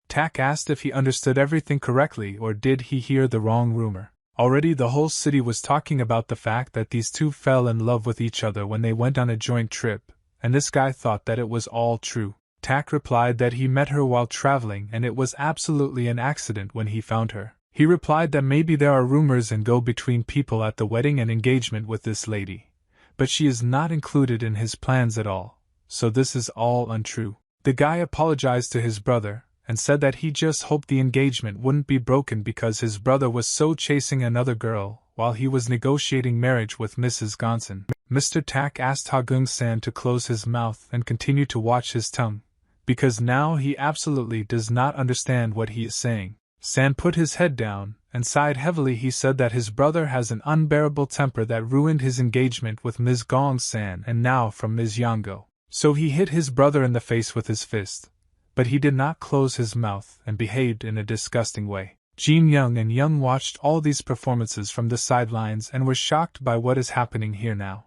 Tak asked if he understood everything correctly or did he hear the wrong rumor. Already the whole city was talking about the fact that these two fell in love with each other when they went on a joint trip, and this guy thought that it was all true. Tak replied that he met her while traveling and it was absolutely an accident when he found her. He replied that maybe there are rumors and go between people at the wedding and engagement with this lady, but she is not included in his plans at all, so this is all untrue. The guy apologized to his brother and said that he just hoped the engagement wouldn't be broken because his brother was so chasing another girl while he was negotiating marriage with Mrs. Gonson. Mr. Tak asked Ha-Gung-san to close his mouth and continue to watch his tongue, because now he absolutely does not understand what he is saying. San put his head down and sighed heavily. He said that his brother has an unbearable temper that ruined his engagement with Ms. Gong-san and now from Ms. Yongo. So he hit his brother in the face with his fist, but he did not close his mouth and behaved in a disgusting way. Jin Young and Young watched all these performances from the sidelines and were shocked by what is happening here now.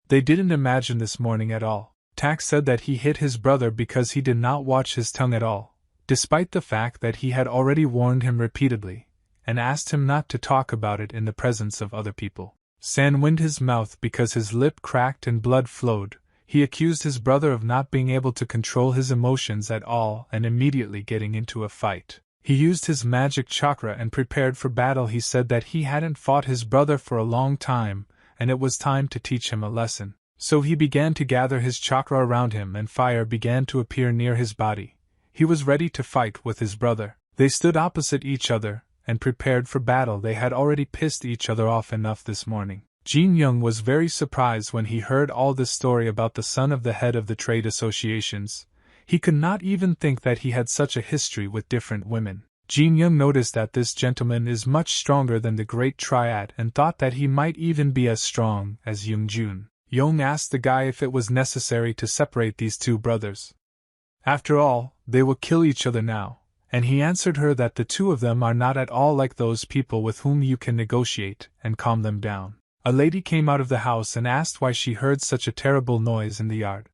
They didn't imagine this morning at all. Tak said that he hit his brother because he did not watch his tongue at all, despite the fact that he had already warned him repeatedly, and asked him not to talk about it in the presence of other people. San winced his mouth because his lip cracked and blood flowed. He accused his brother of not being able to control his emotions at all and immediately getting into a fight. He used his magic chakra and prepared for battle. He said that he hadn't fought his brother for a long time, and it was time to teach him a lesson. So he began to gather his chakra around him and fire began to appear near his body. He was ready to fight with his brother. They stood opposite each other and prepared for battle. They had already pissed each other off enough this morning. Jin Young was very surprised when he heard all this story about the son of the head of the trade associations. He could not even think that he had such a history with different women. Jin Young noticed that this gentleman is much stronger than the Great Triad and thought that he might even be as strong as Young Jun. Young asked the guy if it was necessary to separate these two brothers. After all, they will kill each other now, and he answered her that the two of them are not at all like those people with whom you can negotiate and calm them down. A lady came out of the house and asked why she heard such a terrible noise in the yard,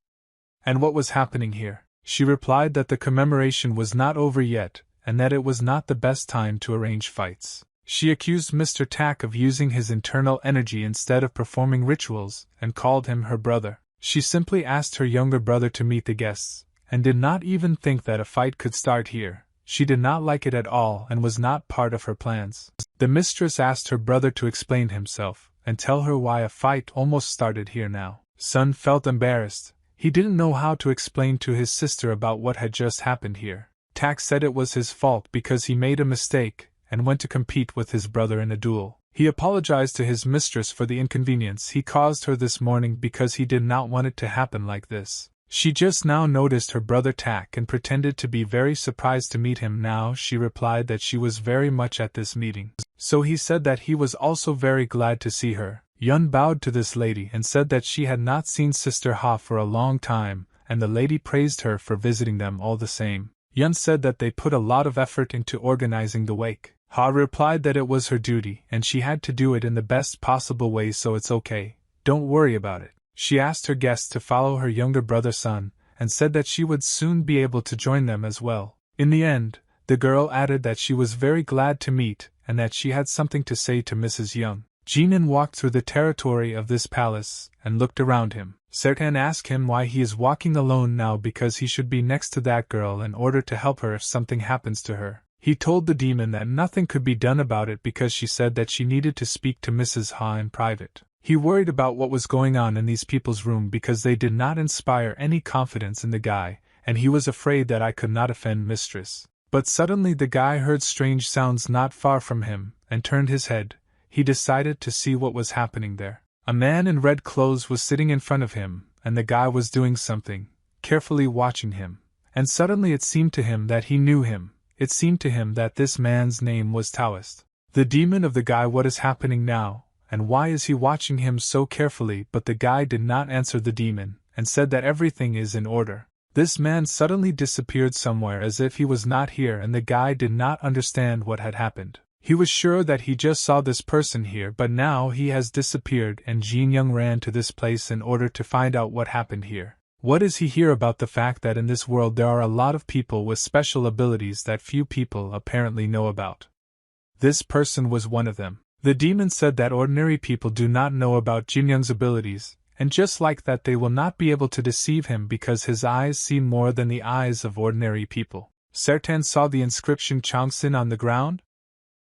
and what was happening here. She replied that the commemoration was not over yet, and that it was not the best time to arrange fights. She accused Mr. Tak of using his internal energy instead of performing rituals, and called him her brother. She simply asked her younger brother to meet the guests, and did not even think that a fight could start here. She did not like it at all and was not part of her plans. The mistress asked her brother to explain himself, and tell her why a fight almost started here now. Sun felt embarrassed. He didn't know how to explain to his sister about what had just happened here. Tak said it was his fault because he made a mistake and went to compete with his brother in a duel. He apologized to his mistress for the inconvenience he caused her this morning because he did not want it to happen like this. She just now noticed her brother Tak and pretended to be very surprised to meet him now. She replied that she was very much at this meeting. So he said that he was also very glad to see her. Yun bowed to this lady and said that she had not seen Sister Ha for a long time, and the lady praised her for visiting them all the same. Yun said that they put a lot of effort into organizing the wake. Ha replied that it was her duty and she had to do it in the best possible way, so it's okay, don't worry about it. She asked her guests to follow her younger brother Sun, and said that she would soon be able to join them as well. In the end, the girl added that she was very glad to meet, and that she had something to say to Mrs. Young. Jinan walked through the territory of this palace, and looked around him. Sertan asked him why he is walking alone now because he should be next to that girl in order to help her if something happens to her. He told the demon that nothing could be done about it because she said that she needed to speak to Mrs. Ha in private. He worried about what was going on in these people's room because they did not inspire any confidence in the guy, and he was afraid that I could not offend mistress. But suddenly the guy heard strange sounds not far from him, and turned his head. He decided to see what was happening there. A man in red clothes was sitting in front of him, and the guy was doing something, carefully watching him. And suddenly it seemed to him that he knew him. It seemed to him that this man's name was Taoist. The demon of the guy, what is happening now? and why is he watching him so carefully? But the guy did not answer the demon, and said that everything is in order. This man suddenly disappeared somewhere as if he was not here, and the guy did not understand what had happened. He was sure that he just saw this person here, but now he has disappeared, and Jin Young ran to this place in order to find out what happened here. What is he here about? The fact that in this world there are a lot of people with special abilities that few people apparently know about. This person was one of them. The demon said that ordinary people do not know about Jin Young's abilities, and just like that they will not be able to deceive him because his eyes see more than the eyes of ordinary people. Sertan saw the inscription Changsin on the ground,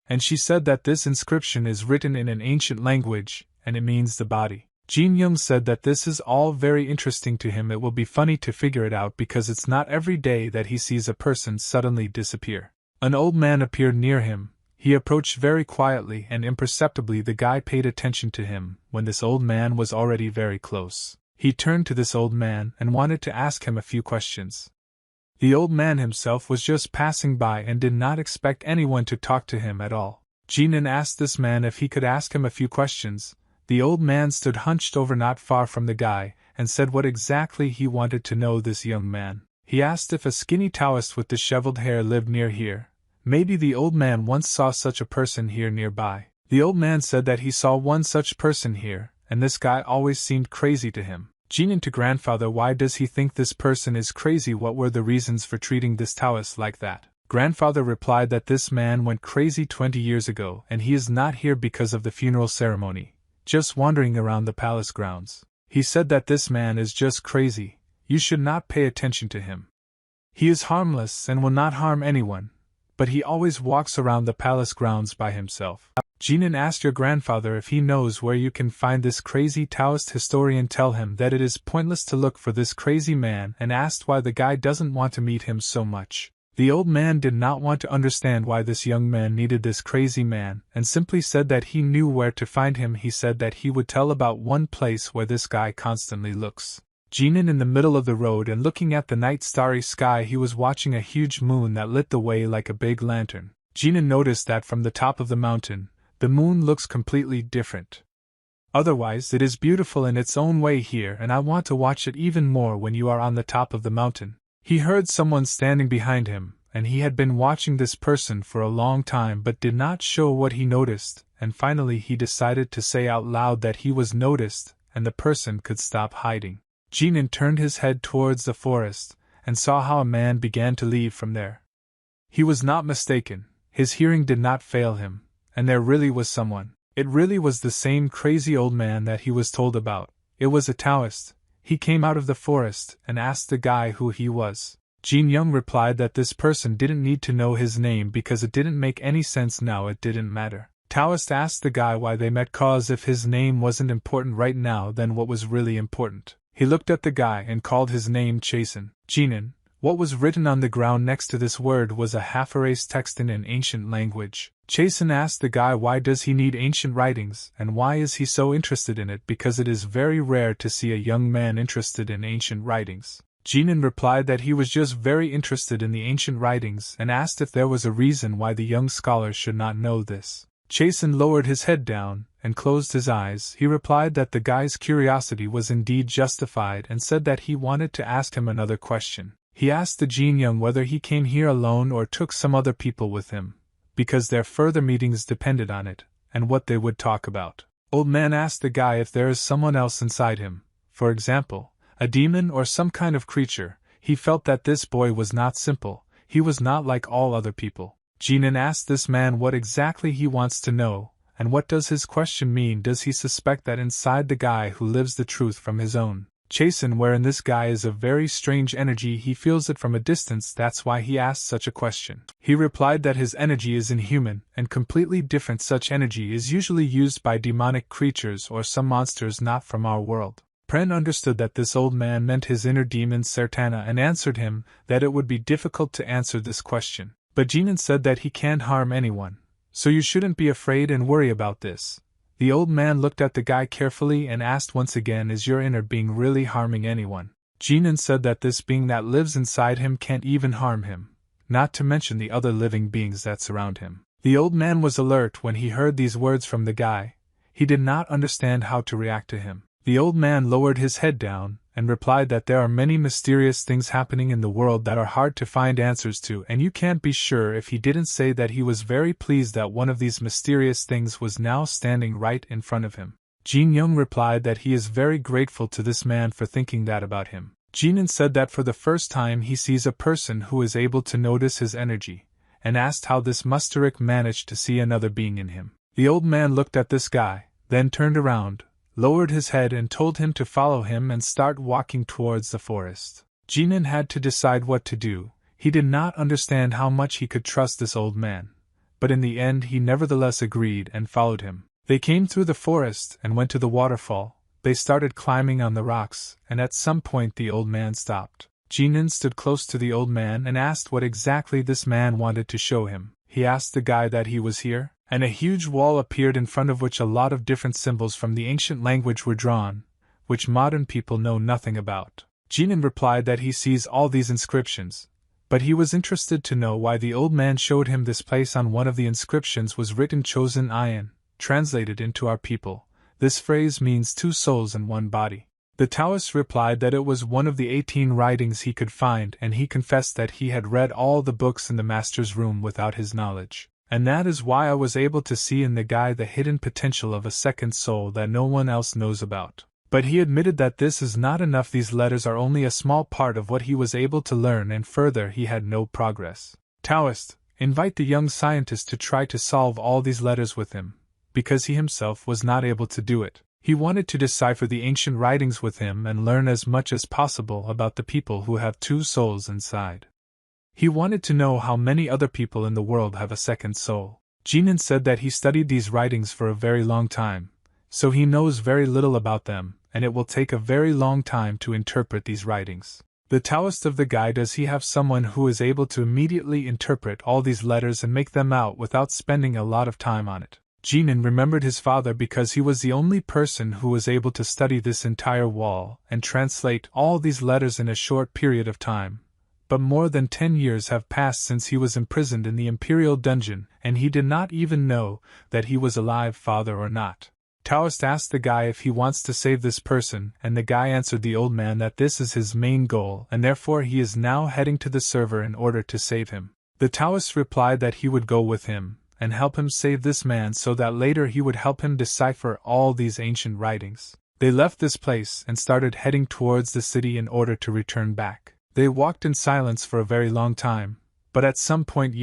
and she said that this inscription is written in an ancient language, and it means the body. Jin Young said that this is all very interesting to him. It will be funny to figure it out because it's not every day that he sees a person suddenly disappear. An old man appeared near him. He approached very quietly and imperceptibly. The guy paid attention to him when this old man was already very close. He turned to this old man and wanted to ask him a few questions. The old man himself was just passing by and did not expect anyone to talk to him at all. Jinan asked this man if he could ask him a few questions. The old man stood hunched over not far from the guy and said what exactly he wanted to know this young man. He asked if a skinny Taoist with disheveled hair lived near here. Maybe the old man once saw such a person here nearby. The old man said that he saw one such person here, and this guy always seemed crazy to him. Jinan to grandfather, why does he think this person is crazy? What were the reasons for treating this Taoist like that? Grandfather replied that this man went crazy 20 years ago and he is not here because of the funeral ceremony, just wandering around the palace grounds. He said that this man is just crazy, you should not pay attention to him. He is harmless and will not harm anyone, but he always walks around the palace grounds by himself. Jinan asked your grandfather if he knows where you can find this crazy Taoist historian. Tell him that it is pointless to look for this crazy man, and asked why the guy doesn't want to meet him so much. The old man did not want to understand why this young man needed this crazy man, and simply said that he knew where to find him. He said that he would tell about one place where this guy constantly looks. Jinan in the middle of the road and looking at the night starry sky, he was watching a huge moon that lit the way like a big lantern. Jinan noticed that from the top of the mountain, the moon looks completely different. Otherwise, it is beautiful in its own way here, and I want to watch it even more when you are on the top of the mountain. He heard someone standing behind him, and he had been watching this person for a long time but did not show what he noticed, and finally he decided to say out loud that he was noticed, and the person could stop hiding. Jinan turned his head towards the forest, and saw how a man began to leave from there. He was not mistaken, his hearing did not fail him, and there really was someone. It really was the same crazy old man that he was told about. It was a Taoist. He came out of the forest and asked the guy who he was. Jin Young replied that this person didn't need to know his name because it didn't make any sense now, it didn't matter. Taoist asked the guy why they met, cause if his name wasn't important right now, then what was really important? He looked at the guy and called his name Chasen. Jinan, what was written on the ground next to this word was a half-erased text in an ancient language. Chasen asked the guy why does he need ancient writings, and why is he so interested in it, because it is very rare to see a young man interested in ancient writings. Jinan replied that he was just very interested in the ancient writings and asked if there was a reason why the young scholar should not know this. Chasen lowered his head down and closed his eyes. He replied that the guy's curiosity was indeed justified and said that he wanted to ask him another question. He asked the Jin Young whether he came here alone or took some other people with him, because their further meetings depended on it, and what they would talk about. Old man asked the guy if there is someone else inside him, for example, a demon or some kind of creature. He felt that this boy was not simple, he was not like all other people. Jinan asked this man what exactly he wants to know, and what does his question mean? Does he suspect that inside the guy who lives the truth from his own? Chasen, wherein this guy is a very strange energy, he feels it from a distance, that's why he asked such a question. He replied that his energy is inhuman and completely different. Such energy is usually used by demonic creatures or some monsters not from our world. Pren understood that this old man meant his inner demon Sertana and answered him that it would be difficult to answer this question. But Jinan said that he can't harm anyone, so you shouldn't be afraid and worry about this. The old man looked at the guy carefully and asked once again, is your inner being really harming anyone? Jinan said that this being that lives inside him can't even harm him, not to mention the other living beings that surround him. The old man was alert when he heard these words from the guy. he did not understand how to react to him. The old man lowered his head down and replied that there are many mysterious things happening in the world that are hard to find answers to, and you can't be sure if he didn't say that he was very pleased that one of these mysterious things was now standing right in front of him. Jin Young replied that he is very grateful to this man for thinking that about him. Jinan said that for the first time he sees a person who is able to notice his energy, and asked how this Mustarik managed to see another being in him. The old man looked at this guy, then turned around, lowered his head and told him to follow him and start walking towards the forest. Jinan had to decide what to do. He did not understand how much he could trust this old man, but in the end he nevertheless agreed and followed him. They came through the forest and went to the waterfall. They started climbing on the rocks, and at some point the old man stopped. Jinan stood close to the old man and asked what exactly this man wanted to show him. He asked the guy that he was here, and a huge wall appeared in front of which a lot of different symbols from the ancient language were drawn, which modern people know nothing about. Jinan replied that he sees all these inscriptions, but he was interested to know why the old man showed him this place. On one of the inscriptions was written Chosen Ion, translated into our people. This phrase means 2 souls in 1 body. The Taoist replied that it was one of the 18 writings he could find, and he confessed that he had read all the books in the master's room without his knowledge. And that is why I was able to see in the guy the hidden potential of a second soul that no one else knows about. But he admitted that this is not enough. These letters are only a small part of what he was able to learn, and further he had no progress. Taoist, invite the young scientist to try to solve all these letters with him, because he himself was not able to do it. He wanted to decipher the ancient writings with him and learn as much as possible about the people who have 2 souls inside. He wanted to know how many other people in the world have a second soul. Jinan said that he studied these writings for a very long time, so he knows very little about them, and it will take a very long time to interpret these writings. The Taoist of the guy, does he have someone who is able to immediately interpret all these letters and make them out without spending a lot of time on it? Jinan remembered his father because he was the only person who was able to study this entire wall and translate all these letters in a short period of time. But more than 10 years have passed since he was imprisoned in the Imperial dungeon, and he did not even know that he was alive, father or not. Taoist asked the guy if he wants to save this person, and the guy answered the old man that this is his main goal, and therefore he is now heading to the server in order to save him. The Taoist replied that he would go with him and help him save this man so that later he would help him decipher all these ancient writings. They left this place and started heading towards the city in order to return back. They walked in silence for a very long time, but at some point,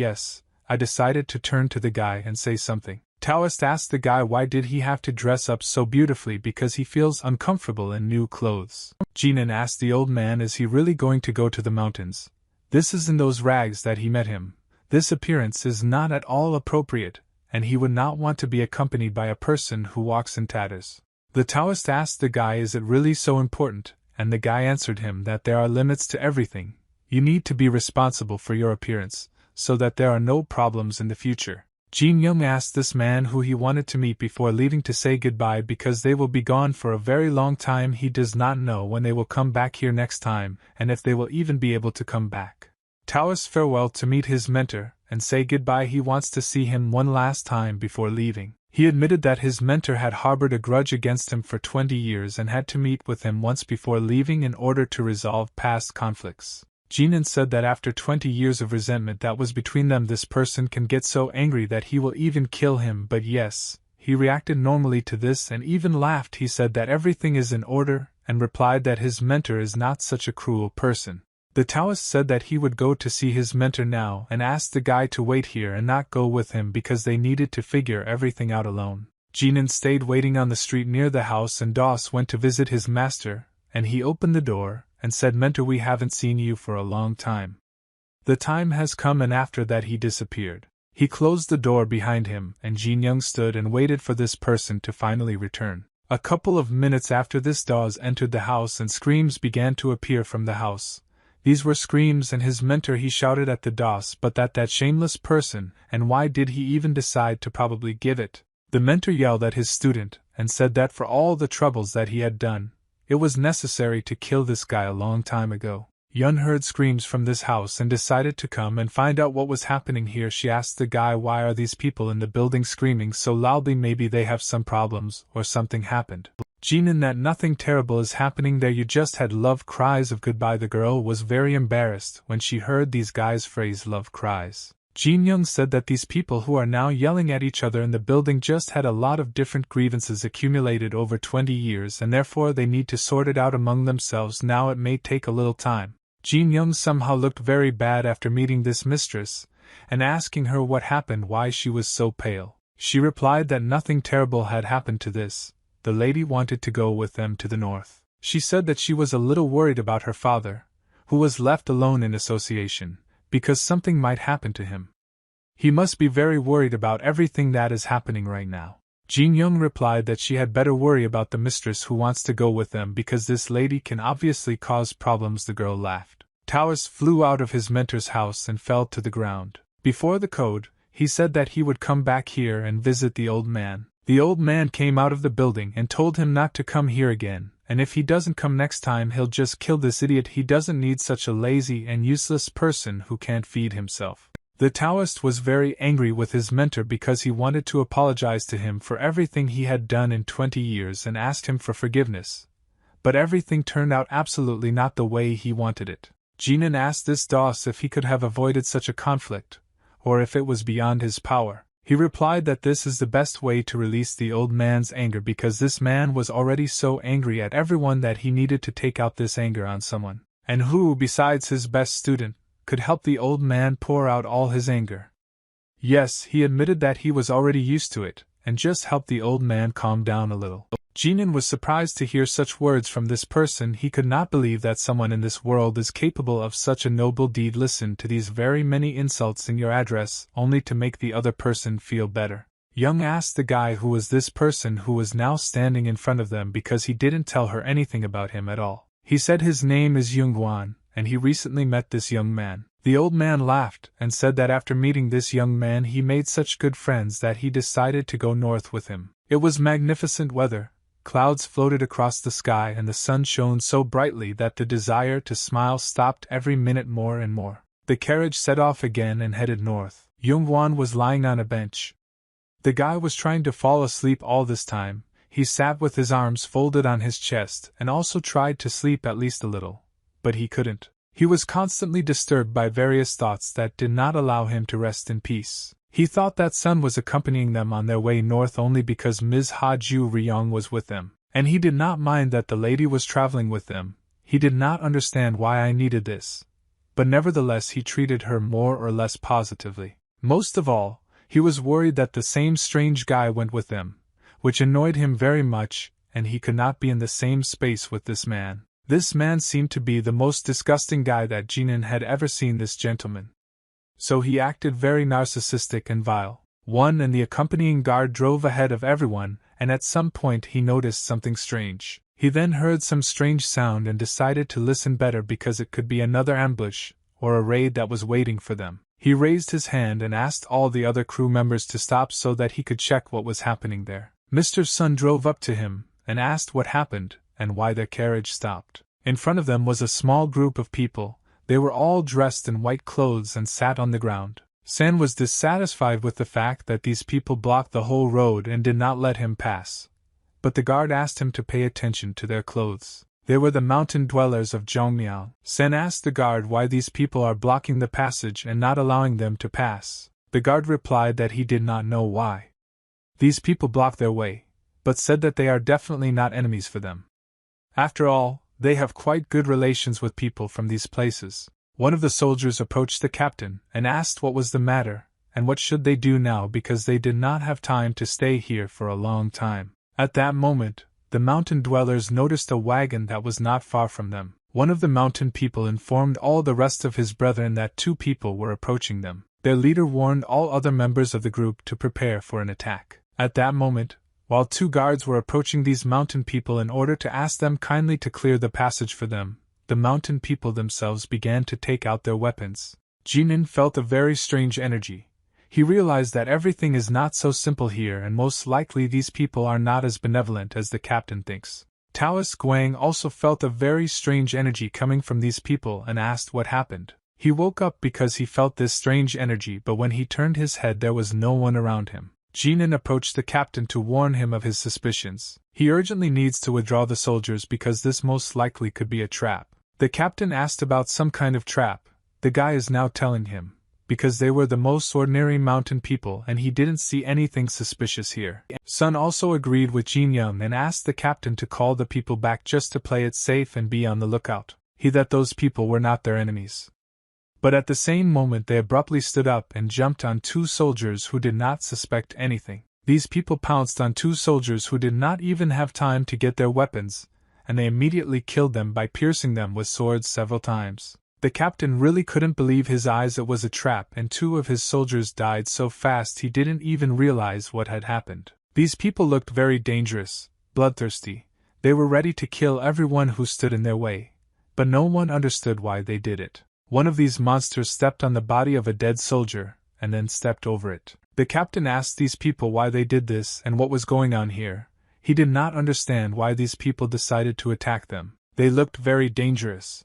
I decided to turn to the guy and say something. Taoist asked the guy why did he have to dress up so beautifully because he feels uncomfortable in new clothes. Jinan asked the old man, is he really going to go to the mountains? This is in those rags that he met him. This appearance is not at all appropriate, and he would not want to be accompanied by a person who walks in tatters. The Taoist asked the guy, is it really so important? And the guy answered him that there are limits to everything. You need to be responsible for your appearance, so that there are no problems in the future. Jin Young asked this man who he wanted to meet before leaving to say goodbye because they will be gone for a very long time. He does not know when they will come back here next time, and if they will even be able to come back. Taoist farewell to meet his mentor and say goodbye. He wants to see him one last time before leaving. He admitted that his mentor had harbored a grudge against him for 20 years and had to meet with him once before leaving in order to resolve past conflicts. Jinan said that after 20 years of resentment that was between them, this person can get so angry that he will even kill him, but he reacted normally to this and even laughed. He said that everything is in order and replied that his mentor is not such a cruel person. The Taoist said that he would go to see his mentor now and asked the guy to wait here and not go with him because they needed to figure everything out alone. Jinan stayed waiting on the street near the house, and Doss went to visit his master, and he opened the door and said, Mentor, we haven't seen you for a long time. The time has come, and after that he disappeared. He closed the door behind him, and Jin Young stood and waited for this person to finally return. A couple of minutes after this, Dawes entered the house and screams began to appear from the house. These were screams, and his mentor, he shouted at the Doss, but that shameless person, and why did he even decide to probably give it? The mentor yelled at his student, and said that for all the troubles that he had done, it was necessary to kill this guy a long time ago. Yun heard screams from this house and decided to come and find out what was happening here. She asked the guy, why are these people in the building screaming so loudly? Maybe they have some problems or something happened. Ganan, that nothing terrible is happening there, you just had love cries of goodbye. The girl was very embarrassed when she heard these guys phrase love cries. Jin Young said that these people who are now yelling at each other in the building just had a lot of different grievances accumulated over 20 years and therefore they need to sort it out among themselves. Now it may take a little time. Jin Young somehow looked very bad after meeting this mistress, and asking her what happened, why she was so pale. She replied that nothing terrible had happened to this. The lady wanted to go with them to the north. She said that she was a little worried about her father, who was left alone in association, because something might happen to him. He must be very worried about everything that is happening right now. Jin Young replied that she had better worry about the mistress who wants to go with them because this lady can obviously cause problems. The girl laughed. Taoist flew out of his mentor's house and fell to the ground. Before the code, he said that he would come back here and visit the old man. The old man came out of the building and told him not to come here again, and if he doesn't come next time he'll just kill this idiot. He doesn't need such a lazy and useless person who can't feed himself. The Taoist was very angry with his mentor because he wanted to apologize to him for everything he had done in 20 years and asked him for forgiveness. But everything turned out absolutely not the way he wanted it. Ganan asked this Taoist if he could have avoided such a conflict, or if it was beyond his power. He replied that this is the best way to release the old man's anger because this man was already so angry at everyone that he needed to take out this anger on someone. And who, besides his best student, could help the old man pour out all his anger? Yes, he admitted that he was already used to it, and just helped the old man calm down a little. Ganan was surprised to hear such words from this person. He could not believe that someone in this world is capable of such a noble deed. Listen to these very many insults in your address, only to make the other person feel better. Young asked the guy who was this person who was now standing in front of them because he didn't tell her anything about him at all. He said his name is Guang, and he recently met this young man. The old man laughed and said that after meeting this young man he made such good friends that he decided to go north with him. It was magnificent weather. Clouds floated across the sky and the sun shone so brightly that the desire to smile stopped every minute more and more. The carriage set off again and headed north. Yongwan was lying on a bench. The guy was trying to fall asleep all this time. He sat with his arms folded on his chest and also tried to sleep at least a little, but he couldn't. He was constantly disturbed by various thoughts that did not allow him to rest in peace. He thought that Sun was accompanying them on their way north only because Ms. Ha Ju Ryong was with them, and he did not mind that the lady was traveling with them. He did not understand why I needed this, but nevertheless he treated her more or less positively. Most of all, he was worried that the same strange guy went with them, which annoyed him very much, and he could not be in the same space with this man. This man seemed to be the most disgusting guy that Ganan had ever seen. This gentleman. So he acted very narcissistic and vile. One and the accompanying guard drove ahead of everyone, and at some point he noticed something strange. He then heard some strange sound and decided to listen better because it could be another ambush, or a raid that was waiting for them. He raised his hand and asked all the other crew members to stop so that he could check what was happening there. Mr. Sun drove up to him and asked what happened and why their carriage stopped. In front of them was a small group of people. They were all dressed in white clothes and sat on the ground. San was dissatisfied with the fact that these people blocked the whole road and did not let him pass. But the guard asked him to pay attention to their clothes. They were the mountain dwellers of Zhongmiao. Sen asked the guard why these people are blocking the passage and not allowing them to pass. The guard replied that he did not know why. These people block their way, but said that they are definitely not enemies for them. After all, they have quite good relations with people from these places. One of the soldiers approached the captain and asked what was the matter, and what should they do now because they did not have time to stay here for a long time. At that moment, the mountain dwellers noticed a wagon that was not far from them. One of the mountain people informed all the rest of his brethren that two people were approaching them. Their leader warned all other members of the group to prepare for an attack. At that moment, while two guards were approaching these mountain people in order to ask them kindly to clear the passage for them, the mountain people themselves began to take out their weapons. Ganan felt a very strange energy. He realized that everything is not so simple here and most likely these people are not as benevolent as the captain thinks. Taoist Guang also felt a very strange energy coming from these people and asked what happened. He woke up because he felt this strange energy, but when he turned his head there was no one around him. Ganan approached the captain to warn him of his suspicions. He urgently needs to withdraw the soldiers because this most likely could be a trap. The captain asked about some kind of trap. The guy is now telling him, because they were the most ordinary mountain people and he didn't see anything suspicious here. Sun also agreed with Jin Young and asked the captain to call the people back just to play it safe and be on the lookout. He that those people were not their enemies. But at the same moment they abruptly stood up and jumped on two soldiers who did not suspect anything. These people pounced on two soldiers who did not even have time to get their weapons, and they immediately killed them by piercing them with swords several times. The captain really couldn't believe his eyes. It was a trap, and two of his soldiers died so fast he didn't even realize what had happened. These people looked very dangerous, bloodthirsty. They were ready to kill everyone who stood in their way, but no one understood why they did it. One of these monsters stepped on the body of a dead soldier, and then stepped over it. The captain asked these people why they did this and what was going on here. He did not understand why these people decided to attack them. They looked very dangerous.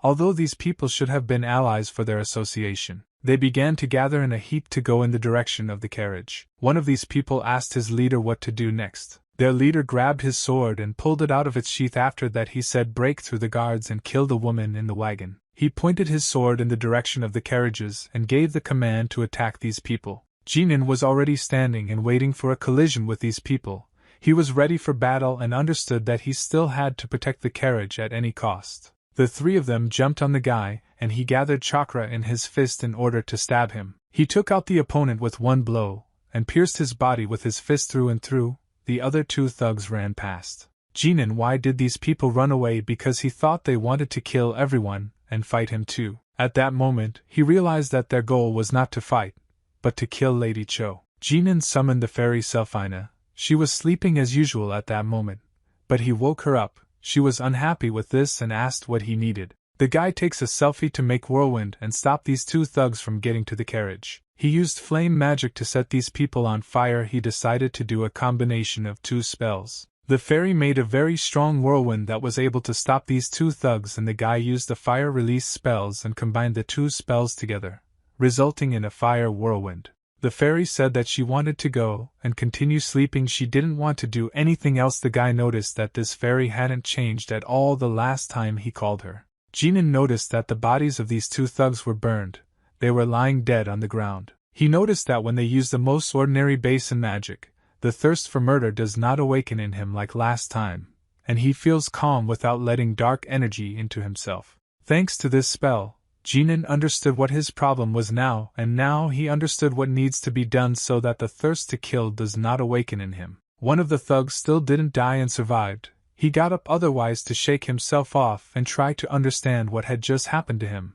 Although these people should have been allies for their association, they began to gather in a heap to go in the direction of the carriage. One of these people asked his leader what to do next. Their leader grabbed his sword and pulled it out of its sheath. After that he said, "Break through the guards and kill the woman in the wagon." He pointed his sword in the direction of the carriages and gave the command to attack these people. Ganan was already standing and waiting for a collision with these people. He was ready for battle and understood that he still had to protect the carriage at any cost. The three of them jumped on the guy, and he gathered chakra in his fist in order to stab him. He took out the opponent with one blow, and pierced his body with his fist through and through. The other two thugs ran past. Ganan, why did these people run away? Because he thought they wanted to kill everyone, and fight him too. At that moment, he realized that their goal was not to fight, but to kill Lady Cho. Ganan summoned the fairy Selfina. She was sleeping as usual at that moment, but he woke her up. She was unhappy with this and asked what he needed. The guy takes a selfie to make whirlwind and stop these two thugs from getting to the carriage. He used flame magic to set these people on fire. He decided to do a combination of two spells. The fairy made a very strong whirlwind that was able to stop these two thugs, and the guy used the fire release spells and combined the two spells together, resulting in a fire whirlwind. The fairy said that she wanted to go and continue sleeping. She didn't want to do anything else. The guy noticed that this fairy hadn't changed at all the last time he called her. Ganan noticed that the bodies of these two thugs were burned. They were lying dead on the ground. He noticed that when they use the most ordinary basin magic, the thirst for murder does not awaken in him like last time, and he feels calm without letting dark energy into himself. Thanks to this spell, Ganan understood what his problem was now, and now he understood what needs to be done so that the thirst to kill does not awaken in him. One of the thugs still didn't die and survived. He got up otherwise to shake himself off and try to understand what had just happened to him.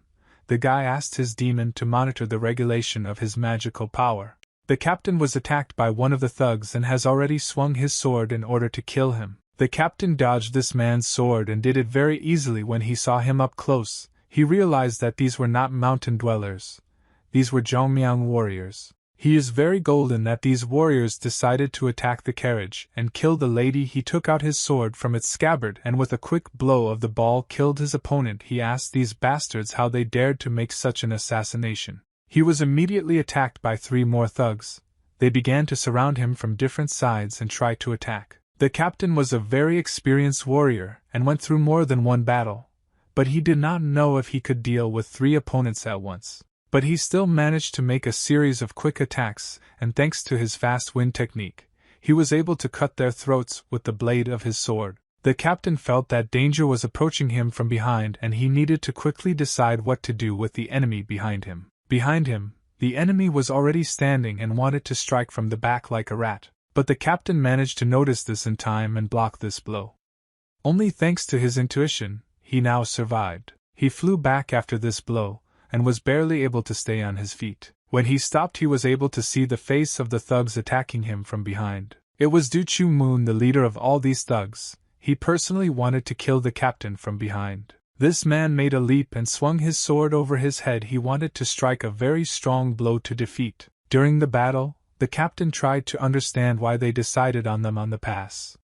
The guy asked his demon to monitor the regulation of his magical power. The captain was attacked by one of the thugs and has already swung his sword in order to kill him. The captain dodged this man's sword and did it very easily. When he saw him up close, he realized that these were not mountain dwellers. These were Zhongmiang warriors. He is very golden that these warriors decided to attack the carriage and kill the lady. He took out his sword from its scabbard and with a quick blow of the ball killed his opponent. He asked these bastards how they dared to make such an assassination. He was immediately attacked by three more thugs. They began to surround him from different sides and try to attack. The captain was a very experienced warrior and went through more than one battle, but he did not know if he could deal with three opponents at once. But he still managed to make a series of quick attacks, and thanks to his fast wind technique, he was able to cut their throats with the blade of his sword. The captain felt that danger was approaching him from behind and he needed to quickly decide what to do with the enemy behind him. Behind him, the enemy was already standing and wanted to strike from the back like a rat, but the captain managed to notice this in time and block this blow. Only thanks to his intuition, he now survived. He flew back after this blow, and was barely able to stay on his feet. When he stopped he was able to see the face of the thugs attacking him from behind. It was Du Chu Moon, the leader of all these thugs. He personally wanted to kill the captain from behind. This man made a leap and swung his sword over his head. He wanted to strike a very strong blow to defeat. During the battle, the captain tried to understand why they decided on them on the pass.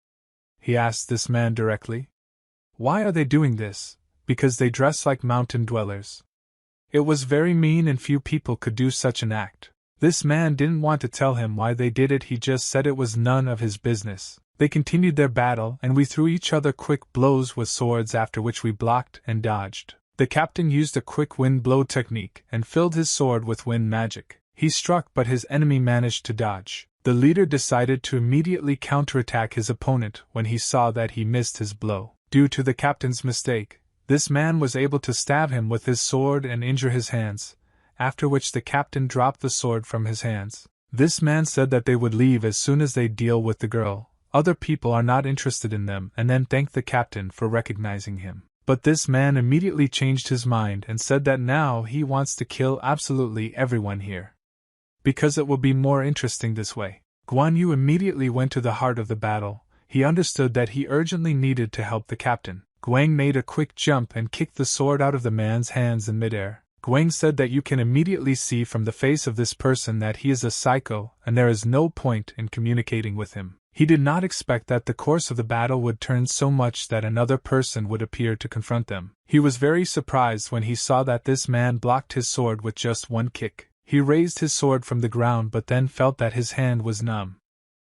he asked this man directly. Why are they doing this? Because they dress like mountain dwellers. It was very mean and few people could do such an act. This man didn't want to tell him why they did it, he just said it was none of his business. They continued their battle and we threw each other quick blows with swords, after which we blocked and dodged. The captain used a quick wind blow technique and filled his sword with wind magic. He struck but his enemy managed to dodge. The leader decided to immediately counterattack his opponent when he saw that he missed his blow. Due to the captain's mistake, this man was able to stab him with his sword and injure his hands, after which the captain dropped the sword from his hands. This man said that they would leave as soon as they deal with the girl. Other people are not interested in them, and then thanked the captain for recognizing him. But this man immediately changed his mind and said that now he wants to kill absolutely everyone here, because it will be more interesting this way. Guan Yu immediately went to the heart of the battle. He understood that he urgently needed to help the captain. Guang made a quick jump and kicked the sword out of the man's hands in midair. Guang said that you can immediately see from the face of this person that he is a psycho and there is no point in communicating with him. He did not expect that the course of the battle would turn so much that another person would appear to confront them. He was very surprised when he saw that this man blocked his sword with just one kick. He raised his sword from the ground but then felt that his hand was numb.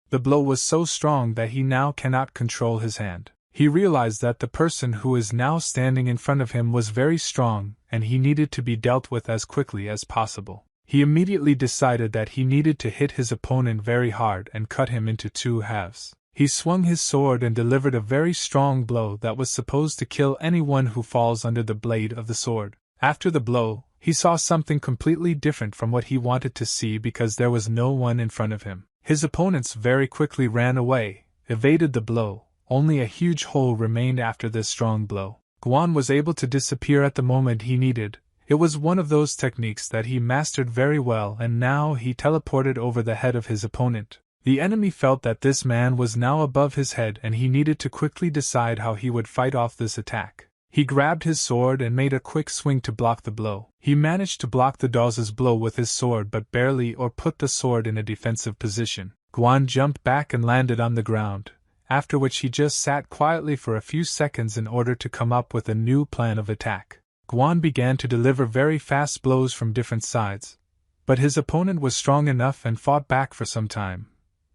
The blow was so strong that he now cannot control his hand. He realized that the person who is now standing in front of him was very strong and he needed to be dealt with as quickly as possible. He immediately decided that he needed to hit his opponent very hard and cut him into two halves. He swung his sword and delivered a very strong blow that was supposed to kill anyone who falls under the blade of the sword. After the blow, he saw something completely different from what he wanted to see because there was no one in front of him. His opponents very quickly ran away, evaded the blow. Only a huge hole remained after this strong blow. Guan was able to disappear at the moment he needed. It was one of those techniques that he mastered very well, and now he teleported over the head of his opponent. The enemy felt that this man was now above his head and he needed to quickly decide how he would fight off this attack. He grabbed his sword and made a quick swing to block the blow. He managed to block the Dawes' blow with his sword but barely, or put the sword in a defensive position. Guan jumped back and landed on the ground, after which he just sat quietly for a few seconds in order to come up with a new plan of attack. Guan began to deliver very fast blows from different sides, but his opponent was strong enough and fought back for some time.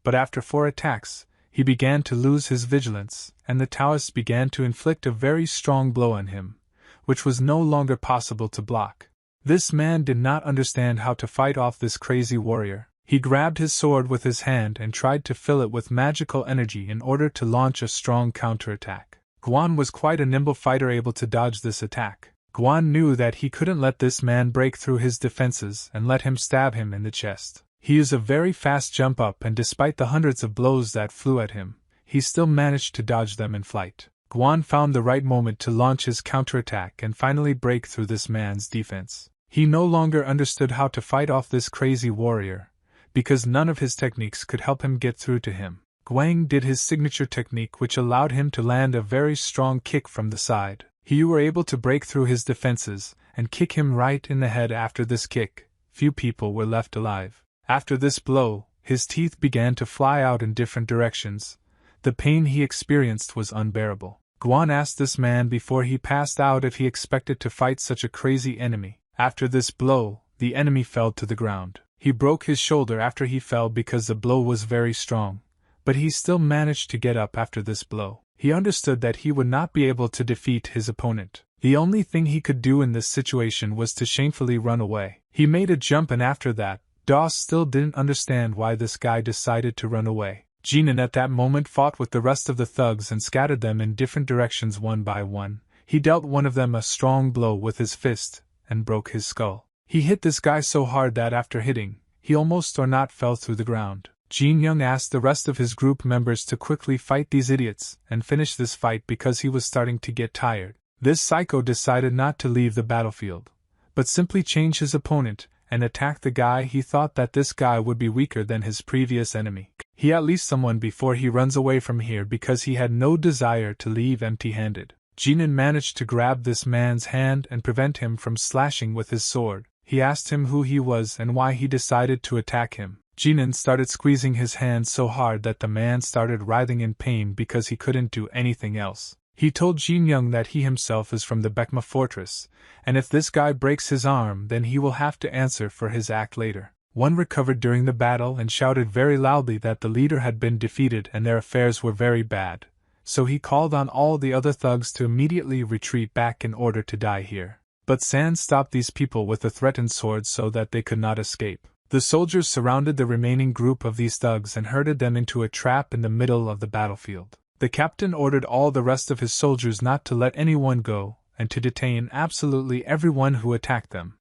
But after 4 attacks, he began to lose his vigilance, and the Taoist began to inflict a very strong blow on him, which was no longer possible to block. This man did not understand how to fight off this crazy warrior. He grabbed his sword with his hand and tried to fill it with magical energy in order to launch a strong counterattack. Guan was quite a nimble fighter, able to dodge this attack. Guan knew that he couldn't let this man break through his defenses and let him stab him in the chest. He used a very fast jump up, and despite the hundreds of blows that flew at him, he still managed to dodge them in flight. Guan found the right moment to launch his counterattack and finally break through this man's defense. He no longer understood how to fight off this crazy warrior, because none of his techniques could help him get through to him. Guang did his signature technique, which allowed him to land a very strong kick from the side. He were able to break through his defenses and kick him right in the head. After this kick, few people were left alive. After this blow, his teeth began to fly out in different directions. The pain he experienced was unbearable. Guan asked this man before he passed out if he expected to fight such a crazy enemy. After this blow, the enemy fell to the ground. He broke his shoulder after he fell because the blow was very strong, but he still managed to get up after this blow. He understood that he would not be able to defeat his opponent. The only thing he could do in this situation was to shamefully run away. He made a jump, and after that, Dawes still didn't understand why this guy decided to run away. Ganan at that moment fought with the rest of the thugs and scattered them in different directions one by one. He dealt one of them a strong blow with his fist and broke his skull. He hit this guy so hard that after hitting, he almost or not fell through the ground. Jin Young asked the rest of his group members to quickly fight these idiots and finish this fight because he was starting to get tired. This psycho decided not to leave the battlefield, but simply change his opponent and attack the guy. He thought that this guy would be weaker than his previous enemy. He at least someone before he runs away from here because he had no desire to leave empty-handed. Jinan managed to grab this man's hand and prevent him from slashing with his sword. He asked him who he was and why he decided to attack him. Jinan started squeezing his hand so hard that the man started writhing in pain because he couldn't do anything else. He told Jin Young that he himself is from the Baekma fortress, and if this guy breaks his arm then he will have to answer for his act later. One recovered during the battle and shouted very loudly that the leader had been defeated and their affairs were very bad, so he called on all the other thugs to immediately retreat back in order to die here. But San stopped these people with the threatened swords so that they could not escape. The soldiers surrounded the remaining group of these thugs and herded them into a trap in the middle of the battlefield. The captain ordered all the rest of his soldiers not to let anyone go, and to detain absolutely everyone who attacked them.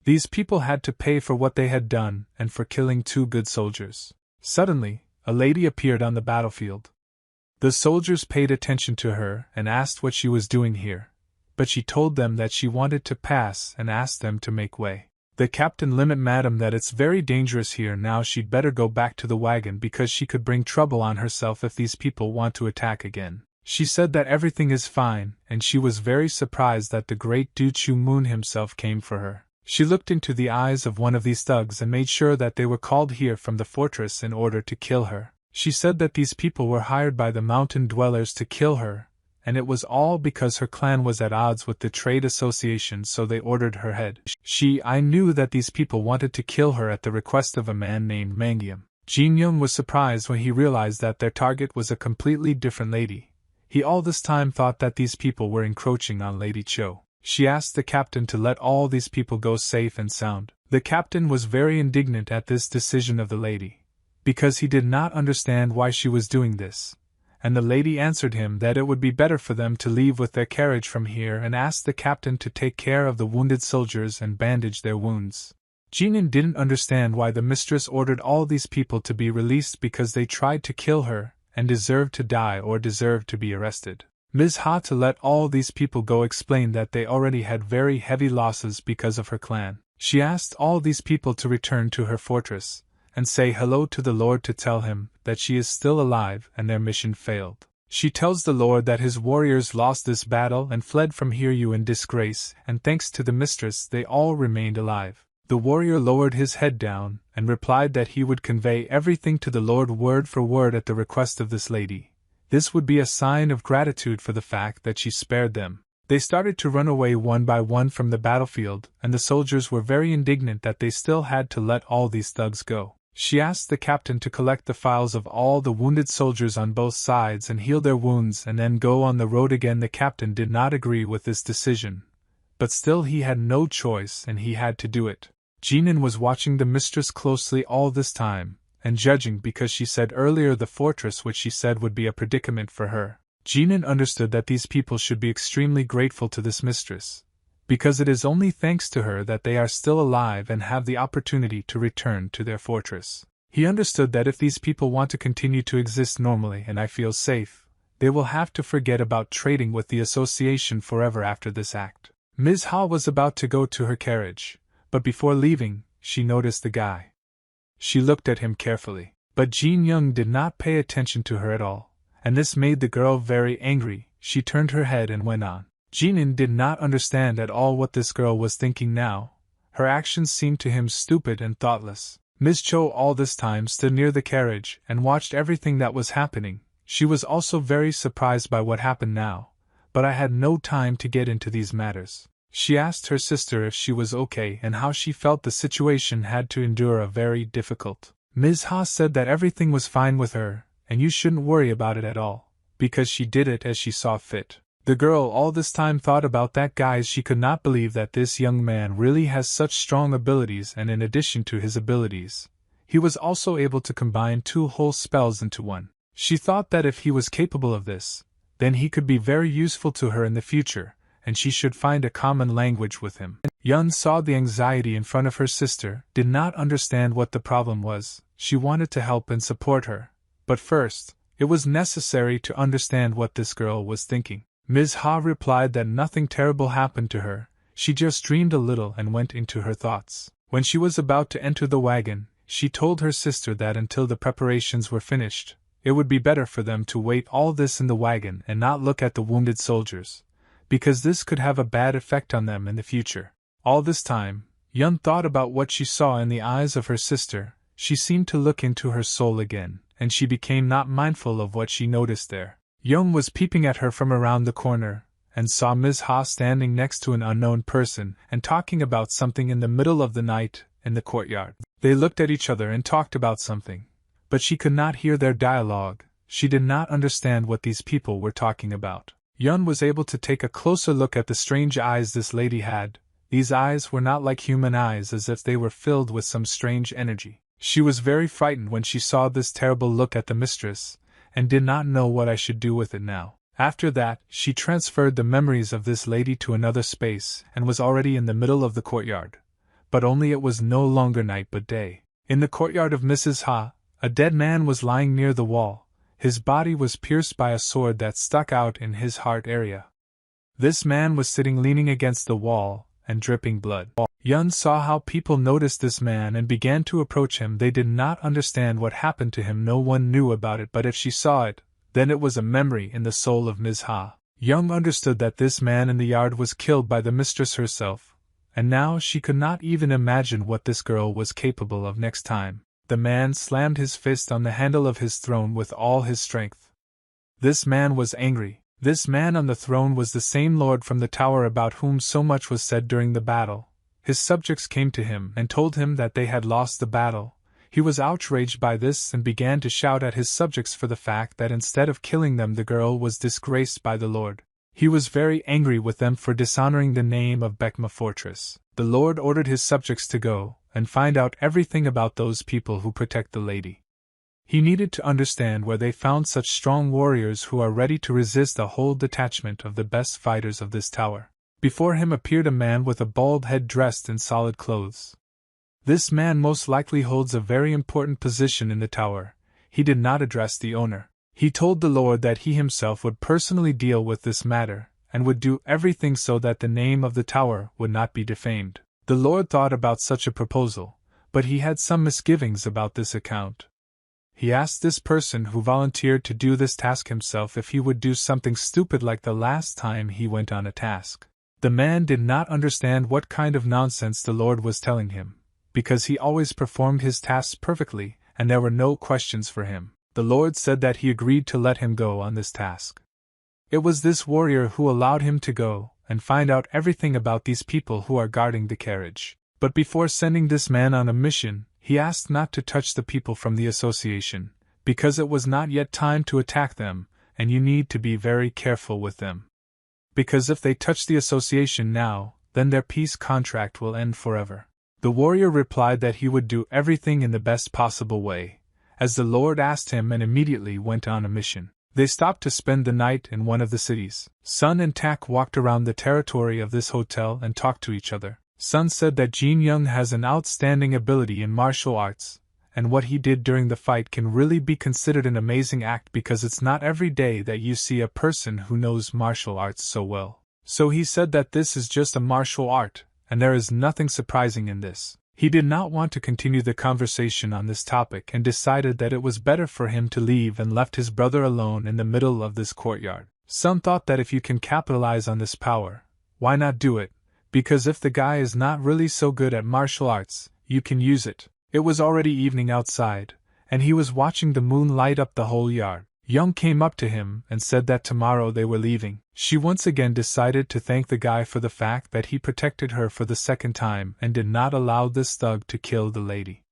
These people had to pay for what they had done and for killing 2 good soldiers. Suddenly, a lady appeared on the battlefield. The soldiers paid attention to her and asked what she was doing here, but she told them that she wanted to pass and asked them to make way. The captain limit madam that it's very dangerous here now, she'd better go back to the wagon because she could bring trouble on herself if these people want to attack again. She said that everything is fine, and she was very surprised that the great Du Chu Moon himself came for her. She looked into the eyes of one of these thugs and made sure that they were called here from the fortress in order to kill her. She said that these people were hired by the mountain dwellers to kill her, and it was all because her clan was at odds with the trade association, so they ordered her head. I knew that these people wanted to kill her at the request of a man named Mangyam. Jin Young was surprised when he realized that their target was a completely different lady. He all this time thought that these people were encroaching on Lady Cho. She asked the captain to let all these people go safe and sound. The captain was very indignant at this decision of the lady, because he did not understand why she was doing this. And the lady answered him that it would be better for them to leave with their carriage from here and asked the captain to take care of the wounded soldiers and bandage their wounds. Jinan didn't understand why the mistress ordered all these people to be released because they tried to kill her and deserved to die or deserved to be arrested. Ms. Ha to let all these people go explained that they already had very heavy losses because of her clan. She asked all these people to return to her fortress and say hello to the Lord to tell him that she is still alive and their mission failed. She tells the Lord that his warriors lost this battle and fled from Hiryu in disgrace, and thanks to the mistress they all remained alive. The warrior lowered his head down and replied that he would convey everything to the Lord word for word at the request of this lady. This would be a sign of gratitude for the fact that she spared them. They started to run away one by one from the battlefield, and the soldiers were very indignant that they still had to let all these thugs go. She asked the captain to collect the files of all the wounded soldiers on both sides and heal their wounds and then go on the road again. The captain did not agree with this decision, but still he had no choice and he had to do it. Jinan was watching the mistress closely all this time, and judging because she said earlier the fortress, which she said would be a predicament for her. Jinan understood that these people should be extremely grateful to this mistress, because it is only thanks to her that they are still alive and have the opportunity to return to their fortress. He understood that if these people want to continue to exist normally and I feel safe, they will have to forget about trading with the association forever after this act. Ms. Ha was about to go to her carriage, but before leaving, she noticed the guy. She looked at him carefully, but Jin Young did not pay attention to her at all, and this made the girl very angry. She turned her head and went on. Jinan did not understand at all what this girl was thinking now. Her actions seemed to him stupid and thoughtless. Ms. Cho all this time stood near the carriage and watched everything that was happening. She was also very surprised by what happened now, but I had no time to get into these matters. She asked her sister if she was okay and how she felt the situation had to endure a very difficult. Ms. Ha said that everything was fine with her, and you shouldn't worry about it at all, because she did it as she saw fit. The girl all this time thought about that guy as she could not believe that this young man really has such strong abilities, and in addition to his abilities, he was also able to combine 2 whole spells into one. She thought that if he was capable of this, then he could be very useful to her in the future, and she should find a common language with him. Yun saw the anxiety in front of her sister, did not understand what the problem was. She wanted to help and support her, but first, it was necessary to understand what this girl was thinking. Ms. Ha replied that nothing terrible happened to her, she just dreamed a little and went into her thoughts. When she was about to enter the wagon, she told her sister that until the preparations were finished, it would be better for them to wait all this in the wagon and not look at the wounded soldiers, because this could have a bad effect on them in the future. All this time, Yun thought about what she saw in the eyes of her sister, she seemed to look into her soul again, and she became not mindful of what she noticed there. Young was peeping at her from around the corner, and saw Ms. Ha standing next to an unknown person and talking about something in the middle of the night in the courtyard. They looked at each other and talked about something, but she could not hear their dialogue. She did not understand what these people were talking about. Yun was able to take a closer look at the strange eyes this lady had. These eyes were not like human eyes, as if they were filled with some strange energy. She was very frightened when she saw this terrible look at the mistress, and did not know what I should do with it now. After that, she transferred the memories of this lady to another space, and was already in the middle of the courtyard. But only it was no longer night but day. In the courtyard of Mrs. Ha, a dead man was lying near the wall. His body was pierced by a sword that stuck out in his heart area. This man was sitting leaning against the wall, and dripping blood. Yun saw how people noticed this man and began to approach him. They did not understand what happened to him, no one knew about it, but if she saw it, then it was a memory in the soul of Ms. Ha. Young understood that this man in the yard was killed by the mistress herself, and now she could not even imagine what this girl was capable of next time. The man slammed his fist on the handle of his throne with all his strength. This man was angry. This man on the throne was the same lord from the tower about whom so much was said during the battle. His subjects came to him and told him that they had lost the battle. He was outraged by this and began to shout at his subjects for the fact that instead of killing them the girl was disgraced by the lord. He was very angry with them for dishonoring the name of Bekma Fortress. The lord ordered his subjects to go and find out everything about those people who protect the lady. He needed to understand where they found such strong warriors who are ready to resist a whole detachment of the best fighters of this tower. Before him appeared a man with a bald head dressed in solid clothes. This man most likely holds a very important position in the tower. He did not address the owner. He told the lord that he himself would personally deal with this matter, and would do everything so that the name of the tower would not be defamed. The lord thought about such a proposal, but he had some misgivings about this account. He asked this person who volunteered to do this task himself if he would do something stupid like the last time he went on a task. The man did not understand what kind of nonsense the lord was telling him, because he always performed his tasks perfectly, and there were no questions for him. The lord said that he agreed to let him go on this task. It was this warrior who allowed him to go and find out everything about these people who are guarding the carriage. But before sending this man on a mission, he asked not to touch the people from the association, because it was not yet time to attack them, and you need to be very careful with them. Because if they touch the association now, then their peace contract will end forever. The warrior replied that he would do everything in the best possible way, as the lord asked him, and immediately went on a mission. They stopped to spend the night in one of the cities. Sun and Tak walked around the territory of this hotel and talked to each other. Sun said that Jin Young has an outstanding ability in martial arts, and what he did during the fight can really be considered an amazing act because it's not every day that you see a person who knows martial arts so well. So he said that this is just a martial art, and there is nothing surprising in this. He did not want to continue the conversation on this topic and decided that it was better for him to leave and left his brother alone in the middle of this courtyard. Some thought that if you can capitalize on this power, why not do it? Because if the guy is not really so good at martial arts, you can use it. It was already evening outside, and he was watching the moon light up the whole yard. Young came up to him and said that tomorrow they were leaving. She once again decided to thank the guy for the fact that he protected her for the second time and did not allow this thug to kill the lady.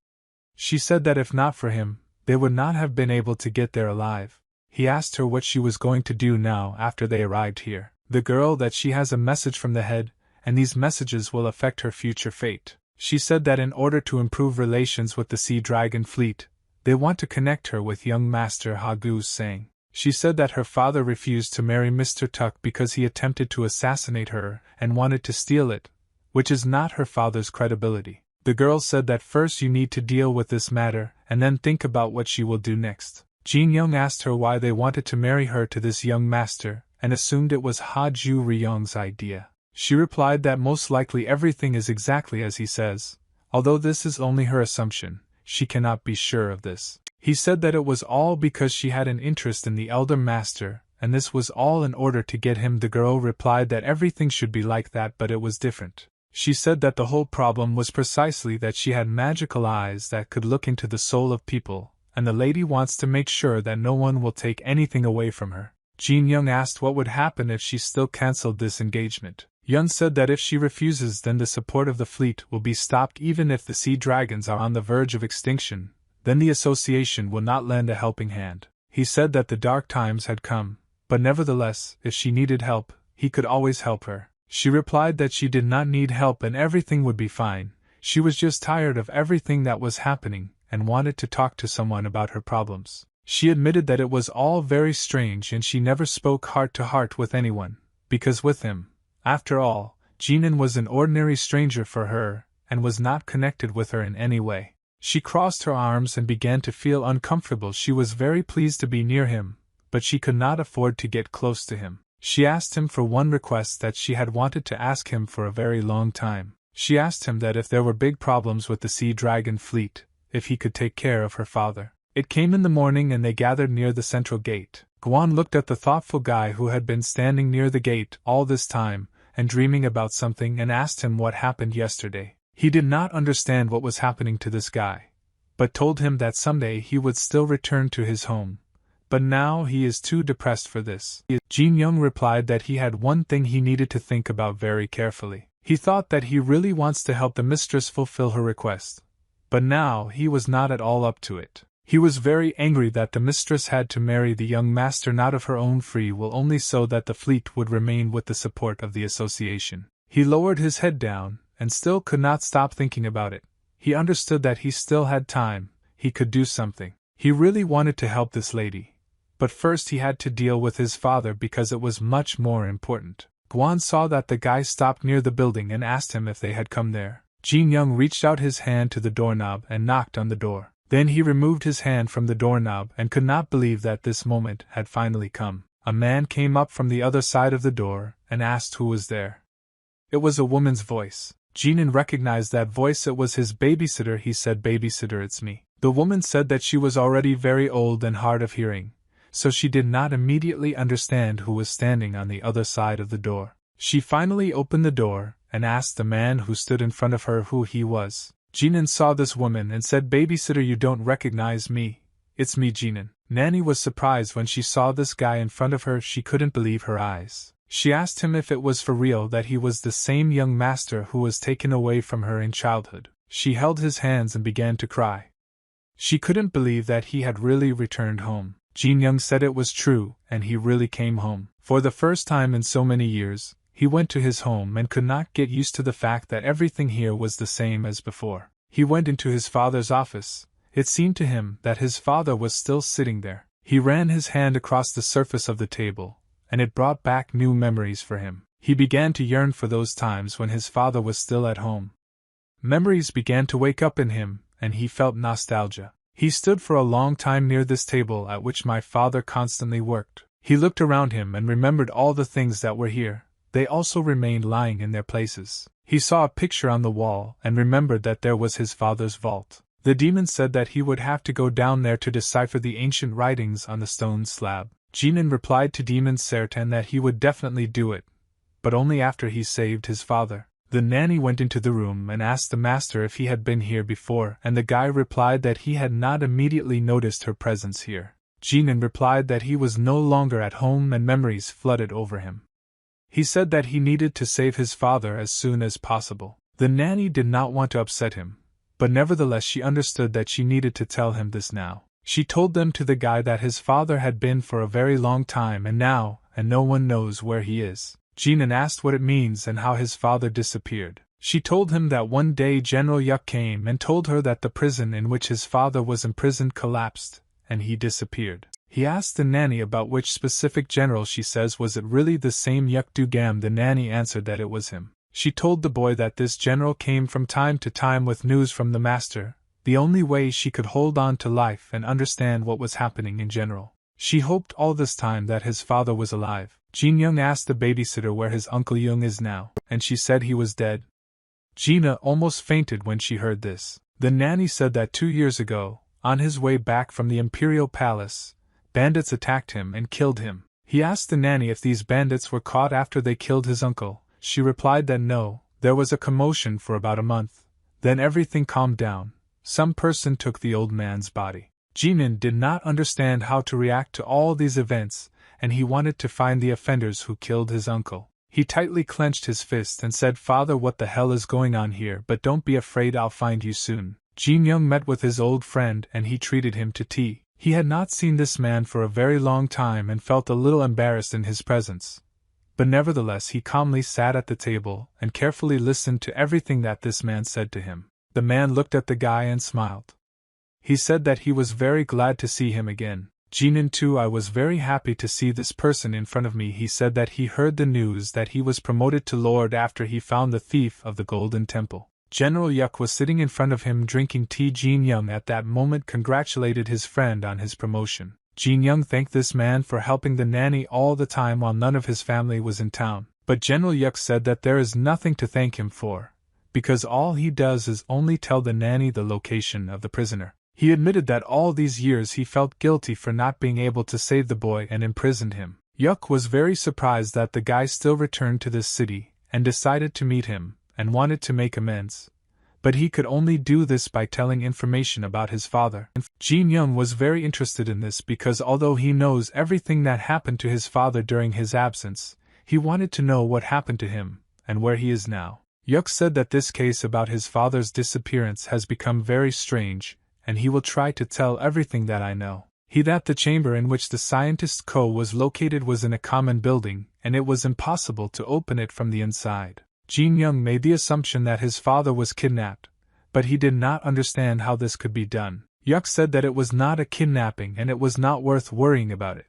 She said that if not for him, they would not have been able to get there alive. He asked her what she was going to do now after they arrived here. The girl that she has a message from the head, and these messages will affect her future fate. She said that in order to improve relations with the Sea Dragon fleet, they want to connect her with young Master Hagu's Sang. She said that her father refused to marry Mr. Tuck because he attempted to assassinate her and wanted to steal it, which is not her father's credibility. The girl said that first you need to deal with this matter and then think about what she will do next. Jin Young asked her why they wanted to marry her to this young master and assumed it was Ha Ju Ryong's idea. She replied that most likely everything is exactly as he says, although this is only her assumption. She cannot be sure of this. He said that it was all because she had an interest in the elder master, and this was all in order to get him. The girl replied that everything should be like that, but it was different. She said that the whole problem was precisely that she had magical eyes that could look into the soul of people, and the lady wants to make sure that no one will take anything away from her. Jin Young asked what would happen if she still cancelled this engagement. Yun said that if she refuses, then the support of the fleet will be stopped. Even if the sea dragons are on the verge of extinction, then the association will not lend a helping hand. He said that the dark times had come, but nevertheless, if she needed help, he could always help her. She replied that she did not need help and everything would be fine. She was just tired of everything that was happening and wanted to talk to someone about her problems. She admitted that it was all very strange and she never spoke heart to heart with anyone, because with him, after all, Jinan was an ordinary stranger for her and was not connected with her in any way. She crossed her arms and began to feel uncomfortable. She was very pleased to be near him, but she could not afford to get close to him. She asked him for one request that she had wanted to ask him for a very long time. She asked him that if there were big problems with the Sea Dragon fleet, if he could take care of her father. It came in the morning and they gathered near the central gate. Guang looked at the thoughtful guy who had been standing near the gate all this time and dreaming about something and asked him what happened yesterday. He did not understand what was happening to this guy, but told him that someday he would still return to his home. But now he is too depressed for this. Jin Young replied that he had one thing he needed to think about very carefully. He thought that he really wants to help the mistress fulfill her request, but now he was not at all up to it. He was very angry that the mistress had to marry the young master not of her own free will, only so that the fleet would remain with the support of the association. He lowered his head down, and still could not stop thinking about it. He understood that he still had time, he could do something. He really wanted to help this lady. But first he had to deal with his father because it was much more important. Guan saw that the guy stopped near the building and asked him if they had come there. Jin Young reached out his hand to the doorknob and knocked on the door. Then he removed his hand from the doorknob and could not believe that this moment had finally come. A man came up from the other side of the door and asked who was there. It was a woman's voice. Jinan recognized that voice. It was his babysitter. He said, "Babysitter, it's me." The woman said that she was already very old and hard of hearing, so she did not immediately understand who was standing on the other side of the door. She finally opened the door and asked the man who stood in front of her who he was. Jinan saw this woman and said, "Babysitter, you don't recognize me? It's me, Jinan." Nanny was surprised when she saw this guy in front of her. She couldn't believe her eyes. She asked him if it was for real that he was the same young master who was taken away from her in childhood. She held his hands and began to cry. She couldn't believe that he had really returned home. Jin Young said it was true, and he really came home. For the first time in so many years, he went to his home and could not get used to the fact that everything here was the same as before. He went into his father's office. It seemed to him that his father was still sitting there. He ran his hand across the surface of the table, and it brought back new memories for him. He began to yearn for those times when his father was still at home. Memories began to wake up in him, and he felt nostalgia. He stood for a long time near this table at which my father constantly worked. He looked around him and remembered all the things that were here. They also remained lying in their places. He saw a picture on the wall and remembered that there was his father's vault. The demon said that he would have to go down there to decipher the ancient writings on the stone slab. Jinan replied to Demon Sertan that he would definitely do it, but only after he saved his father. The nanny went into the room and asked the master if he had been here before, and the guy replied that he had not immediately noticed her presence here. Jinan replied that he was no longer at home and memories flooded over him. He said that he needed to save his father as soon as possible. The nanny did not want to upset him, but nevertheless she understood that she needed to tell him this now. She told them to the guy that his father had been for a very long time and no one knows where he is. Jinan asked what it means and how his father disappeared. She told him that one day General Yuk came and told her that the prison in which his father was imprisoned collapsed, and he disappeared. He asked the nanny about which specific general. She says, "Was it really the same Yuk Dugam?" The nanny answered that it was him. She told the boy that this general came from time to time with news from the master, the only way she could hold on to life and understand what was happening in general. She hoped all this time that his father was alive. Jin Young asked the babysitter where his Uncle Young is now, and she said he was dead. Gina almost fainted when she heard this. The nanny said that 2 years ago, on his way back from the imperial palace, bandits attacked him and killed him. He asked the nanny if these bandits were caught after they killed his uncle. She replied that no, There was a commotion for about a month, then everything calmed down. Some person took the old man's body. Ganan did not understand how to react to all these events, and he wanted to find the offenders who killed his uncle. He tightly clenched his fist and said, "Father, what the hell is going on here? But don't be afraid, I'll find you soon." Jin Young met with his old friend and he treated him to tea. He had not seen this man for a very long time and felt a little embarrassed in his presence. But nevertheless he calmly sat at the table and carefully listened to everything that this man said to him. The man looked at the guy and smiled. He said that he was very glad to see him again. "Jinan too, I was very happy to see this person in front of me." He said that he heard the news that he was promoted to lord after he found the thief of the Golden Temple. General Yuk was sitting in front of him drinking tea. Jin Young at that moment congratulated his friend on his promotion. Jin Young thanked this man for helping the nanny all the time while none of his family was in town. But General Yuk said that there is nothing to thank him for, because all he does is only tell the nanny the location of the prisoner. He admitted that all these years he felt guilty for not being able to save the boy and imprisoned him. Yuk was very surprised that the guy still returned to this city and decided to meet him and wanted to make amends. But he could only do this by telling information about his father. Jin Young was very interested in this because although he knows everything that happened to his father during his absence, he wanted to know what happened to him and where he is now. Yuk said that this case about his father's disappearance has become very strange, and he will try to tell everything that I know. That the chamber in which the scientist Ko was located was in a common building, and it was impossible to open it from the inside. Jin Young made the assumption that his father was kidnapped, but he did not understand how this could be done. Yuk said that it was not a kidnapping and it was not worth worrying about it.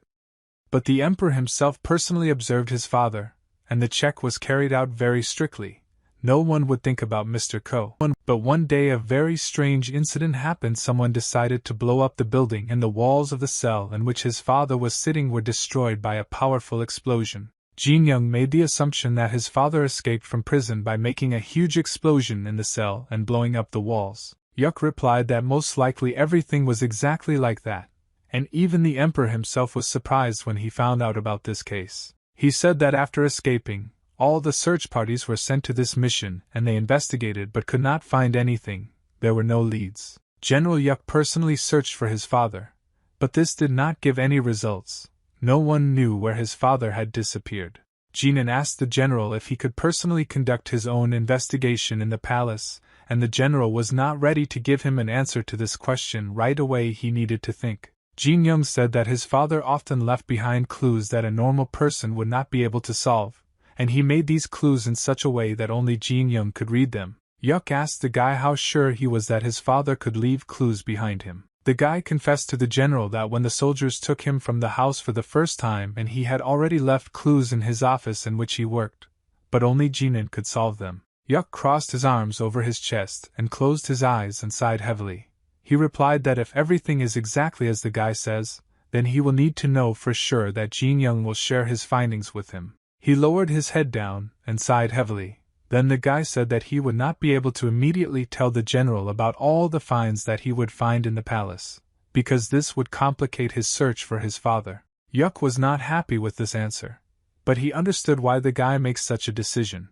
But the emperor himself personally observed his father, and the check was carried out very strictly. No one would think about Mr. Ko. But one day a very strange incident happened. Someone decided to blow up the building and the walls of the cell in which his father was sitting were destroyed by a powerful explosion. Jin Young made the assumption that his father escaped from prison by making a huge explosion in the cell and blowing up the walls. Yuk replied that most likely everything was exactly like that, and even the emperor himself was surprised when he found out about this case. He said that after escaping, all the search parties were sent to this mission and they investigated but could not find anything. There were no leads. General Yuk personally searched for his father, but this did not give any results. No one knew where his father had disappeared. Jinan asked the general if he could personally conduct his own investigation in the palace, and the general was not ready to give him an answer to this question right away. He needed to think. Jin Young said that his father often left behind clues that a normal person would not be able to solve, and he made these clues in such a way that only Jin Young could read them. Yuk asked the guy how sure he was that his father could leave clues behind him. The guy confessed to the general that when the soldiers took him from the house for the first time and he had already left clues in his office in which he worked, but only Jinan could solve them. Yuk crossed his arms over his chest and closed his eyes and sighed heavily. He replied that if everything is exactly as the guy says, then he will need to know for sure that Jin Young will share his findings with him. He lowered his head down and sighed heavily. Then the guy said that he would not be able to immediately tell the general about all the finds that he would find in the palace, because this would complicate his search for his father. Yuk was not happy with this answer, but he understood why the guy makes such a decision.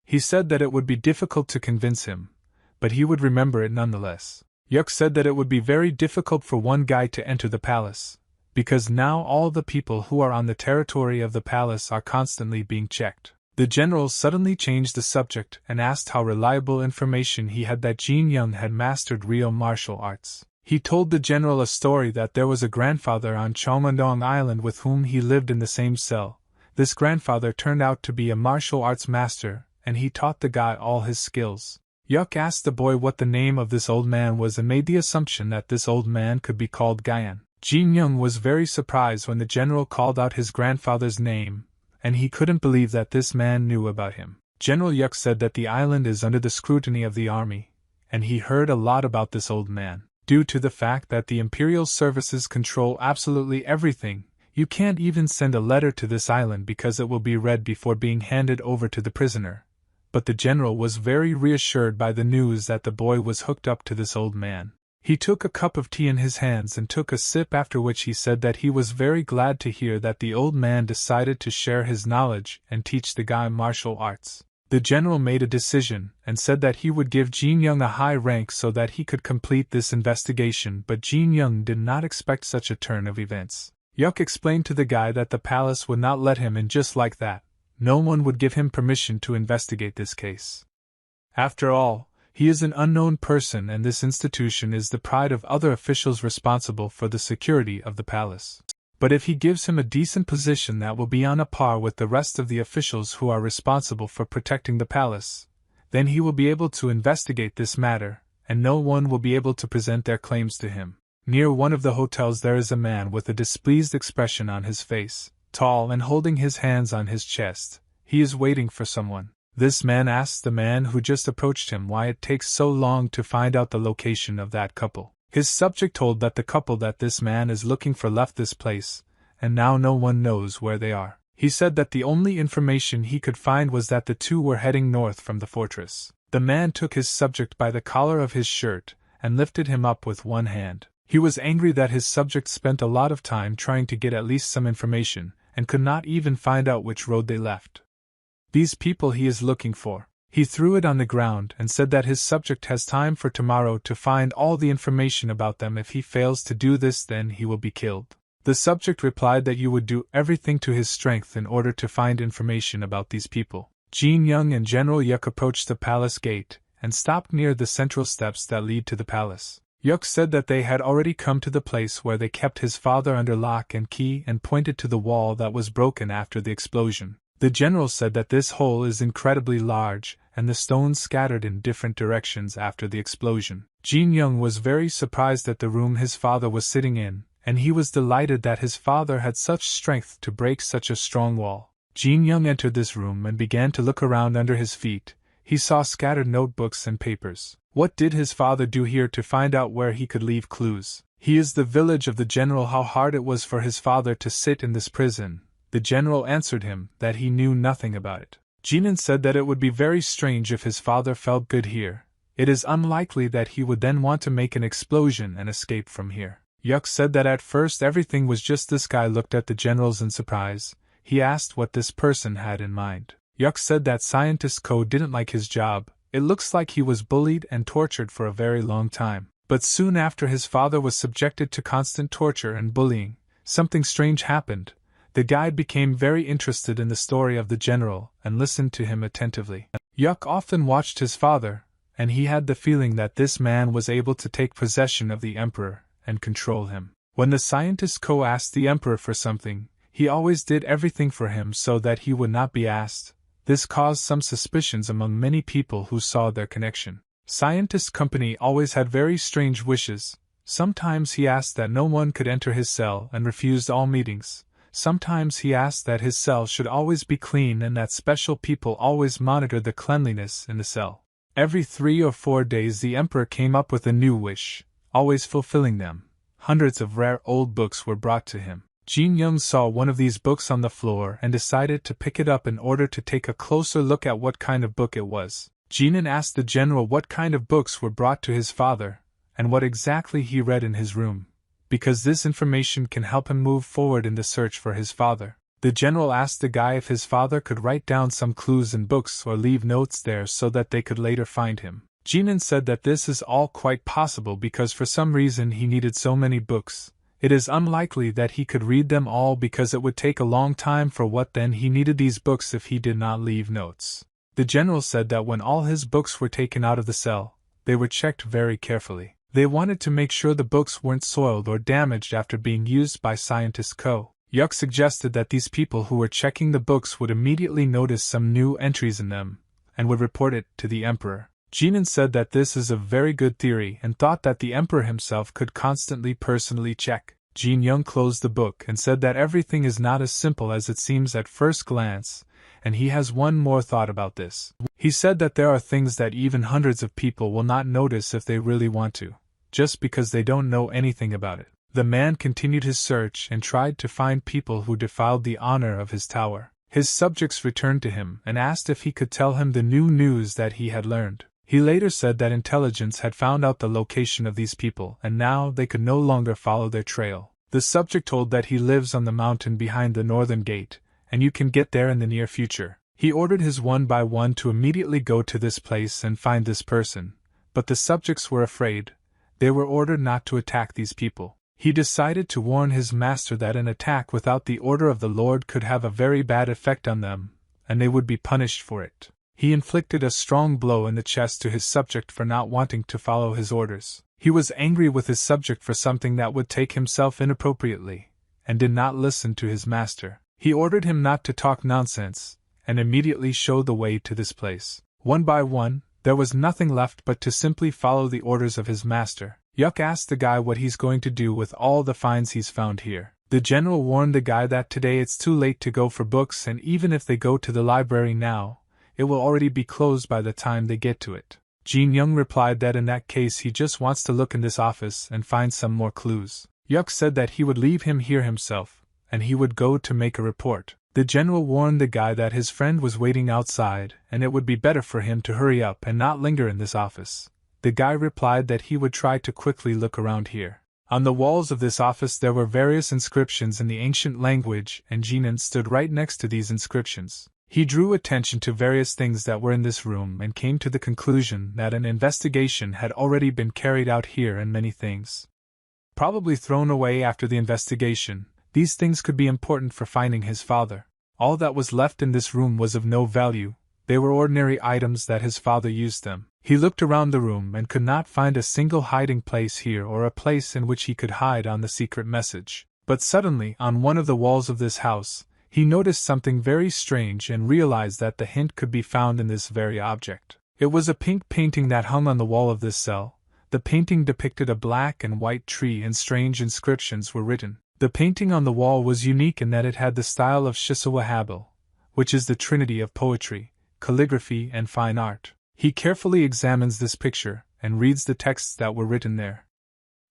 He said that it would be difficult to convince him, but he would remember it nonetheless. Yuk said that it would be very difficult for one guy to enter the palace, because now all the people who are on the territory of the palace are constantly being checked. The general suddenly changed the subject and asked how reliable information he had that Jin Young had mastered real martial arts. He told the general a story that there was a grandfather on Chomandong Island with whom he lived in the same cell. This grandfather turned out to be a martial arts master, and he taught the guy all his skills. Yuk asked the boy what the name of this old man was and made the assumption that this old man could be called Ganan. Jin Young was very surprised when the general called out his grandfather's name, and he couldn't believe that this man knew about him. General Yuk said that the island is under the scrutiny of the army, and he heard a lot about this old man. Due to the fact that the imperial services control absolutely everything, you can't even send a letter to this island because it will be read before being handed over to the prisoner. But the general was very reassured by the news that the boy was hooked up to this old man. He took a cup of tea in his hands and took a sip, after which he said that he was very glad to hear that the old man decided to share his knowledge and teach the guy martial arts. The general made a decision and said that he would give Jin Young a high rank so that he could complete this investigation, but Jin Young did not expect such a turn of events. Yuk explained to the guy that the palace would not let him in just like that. No one would give him permission to investigate this case. After all, he is an unknown person and this institution is the pride of other officials responsible for the security of the palace. But if he gives him a decent position that will be on a par with the rest of the officials who are responsible for protecting the palace, then he will be able to investigate this matter, and no one will be able to present their claims to him. Near one of the hotels there is a man with a displeased expression on his face, tall and holding his hands on his chest. He is waiting for someone. This man asks the man who just approached him why it takes so long to find out the location of that couple. His subject told that the couple that this man is looking for left this place, and now no one knows where they are. He said that the only information he could find was that the two were heading north from the fortress. The man took his subject by the collar of his shirt and lifted him up with one hand. He was angry that his subject spent a lot of time trying to get at least some information, and could not even find out which road they left. These people he is looking for. He threw it on the ground and said that his subject has time for tomorrow to find all the information about them. If he fails to do this, then he will be killed. The subject replied that you would do everything to his strength in order to find information about these people. Jin Young and General Yuk approached the palace gate and stopped near the central steps that lead to the palace. Yuk said that they had already come to the place where they kept his father under lock and key and pointed to the wall that was broken after the explosion. The general said that this hole is incredibly large and the stones scattered in different directions after the explosion. Jin Young was very surprised at the room his father was sitting in, and he was delighted that his father had such strength to break such a strong wall. Jin Young entered this room and began to look around under his feet. He saw scattered notebooks and papers. What did his father do here to find out where he could leave clues? He is the village of the general. How hard it was for his father to sit in this prison. The general answered him that he knew nothing about it. Jinan said that it would be very strange if his father felt good here. It is unlikely that he would then want to make an explosion and escape from here. Yuk said that at first everything was just. This guy looked at the generals in surprise. He asked what this person had in mind. Yuk said that Scientist Ko didn't like his job. It looks like he was bullied and tortured for a very long time. But soon after his father was subjected to constant torture and bullying, something strange happened. The guide became very interested in the story of the general and listened to him attentively. Yuk often watched his father, and he had the feeling that this man was able to take possession of the emperor and control him. When the Scientist Ko asked the emperor for something, he always did everything for him so that he would not be asked. This caused some suspicions among many people who saw their connection. Scientist Company always had very strange wishes. Sometimes he asked that no one could enter his cell and refused all meetings. Sometimes he asked that his cell should always be clean and that special people always monitor the cleanliness in the cell. Every 3 or 4 days the emperor came up with a new wish, always fulfilling them. Hundreds of rare old books were brought to him. Jin Young saw one of these books on the floor and decided to pick it up in order to take a closer look at what kind of book it was. Jinan asked the general what kind of books were brought to his father, and what exactly he read in his room, because this information can help him move forward in the search for his father. The general asked the guy if his father could write down some clues in books or leave notes there so that they could later find him. Jinan said that this is all quite possible because for some reason he needed so many books. It is unlikely that he could read them all because it would take a long time. For what then he needed these books if he did not leave notes? The general said that when all his books were taken out of the cell, they were checked very carefully. They wanted to make sure the books weren't soiled or damaged after being used by Scientist Ko. Yuk suggested that these people who were checking the books would immediately notice some new entries in them, and would report it to the emperor. Jinan said that this is a very good theory and thought that the emperor himself could constantly personally check. Jin Young closed the book and said that everything is not as simple as it seems at first glance, and he has one more thought about this. He said that there are things that even hundreds of people will not notice if they really want to, just because they don't know anything about it. The man continued his search and tried to find people who defiled the honor of his tower. His subjects returned to him and asked if he could tell him the new news that he had learned. He later said that intelligence had found out the location of these people and now they could no longer follow their trail. The subject told that he lives on the mountain behind the northern gate, and you can get there in the near future. He ordered his one by one to immediately go to this place and find this person, but the subjects were afraid. They were ordered not to attack these people. He decided to warn his master that an attack without the order of the Lord could have a very bad effect on them, and they would be punished for it. He inflicted a strong blow in the chest to his subject for not wanting to follow his orders. He was angry with his subject for something that would take himself inappropriately, and did not listen to his master. He ordered him not to talk nonsense, and immediately showed the way to this place. One by one, there was nothing left but to simply follow the orders of his master. Yuck asked the guy what he's going to do with all the finds he's found here. The general warned the guy that today it's too late to go for books, and even if they go to the library now, it will already be closed by the time they get to it. Jin Young replied that in that case he just wants to look in this office and find some more clues. Yuck said that he would leave him here himself, and he would go to make a report. The general warned the guy that his friend was waiting outside and it would be better for him to hurry up and not linger in this office. The guy replied that he would try to quickly look around here. On the walls of this office there were various inscriptions in the ancient language, and Jinan stood right next to these inscriptions. He drew attention to various things that were in this room and came to the conclusion that an investigation had already been carried out here and many things probably thrown away after the investigation. These things could be important for finding his father. All that was left in this room was of no value. They were ordinary items that his father used them. He looked around the room and could not find a single hiding place here or a place in which he could hide on the secret message. But suddenly, on one of the walls of this house, he noticed something very strange and realized that the hint could be found in this very object. It was a pink painting that hung on the wall of this cell. The painting depicted a black and white tree and strange inscriptions were written. The painting on the wall was unique in that it had the style of Shisawa Habel, which is the trinity of poetry, calligraphy, and fine art. He carefully examines this picture and reads the texts that were written there.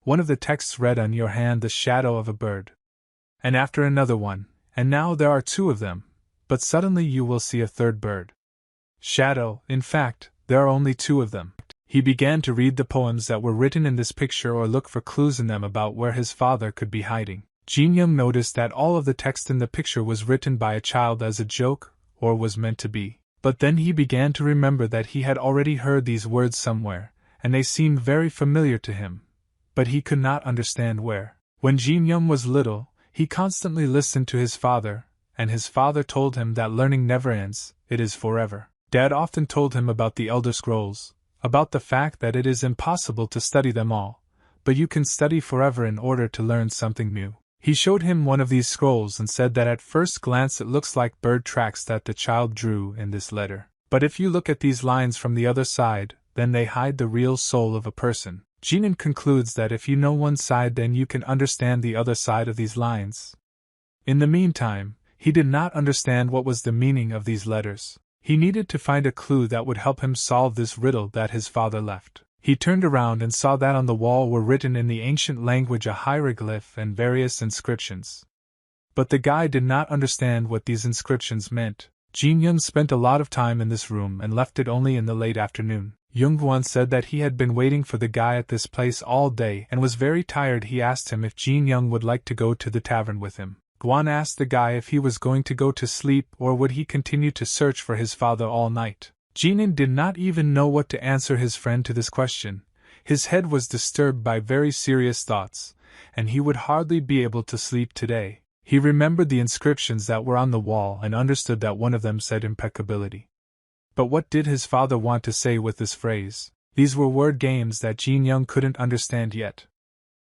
One of the texts read, "On your hand the shadow of a bird." And after another one, "And now there are two of them, but suddenly you will see a third bird." Shadow, in fact, there are only two of them. He began to read the poems that were written in this picture or look for clues in them about where his father could be hiding. Jin Young noticed that all of the text in the picture was written by a child as a joke, or was meant to be. But then he began to remember that he had already heard these words somewhere, and they seemed very familiar to him, but he could not understand where. When Jin Young was little, he constantly listened to his father, and his father told him that learning never ends, it is forever. Dad often told him about the Elder Scrolls, about the fact that it is impossible to study them all, but you can study forever in order to learn something new. He showed him one of these scrolls and said that at first glance it looks like bird tracks that the child drew in this letter. But if you look at these lines from the other side, then they hide the real soul of a person. Jinan concludes that if you know one side, then you can understand the other side of these lines. In the meantime, he did not understand what was the meaning of these letters. He needed to find a clue that would help him solve this riddle that his father left. He turned around and saw that on the wall were written in the ancient language a hieroglyph and various inscriptions. But the guy did not understand what these inscriptions meant. Jin Young spent a lot of time in this room and left it only in the late afternoon. Young-won said that he had been waiting for the guy at this place all day and was very tired. He asked him if Jin Young would like to go to the tavern with him. Guang asked the guy if he was going to go to sleep or would he continue to search for his father all night. Jinan did not even know what to answer his friend to this question. His head was disturbed by very serious thoughts, and he would hardly be able to sleep today. He remembered the inscriptions that were on the wall and understood that one of them said impeccability. But what did his father want to say with this phrase? These were word games that Jin Young couldn't understand yet.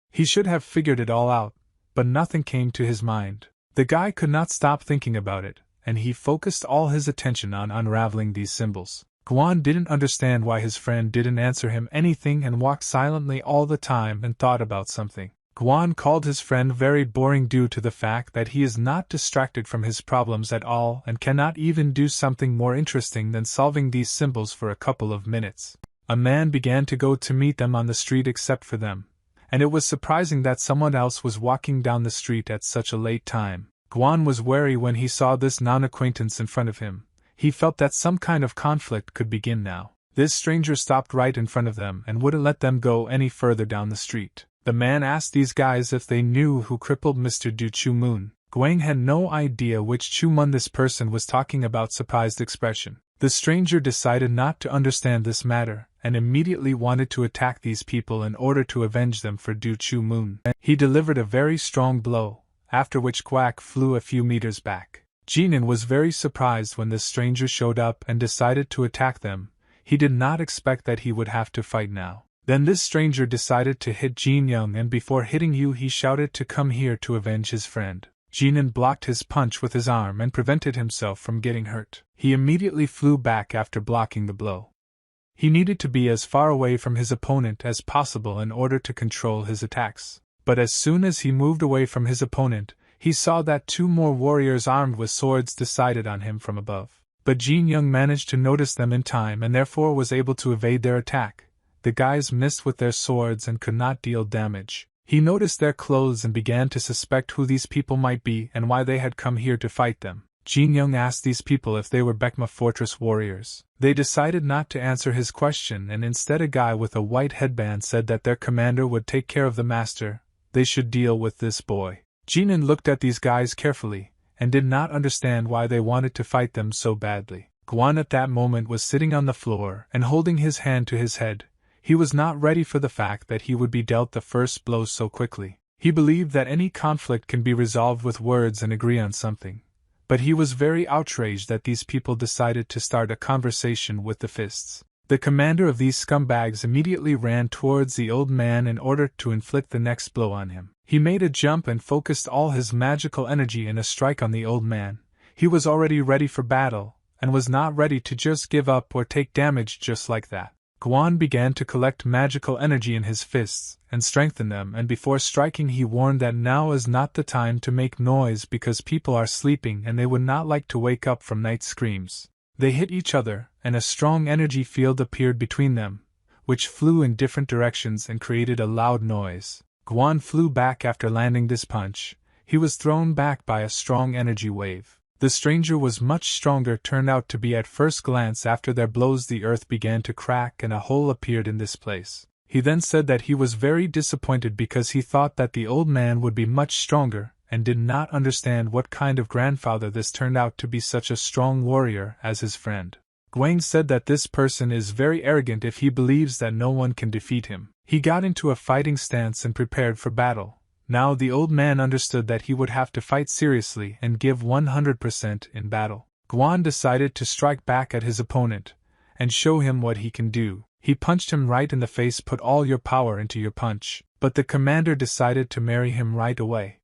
He should have figured it all out, but nothing came to his mind. The guy could not stop thinking about it, and he focused all his attention on unraveling these symbols. Guan didn't understand why his friend didn't answer him anything and walked silently all the time and thought about something. Guan called his friend very boring due to the fact that he is not distracted from his problems at all and cannot even do something more interesting than solving these symbols for a couple of minutes. A man began to go to meet them on the street except for them, and it was surprising that someone else was walking down the street at such a late time. Guan was wary when he saw this non-acquaintance in front of him. He felt that some kind of conflict could begin now. This stranger stopped right in front of them and wouldn't let them go any further down the street. The man asked these guys if they knew who crippled Mr. Du Chu Moon. Guang had no idea which Chumun this person was talking about. Surprised expression. The stranger decided not to understand this matter, and immediately wanted to attack these people in order to avenge them for Du Chu Moon. He delivered a very strong blow, after which Quack flew a few meters back. Jinan was very surprised when this stranger showed up and decided to attack them. He did not expect that he would have to fight now. Then this stranger decided to hit Jin Young, and before hitting you he shouted to come here to avenge his friend. Jinan blocked his punch with his arm and prevented himself from getting hurt. He immediately flew back after blocking the blow. He needed to be as far away from his opponent as possible in order to control his attacks. But as soon as he moved away from his opponent, he saw that two more warriors armed with swords decided on him from above. But Jin Young managed to notice them in time and therefore was able to evade their attack. The guys missed with their swords and could not deal damage. He noticed their clothes and began to suspect who these people might be and why they had come here to fight them. Jin Young asked these people if they were Bekma Fortress warriors. They decided not to answer his question, and instead a guy with a white headband said that their commander would take care of the master. They should deal with this boy. Jinan looked at these guys carefully, and did not understand why they wanted to fight them so badly. Guan at that moment was sitting on the floor and holding his hand to his head. He was not ready for the fact that he would be dealt the first blow so quickly. He believed that any conflict can be resolved with words and agree on something. But he was very outraged that these people decided to start a conversation with the fists. The commander of these scumbags immediately ran towards the old man in order to inflict the next blow on him. He made a jump and focused all his magical energy in a strike on the old man. He was already ready for battle, and was not ready to just give up or take damage just like that. Guan began to collect magical energy in his fists, and strengthen them, and before striking he warned that now is not the time to make noise because people are sleeping and they would not like to wake up from night screams. They hit each other, and a strong energy field appeared between them, which flew in different directions and created a loud noise. Guan flew back after landing this punch. He was thrown back by a strong energy wave. The stranger was much stronger turned out to be at first glance. After their blows the earth began to crack and a hole appeared in this place. He then said that he was very disappointed because he thought that the old man would be much stronger, and did not understand what kind of grandfather this turned out to be such a strong warrior as his friend. Guang said that this person is very arrogant if he believes that no one can defeat him. He got into a fighting stance and prepared for battle. Now the old man understood that he would have to fight seriously and give 100% in battle. Guan decided to strike back at his opponent, and show him what he can do. He punched him right in the face. Put all your power into your punch. But the commander decided to marry him right away.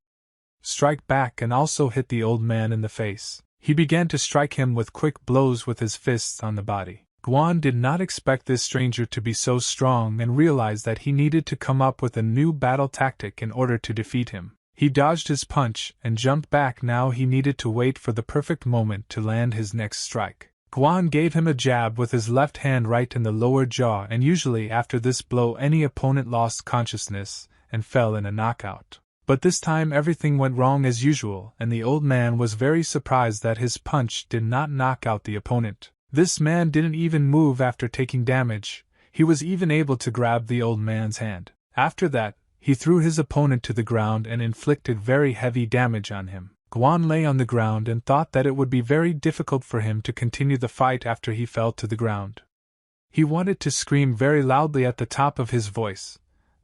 Strike back and also hit the old man in the face. He began to strike him with quick blows with his fists on the body. Guan did not expect this stranger to be so strong and realized that he needed to come up with a new battle tactic in order to defeat him. He dodged his punch and jumped back. Now he needed to wait for the perfect moment to land his next strike. Guan gave him a jab with his left hand right in the lower jaw, and usually after this blow any opponent lost consciousness and fell in a knockout. But this time everything went wrong as usual, and the old man was very surprised that his punch did not knock out the opponent. This man didn't even move after taking damage. He was even able to grab the old man's hand. After that, he threw his opponent to the ground and inflicted very heavy damage on him. Guan lay on the ground and thought that it would be very difficult for him to continue the fight after he fell to the ground. He wanted to scream very loudly at the top of his voice,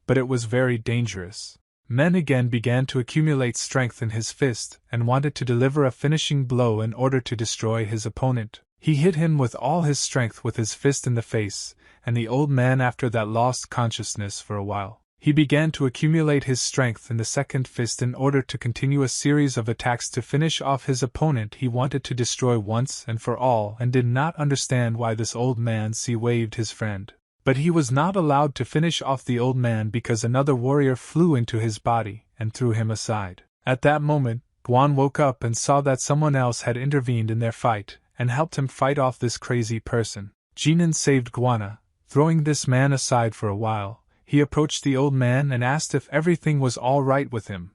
but it was very dangerous. Men again began to accumulate strength in his fist and wanted to deliver a finishing blow in order to destroy his opponent. He hit him with all his strength with his fist in the face, and the old man after that lost consciousness for a while. He began to accumulate his strength in the second fist in order to continue a series of attacks to finish off his opponent he wanted to destroy once and for all, and did not understand why this old man waved his friend. But he was not allowed to finish off the old man because another warrior flew into his body and threw him aside. At that moment, Guan woke up and saw that someone else had intervened in their fight and helped him fight off this crazy person. Jinan saved Guana, throwing this man aside for a while. He approached the old man and asked if everything was all right with him,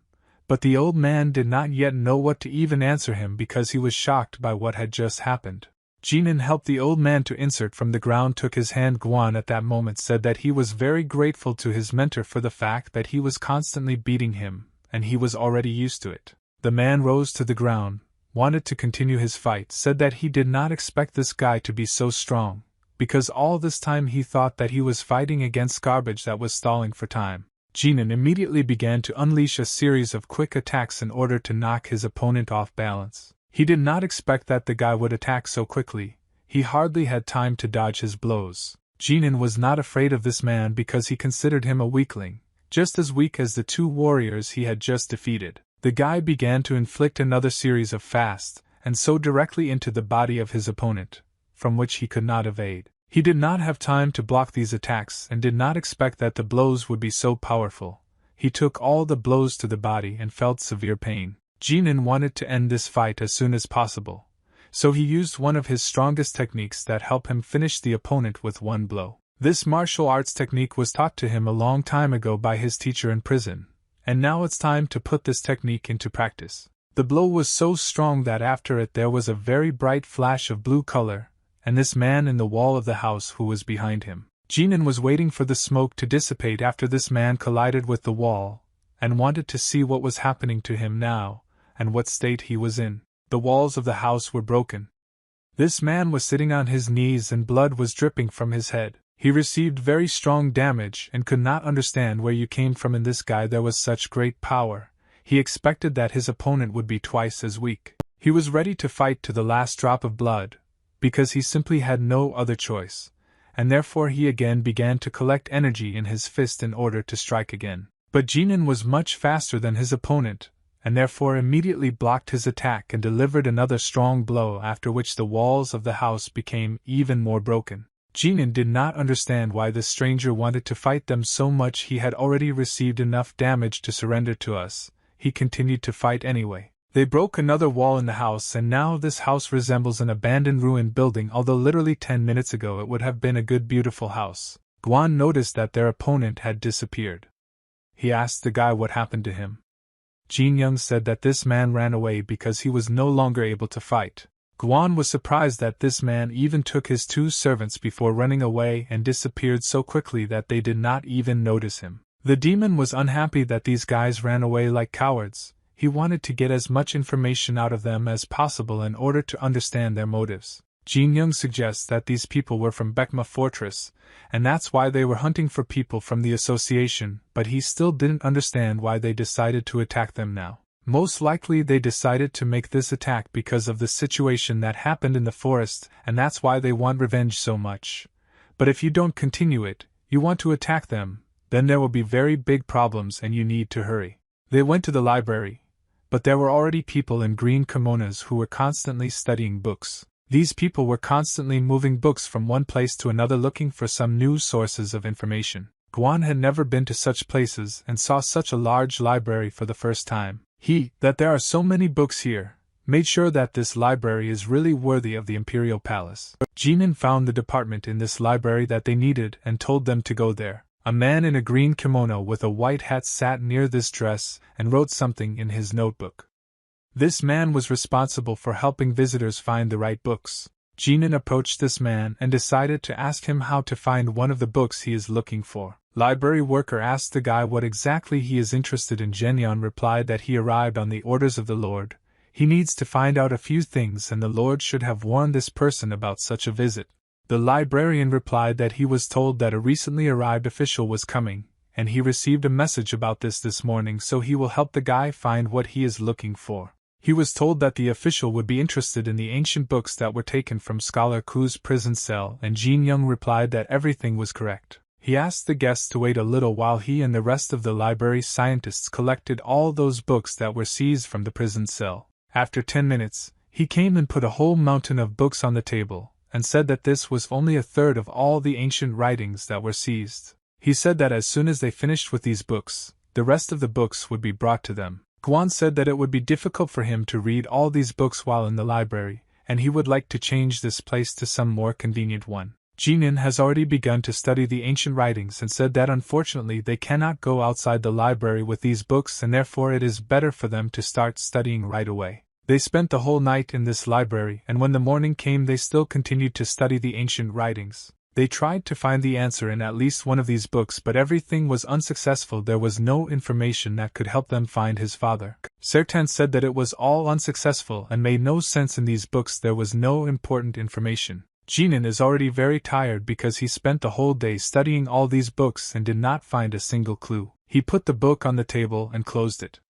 but the old man did not yet know what to even answer him because he was shocked by what had just happened. Jinan helped the old man to insert from the ground, took his hand. Guan at that moment said that he was very grateful to his mentor for the fact that he was constantly beating him, and he was already used to it. The man rose to the ground, wanted to continue his fight, said that he did not expect this guy to be so strong, because all this time he thought that he was fighting against garbage that was stalling for time. Ganan immediately began to unleash a series of quick attacks in order to knock his opponent off balance. He did not expect that the guy would attack so quickly. He hardly had time to dodge his blows. Ganan was not afraid of this man because he considered him a weakling, just as weak as the two warriors he had just defeated. The guy began to inflict another series of fast, and so directly into the body of his opponent, from which he could not evade. He did not have time to block these attacks and did not expect that the blows would be so powerful. He took all the blows to the body and felt severe pain. Ganan wanted to end this fight as soon as possible, so he used one of his strongest techniques that helped him finish the opponent with one blow. This martial arts technique was taught to him a long time ago by his teacher in prison, and now it's time to put this technique into practice. The blow was so strong that after it there was a very bright flash of blue color, and this man in the wall of the house who was behind him. Ganan was waiting for the smoke to dissipate after this man collided with the wall, and wanted to see what was happening to him now, and what state he was in. The walls of the house were broken. This man was sitting on his knees and blood was dripping from his head. He received very strong damage and could not understand where you came from. In this guy there was such great power. He expected that his opponent would be twice as weak. He was ready to fight to the last drop of blood, because he simply had no other choice, and therefore he again began to collect energy in his fist in order to strike again. But Ganan was much faster than his opponent, and therefore immediately blocked his attack and delivered another strong blow, after which the walls of the house became even more broken. Ganan did not understand why this stranger wanted to fight them so much. He had already received enough damage to surrender to us. He continued to fight anyway. They broke another wall in the house, and now this house resembles an abandoned ruined building, although literally 10 minutes ago it would have been a good beautiful house. Guang noticed that their opponent had disappeared. He asked the guy what happened to him. Jin Young said that this man ran away because he was no longer able to fight. Guang was surprised that this man even took his 2 servants before running away and disappeared so quickly that they did not even notice him. The demon was unhappy that these guys ran away like cowards. He wanted to get as much information out of them as possible in order to understand their motives. Jin Young suggests that these people were from Baekma Fortress, and that's why they were hunting for people from the association, but he still didn't understand why they decided to attack them now. Most likely they decided to make this attack because of the situation that happened in the forest, and that's why they want revenge so much. But if you don't continue it, you want to attack them, then there will be very big problems and you need to hurry. They went to the library, but there were already people in green kimonos who were constantly studying books. These people were constantly moving books from one place to another looking for some new sources of information. Guang had never been to such places and saw such a large library for the first time. That there are so many books here, made sure that this library is really worthy of the imperial palace. Ganan found the department in this library that they needed and told them to go there. A man in a green kimono with a white hat sat near this dress and wrote something in his notebook. This man was responsible for helping visitors find the right books. Ganan approached this man and decided to ask him how to find one of the books he is looking for. Library worker asked the guy what exactly he is interested in. Zhenyan replied that he arrived on the orders of the Lord. He needs to find out a few things and the Lord should have warned this person about such a visit. The librarian replied that he was told that a recently arrived official was coming, and he received a message about this morning, so he will help the guy find what he is looking for. He was told that the official would be interested in the ancient books that were taken from Scholar Ku's prison cell, and Jin Young replied that everything was correct. He asked the guests to wait a little while he and the rest of the library scientists collected all those books that were seized from the prison cell. After 10 minutes, he came and put a whole mountain of books on the table, and said that this was only a third of all the ancient writings that were seized. He said that as soon as they finished with these books, the rest of the books would be brought to them. Guang said that it would be difficult for him to read all these books while in the library, and he would like to change this place to some more convenient one. Ganan has already begun to study the ancient writings and said that unfortunately they cannot go outside the library with these books and therefore it is better for them to start studying right away. They spent the whole night in this library, and when the morning came they still continued to study the ancient writings. They tried to find the answer in at least one of these books, but everything was unsuccessful. There was no information that could help them find his father. Sertan said that it was all unsuccessful and made no sense. In these books there was no important information. Jinan is already very tired because he spent the whole day studying all these books and did not find a single clue. He put the book on the table and closed it.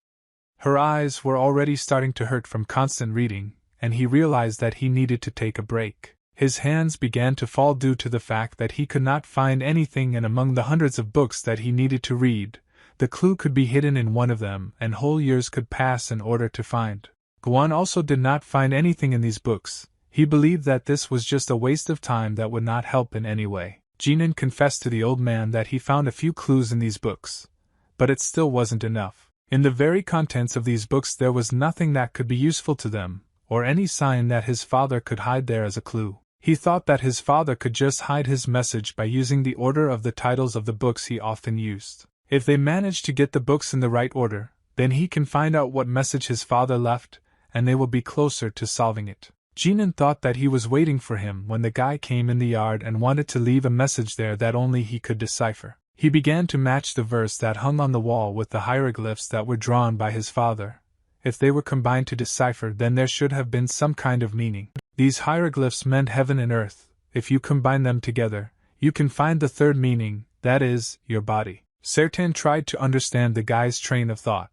Her eyes were already starting to hurt from constant reading, and he realized that he needed to take a break. His hands began to fall due to the fact that he could not find anything, and among the hundreds of books that he needed to read, the clue could be hidden in one of them, and whole years could pass in order to find. Guang also did not find anything in these books. He believed that this was just a waste of time that would not help in any way. Jinan confessed to the old man that he found a few clues in these books, but it still wasn't enough. In the very contents of these books there was nothing that could be useful to them, or any sign that his father could hide there as a clue. He thought that his father could just hide his message by using the order of the titles of the books he often used. If they manage to get the books in the right order, then he can find out what message his father left, and they will be closer to solving it. Jinan thought that he was waiting for him when the guy came in the yard and wanted to leave a message there that only he could decipher. He began to match the verse that hung on the wall with the hieroglyphs that were drawn by his father. If they were combined to decipher, then there should have been some kind of meaning. These hieroglyphs meant heaven and earth. If you combine them together, you can find the third meaning, that is, your body. Sertan tried to understand the guy's train of thought,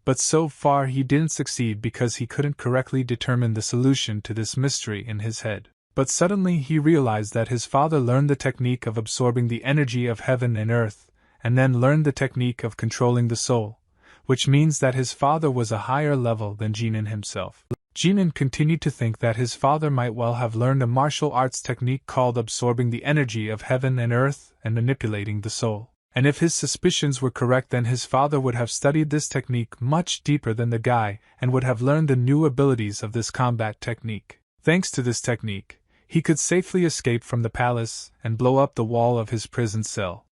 but so far he didn't succeed because he couldn't correctly determine the solution to this mystery in his head. But suddenly he realized that his father learned the technique of absorbing the energy of heaven and earth, and then learned the technique of controlling the soul, which means that his father was a higher level than Jinan himself. Jinan continued to think that his father might well have learned a martial arts technique called absorbing the energy of heaven and earth and manipulating the soul. And if his suspicions were correct, then his father would have studied this technique much deeper than the guy and would have learned the new abilities of this combat technique. Thanks to this technique, he could safely escape from the palace and blow up the wall of his prison cell.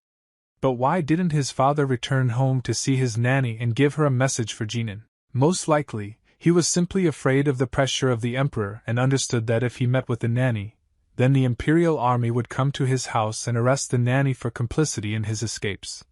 But why didn't his father return home to see his nanny and give her a message for Jinan? Most likely, he was simply afraid of the pressure of the emperor and understood that if he met with the nanny, then the imperial army would come to his house and arrest the nanny for complicity in his escapes.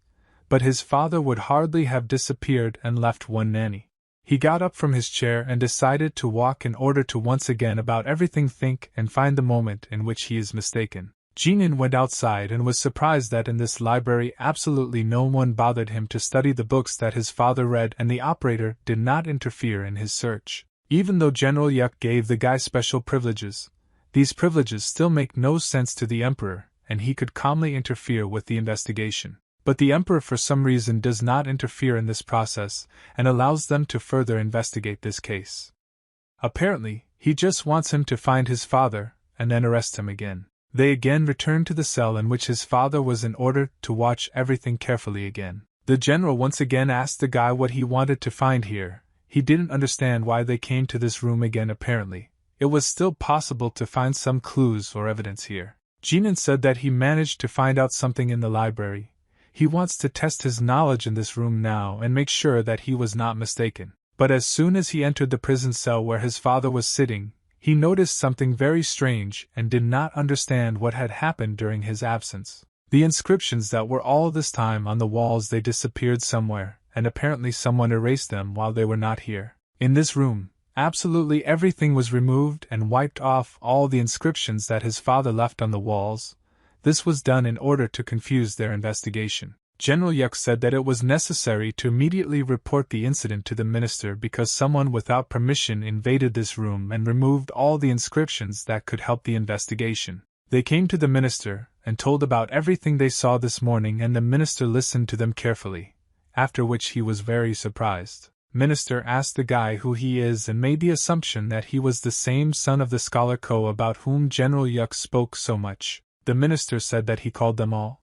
But his father would hardly have disappeared and left one nanny. He got up from his chair and decided to walk in order to once again about everything think and find the moment in which he is mistaken. Jinan went outside and was surprised that in this library absolutely no one bothered him to study the books that his father read, and the operator did not interfere in his search. Even though General Yuk gave the guy special privileges, these privileges still make no sense to the emperor, and he could calmly interfere with the investigation. But the emperor for some reason does not interfere in this process and allows them to further investigate this case. Apparently, he just wants him to find his father and then arrest him again. They again returned to the cell in which his father was in order to watch everything carefully again. The general once again asked the guy what he wanted to find here. He didn't understand why they came to this room again. Apparently, it was still possible to find some clues or evidence here. Jinan said that he managed to find out something in the library. He wants to test his knowledge in this room now and make sure that he was not mistaken. But as soon as he entered the prison cell where his father was sitting, he noticed something very strange and did not understand what had happened during his absence. The inscriptions that were all this time on the walls, they disappeared somewhere, and apparently someone erased them while they were not here. In this room, absolutely everything was removed and wiped off, all the inscriptions that his father left on the walls. This was done in order to confuse their investigation. General Yuk said that it was necessary to immediately report the incident to the minister because someone without permission invaded this room and removed all the inscriptions that could help the investigation. They came to the minister and told about everything they saw this morning, and the minister listened to them carefully, after which he was very surprised. Minister asked the guy who he is and made the assumption that he was the same son of the scholar Ko about whom General Yuk spoke so much. The minister said that he called them all.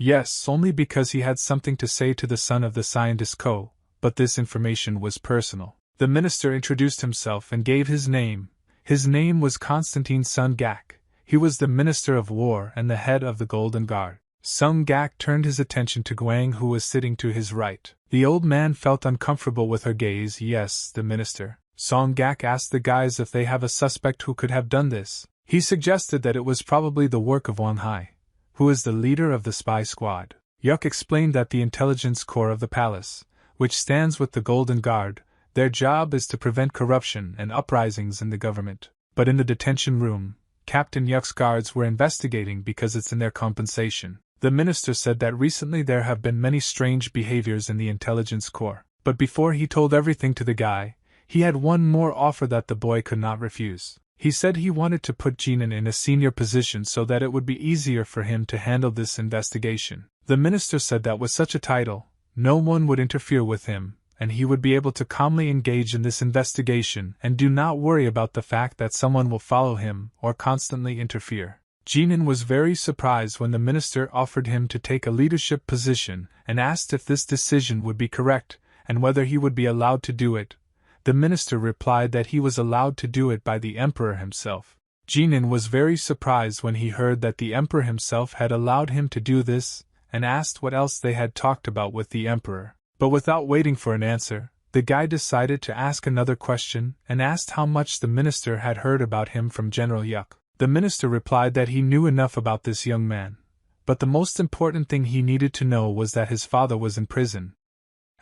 Yes, only because he had something to say to the son of the scientist Ko, but this information was personal. The minister introduced himself and gave his name. His name was Constantine Sun Gak. He was the minister of war and the head of the Golden Guard. Sun Gak turned his attention to Guang, who was sitting to his right. The old man felt uncomfortable with her gaze. Yes, the minister. Sun Gak asked the guys if they have a suspect who could have done this. He suggested that it was probably the work of Wang Hai, who is the leader of the spy squad. Yuk explained that the intelligence corps of the palace, which stands with the Golden Guard, their job is to prevent corruption and uprisings in the government. But in the detention room, Captain Yuk's guards were investigating because it's in their compensation. The minister said that recently there have been many strange behaviors in the intelligence corps. But before he told everything to the guy, he had one more offer that the boy could not refuse. He said he wanted to put Ganan in a senior position so that it would be easier for him to handle this investigation. The minister said that with such a title, no one would interfere with him, and he would be able to calmly engage in this investigation and do not worry about the fact that someone will follow him or constantly interfere. Ganan was very surprised when the minister offered him to take a leadership position and asked if this decision would be correct and whether he would be allowed to do it. The minister replied that he was allowed to do it by the emperor himself. Ganan was very surprised when he heard that the emperor himself had allowed him to do this, and asked what else they had talked about with the emperor. But without waiting for an answer, the guy decided to ask another question and asked how much the minister had heard about him from General Yuk. The minister replied that he knew enough about this young man, but the most important thing he needed to know was that his father was in prison.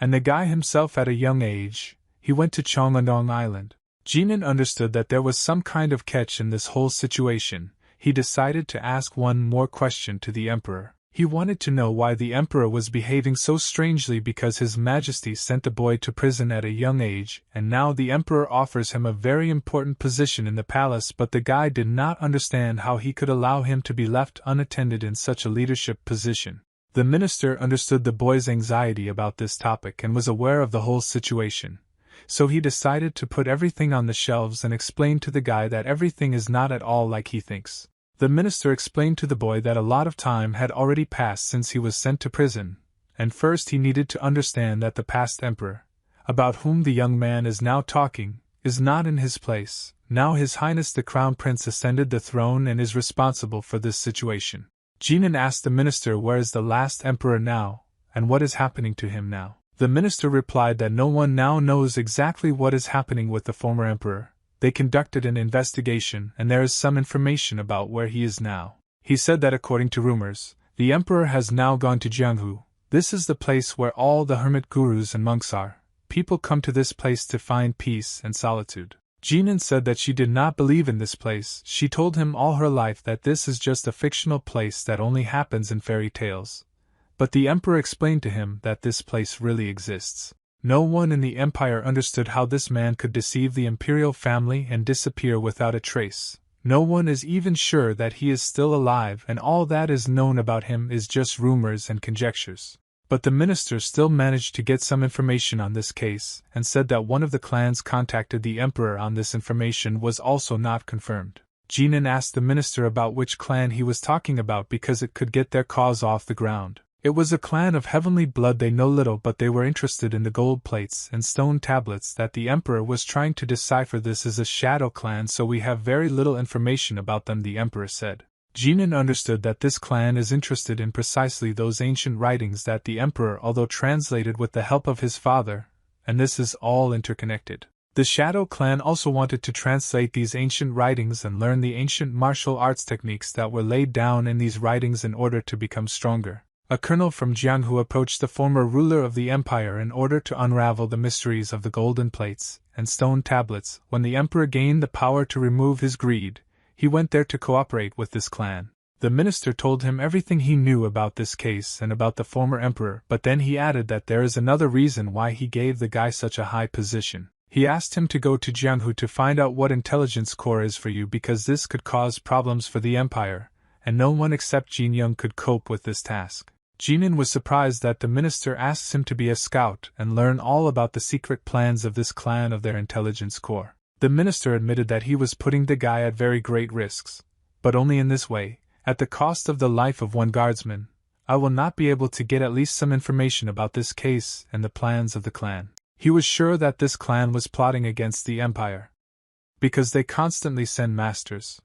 And the guy himself at a young age, he went to Chonglandong Island. Ganan understood that there was some kind of catch in this whole situation. He decided to ask one more question to the emperor. He wanted to know why the emperor was behaving so strangely because His Majesty sent the boy to prison at a young age, and now the emperor offers him a very important position in the palace, but the guy did not understand how he could allow him to be left unattended in such a leadership position. The minister understood the boy's anxiety about this topic and was aware of the whole situation. So he decided to put everything on the shelves and explain to the guy that everything is not at all like he thinks. The minister explained to the boy that a lot of time had already passed since he was sent to prison, and first he needed to understand that the past emperor, about whom the young man is now talking, is not in his place. Now His Highness the Crown Prince ascended the throne and is responsible for this situation. Ganan asked the minister where is the last emperor now, and what is happening to him now. The minister replied that no one now knows exactly what is happening with the former emperor. They conducted an investigation and there is some information about where he is now. He said that according to rumors, the emperor has now gone to Jianghu. This is the place where all the hermit gurus and monks are. People come to this place to find peace and solitude. Ganan said that she did not believe in this place. She told him all her life that this is just a fictional place that only happens in fairy tales. But the emperor explained to him that this place really exists. No one in the empire understood how this man could deceive the imperial family and disappear without a trace. No one is even sure that he is still alive, and all that is known about him is just rumors and conjectures. But the minister still managed to get some information on this case, and said that one of the clans contacted the emperor on this information was also not confirmed. Ganan asked the minister about which clan he was talking about because it could get their cause off the ground. It was a clan of heavenly blood. They know little, but they were interested in the gold plates and stone tablets that the emperor was trying to decipher. This is a shadow clan, so we have very little information about them, the emperor said. Ganan understood that this clan is interested in precisely those ancient writings that the emperor, although translated with the help of his father, and this is all interconnected. The Shadow clan also wanted to translate these ancient writings and learn the ancient martial arts techniques that were laid down in these writings in order to become stronger. A colonel from Jianghu approached the former ruler of the empire in order to unravel the mysteries of the golden plates and stone tablets. When the emperor gained the power to remove his greed, he went there to cooperate with this clan. The minister told him everything he knew about this case and about the former emperor, but then he added that there is another reason why he gave the guy such a high position. He asked him to go to Jianghu to find out what intelligence corps is for you because this could cause problems for the empire, and no one except Jin Young could cope with this task. Ganan was surprised that the minister asks him to be a scout and learn all about the secret plans of this clan of their intelligence corps. The minister admitted that he was putting the guy at very great risks, but only in this way, at the cost of the life of one guardsman. I will not be able to get at least some information about this case and the plans of the clan. He was sure that this clan was plotting against the empire, because they constantly send masters.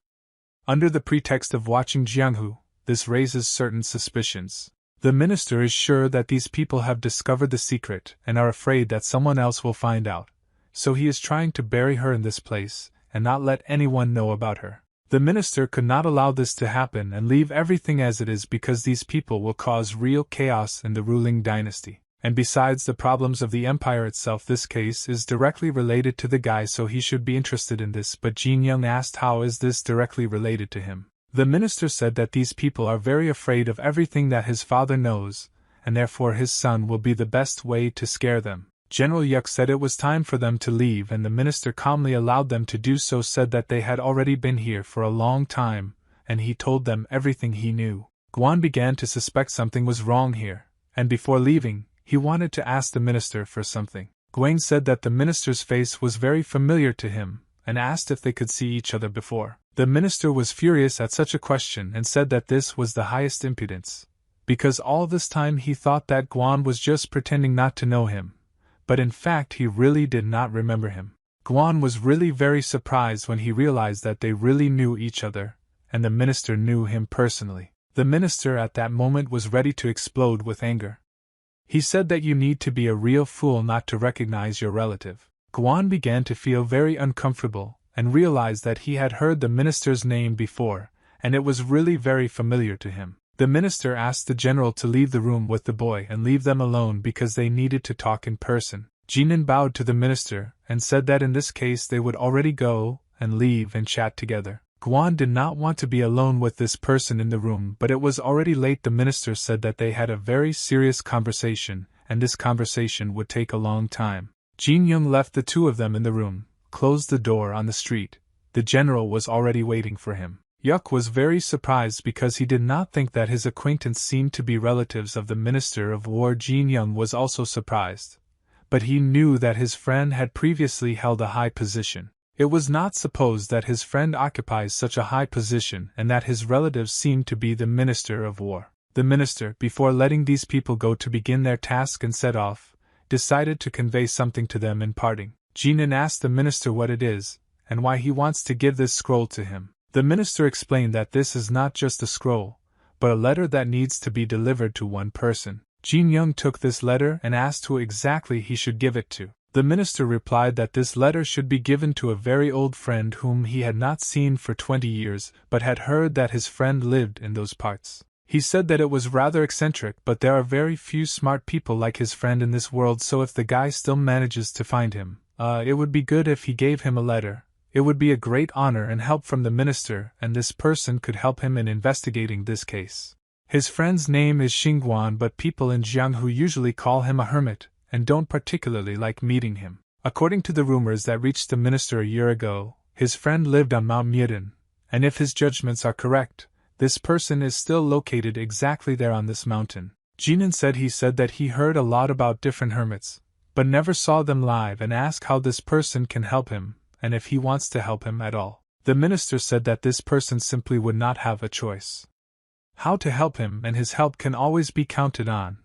Under the pretext of watching Jianghu, this raises certain suspicions. The minister is sure that these people have discovered the secret and are afraid that someone else will find out, so he is trying to bury her in this place and not let anyone know about her. The minister could not allow this to happen and leave everything as it is because these people will cause real chaos in the ruling dynasty. And besides the problems of the empire itself, this case is directly related to the guy, so he should be interested in this. But Jin Young asked, how is this directly related to him? The minister said that these people are very afraid of everything that his father knows, and therefore his son will be the best way to scare them. General Yuk said it was time for them to leave, and the minister calmly allowed them to do so, said that they had already been here for a long time, and he told them everything he knew. Guan began to suspect something was wrong here, and before leaving, he wanted to ask the minister for something. Guang said that the minister's face was very familiar to him, and asked if they could see each other before. The minister was furious at such a question and said that this was the highest impudence, because all this time he thought that Guan was just pretending not to know him, but in fact he really did not remember him. Guan was really very surprised when he realized that they really knew each other, and the minister knew him personally. The minister at that moment was ready to explode with anger. He said that you need to be a real fool not to recognize your relative. Guan began to feel very uncomfortable, and realized that he had heard the minister's name before, and it was really very familiar to him. The minister asked the general to leave the room with the boy and leave them alone because they needed to talk in person. Jinan bowed to the minister and said that in this case they would already go and leave and chat together. Guan did not want to be alone with this person in the room, but it was already late. The minister said that they had a very serious conversation, and this conversation would take a long time. Jin Young left the two of them in the room, closed the door on the street. The general was already waiting for him. Yuk was very surprised because he did not think that his acquaintance seemed to be relatives of the Minister of War. Jin Young was also surprised, but he knew that his friend had previously held a high position. It was not supposed that his friend occupies such a high position and that his relatives seemed to be the Minister of War. The minister, before letting these people go to begin their task and set off, decided to convey something to them in parting. Jinan asked the minister what it is, and why he wants to give this scroll to him. The minister explained that this is not just a scroll, but a letter that needs to be delivered to one person. Jin Young took this letter and asked who exactly he should give it to. The minister replied that this letter should be given to a very old friend whom he had not seen for 20 years, but had heard that his friend lived in those parts. He said that it was rather eccentric, but there are very few smart people like his friend in this world, so if the guy still manages to find him, it would be good if he gave him a letter. It would be a great honor and help from the minister, and this person could help him in investigating this case. His friend's name is Xingguan, but people in Jianghu usually call him a hermit, and don't particularly like meeting him. According to the rumors that reached the minister a year ago, his friend lived on Mount Myedan, and if his judgments are correct, this person is still located exactly there on this mountain. Jinan said that he heard a lot about different hermits, but never saw them live, and asked how this person can help him, and if he wants to help him at all. The minister said that this person simply would not have a choice. How to help him, and his help can always be counted on.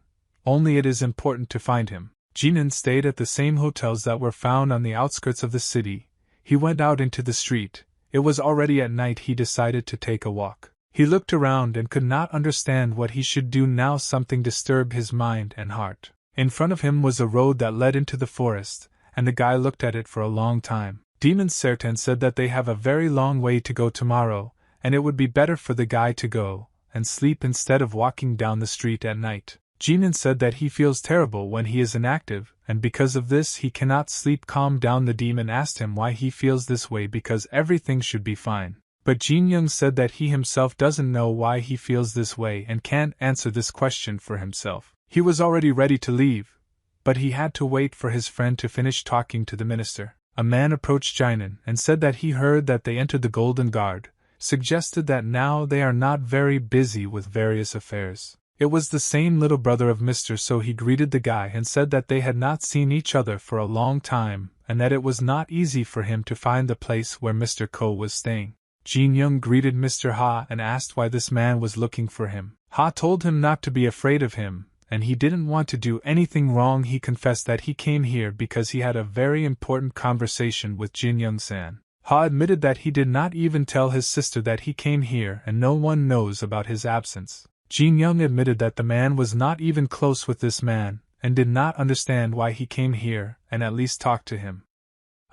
Only it is important to find him. Jinan stayed at the same hotels that were found on the outskirts of the city. He went out into the street. It was already at night. He decided to take a walk. He looked around and could not understand what he should do now. Something disturbed his mind and heart. In front of him was a road that led into the forest, and the guy looked at it for a long time. Demon Sertan said that they have a very long way to go tomorrow, and it would be better for the guy to go and sleep instead of walking down the street at night. Jinan said that he feels terrible when he is inactive, and because of this he cannot sleep. Calm down. The demon asked him why he feels this way, because everything should be fine. But Jin Young said that he himself doesn't know why he feels this way and can't answer this question for himself. He was already ready to leave, but he had to wait for his friend to finish talking to the minister. A man approached Jinan and said that he heard that they entered the Golden Guard, suggested that now they are not very busy with various affairs. It was the same little brother of Mr. So he greeted the guy and said that they had not seen each other for a long time, and that it was not easy for him to find the place where Mr. Ko was staying. Jin Young greeted Mr. Ha and asked why this man was looking for him. Ha told him not to be afraid of him, and he didn't want to do anything wrong. He confessed that he came here because he had a very important conversation with Jin Young-san. Ha admitted that he did not even tell his sister that he came here, and no one knows about his absence. Jin Young admitted that the man was not even close with this man, and did not understand why he came here, and at least talked to him.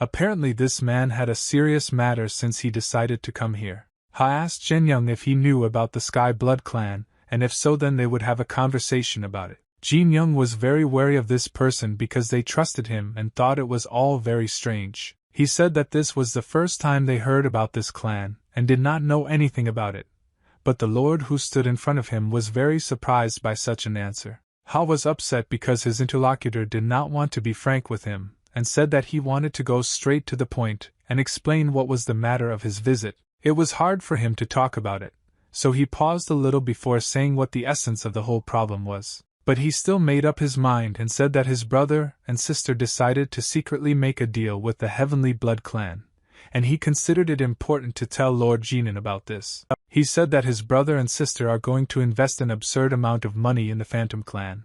Apparently this man had a serious matter since he decided to come here. Ha asked Jin Young if he knew about the Sky Blood clan, and if so then they would have a conversation about it. Jin Young was very wary of this person because they trusted him and thought it was all very strange. He said that this was the first time they heard about this clan, and did not know anything about it. But the lord who stood in front of him was very surprised by such an answer. Ha was upset because his interlocutor did not want to be frank with him, and said that he wanted to go straight to the point and explain what was the matter of his visit. It was hard for him to talk about it, so he paused a little before saying what the essence of the whole problem was. But he still made up his mind and said that his brother and sister decided to secretly make a deal with the Heavenly Blood clan, and he considered it important to tell Lord Jinan about this. He said that his brother and sister are going to invest an absurd amount of money in the Phantom clan.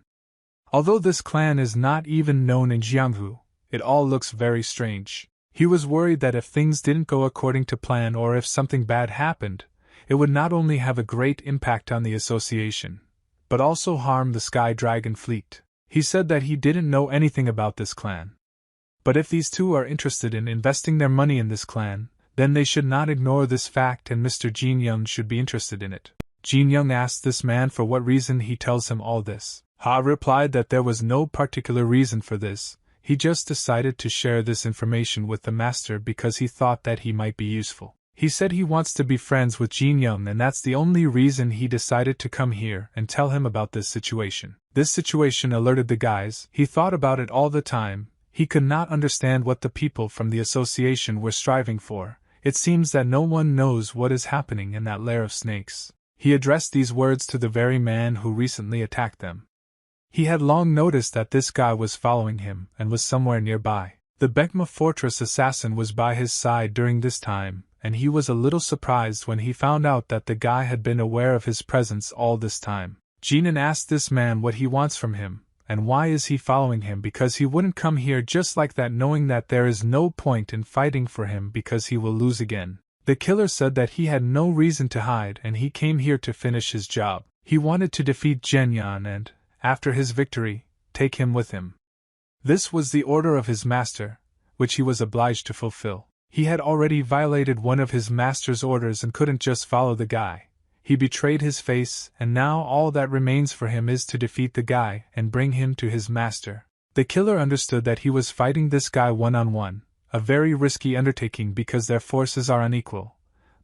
Although this clan is not even known in Jianghu, it all looks very strange. He was worried that if things didn't go according to plan or if something bad happened, it would not only have a great impact on the association, but also harm the Sky Dragon fleet. He said that he didn't know anything about this clan. But if these two are interested in investing their money in this clan, then they should not ignore this fact and Mr. Jin Young should be interested in it. Jin Young asked this man for what reason he tells him all this. Ha replied that there was no particular reason for this, he just decided to share this information with the master because he thought that he might be useful. He said he wants to be friends with Jin Young and that's the only reason he decided to come here and tell him about this situation. This situation alerted the guys. He thought about it all the time. He could not understand what the people from the association were striving for. It seems that no one knows what is happening in that lair of snakes. He addressed these words to the very man who recently attacked them. He had long noticed that this guy was following him and was somewhere nearby. The Bekma Fortress assassin was by his side during this time, and he was a little surprised when he found out that the guy had been aware of his presence all this time. Jinan asked this man what he wants from him, and why is he following him because he wouldn't come here just like that knowing that there is no point in fighting for him because he will lose again. The killer said that he had no reason to hide and he came here to finish his job. He wanted to defeat Zhenyan and, after his victory, take him with him. This was the order of his master, which he was obliged to fulfill. He had already violated one of his master's orders and couldn't just follow the guy. He betrayed his face, and now all that remains for him is to defeat the guy and bring him to his master. The killer understood that he was fighting this guy one-on-one, a very risky undertaking because their forces are unequal.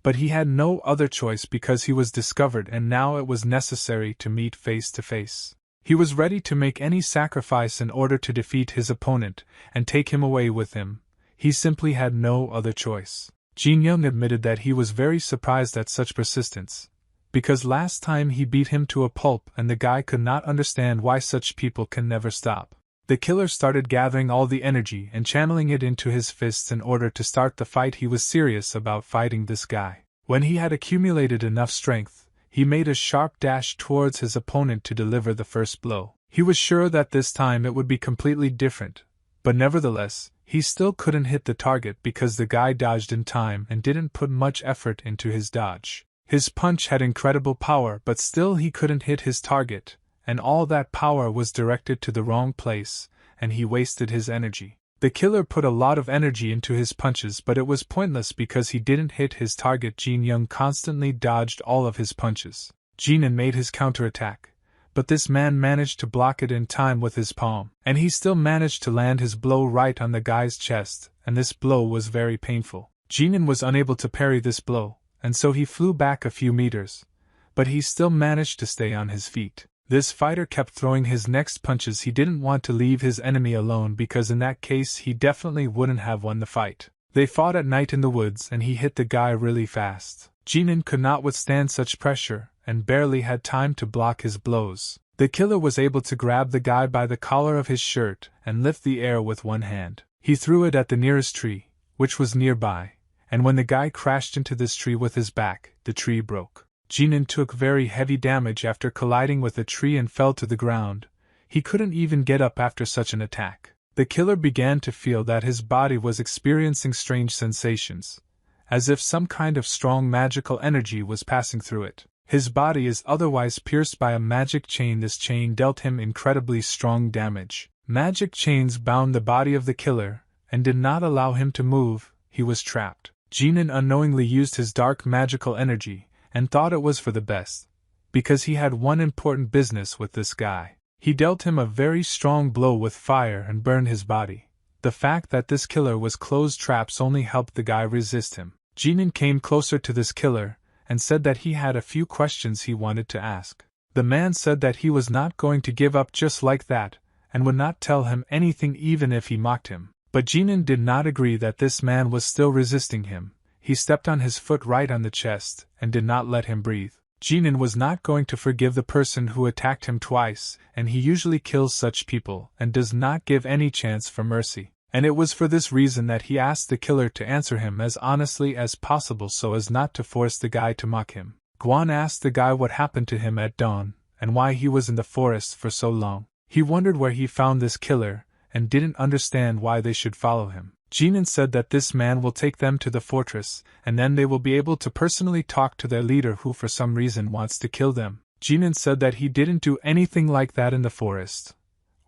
But he had no other choice because he was discovered and now it was necessary to meet face to face. He was ready to make any sacrifice in order to defeat his opponent and take him away with him. He simply had no other choice. Jin Young admitted that he was very surprised at such persistence, because last time he beat him to a pulp and the guy could not understand why such people can never stop. The killer started gathering all the energy and channeling it into his fists in order to start the fight. He was serious about fighting this guy. When he had accumulated enough strength, he made a sharp dash towards his opponent to deliver the first blow. He was sure that this time it would be completely different, but nevertheless, he still couldn't hit the target because the guy dodged in time and didn't put much effort into his dodge. His punch had incredible power, but still he couldn't hit his target, and all that power was directed to the wrong place, and he wasted his energy. The killer put a lot of energy into his punches, but it was pointless because he didn't hit his target. Jin Young constantly dodged all of his punches. Jinan made his counterattack, but this man managed to block it in time with his palm, and he still managed to land his blow right on the guy's chest, and this blow was very painful. Jinan was unable to parry this blow, and so he flew back a few meters, but he still managed to stay on his feet. This fighter kept throwing his next punches. He didn't want to leave his enemy alone because in that case he definitely wouldn't have won the fight. They fought at night in the woods and he hit the guy really fast. Jinan could not withstand such pressure and barely had time to block his blows. The killer was able to grab the guy by the collar of his shirt and lift the air with one hand. He threw it at the nearest tree, which was nearby, and when the guy crashed into this tree with his back, the tree broke. Jinan took very heavy damage after colliding with a tree and fell to the ground. He couldn't even get up after such an attack. The killer began to feel that his body was experiencing strange sensations, as if some kind of strong magical energy was passing through it. His body is otherwise pierced by a magic chain. This chain dealt him incredibly strong damage. Magic chains bound the body of the killer and did not allow him to move. He was trapped. Ganan unknowingly used his dark magical energy, and thought it was for the best, because he had one important business with this guy. He dealt him a very strong blow with fire and burned his body. The fact that this killer was closed traps only helped the guy resist him. Ganan came closer to this killer, and said that he had a few questions he wanted to ask. The man said that he was not going to give up just like that, and would not tell him anything even if he mocked him. But Ganan did not agree that this man was still resisting him. He stepped on his foot right on the chest, and did not let him breathe. Ganan was not going to forgive the person who attacked him twice, and he usually kills such people, and does not give any chance for mercy. And it was for this reason that he asked the killer to answer him as honestly as possible so as not to force the guy to mock him. Guang asked the guy what happened to him at dawn, and why he was in the forest for so long. He wondered where he found this killer, and didn't understand why they should follow him. Ganan said that this man will take them to the fortress, and then they will be able to personally talk to their leader who for some reason wants to kill them. Ganan said that he didn't do anything like that in the forest,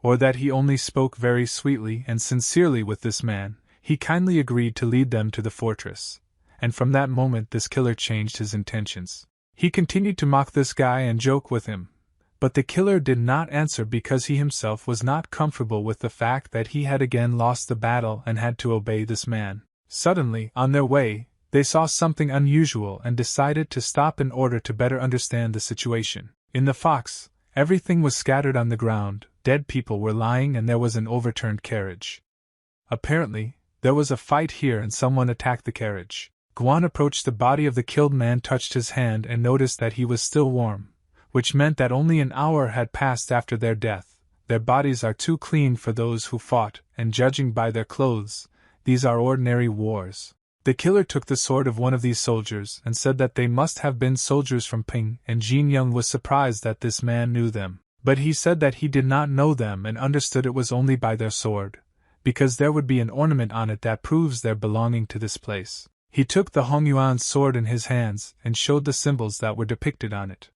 or that he only spoke very sweetly and sincerely with this man. He kindly agreed to lead them to the fortress, and from that moment this killer changed his intentions. He continued to mock this guy and joke with him, but the killer did not answer because he himself was not comfortable with the fact that he had again lost the battle and had to obey this man. Suddenly, on their way, they saw something unusual and decided to stop in order to better understand the situation. In the fox, everything was scattered on the ground, dead people were lying, and there was an overturned carriage. Apparently, there was a fight here and someone attacked the carriage. Guang approached the body of the killed man, touched his hand, and noticed that he was still warm, which meant that only an hour had passed after their death. Their bodies are too clean for those who fought, and judging by their clothes, these are ordinary wars. The killer took the sword of one of these soldiers and said that they must have been soldiers from Ping, and Jin Young was surprised that this man knew them. But he said that he did not know them and understood it was only by their sword, because there would be an ornament on it that proves their belonging to this place. He took the Hongyuan's sword in his hands and showed the symbols that were depicted on it.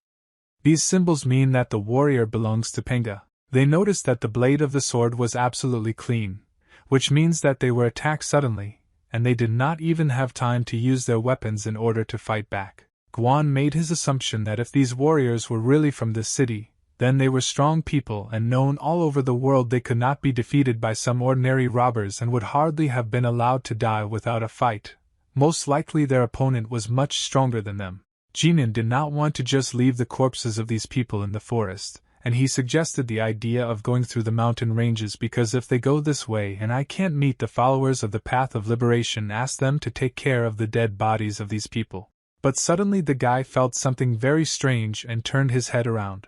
These symbols mean that the warrior belongs to Penga. They noticed that the blade of the sword was absolutely clean, which means that they were attacked suddenly, and they did not even have time to use their weapons in order to fight back. Guang made his assumption that if these warriors were really from this city, then they were strong people and known all over the world. They could not be defeated by some ordinary robbers and would hardly have been allowed to die without a fight. Most likely their opponent was much stronger than them. Ganan did not want to just leave the corpses of these people in the forest, and he suggested the idea of going through the mountain ranges, because if they go this way and I can't meet the followers of the Path of Liberation, ask them to take care of the dead bodies of these people. But suddenly the guy felt something very strange and turned his head around.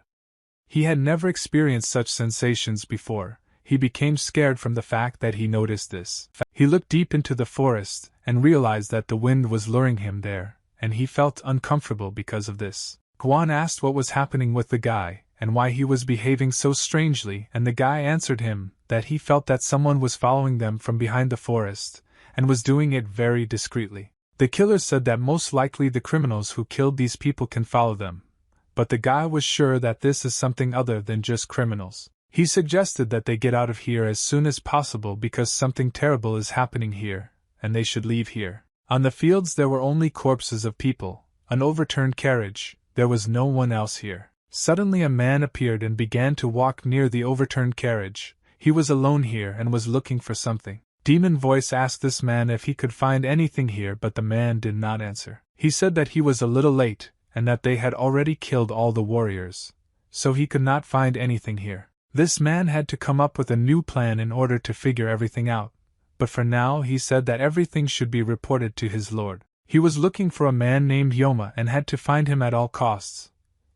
He had never experienced such sensations before. He became scared from the fact that he noticed this. He looked deep into the forest and realized that the wind was luring him there, and he felt uncomfortable because of this. Guang asked what was happening with the guy, and why he was behaving so strangely, and the guy answered him that he felt that someone was following them from behind the forest, and was doing it very discreetly. The killer said that most likely the criminals who killed these people can follow them, but the guy was sure that this is something other than just criminals. He suggested that they get out of here as soon as possible because something terrible is happening here, and they should leave here. On the fields there were only corpses of people, an overturned carriage. There was no one else here. Suddenly a man appeared and began to walk near the overturned carriage. He was alone here and was looking for something. Demon Voice asked this man if he could find anything here, but the man did not answer. He said that he was a little late, and that they had already killed all the warriors, so he could not find anything here. This man had to come up with a new plan in order to figure everything out, but for now he said that everything should be reported to his lord. He was looking for a man named Yoma and had to find him at all costs,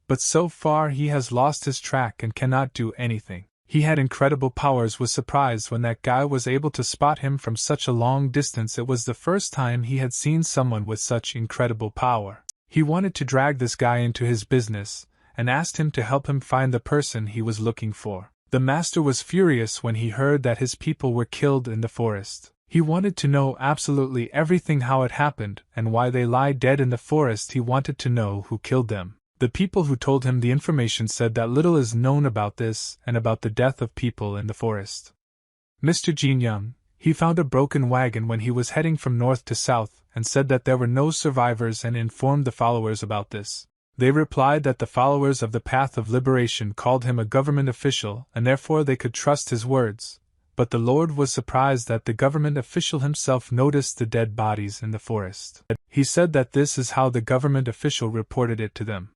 but so far he has lost his track and cannot do anything. He had incredible powers, was surprised when that guy was able to spot him from such a long distance. It was the first time he had seen someone with such incredible power. He wanted to drag this guy into his business, and asked him to help him find the person he was looking for. The master was furious when he heard that his people were killed in the forest. He wanted to know absolutely everything, how it happened, and why they lie dead in the forest. He wanted to know who killed them. The people who told him the information said that little is known about this and about the death of people in the forest. Mr. Jin Young, He found a broken wagon when he was heading from north to south and said that there were no survivors and informed the followers about this. They replied that the followers of the Path of Liberation called him a government official and therefore they could trust his words, but the Lord was surprised that the government official himself noticed the dead bodies in the forest. He said that this is how the government official reported it to them.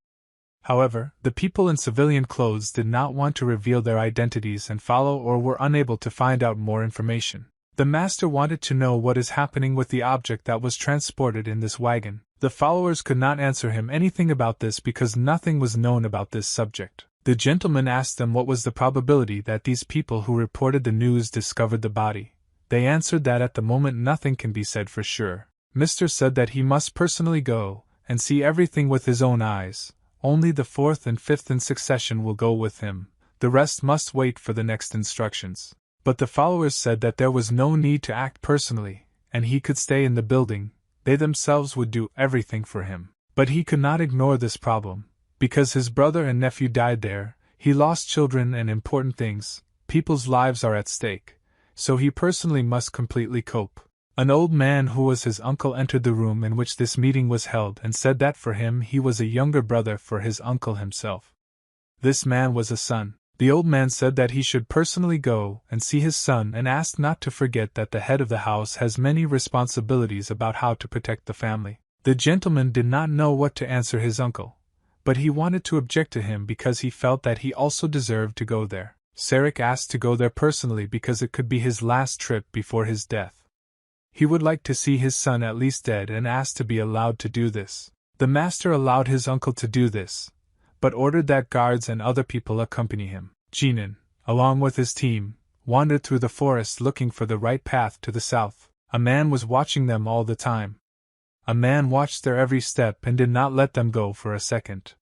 However, the people in civilian clothes did not want to reveal their identities and follow or were unable to find out more information. The master wanted to know what is happening with the object that was transported in this wagon. The followers could not answer him anything about this because nothing was known about this subject. The gentleman asked them what was the probability that these people who reported the news discovered the body. They answered that at the moment nothing can be said for sure. Mr. said that he must personally go and see everything with his own eyes. Only the fourth and fifth in succession will go with him. The rest must wait for the next instructions. But the followers said that there was no need to act personally, and he could stay in the building. They themselves would do everything for him. But he could not ignore this problem. Because his brother and nephew died there, he lost children and important things. People's lives are at stake. So he personally must completely cope. An old man who was his uncle entered the room in which this meeting was held and said that for him he was a younger brother for his uncle himself. This man was a son. The old man said that he should personally go and see his son and asked not to forget that the head of the house has many responsibilities about how to protect the family. The gentleman did not know what to answer his uncle, but he wanted to object to him because he felt that he also deserved to go there. Sarek asked to go there personally because it could be his last trip before his death. He would like to see his son at least dead and asked to be allowed to do this. The master allowed his uncle to do this, but ordered that guards and other people accompany him. Ganan, along with his team, wandered through the forest looking for the right path to the south. A man was watching them all the time. A man watched their every step and did not let them go for a second.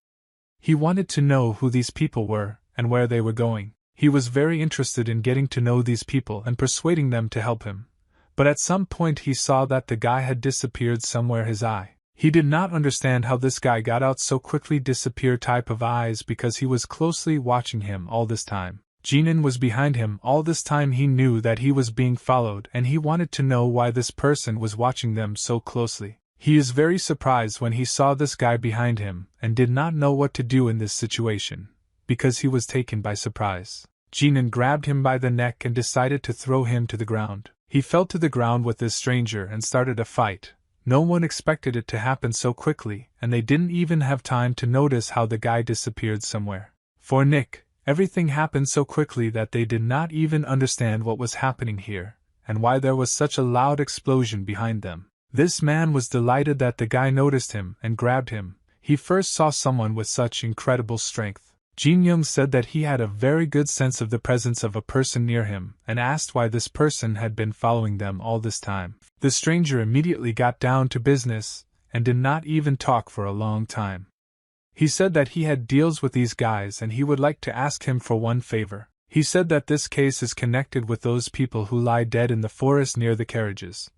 He wanted to know who these people were and where they were going. He was very interested in getting to know these people and persuading them to help him. But at some point he saw that the guy had disappeared somewhere his eye. He did not understand how this guy got out so quickly disappear type of eyes because he was closely watching him all this time. Ganan was behind him all this time. He knew that he was being followed and he wanted to know why this person was watching them so closely. He is very surprised when he saw this guy behind him and did not know what to do in this situation, because he was taken by surprise. Ganan grabbed him by the neck and decided to throw him to the ground. He fell to the ground with this stranger and started a fight. No one expected it to happen so quickly, and they didn't even have time to notice how the guy disappeared somewhere. For Nick, everything happened so quickly that they did not even understand what was happening here, and why there was such a loud explosion behind them. This man was delighted that the guy noticed him and grabbed him. He first saw someone with such incredible strength. Jin Young said that he had a very good sense of the presence of a person near him and asked why this person had been following them all this time. The stranger immediately got down to business and did not even talk for a long time. He said that he had deals with these guys and he would like to ask him for one favor. He said that this case is connected with those people who lie dead in the forest near the carriages,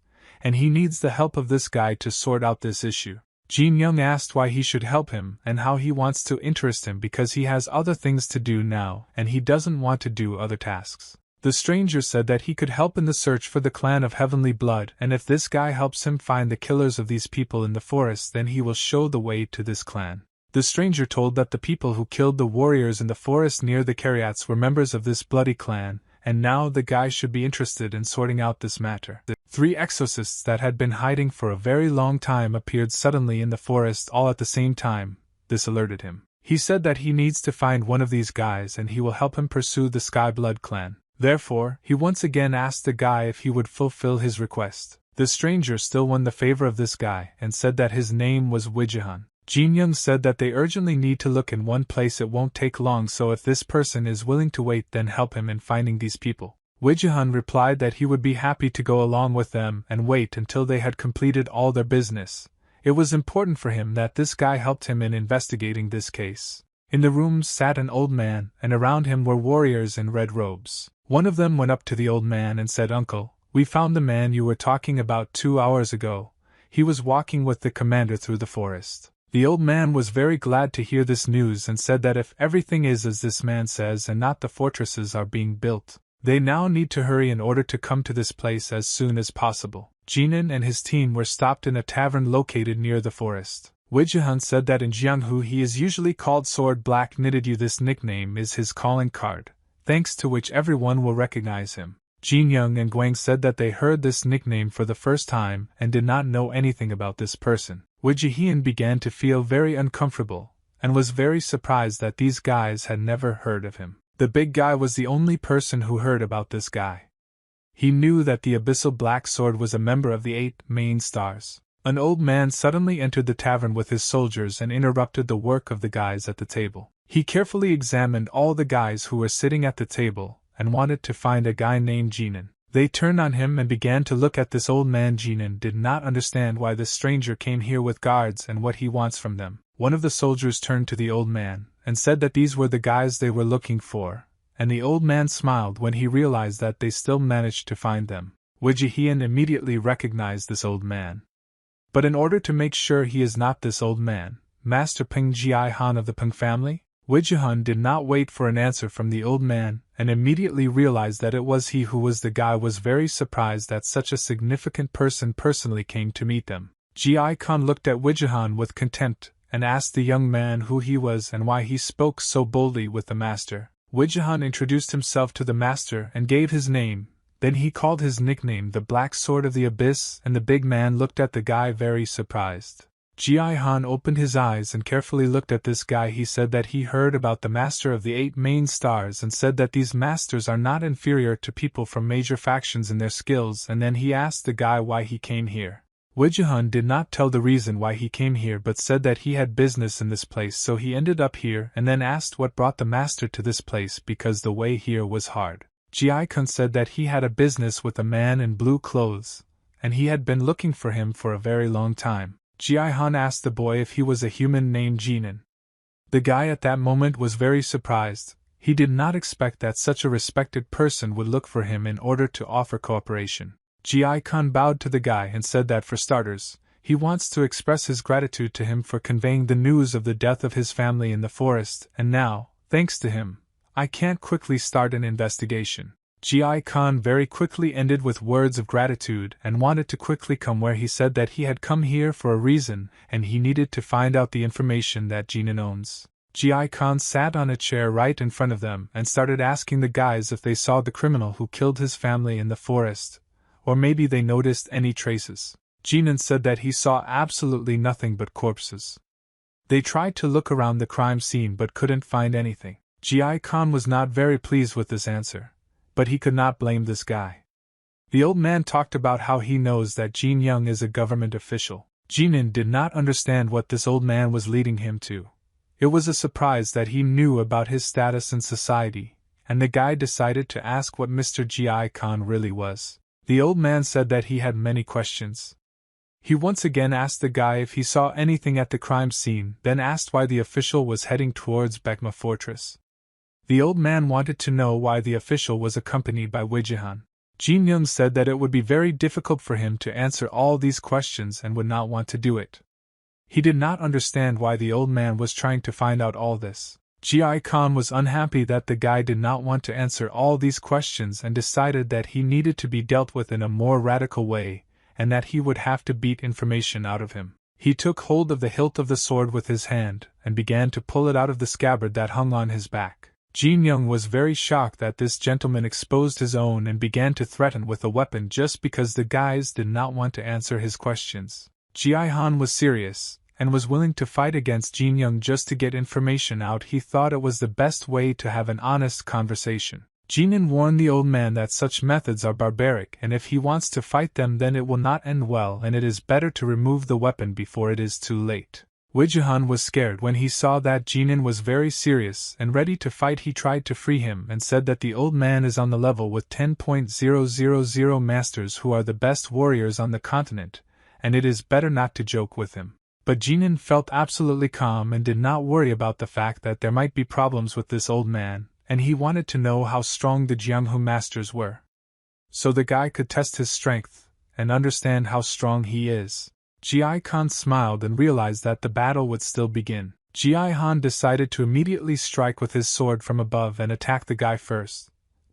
and he needs the help of this guy to sort out this issue. Jin Young asked why he should help him and how he wants to interest him because he has other things to do now and he doesn't want to do other tasks. The stranger said that he could help in the search for the clan of Heavenly Blood, and if this guy helps him find the killers of these people in the forest, then he will show the way to this clan. The stranger told that the people who killed the warriors in the forest near the Caryats were members of this bloody clan, and now the guy should be interested in sorting out this matter. The 3 exorcists that had been hiding for a very long time appeared suddenly in the forest all at the same time. This alerted him. He said that he needs to find one of these guys and he will help him pursue the Sky Blood clan. Therefore, he once again asked the guy if he would fulfill his request. The stranger still won the favor of this guy and said that his name was Wijahan. Jin Young said that they urgently need to look in one place. It won't take long, so if this person is willing to wait, then help him in finding these people. Wijahan replied that he would be happy to go along with them and wait until they had completed all their business. It was important for him that this guy helped him in investigating this case. In the rooms sat an old man, and around him were warriors in red robes. One of them went up to the old man and said, "Uncle, we found the man you were talking about 2 hours ago. He was walking with the commander through the forest." The old man was very glad to hear this news and said that if everything is as this man says and not the fortresses are being built, They now need to hurry in order to come to this place as soon as possible. Ganan and his team were stopped in a tavern located near the forest. Wijihan said that in Jianghu he is usually called Sword Black Knitted You. This nickname is his calling card, thanks to which everyone will recognize him. Jin Young and Guang said that they heard this nickname for the first time and did not know anything about this person. Wijihan began to feel very uncomfortable, and was very surprised that these guys had never heard of him. The big guy was the only person who heard about this guy. He knew that the Abyssal Black Sword was a member of the 8 main stars. An old man suddenly entered the tavern with his soldiers and interrupted the work of the guys at the table. He carefully examined all the guys who were sitting at the table and wanted to find a guy named Jinan. They turned on him and began to look at this old man. Jinan did not understand why this stranger came here with guards and what he wants from them. One of the soldiers turned to the old man and said that these were the guys they were looking for, and the old man smiled when he realized that they still managed to find them. Wijihan immediately recognized this old man. But in order to make sure he is not this old man, Master Peng Jiaihan of the Peng family, Wijihan did not wait for an answer from the old man and immediately realized that it was he who was the guy. Was very surprised that such a significant person personally came to meet them. Jiaihan looked at Wijihan with contempt and asked the young man who he was and why he spoke so boldly with the master. Wijihan introduced himself to the master and gave his name. Then he called his nickname the Black Sword of the Abyss, and the big man looked at the guy very surprised. Jiaihan opened his eyes and carefully looked at this guy. He said that he heard about the master of the 8 main stars and said that these masters are not inferior to people from major factions in their skills, and then he asked the guy why he came here. Wijihan did not tell the reason why he came here but said that he had business in this place, so he ended up here, and then asked what brought the master to this place because the way here was hard. Jiaihan said that he had a business with a man in blue clothes, and he had been looking for him for a very long time. Jiaihan asked the boy if he was a human named Jinan. The guy at that moment was very surprised. He did not expect that such a respected person would look for him in order to offer cooperation. Jiaihan bowed to the guy and said that for starters, he wants to express his gratitude to him for conveying the news of the death of his family in the forest, and now, thanks to him, I can't quickly start an investigation. Jiaihan very quickly ended with words of gratitude and wanted to quickly come where he said that he had come here for a reason and he needed to find out the information that Jinan owns. Jiaihan sat on a chair right in front of them and started asking the guys if they saw the criminal who killed his family in the forest, or maybe they noticed any traces. Jinan said that he saw absolutely nothing but corpses. They tried to look around the crime scene but couldn't find anything. Jiaihan was not very pleased with this answer, but he could not blame this guy. The old man talked about how he knows that Jin Young is a government official. Jinan did not understand what this old man was leading him to. It was a surprise that he knew about his status in society, and the guy decided to ask what Mr. Jiaihan really was. The old man said that he had many questions. He once again asked the guy if he saw anything at the crime scene, then asked why the official was heading towards Bekma Fortress. The old man wanted to know why the official was accompanied by Wijihan. Jin Young said that it would be very difficult for him to answer all these questions and would not want to do it. He did not understand why the old man was trying to find out all this. Jiaihan was unhappy that the guy did not want to answer all these questions and decided that he needed to be dealt with in a more radical way, and that he would have to beat information out of him. He took hold of the hilt of the sword with his hand and began to pull it out of the scabbard that hung on his back. Jin Young was very shocked that this gentleman exposed his own and began to threaten with a weapon just because the guys did not want to answer his questions. Jiaihan was serious and was willing to fight against Jin Young just to get information out. He thought it was the best way to have an honest conversation. Jinan warned the old man that such methods are barbaric, and if he wants to fight them then it will not end well, and it is better to remove the weapon before it is too late. Wijihan was scared when he saw that Jinan was very serious and ready to fight. He tried to free him and said that the old man is on the level with 10,000 masters who are the best warriors on the continent, and it is better not to joke with him. But Jinan felt absolutely calm and did not worry about the fact that there might be problems with this old man, and he wanted to know how strong the Jianghu masters were, so the guy could test his strength and understand how strong he is. Jiaihan smiled and realized that the battle would still begin. Jiaihan decided to immediately strike with his sword from above and attack the guy first,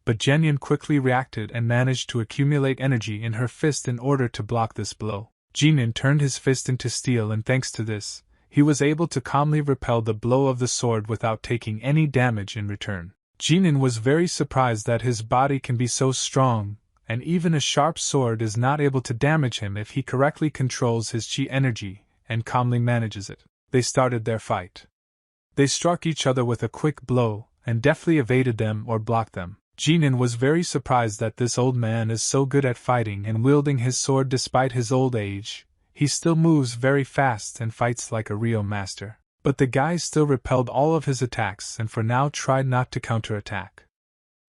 but Jinan quickly reacted and managed to accumulate energy in her fist in order to block this blow. Jinan turned his fist into steel, and thanks to this, he was able to calmly repel the blow of the sword without taking any damage in return. Jinan was very surprised that his body can be so strong, and even a sharp sword is not able to damage him if he correctly controls his chi energy and calmly manages it. They started their fight. They struck each other with a quick blow, and deftly evaded them or blocked them. Jinan was very surprised that this old man is so good at fighting and wielding his sword despite his old age. He still moves very fast and fights like a real master. But the guy still repelled all of his attacks and for now tried not to counterattack.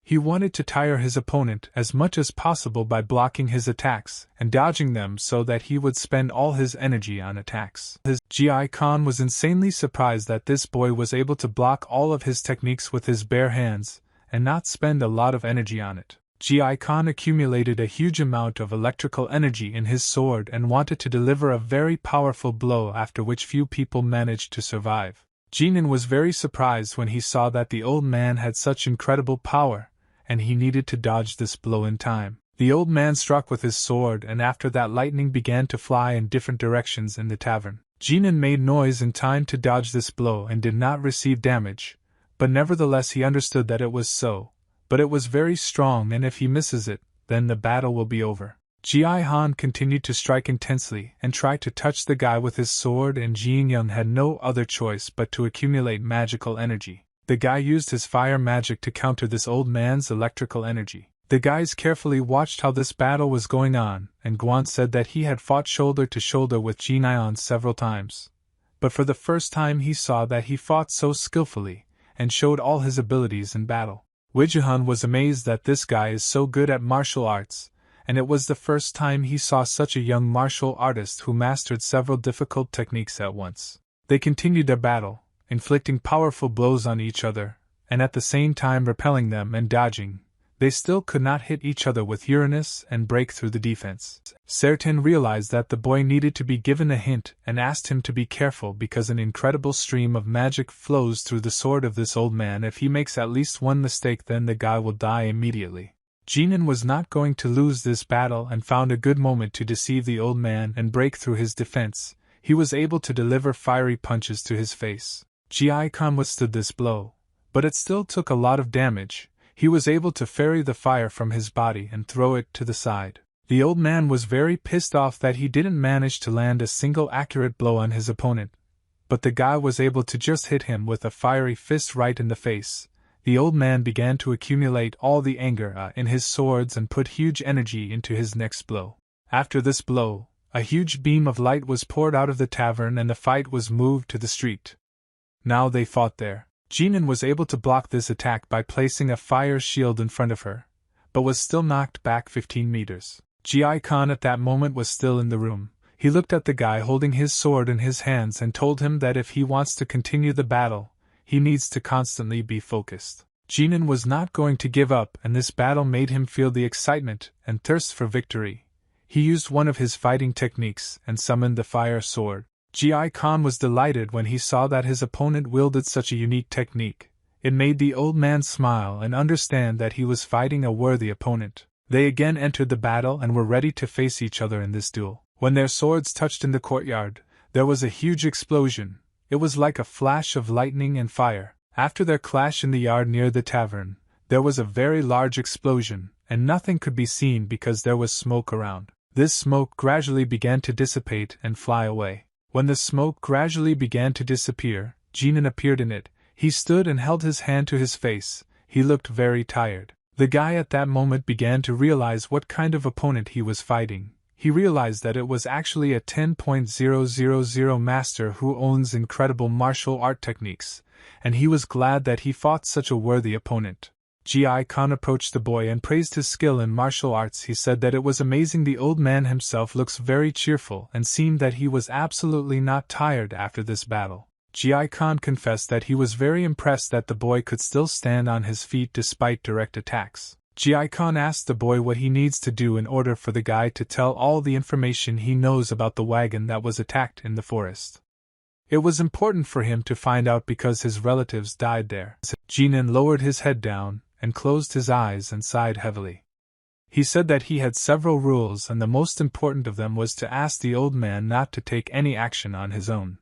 He wanted to tire his opponent as much as possible by blocking his attacks and dodging them so that he would spend all his energy on attacks. His Gi-Kon was insanely surprised that this boy was able to block all of his techniques with his bare hands and not spend a lot of energy on it. Gi-Kon accumulated a huge amount of electrical energy in his sword and wanted to deliver a very powerful blow, after which few people managed to survive. Jinan was very surprised when he saw that the old man had such incredible power, and he needed to dodge this blow in time. The old man struck with his sword, and after that lightning began to fly in different directions in the tavern. Jinan made noise in time to dodge this blow and did not receive damage, but nevertheless he understood that it was so. But it was very strong, and if he misses it, then the battle will be over. Ji-Han continued to strike intensely and tried to touch the guy with his sword, and Jin-Young had no other choice but to accumulate magical energy. The guy used his fire magic to counter this old man's electrical energy. The guys carefully watched how this battle was going on, and Guang said that he had fought shoulder to shoulder with Jin-Young several times. But for the first time he saw that he fought so skillfully, and showed all his abilities in battle. Wijuhan was amazed that this guy is so good at martial arts, and it was the first time he saw such a young martial artist who mastered several difficult techniques at once. They continued their battle, inflicting powerful blows on each other, and at the same time repelling them and dodging. They still could not hit each other with Uranus and break through the defense. Sertan realized that the boy needed to be given a hint and asked him to be careful because an incredible stream of magic flows through the sword of this old man. If he makes at least one mistake, then the guy will die immediately. Jinan was not going to lose this battle and found a good moment to deceive the old man and break through his defense. He was able to deliver fiery punches to his face. Gi-Kon withstood this blow, but it still took a lot of damage. He was able to ferry the fire from his body and throw it to the side. The old man was very pissed off that he didn't manage to land a single accurate blow on his opponent, but the guy was able to just hit him with a fiery fist right in the face. The old man began to accumulate all the anger in his swords and put huge energy into his next blow. After this blow, a huge beam of light was poured out of the tavern and the fight was moved to the street. Now they fought there. Jinan was able to block this attack by placing a fire shield in front of her, but was still knocked back 15 meters. Gi-Kon at that moment was still in the room. He looked at the guy holding his sword in his hands and told him that if he wants to continue the battle, he needs to constantly be focused. Jinan was not going to give up, and this battle made him feel the excitement and thirst for victory. He used one of his fighting techniques and summoned the fire sword. Gi-Kon was delighted when he saw that his opponent wielded such a unique technique. It made the old man smile and understand that he was fighting a worthy opponent. They again entered the battle and were ready to face each other in this duel. When their swords touched in the courtyard, there was a huge explosion. It was like a flash of lightning and fire. After their clash in the yard near the tavern, there was a very large explosion, and nothing could be seen because there was smoke around. This smoke gradually began to dissipate and fly away. When the smoke gradually began to disappear, Jinan appeared in it. He stood and held his hand to his face. He looked very tired. The guy at that moment began to realize what kind of opponent he was fighting. He realized that it was actually a 10.000 master who owns incredible martial art techniques, and he was glad that he fought such a worthy opponent. Gi-Kon approached the boy and praised his skill in martial arts. He said that it was amazing. The old man himself looks very cheerful and seemed that he was absolutely not tired after this battle. Gi-Kon confessed that he was very impressed that the boy could still stand on his feet despite direct attacks. Gi-Kon asked the boy what he needs to do in order for the guy to tell all the information he knows about the wagon that was attacked in the forest. It was important for him to find out because his relatives died there. Jinan lowered his head down and closed his eyes and sighed heavily. He said that he had several rules, and the most important of them was to ask the old man not to take any action on his own.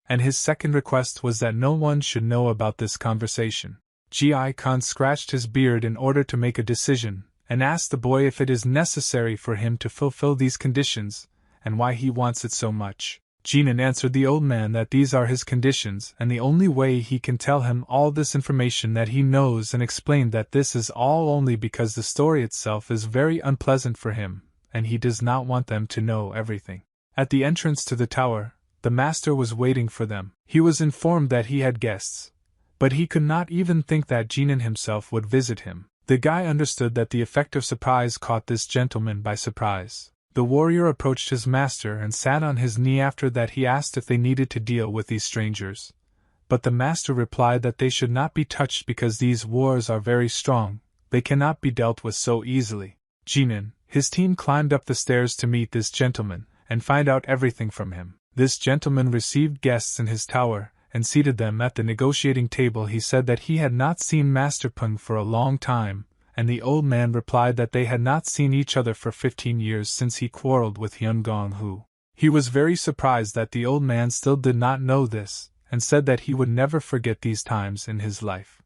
And his second request was that no one should know about this conversation. Gi Khan scratched his beard in order to make a decision, and asked the boy if it is necessary for him to fulfill these conditions, and why he wants it so much. Ganan answered the old man that these are his conditions, and the only way he can tell him all this information that he knows, and explained that this is all only because the story itself is very unpleasant for him, and he does not want them to know everything. At the entrance to the tower, the master was waiting for them. He was informed that he had guests, but he could not even think that Ganan himself would visit him. The guy understood that the effect of surprise caught this gentleman by surprise. The warrior approached his master and sat on his knee. After that he asked if they needed to deal with these strangers. But the master replied that they should not be touched because these wars are very strong, they cannot be dealt with so easily. Ganan, his team climbed up the stairs to meet this gentleman, and find out everything from him. This gentleman received guests in his tower, and seated them at the negotiating table. He said that he had not seen Master Peng for a long time, and the old man replied that they had not seen each other for 15 years since he quarreled with young Guang Hu. He was very surprised that the old man still did not know this, and said that he would never forget these times in his life.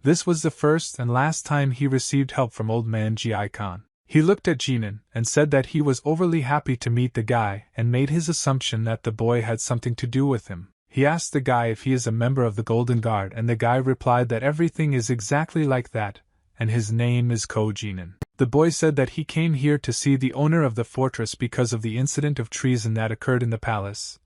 This was the first and last time he received help from old man Gi Khan. He looked at Ganan and said that he was overly happy to meet the guy, and made his assumption that the boy had something to do with him. He asked the guy if he is a member of the Golden Guard, and the guy replied that everything is exactly like that, and his name is Ko Ganan. The boy said that he came here to see the owner of the fortress because of the incident of treason that occurred in the palace.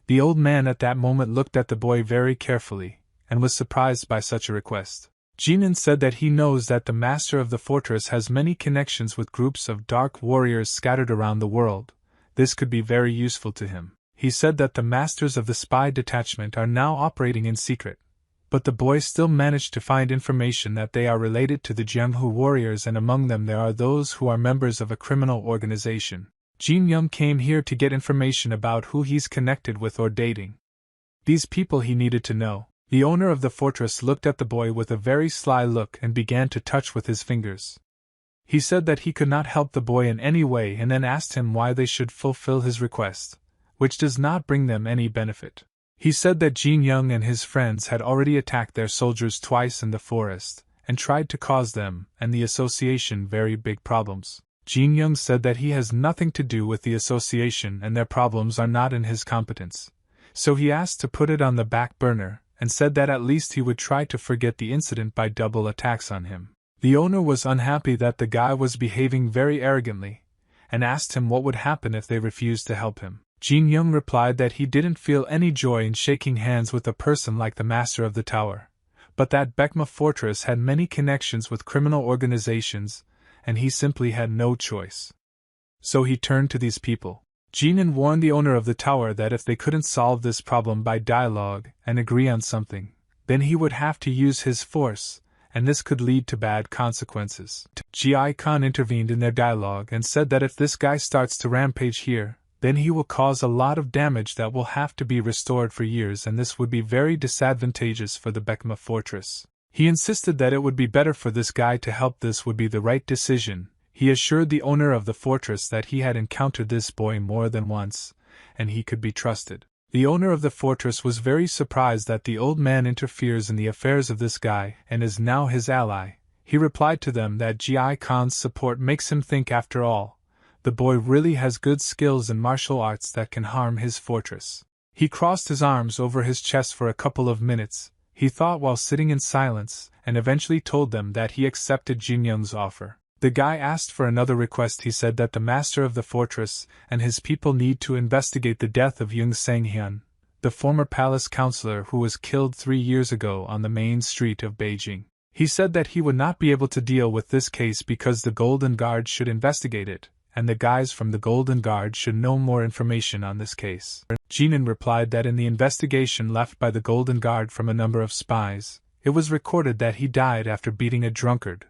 The old man at that moment looked at the boy very carefully, and was surprised by such a request. Ganan said that he knows that the master of the fortress has many connections with groups of dark warriors scattered around the world. This could be very useful to him. He said that the masters of the spy detachment are now operating in secret, but the boy still managed to find information that they are related to the Jianghu warriors, and among them there are those who are members of a criminal organization. Jin Young came here to get information about who he's connected with or dating. These people he needed to know. The owner of the fortress looked at the boy with a very sly look and began to touch with his fingers. He said that he could not help the boy in any way, and then asked him why they should fulfill his request, which does not bring them any benefit. He said that Jin Young and his friends had already attacked their soldiers twice in the forest, and tried to cause them and the association very big problems. Jin Young said that he has nothing to do with the association and their problems are not in his competence, so he asked to put it on the back burner, and said that at least he would try to forget the incident by double attacks on him. The owner was unhappy that the guy was behaving very arrogantly, and asked him what would happen if they refused to help him. Jin Young replied that he didn't feel any joy in shaking hands with a person like the master of the tower, but that Bekma Fortress had many connections with criminal organizations, and he simply had no choice. So he turned to these people. Jinan warned the owner of the tower that if they couldn't solve this problem by dialogue and agree on something, then he would have to use his force, and this could lead to bad consequences. Gi Khan intervened in their dialogue and said that if this guy starts to rampage here, then he will cause a lot of damage that will have to be restored for years, and this would be very disadvantageous for the Bekma fortress. He insisted that it would be better for this guy to help. This would be the right decision. He assured the owner of the fortress that he had encountered this boy more than once, and he could be trusted. The owner of the fortress was very surprised that the old man interferes in the affairs of this guy and is now his ally. He replied to them that Gi Khan's support makes him think after all, the boy really has good skills in martial arts that can harm his fortress. He crossed his arms over his chest for a couple of minutes, he thought while sitting in silence, and eventually told them that he accepted Jin Young's offer. The guy asked for another request. He said that the master of the fortress and his people need to investigate the death of Yung Sanghyun, the former palace counselor who was killed 3 years ago on the main street of Beijing. He said that he would not be able to deal with this case because the Golden Guard should investigate it, and the guys from the Golden Guard should know more information on this case. Jinan replied that in the investigation left by the Golden Guard from a number of spies, it was recorded that he died after beating a drunkard.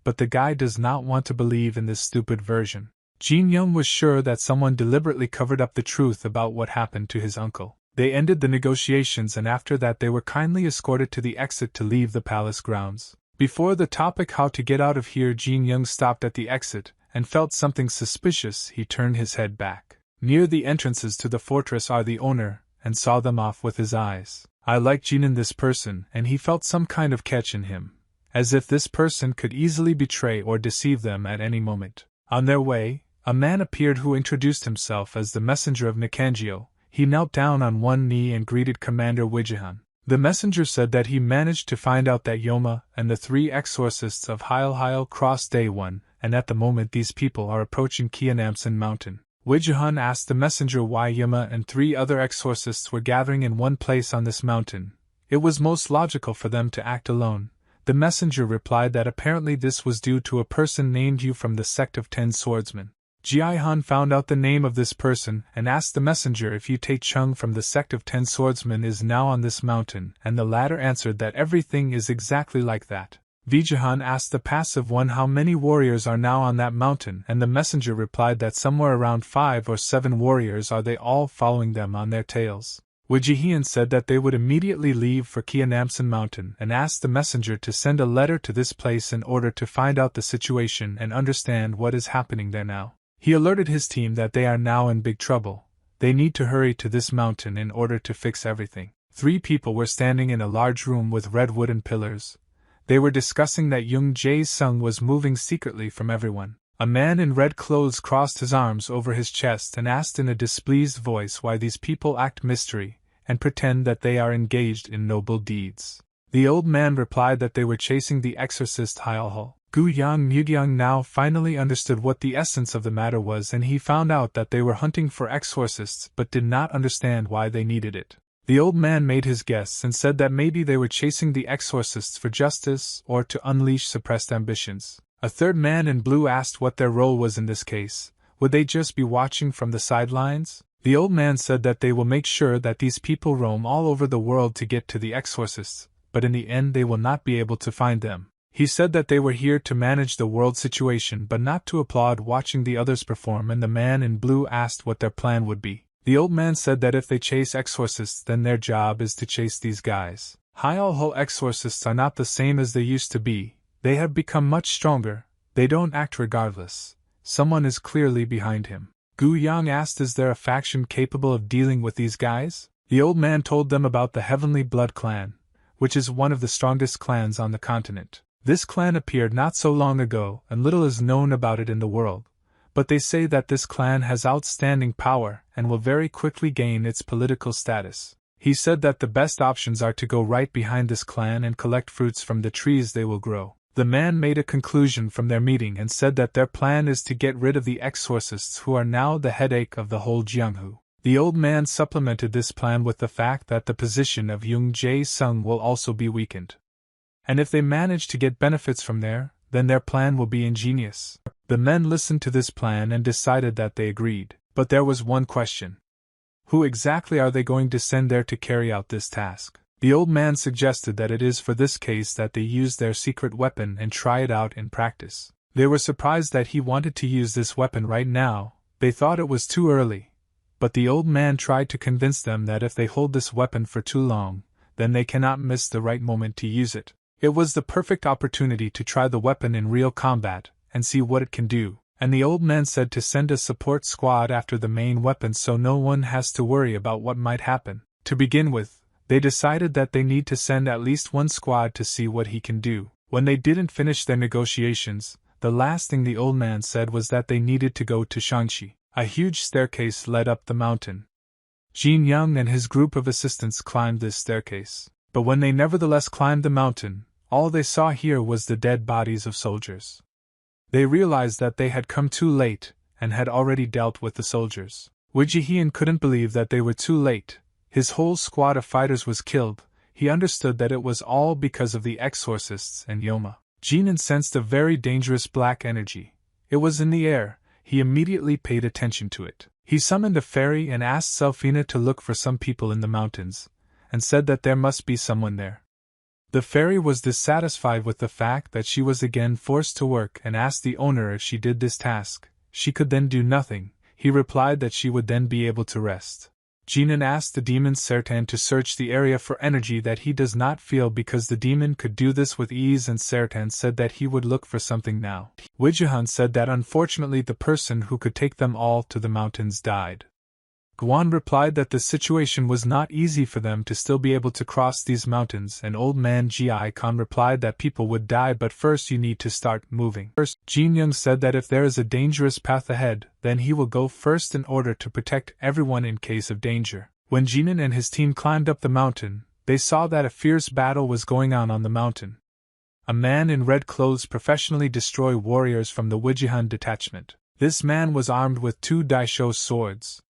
But the guy does not want to believe in this stupid version. Jin Young was sure that someone deliberately covered up the truth about what happened to his uncle. They ended the negotiations, and after that they were kindly escorted to the exit to leave the palace grounds. Before the topic how to get out of here, Jin Young stopped at the exit, and felt something suspicious. He turned his head back. Near the entrances to the fortress are the owner, and saw them off with his eyes. I like Jin in this person, and he felt some kind of catch in him, as if this person could easily betray or deceive them at any moment. On their way, a man appeared who introduced himself as the messenger of Nikangio. He knelt down on one knee and greeted Commander Wijihan. The messenger said that he managed to find out that Yoma and the 3 exorcists of Heil crossed Day 1, and at the moment these people are approaching Kianamsan Mountain. Wijihan asked the messenger why Yoma and 3 other exorcists were gathering in one place on this mountain. It was most logical for them to act alone. The messenger replied that apparently this was due to a person named Yu from the sect of 10 Swordsmen. Jiaihan found out the name of this person and asked the messenger if Yu Taechung from the sect of 10 Swordsmen is now on this mountain, and the latter answered that everything is exactly like that. Vijahan asked the passive one how many warriors are now on that mountain, and the messenger replied that somewhere around 5 or 7 warriors are they all following them on their tails. Wijihian said that they would immediately leave for Kianamsan Mountain and asked the messenger to send a letter to this place in order to find out the situation and understand what is happening there now. He alerted his team that they are now in big trouble. They need to hurry to this mountain in order to fix everything. 3 people were standing in a large room with red wooden pillars. They were discussing that Young Jae-sung was moving secretly from everyone. A man in red clothes crossed his arms over his chest and asked in a displeased voice why these people act mystery and pretend that they are engaged in noble deeds. The old man replied that they were chasing the exorcist Hyalhul. Guyang Mugyang now finally understood what the essence of the matter was, and he found out that they were hunting for exorcists but did not understand why they needed it. The old man made his guess and said that maybe they were chasing the exorcists for justice or to unleash suppressed ambitions. A third man in blue asked what their role was in this case. Would they just be watching from the sidelines? The old man said that they will make sure that these people roam all over the world to get to the exorcists, but in the end they will not be able to find them. He said that they were here to manage the world situation but not to applaud watching the others perform, and the man in blue asked what their plan would be. The old man said that if they chase exorcists then their job is to chase these guys. Hyalhul exorcists are not the same as they used to be. They have become much stronger. They don't act regardless. Someone is clearly behind him. Gu Yang asked, is there a faction capable of dealing with these guys? The old man told them about the Heavenly Blood Clan, which is one of the strongest clans on the continent. This clan appeared not so long ago, and little is known about it in the world, but they say that this clan has outstanding power and will very quickly gain its political status. He said that the best options are to go right behind this clan and collect fruits from the trees they will grow. The man made a conclusion from their meeting and said that their plan is to get rid of the exorcists who are now the headache of the whole Jianghu. The old man supplemented this plan with the fact that the position of Young Jae-sung will also be weakened. And if they manage to get benefits from there, then their plan will be ingenious. The men listened to this plan and decided that they agreed. But there was one question. Who exactly are they going to send there to carry out this task? The old man suggested that it is for this case that they use their secret weapon and try it out in practice. They were surprised that he wanted to use this weapon right now. They thought it was too early. But the old man tried to convince them that if they hold this weapon for too long, then they cannot miss the right moment to use it. It was the perfect opportunity to try the weapon in real combat and see what it can do, and the old man said to send a support squad after the main weapon so no one has to worry about what might happen. To begin with, they decided that they need to send at least one squad to see what he can do. When they didn't finish their negotiations, the last thing the old man said was that they needed to go to Shangxi. A huge staircase led up the mountain. Jin Young and his group of assistants climbed this staircase. But when they nevertheless climbed the mountain, all they saw here was the dead bodies of soldiers. They realized that they had come too late, and had already dealt with the soldiers. Wijihian couldn't believe that they were too late. His whole squad of fighters was killed. He understood that it was all because of the exorcists and Yoma. Jinan sensed a very dangerous black energy. It was in the air. He immediately paid attention to it. He summoned a fairy and asked Selfina to look for some people in the mountains, and said that there must be someone there. The fairy was dissatisfied with the fact that she was again forced to work and asked the owner if she did this task, she could then do nothing. He replied that she would then be able to rest. Ganan asked the demon Sertan to search the area for energy that he does not feel because the demon could do this with ease, and Sertan said that he would look for something now. Wijahan said that unfortunately the person who could take them all to the mountains died. Guang replied that the situation was not easy for them to still be able to cross these mountains, and old man Ji Khan replied that people would die, but first you need to start moving. First, Jin Young said that if there is a dangerous path ahead, then he will go first in order to protect everyone in case of danger. When Jinan and his team climbed up the mountain, they saw that a fierce battle was going on the mountain. A man in red clothes professionally destroyed warriors from the Wijihan detachment. This man was armed with 2 daisho swords.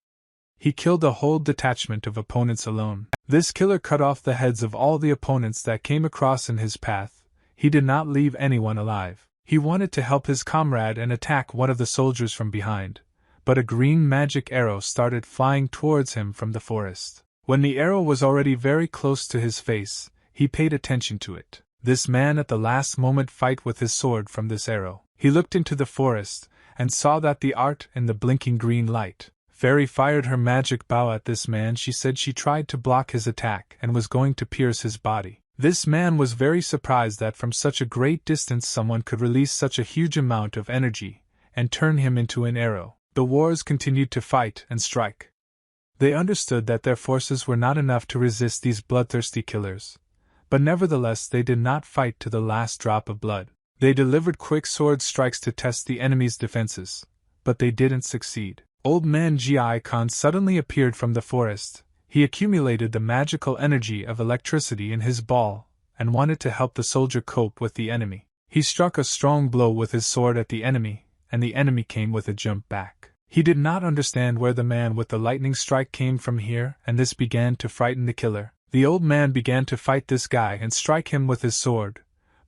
He killed a whole detachment of opponents alone. This killer cut off the heads of all the opponents that came across in his path. He did not leave anyone alive. He wanted to help his comrade and attack one of the soldiers from behind, but a green magic arrow started flying towards him from the forest. When the arrow was already very close to his face, he paid attention to it. This man at the last moment fight with his sword from this arrow. He looked into the forest, and saw that the art in the blinking green light. Fairy fired her magic bow at this man. She said she tried to block his attack and was going to pierce his body. This man was very surprised that from such a great distance someone could release such a huge amount of energy and turn him into an arrow. The wars continued to fight and strike. They understood that their forces were not enough to resist these bloodthirsty killers, but nevertheless they did not fight to the last drop of blood. They delivered quick sword strikes to test the enemy's defenses, but they didn't succeed. Old man Ji Khan suddenly appeared from the forest. He accumulated the magical energy of electricity in his ball, and wanted to help the soldier cope with the enemy. He struck a strong blow with his sword at the enemy, and the enemy came with a jump back. He did not understand where the man with the lightning strike came from here, and this began to frighten the killer. The old man began to fight this guy and strike him with his sword,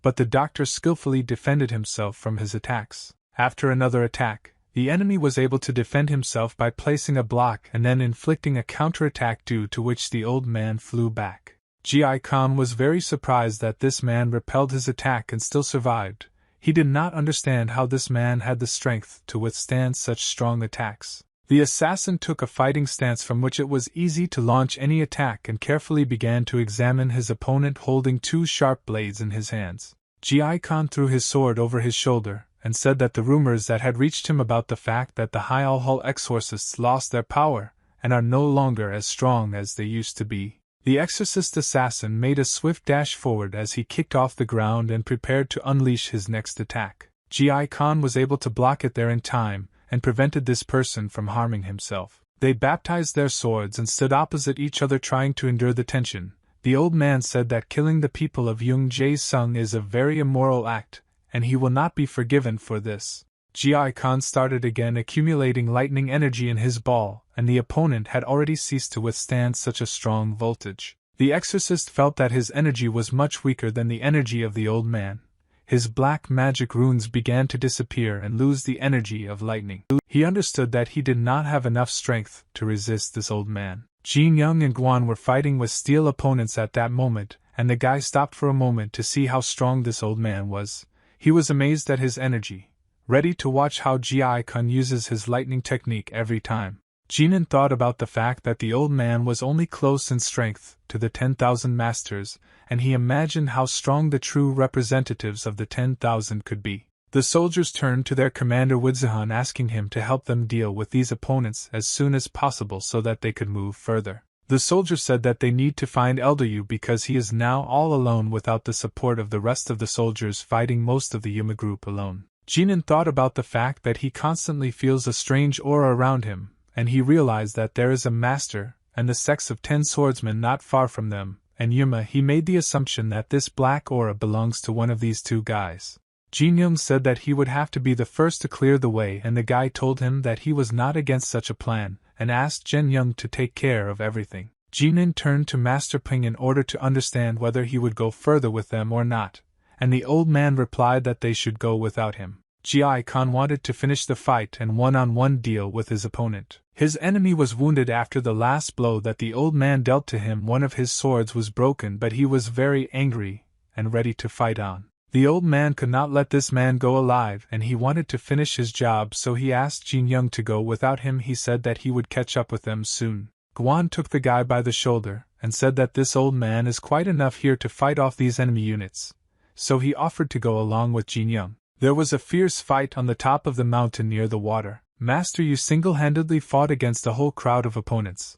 but the doctor skillfully defended himself from his attacks. After another attack, the enemy was able to defend himself by placing a block and then inflicting a counterattack, due to which the old man flew back. Ji Khan was very surprised that this man repelled his attack and still survived. He did not understand how this man had the strength to withstand such strong attacks. The assassin took a fighting stance from which it was easy to launch any attack and carefully began to examine his opponent, holding 2 sharp blades in his hands. Ji Khan threw his sword over his shoulder and said that the rumors that had reached him about the fact that the Hyalhul exorcists lost their power and are no longer as strong as they used to be. The exorcist assassin made a swift dash forward as he kicked off the ground and prepared to unleash his next attack. Ji Khan was able to block it there in time and prevented this person from harming himself. They baptized their swords and stood opposite each other, trying to endure the tension. The old man said that killing the people of Yung Jae Sung is a very immoral act, and he will not be forgiven for this. Ji Khan started again accumulating lightning energy in his ball, and the opponent had already ceased to withstand such a strong voltage. The exorcist felt that his energy was much weaker than the energy of the old man. His black magic runes began to disappear and lose the energy of lightning. He understood that he did not have enough strength to resist this old man. Jin Young and Guan were fighting with steel opponents at that moment, and the guy stopped for a moment to see how strong this old man was. He was amazed at his energy, ready to watch how Ji Khan uses his lightning technique every time. Jinan thought about the fact that the old man was only close in strength to the 10,000 masters, and he imagined how strong the true representatives of the 10,000 could be. The soldiers turned to their commander Widzihan, asking him to help them deal with these opponents as soon as possible so that they could move further. The soldier said that they need to find Elder Yu because he is now all alone without the support of the rest of the soldiers, fighting most of the Yuma group alone. Jinan thought about the fact that he constantly feels a strange aura around him, and he realized that there is a master and the sex of 10 swordsmen not far from them, and Yuma. He made the assumption that this black aura belongs to one of these 2 guys. Jin Young said that he would have to be the first to clear the way, and the guy told him that he was not against such a plan, and asked Jen Young to take care of everything. Jinan turned to Master Ping in order to understand whether he would go further with them or not, and the old man replied that they should go without him. Ji Khan wanted to finish the fight and one-on-one deal with his opponent. His enemy was wounded after the last blow that the old man dealt to him. One of his swords was broken, but he was very angry and ready to fight on. The old man could not let this man go alive, and he wanted to finish his job, so he asked Jin Young to go without him. He said that he would catch up with them soon. Guan took the guy by the shoulder and said that this old man is quite enough here to fight off these enemy units, so he offered to go along with Jin Young. There was a fierce fight on the top of the mountain near the water. Master Yu single-handedly fought against a whole crowd of opponents.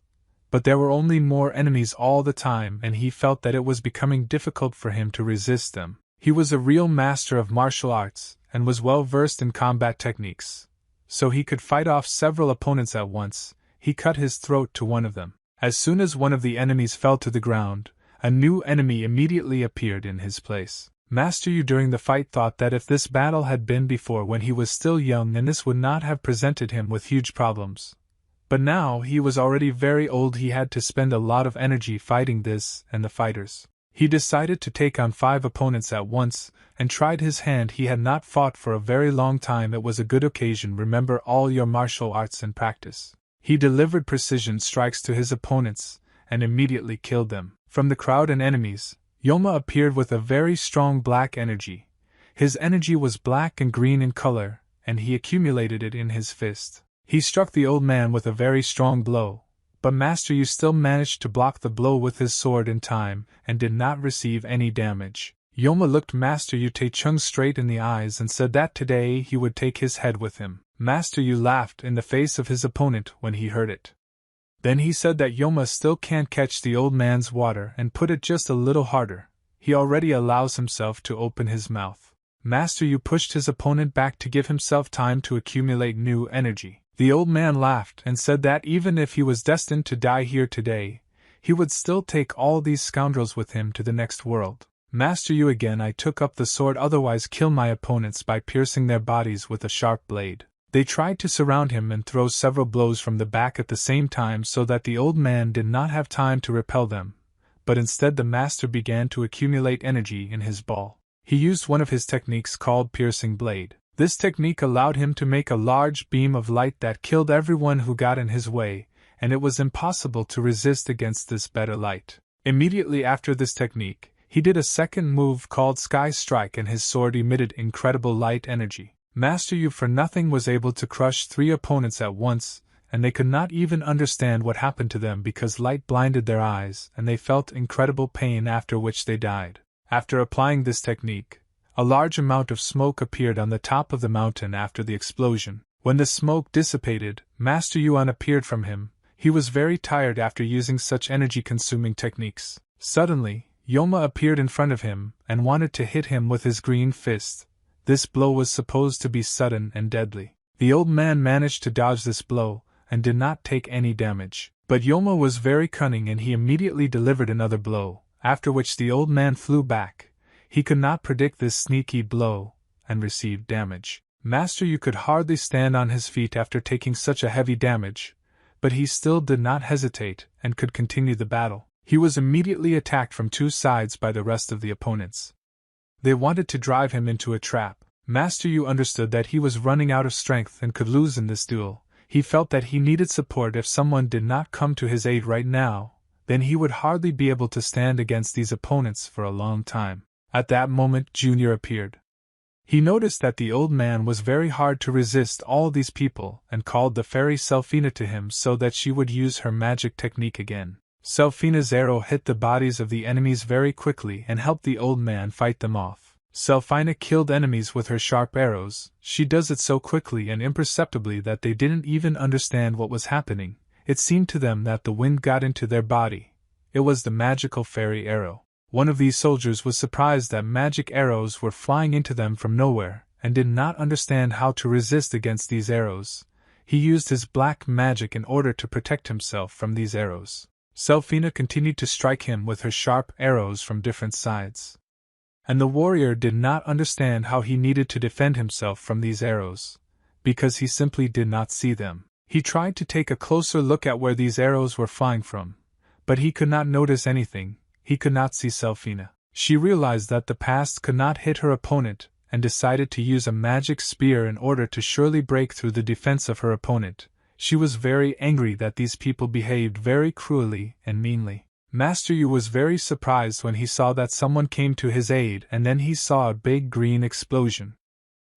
But there were only more enemies all the time, and he felt that it was becoming difficult for him to resist them. He was a real master of martial arts, and was well versed in combat techniques. So he could fight off several opponents at once. He cut his throat to one of them. As soon as one of the enemies fell to the ground, a new enemy immediately appeared in his place. Master Yu during the fight thought that if this battle had been before when he was still young, then this would not have presented him with huge problems. But now he was already very old, he had to spend a lot of energy fighting this and the fighters. He decided to take on 5 opponents at once, and tried his hand. He had not fought for a very long time. It was a good occasion. Remember all your martial arts in practice. He delivered precision strikes to his opponents, and immediately killed them. From the crowd and enemies, Yoma appeared with a very strong black energy. His energy was black and green in color, and he accumulated it in his fist. He struck the old man with a very strong blow, but Master Yu still managed to block the blow with his sword in time, and did not receive any damage. Yoma looked Master Yu Taichung straight in the eyes and said that today he would take his head with him. Master Yu laughed in the face of his opponent when he heard it. Then he said that Yoma still can't catch the old man's water and put it just a little harder. He already allows himself to open his mouth. Master Yu pushed his opponent back to give himself time to accumulate new energy. The old man laughed and said that even if he was destined to die here today, he would still take all these scoundrels with him to the next world. Master Yu again, I took up the sword, otherwise kill my opponents by piercing their bodies with a sharp blade. They tried to surround him and throw several blows from the back at the same time so that the old man did not have time to repel them, but instead the master began to accumulate energy in his ball. He used one of his techniques called Piercing Blade. This technique allowed him to make a large beam of light that killed everyone who got in his way, and it was impossible to resist against this better light. Immediately after this technique, he did a second move called Sky Strike, and his sword emitted incredible light energy. Master Yu for nothing was able to crush 3 opponents at once, and they could not even understand what happened to them because light blinded their eyes and they felt incredible pain, after which they died. After applying this technique, a large amount of smoke appeared on the top of the mountain after the explosion. When the smoke dissipated, Master Yuan appeared from him. He was very tired after using such energy-consuming techniques. Suddenly, Yoma appeared in front of him and wanted to hit him with his green fist. This blow was supposed to be sudden and deadly. The old man managed to dodge this blow and did not take any damage. But Yoma was very cunning and he immediately delivered another blow, after which the old man flew back. He could not predict this sneaky blow and received damage. Master Yu could hardly stand on his feet after taking such a heavy damage, but he still did not hesitate and could continue the battle. He was immediately attacked from 2 sides by the rest of the opponents. They wanted to drive him into a trap. Master Yu understood that he was running out of strength and could lose in this duel. He felt that he needed support. If someone did not come to his aid right now, then he would hardly be able to stand against these opponents for a long time. At that moment, Junior appeared. He noticed that the old man was very hard to resist all these people and called the fairy Selfina to him so that she would use her magic technique again. Selfina's arrow hit the bodies of the enemies very quickly and helped the old man fight them off. Selfina killed enemies with her sharp arrows. She does it so quickly and imperceptibly that they didn't even understand what was happening. It seemed to them that the wind got into their body. It was the magical fairy arrow. One of these soldiers was surprised that magic arrows were flying into them from nowhere, and did not understand how to resist against these arrows. He used his black magic in order to protect himself from these arrows. Selfina continued to strike him with her sharp arrows from different sides. And the warrior did not understand how he needed to defend himself from these arrows, because he simply did not see them. He tried to take a closer look at where these arrows were flying from, but he could not notice anything. He could not see Selfina. She realized that the past could not hit her opponent, and decided to use a magic spear in order to surely break through the defense of her opponent. She was very angry that these people behaved very cruelly and meanly. Master Yu was very surprised when he saw that someone came to his aid, and then he saw a big green explosion.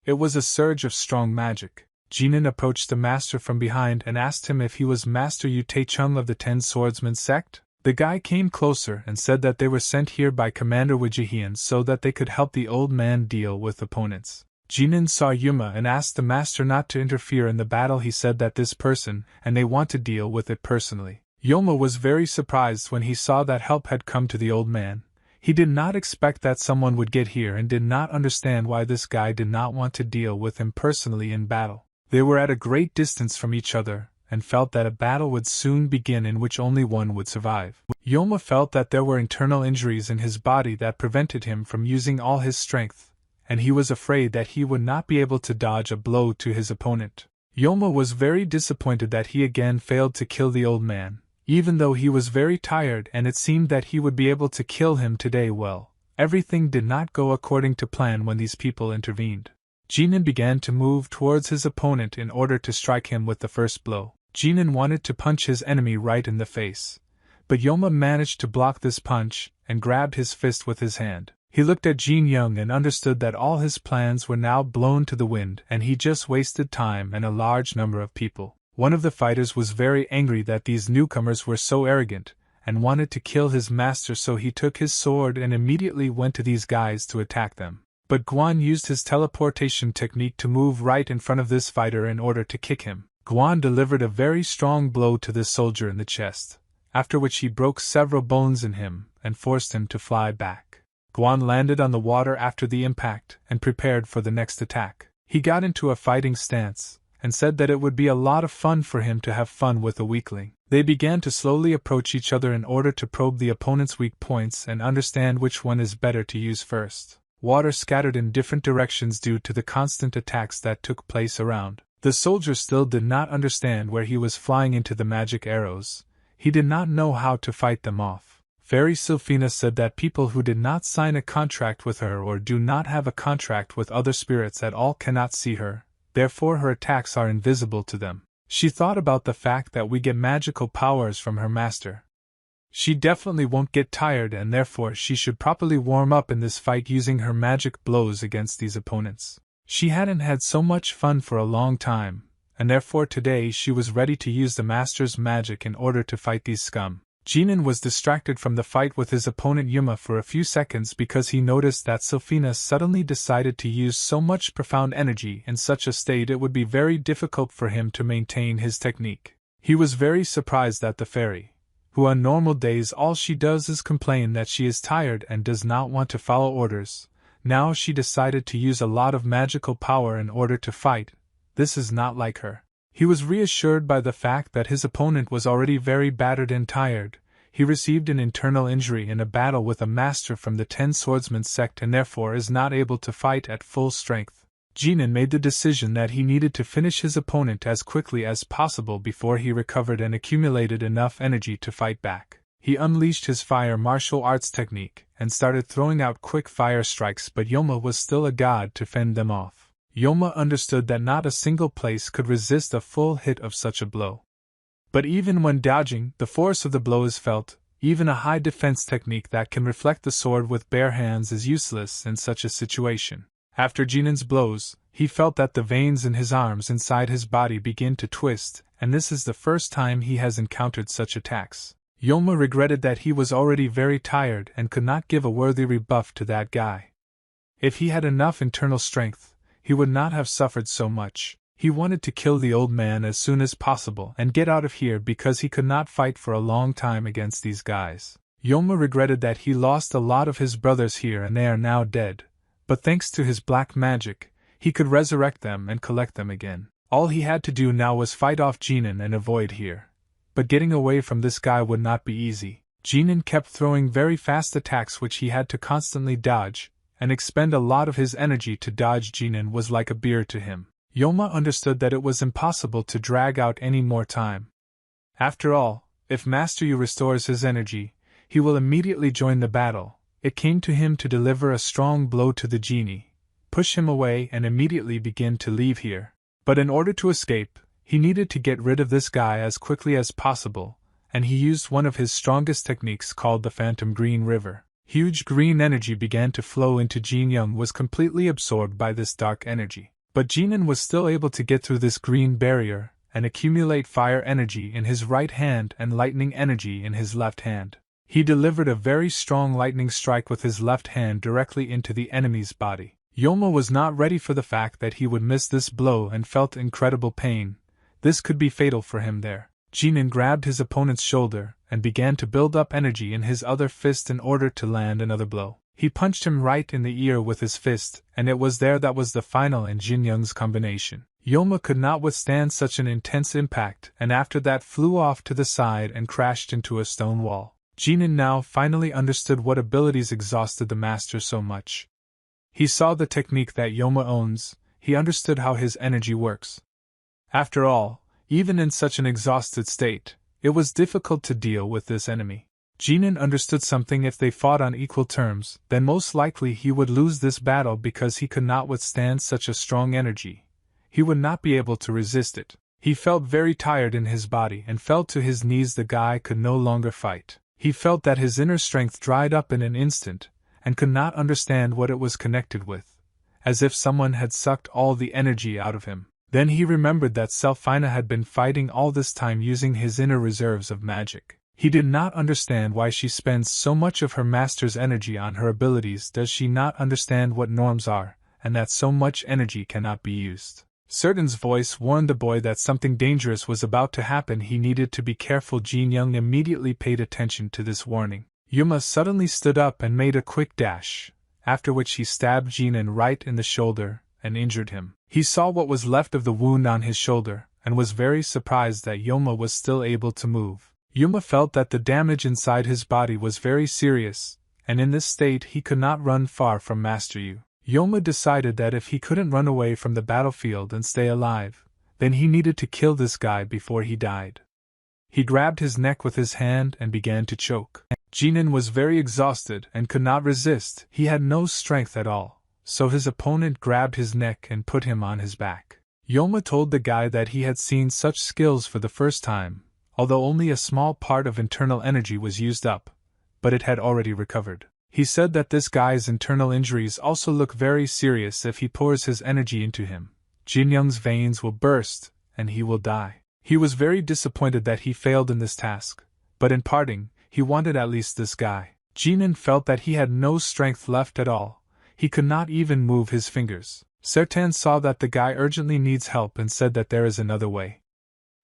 It was a surge of strong magic. Jinan approached the master from behind and asked him if he was Master Yu Taechung of the Ten Swordsmen sect. The guy came closer and said that they were sent here by Commander Wijihian so that they could help the old man deal with opponents. Jinan saw Yuma and asked the master not to interfere in the battle. He said that this person, and they want to deal with it personally. Yuma was very surprised when he saw that help had come to the old man. He did not expect that someone would get here and did not understand why this guy did not want to deal with him personally in battle. They were at a great distance from each other, and felt that a battle would soon begin in which only one would survive. Yoma felt that there were internal injuries in his body that prevented him from using all his strength, and he was afraid that he would not be able to dodge a blow to his opponent. Yoma was very disappointed that he again failed to kill the old man, even though he was very tired and it seemed that he would be able to kill him today. Well, everything did not go according to plan when these people intervened. Jinan began to move towards his opponent in order to strike him with the first blow. Jinan wanted to punch his enemy right in the face, but Yoma managed to block this punch and grabbed his fist with his hand. He looked at Jin Young and understood that all his plans were now blown to the wind and he just wasted time and a large number of people. One of the fighters was very angry that these newcomers were so arrogant and wanted to kill his master, so he took his sword and immediately went to these guys to attack them. But Guan used his teleportation technique to move right in front of this fighter in order to kick him. Guan delivered a very strong blow to this soldier in the chest, after which he broke several bones in him and forced him to fly back. Guan landed on the water after the impact and prepared for the next attack. He got into a fighting stance and said that it would be a lot of fun for him to have fun with a weakling. They began to slowly approach each other in order to probe the opponent's weak points and understand which one is better to use first. Water scattered in different directions due to the constant attacks that took place around. The soldier still did not understand where he was flying into the magic arrows. He did not know how to fight them off. Fairy Sylphina said that people who did not sign a contract with her or do not have a contract with other spirits at all cannot see her, therefore her attacks are invisible to them. She thought about the fact that we get magical powers from her master. She definitely won't get tired and therefore she should properly warm up in this fight using her magic blows against these opponents. She hadn't had so much fun for a long time, and therefore today she was ready to use the master's magic in order to fight these scum. Jinan was distracted from the fight with his opponent Yuma for a few seconds because he noticed that Sylphina suddenly decided to use so much profound energy. In such a state it would be very difficult for him to maintain his technique. He was very surprised that the fairy, who on normal days all she does is complain that she is tired and does not want to follow orders, now she decided to use a lot of magical power in order to fight. This is not like her. He was reassured by the fact that his opponent was already very battered and tired. He received an internal injury in a battle with a master from the Ten Swordsmen sect and therefore is not able to fight at full strength. Jinan made the decision that he needed to finish his opponent as quickly as possible before he recovered and accumulated enough energy to fight back. He unleashed his fire martial arts technique and started throwing out quick fire strikes, but Yoma was still a god to fend them off. Yoma understood that not a single place could resist a full hit of such a blow. But even when dodging, the force of the blow is felt. Even a high defense technique that can reflect the sword with bare hands is useless in such a situation. After Jinan's blows, he felt that the veins in his arms inside his body begin to twist, and this is the first time he has encountered such attacks. Yoma regretted that he was already very tired and could not give a worthy rebuff to that guy. If he had enough internal strength, he would not have suffered so much. He wanted to kill the old man as soon as possible and get out of here because he could not fight for a long time against these guys. Yoma regretted that he lost a lot of his brothers here and they are now dead, but thanks to his black magic, he could resurrect them and collect them again. All he had to do now was fight off Jinan and avoid here. But getting away from this guy would not be easy. Jinan kept throwing very fast attacks which he had to constantly dodge, and expend a lot of his energy to dodge. Jinan was like a beer to him. Yoma understood that it was impossible to drag out any more time. After all, if Master Yu restores his energy, he will immediately join the battle. It came to him to deliver a strong blow to the genie, push him away and immediately begin to leave here. But in order to escape, he needed to get rid of this guy as quickly as possible, and he used one of his strongest techniques called the Phantom Green River. Huge green energy began to flow into Jin Young was completely absorbed by this dark energy. But Ganan was still able to get through this green barrier and accumulate fire energy in his right hand and lightning energy in his left hand. He delivered a very strong lightning strike with his left hand directly into the enemy's body. Yoma was not ready for the fact that he would miss this blow and felt incredible pain. This could be fatal for him there. Ganan grabbed his opponent's shoulder and began to build up energy in his other fist in order to land another blow. He punched him right in the ear with his fist, and it was there that was the final in Jin Young's combination. Yoma could not withstand such an intense impact and after that flew off to the side and crashed into a stone wall. Ganan now finally understood what abilities exhausted the master so much. He saw the technique that Yoma owns, he understood how his energy works. After all, even in such an exhausted state, it was difficult to deal with this enemy. Ganan understood something: if they fought on equal terms, then most likely he would lose this battle because he could not withstand such a strong energy. He would not be able to resist it. He felt very tired in his body and fell to his knees. The guy could no longer fight. He felt that his inner strength dried up in an instant, and could not understand what it was connected with, as if someone had sucked all the energy out of him. Then he remembered that Selfina had been fighting all this time using his inner reserves of magic. He did not understand why she spends so much of her master's energy on her abilities. Does she not understand what norms are, and that so much energy cannot be used? Sertan's voice warned the boy that something dangerous was about to happen. He needed to be careful. Jin Young immediately paid attention to this warning. Yuma suddenly stood up and made a quick dash, after which he stabbed Ganan right in the shoulder and injured him. He saw what was left of the wound on his shoulder and was very surprised that Yoma was still able to move. Yuma felt that the damage inside his body was very serious, and in this state he could not run far from Master Yu. Yoma decided that if he couldn't run away from the battlefield and stay alive, then he needed to kill this guy before he died. He grabbed his neck with his hand and began to choke. Ganan was very exhausted and could not resist. He had no strength at all, so his opponent grabbed his neck and put him on his back. Yoma told the guy that he had seen such skills for the first time, although only a small part of internal energy was used up, but it had already recovered. He said that this guy's internal injuries also look very serious. If he pours his energy into him, Jin Young's veins will burst, and he will die. He was very disappointed that he failed in this task, but in parting, he wanted at least this guy. Ganan felt that he had no strength left at all. He could not even move his fingers. Sertan saw that the guy urgently needs help and said that there is another way.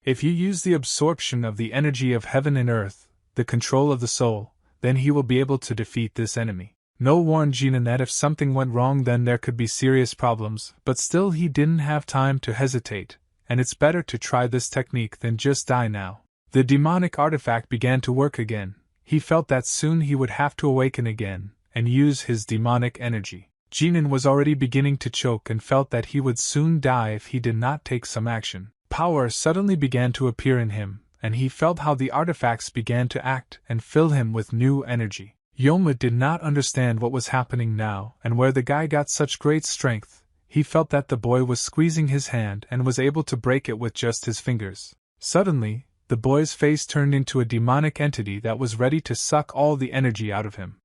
If you use the absorption of the energy of heaven and earth, the control of the soul, then he will be able to defeat this enemy. No warned Ganan that if something went wrong then there could be serious problems, but still he didn't have time to hesitate, and it's better to try this technique than just die now. The demonic artifact began to work again. He felt that soon he would have to awaken again and use his demonic energy. Ganan was already beginning to choke and felt that he would soon die if he did not take some action. Power suddenly began to appear in him, and he felt how the artifacts began to act and fill him with new energy. Yoma did not understand what was happening now and where the guy got such great strength. He felt that the boy was squeezing his hand and was able to break it with just his fingers. Suddenly, the boy's face turned into a demonic entity that was ready to suck all the energy out of him.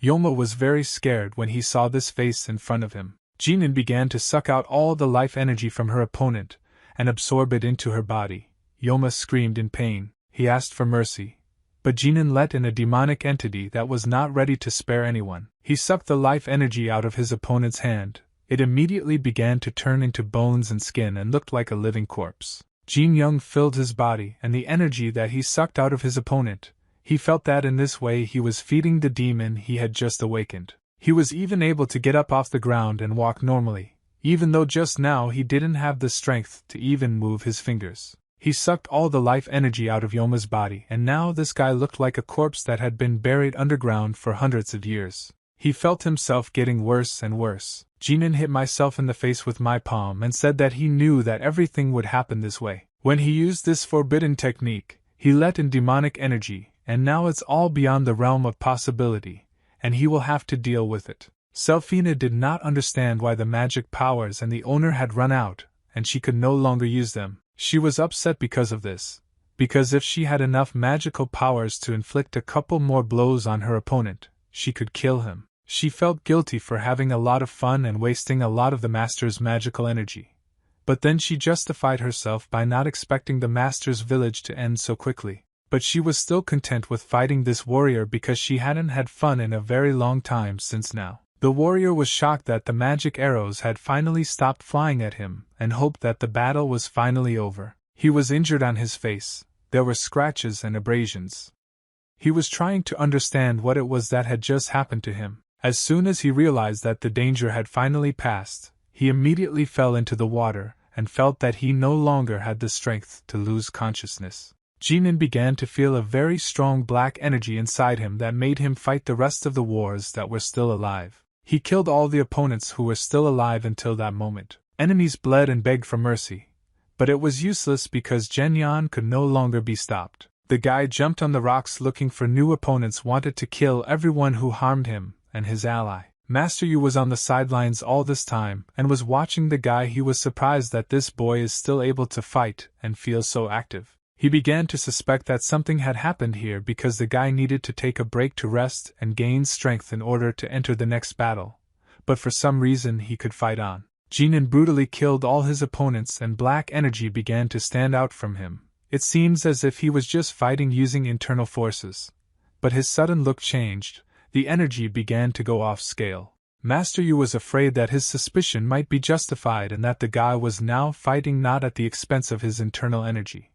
Yoma was very scared when he saw this face in front of him. Ganan began to suck out all the life energy from her opponent and absorb it into her body. Yoma screamed in pain. He asked for mercy, but Ganan let in a demonic entity that was not ready to spare anyone. He sucked the life energy out of his opponent's hand. It immediately began to turn into bones and skin and looked like a living corpse. Jin Young filled his body and the energy that he sucked out of his opponent. He felt that in this way he was feeding the demon he had just awakened. He was even able to get up off the ground and walk normally, even though just now he didn't have the strength to even move his fingers. He sucked all the life energy out of Yoma's body, and now this guy looked like a corpse that had been buried underground for hundreds of years. He felt himself getting worse and worse. Ganan hit myself in the face with my palm and said that he knew that everything would happen this way. When he used this forbidden technique, he let in demonic energy, and now it's all beyond the realm of possibility, and he will have to deal with it. Selfina did not understand why the magic powers and the owner had run out, and she could no longer use them. She was upset because of this, because if she had enough magical powers to inflict a couple more blows on her opponent, she could kill him. She felt guilty for having a lot of fun and wasting a lot of the master's magical energy. But then she justified herself by not expecting the master's village to end so quickly. But she was still content with fighting this warrior because she hadn't had fun in a very long time since now. The warrior was shocked that the magic arrows had finally stopped flying at him and hoped that the battle was finally over. He was injured on his face. There were scratches and abrasions. He was trying to understand what it was that had just happened to him. As soon as he realized that the danger had finally passed, he immediately fell into the water and felt that he no longer had the strength to lose consciousness. Ganan began to feel a very strong black energy inside him that made him fight the rest of the wars that were still alive. He killed all the opponents who were still alive until that moment. Enemies bled and begged for mercy, but it was useless because Genyan could no longer be stopped. The guy jumped on the rocks looking for new opponents, wanted to kill everyone who harmed him and his ally. Master Yu was on the sidelines all this time and was watching the guy. He was surprised that this boy is still able to fight and feel so active. He began to suspect that something had happened here because the guy needed to take a break to rest and gain strength in order to enter the next battle, but for some reason he could fight on. Ganan brutally killed all his opponents and black energy began to stand out from him. It seems as if he was just fighting using internal forces. But his sudden look changed, the energy began to go off scale. Master Yu was afraid that his suspicion might be justified and that the guy was now fighting not at the expense of his internal energy,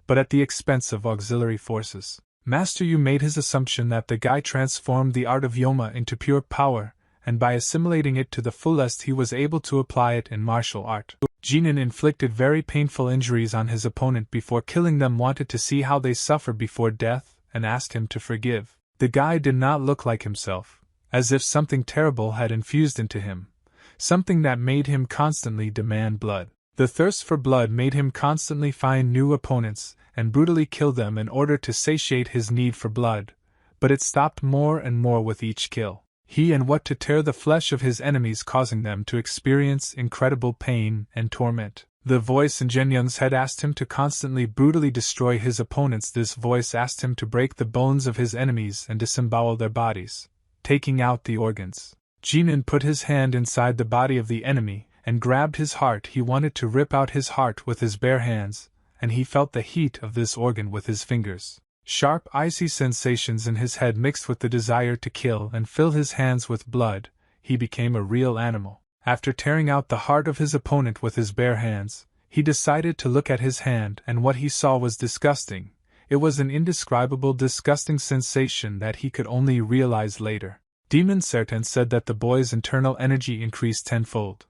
but at the expense of auxiliary forces. Master Yu made his assumption that the guy transformed the art of Yoma into pure power, and by assimilating it to the fullest he was able to apply it in martial art. Ganan inflicted very painful injuries on his opponent before killing them, wanted to see how they suffer before death, and asked him to forgive. The guy did not look like himself, as if something terrible had infused into him, something that made him constantly demand blood. The thirst for blood made him constantly find new opponents and brutally kill them in order to satiate his need for blood, but it stopped more and more with each kill. He and what to tear the flesh of his enemies, causing them to experience incredible pain and torment. The voice in Jenyung's head asked him to constantly brutally destroy his opponents. This voice asked him to break the bones of his enemies and disembowel their bodies, taking out the organs. Ganan put his hand inside the body of the enemy and grabbed his heart. He wanted to rip out his heart with his bare hands, and he felt the heat of this organ with his fingers. Sharp, icy sensations in his head mixed with the desire to kill and fill his hands with blood. He became a real animal. After tearing out the heart of his opponent with his bare hands, he decided to look at his hand, and what he saw was disgusting. It was an indescribable, disgusting sensation that he could only realize later. Demon Sertan said that the boy's internal energy increased tenfold.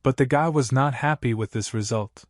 But the guy was not happy with this result,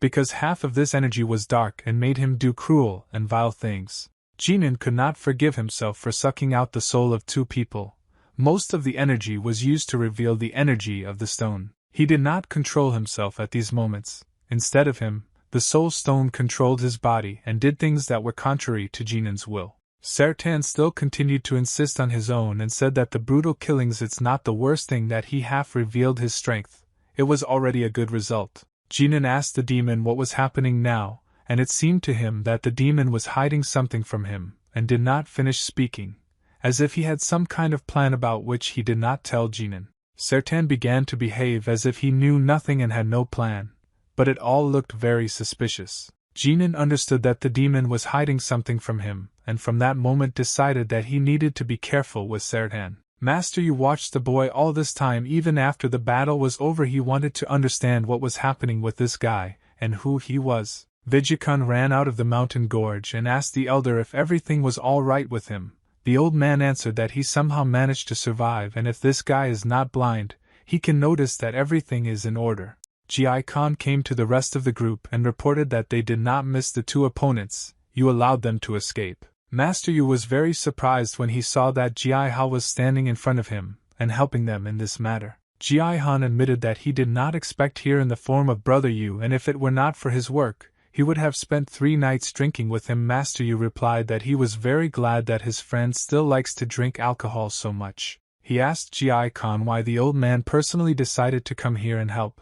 because half of this energy was dark and made him do cruel and vile things. Ganan could not forgive himself for sucking out the soul of two people. Most of the energy was used to reveal the energy of the stone. He did not control himself at these moments. Instead of him, the soul stone controlled his body and did things that were contrary to Jinan's will. Sertan still continued to insist on his own and said that the brutal killings, it's not the worst thing that he half revealed his strength. It was already a good result. Ganan asked the demon what was happening now, and it seemed to him that the demon was hiding something from him, and did not finish speaking, as if he had some kind of plan about which he did not tell Ganan. Sertan began to behave as if he knew nothing and had no plan, but it all looked very suspicious. Ganan understood that the demon was hiding something from him, and from that moment decided that he needed to be careful with Sertan. Master Yu watched the boy all this time. Even after the battle was over, he wanted to understand what was happening with this guy, and who he was. Vijayan ran out of the mountain gorge and asked the elder if everything was all right with him. The old man answered that he somehow managed to survive, and if this guy is not blind, he can notice that everything is in order. Ji Khan came to the rest of the group and reported that they did not miss the two opponents. You allowed them to escape. Master Yu was very surprised when he saw that Ji Hao was standing in front of him and helping them in this matter. Ji Han admitted that he did not expect here in the form of Brother Yu, and if it were not for his work, he would have spent 3 nights drinking with him. Master Yu replied that he was very glad that his friend still likes to drink alcohol so much. He asked Ji Khan why the old man personally decided to come here and help,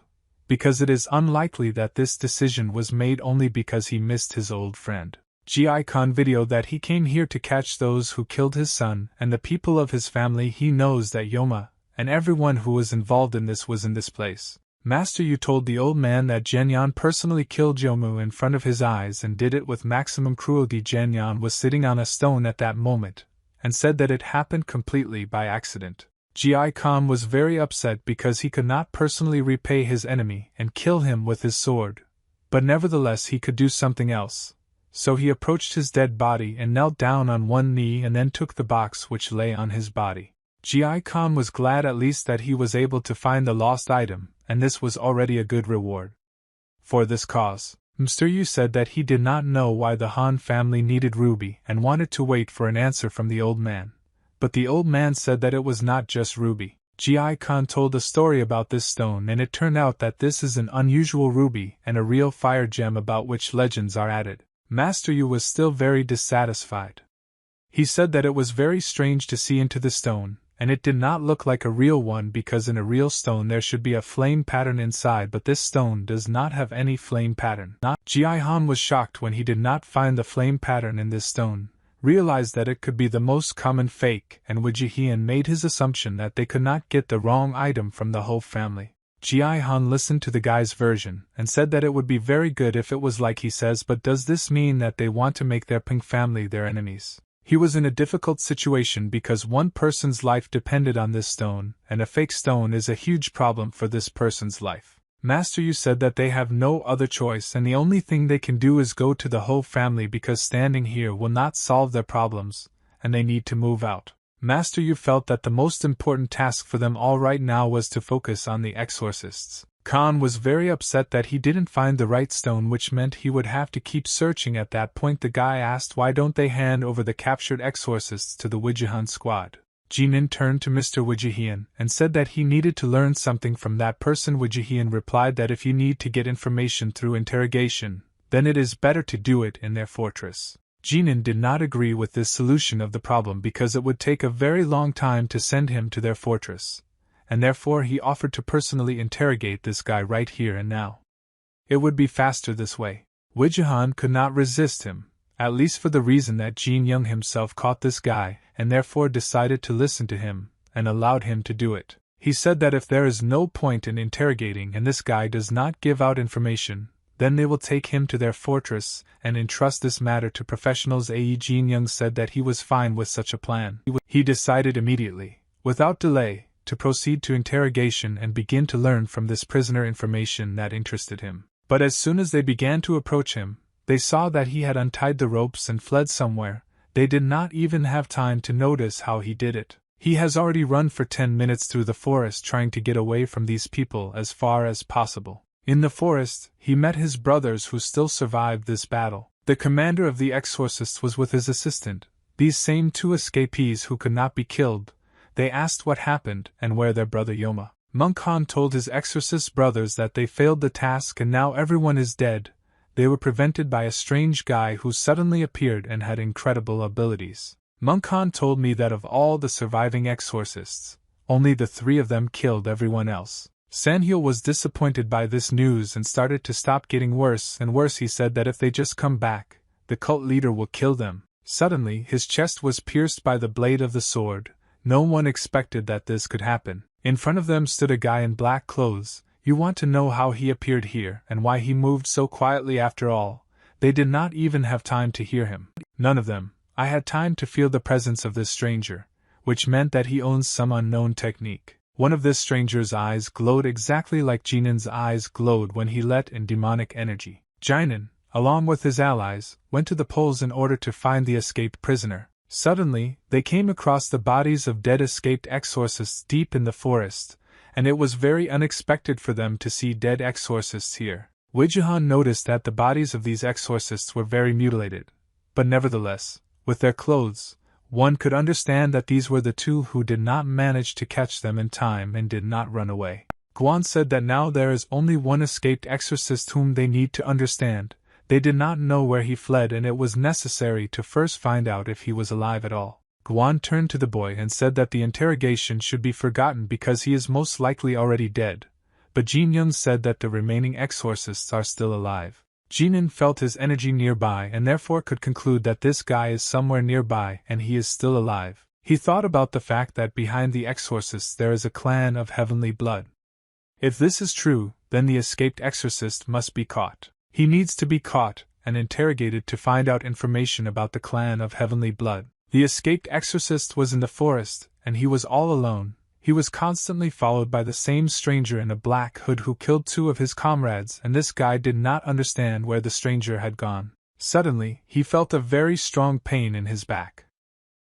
because it is unlikely that this decision was made only because he missed his old friend. Gi-Con video that he came here to catch those who killed his son and the people of his family. He knows that Yoma and everyone who was involved in this was in this place. Master Yu told the old man that Genyan personally killed Yomu in front of his eyes and did it with maximum cruelty. Genyan was sitting on a stone at that moment, and said that it happened completely by accident. Gi-Con was very upset because he could not personally repay his enemy and kill him with his sword, but nevertheless he could do something else. So he approached his dead body and knelt down on one knee and then took the box which lay on his body. Gi-Con was glad at least that he was able to find the lost item, and this was already a good reward. For this cause, Mr. Yu said that he did not know why the Han family needed Ruby and wanted to wait for an answer from the old man. But the old man said that it was not just Ruby. Gi-Con told a story about this stone, and it turned out that this is an unusual ruby and a real fire gem about which legends are added. Master Yu was still very dissatisfied. He said that it was very strange to see into the stone, and it did not look like a real one because in a real stone there should be a flame pattern inside, but this stone does not have any flame pattern. Gi-Han was shocked when he did not find the flame pattern in this stone, realized that it could be the most common fake, and Wijihian made his assumption that they could not get the wrong item from the whole family. Gi-Han listened to the guy's version and said that it would be very good if it was like he says, but does this mean that they want to make their Ping family their enemies? He was in a difficult situation because one person's life depended on this stone, and a fake stone is a huge problem for this person's life. Master Yu said that they have no other choice and the only thing they can do is go to the whole family because standing here will not solve their problems, and they need to move out. Master Yu felt that the most important task for them all right now was to focus on the exorcists. Khan was very upset that he didn't find the right stone, which meant he would have to keep searching. At that point the guy asked why don't they hand over the captured exorcists to the Wijihan squad. Jinin turned to Mr. Wijihian and said that he needed to learn something from that person. Wijihian replied that if you need to get information through interrogation, then it is better to do it in their fortress. Jinin did not agree with this solution of the problem because it would take a very long time to send him to their fortress, and therefore he offered to personally interrogate this guy right here and now. It would be faster this way. Wijihan could not resist him, at least for the reason that Jin Young himself caught this guy and therefore decided to listen to him and allowed him to do it. He said that if there is no point in interrogating and this guy does not give out information, then they will take him to their fortress and entrust this matter to professionals. Jin Young said that he was fine with such a plan. He decided immediately, without delay, to proceed to interrogation and begin to learn from this prisoner information that interested him. But as soon as they began to approach him, they saw that he had untied the ropes and fled somewhere. They did not even have time to notice how he did it. He has already run for 10 minutes through the forest trying to get away from these people as far as possible. In the forest, he met his brothers who still survived this battle. The commander of the exorcists was with his assistant, these same two escapees who could not be killed. They asked what happened and where their brother Yoma. Monk Han told his exorcist brothers that they failed the task and now everyone is dead. They were prevented by a strange guy who suddenly appeared and had incredible abilities. Monk Han told me that of all the surviving exorcists, only the 3 of them killed everyone else. Sanhyo was disappointed by this news and started to stop getting worse and worse. He said that if they just come back, the cult leader will kill them. Suddenly his chest was pierced by the blade of the sword. No one expected that this could happen. In front of them stood a guy in black clothes. You want to know how he appeared here and why he moved so quietly after all? They did not even have time to hear him. None of them. I had time to feel the presence of this stranger, which meant that he owns some unknown technique. One of this stranger's eyes glowed exactly like Jinin's eyes glowed when he let in demonic energy. Jinan, along with his allies, went to the poles in order to find the escaped prisoner. Suddenly, they came across the bodies of dead escaped exorcists deep in the forest, and it was very unexpected for them to see dead exorcists here. Wijihan noticed that the bodies of these exorcists were very mutilated, but nevertheless, with their clothes, one could understand that these were the 2 who did not manage to catch them in time and did not run away. Guang said that now there is only one escaped exorcist whom they need to understand. They did not know where he fled and it was necessary to first find out if he was alive at all. Guan turned to the boy and said that the interrogation should be forgotten because he is most likely already dead, but Jin Young said that the remaining exorcists are still alive. Ganan felt his energy nearby and therefore could conclude that this guy is somewhere nearby and he is still alive. He thought about the fact that behind the exorcists there is a clan of heavenly blood. If this is true, then the escaped exorcist must be caught. He needs to be caught and interrogated to find out information about the clan of heavenly blood. The escaped exorcist was in the forest, and he was all alone. He was constantly followed by the same stranger in a black hood who killed 2 of his comrades, and this guy did not understand where the stranger had gone. Suddenly, he felt a very strong pain in his back.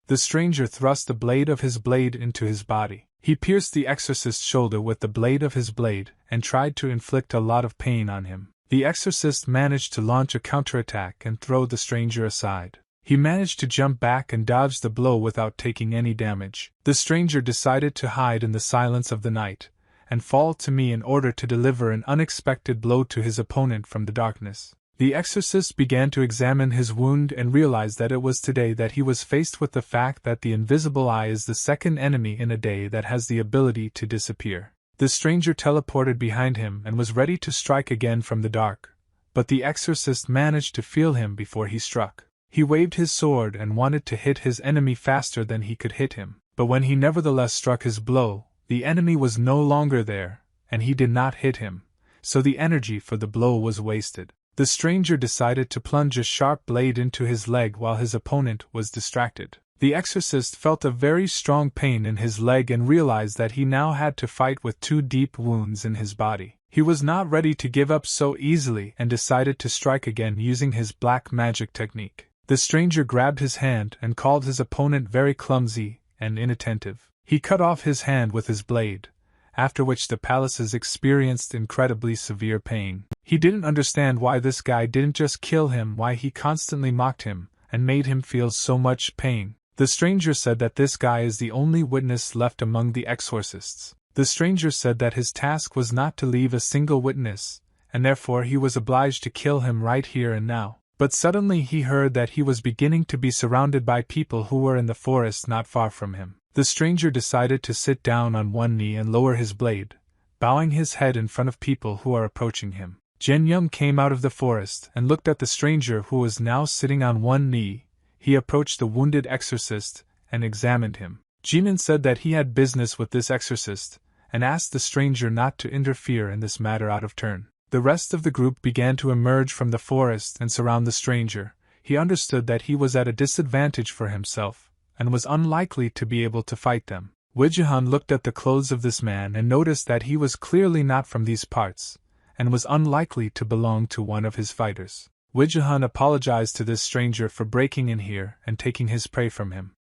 The stranger thrust the blade of his blade into his body. He pierced the exorcist's shoulder with the blade of his blade, and tried to inflict a lot of pain on him. The exorcist managed to launch a counterattack and throw the stranger aside. He managed to jump back and dodge the blow without taking any damage. The stranger decided to hide in the silence of the night, and fall to me in order to deliver an unexpected blow to his opponent from the darkness. The exorcist began to examine his wound and realized that it was today that he was faced with the fact that the invisible eye is the second enemy in a day that has the ability to disappear. The stranger teleported behind him and was ready to strike again from the dark, but the exorcist managed to feel him before he struck. He waved his sword and wanted to hit his enemy faster than he could hit him, but when he nevertheless struck his blow, the enemy was no longer there, and he did not hit him, so the energy for the blow was wasted. The stranger decided to plunge a sharp blade into his leg while his opponent was distracted. The exorcist felt a very strong pain in his leg and realized that he now had to fight with 2 deep wounds in his body. He was not ready to give up so easily and decided to strike again using his black magic technique. The stranger grabbed his hand and called his opponent very clumsy and inattentive. He cut off his hand with his blade, after which the palaces experienced incredibly severe pain. He didn't understand why this guy didn't just kill him, why he constantly mocked him and made him feel so much pain. The stranger said that this guy is the only witness left among the exorcists. The stranger said that his task was not to leave a single witness, and therefore he was obliged to kill him right here and now. But suddenly he heard that he was beginning to be surrounded by people who were in the forest not far from him. The stranger decided to sit down on one knee and lower his blade, bowing his head in front of people who are approaching him. Jen Yum came out of the forest and looked at the stranger who was now sitting on one knee. He approached the wounded exorcist and examined him. Ganan said that he had business with this exorcist, and asked the stranger not to interfere in this matter out of turn. The rest of the group began to emerge from the forest and surround the stranger. He understood that he was at a disadvantage for himself, and was unlikely to be able to fight them. Wijahan looked at the clothes of this man and noticed that he was clearly not from these parts, and was unlikely to belong to one of his fighters. Wijahan apologized to this stranger for breaking in here and taking his prey from him.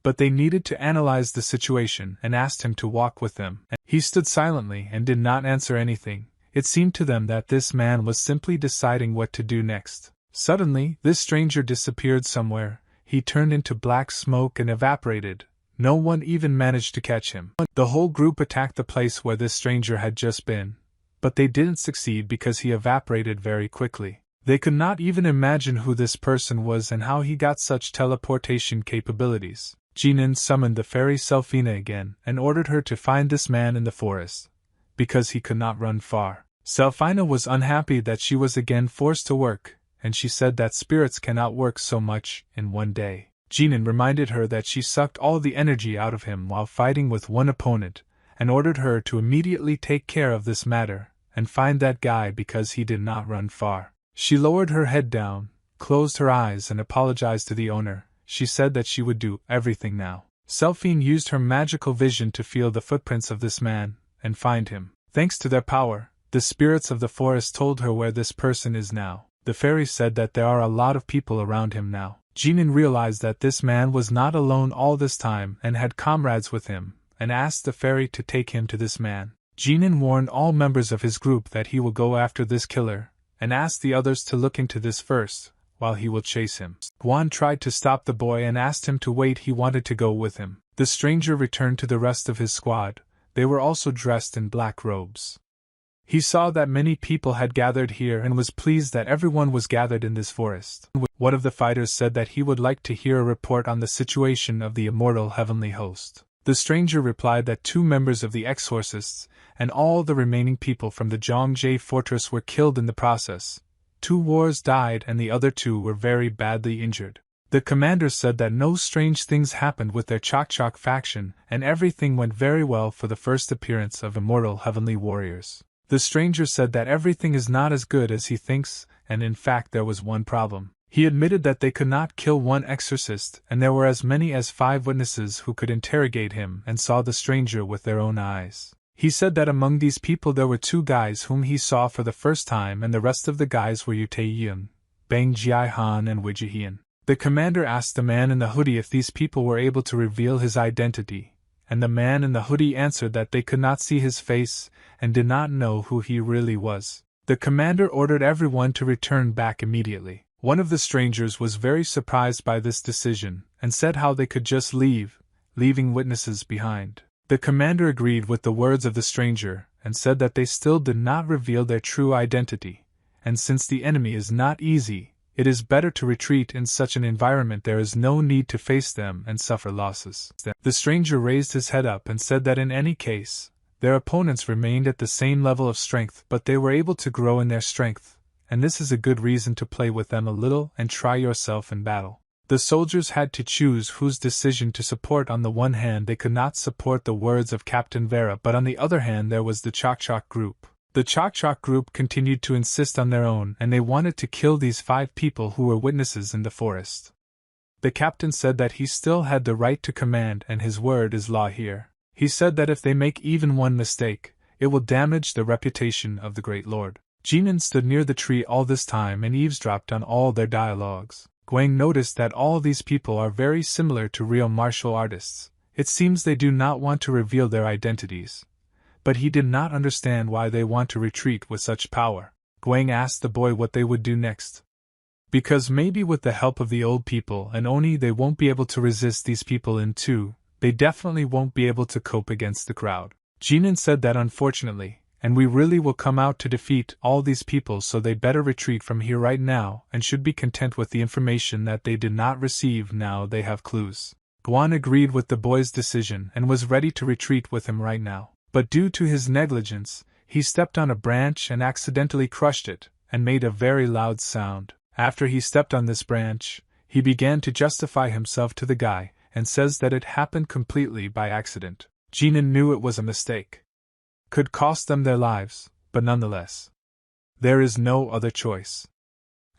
But they needed to analyze the situation and asked him to walk with them. He stood silently and did not answer anything. It seemed to them that this man was simply deciding what to do next. Suddenly, this stranger disappeared somewhere. He turned into black smoke and evaporated. No one even managed to catch him. The whole group attacked the place where this stranger had just been, but they didn't succeed because he evaporated very quickly. They could not even imagine who this person was and how he got such teleportation capabilities. Ganan summoned the fairy Selfina again and ordered her to find this man in the forest, because he could not run far. Selfina was unhappy that she was again forced to work, and she said that spirits cannot work so much in one day. Ganan reminded her that she sucked all the energy out of him while fighting with one opponent, and ordered her to immediately take care of this matter and find that guy because he did not run far. She lowered her head down, closed her eyes and apologized to the owner. She said that she would do everything now. Selfine used her magical vision to feel the footprints of this man and find him. Thanks to their power, the spirits of the forest told her where this person is now. The fairy said that there are a lot of people around him now. Ganan realized that this man was not alone all this time and had comrades with him, and asked the fairy to take him to this man. Ganan warned all members of his group that he will go after this killer, and asked the others to look into this first, while he will chase him. Guang tried to stop the boy and asked him to wait. He wanted to go with him. The stranger returned to the rest of his squad. They were also dressed in black robes. He saw that many people had gathered here and was pleased that everyone was gathered in this forest. One of the fighters said that he would like to hear a report on the situation of the immortal heavenly host. The stranger replied that 2 members of the exorcists and all the remaining people from the Zhongzhei fortress were killed in the process, 2 warriors died and the other 2 were very badly injured. The commander said that no strange things happened with their Chok faction, and everything went very well for the first appearance of immortal heavenly warriors. The stranger said that everything is not as good as he thinks, and in fact there was one problem. He admitted that they could not kill one exorcist, and there were as many as 5 witnesses who could interrogate him and saw the stranger with their own eyes. He said that among these people there were 2 guys whom he saw for the first time, and the rest of the guys were Yutae-Yun, Bang Jai-Han and Wijie-Hian. The commander asked the man in the hoodie if these people were able to reveal his identity, and the man in the hoodie answered that they could not see his face and did not know who he really was. The commander ordered everyone to return back immediately. One of the strangers was very surprised by this decision and said how they could just leave, leaving witnesses behind. The commander agreed with the words of the stranger and said that they still did not reveal their true identity, and since the enemy is not easy, it is better to retreat in such an environment. There is no need to face them and suffer losses. The stranger raised his head up and said that in any case, their opponents remained at the same level of strength, but they were able to grow in their strength, and this is a good reason to play with them a little and try yourself in battle. The soldiers had to choose whose decision to support. On the one hand, they could not support the words of Captain Vera, but on the other hand there was the Chok group. The Chok group continued to insist on their own, and they wanted to kill these 5 people who were witnesses in the forest. The captain said that he still had the right to command and his word is law here. He said that if they make even one mistake, it will damage the reputation of the great lord. Jinan stood near the tree all this time and eavesdropped on all their dialogues. Guang noticed that all these people are very similar to real martial artists. It seems they do not want to reveal their identities. But he did not understand why they want to retreat with such power. Guang asked the boy what they would do next. Because maybe with the help of the old people and Oni they won't be able to resist these people in 2, they definitely won't be able to cope against the crowd. Jinan said that unfortunately, and we really will come out to defeat all these people, so they better retreat from here right now and should be content with the information that they did not receive. Now they have clues. Guan agreed with the boy's decision and was ready to retreat with him right now. But due to his negligence, he stepped on a branch and accidentally crushed it, and made a very loud sound. After he stepped on this branch, he began to justify himself to the guy, and says that it happened completely by accident. Jinan knew it was a mistake. Could cost them their lives, but nonetheless. There is no other choice.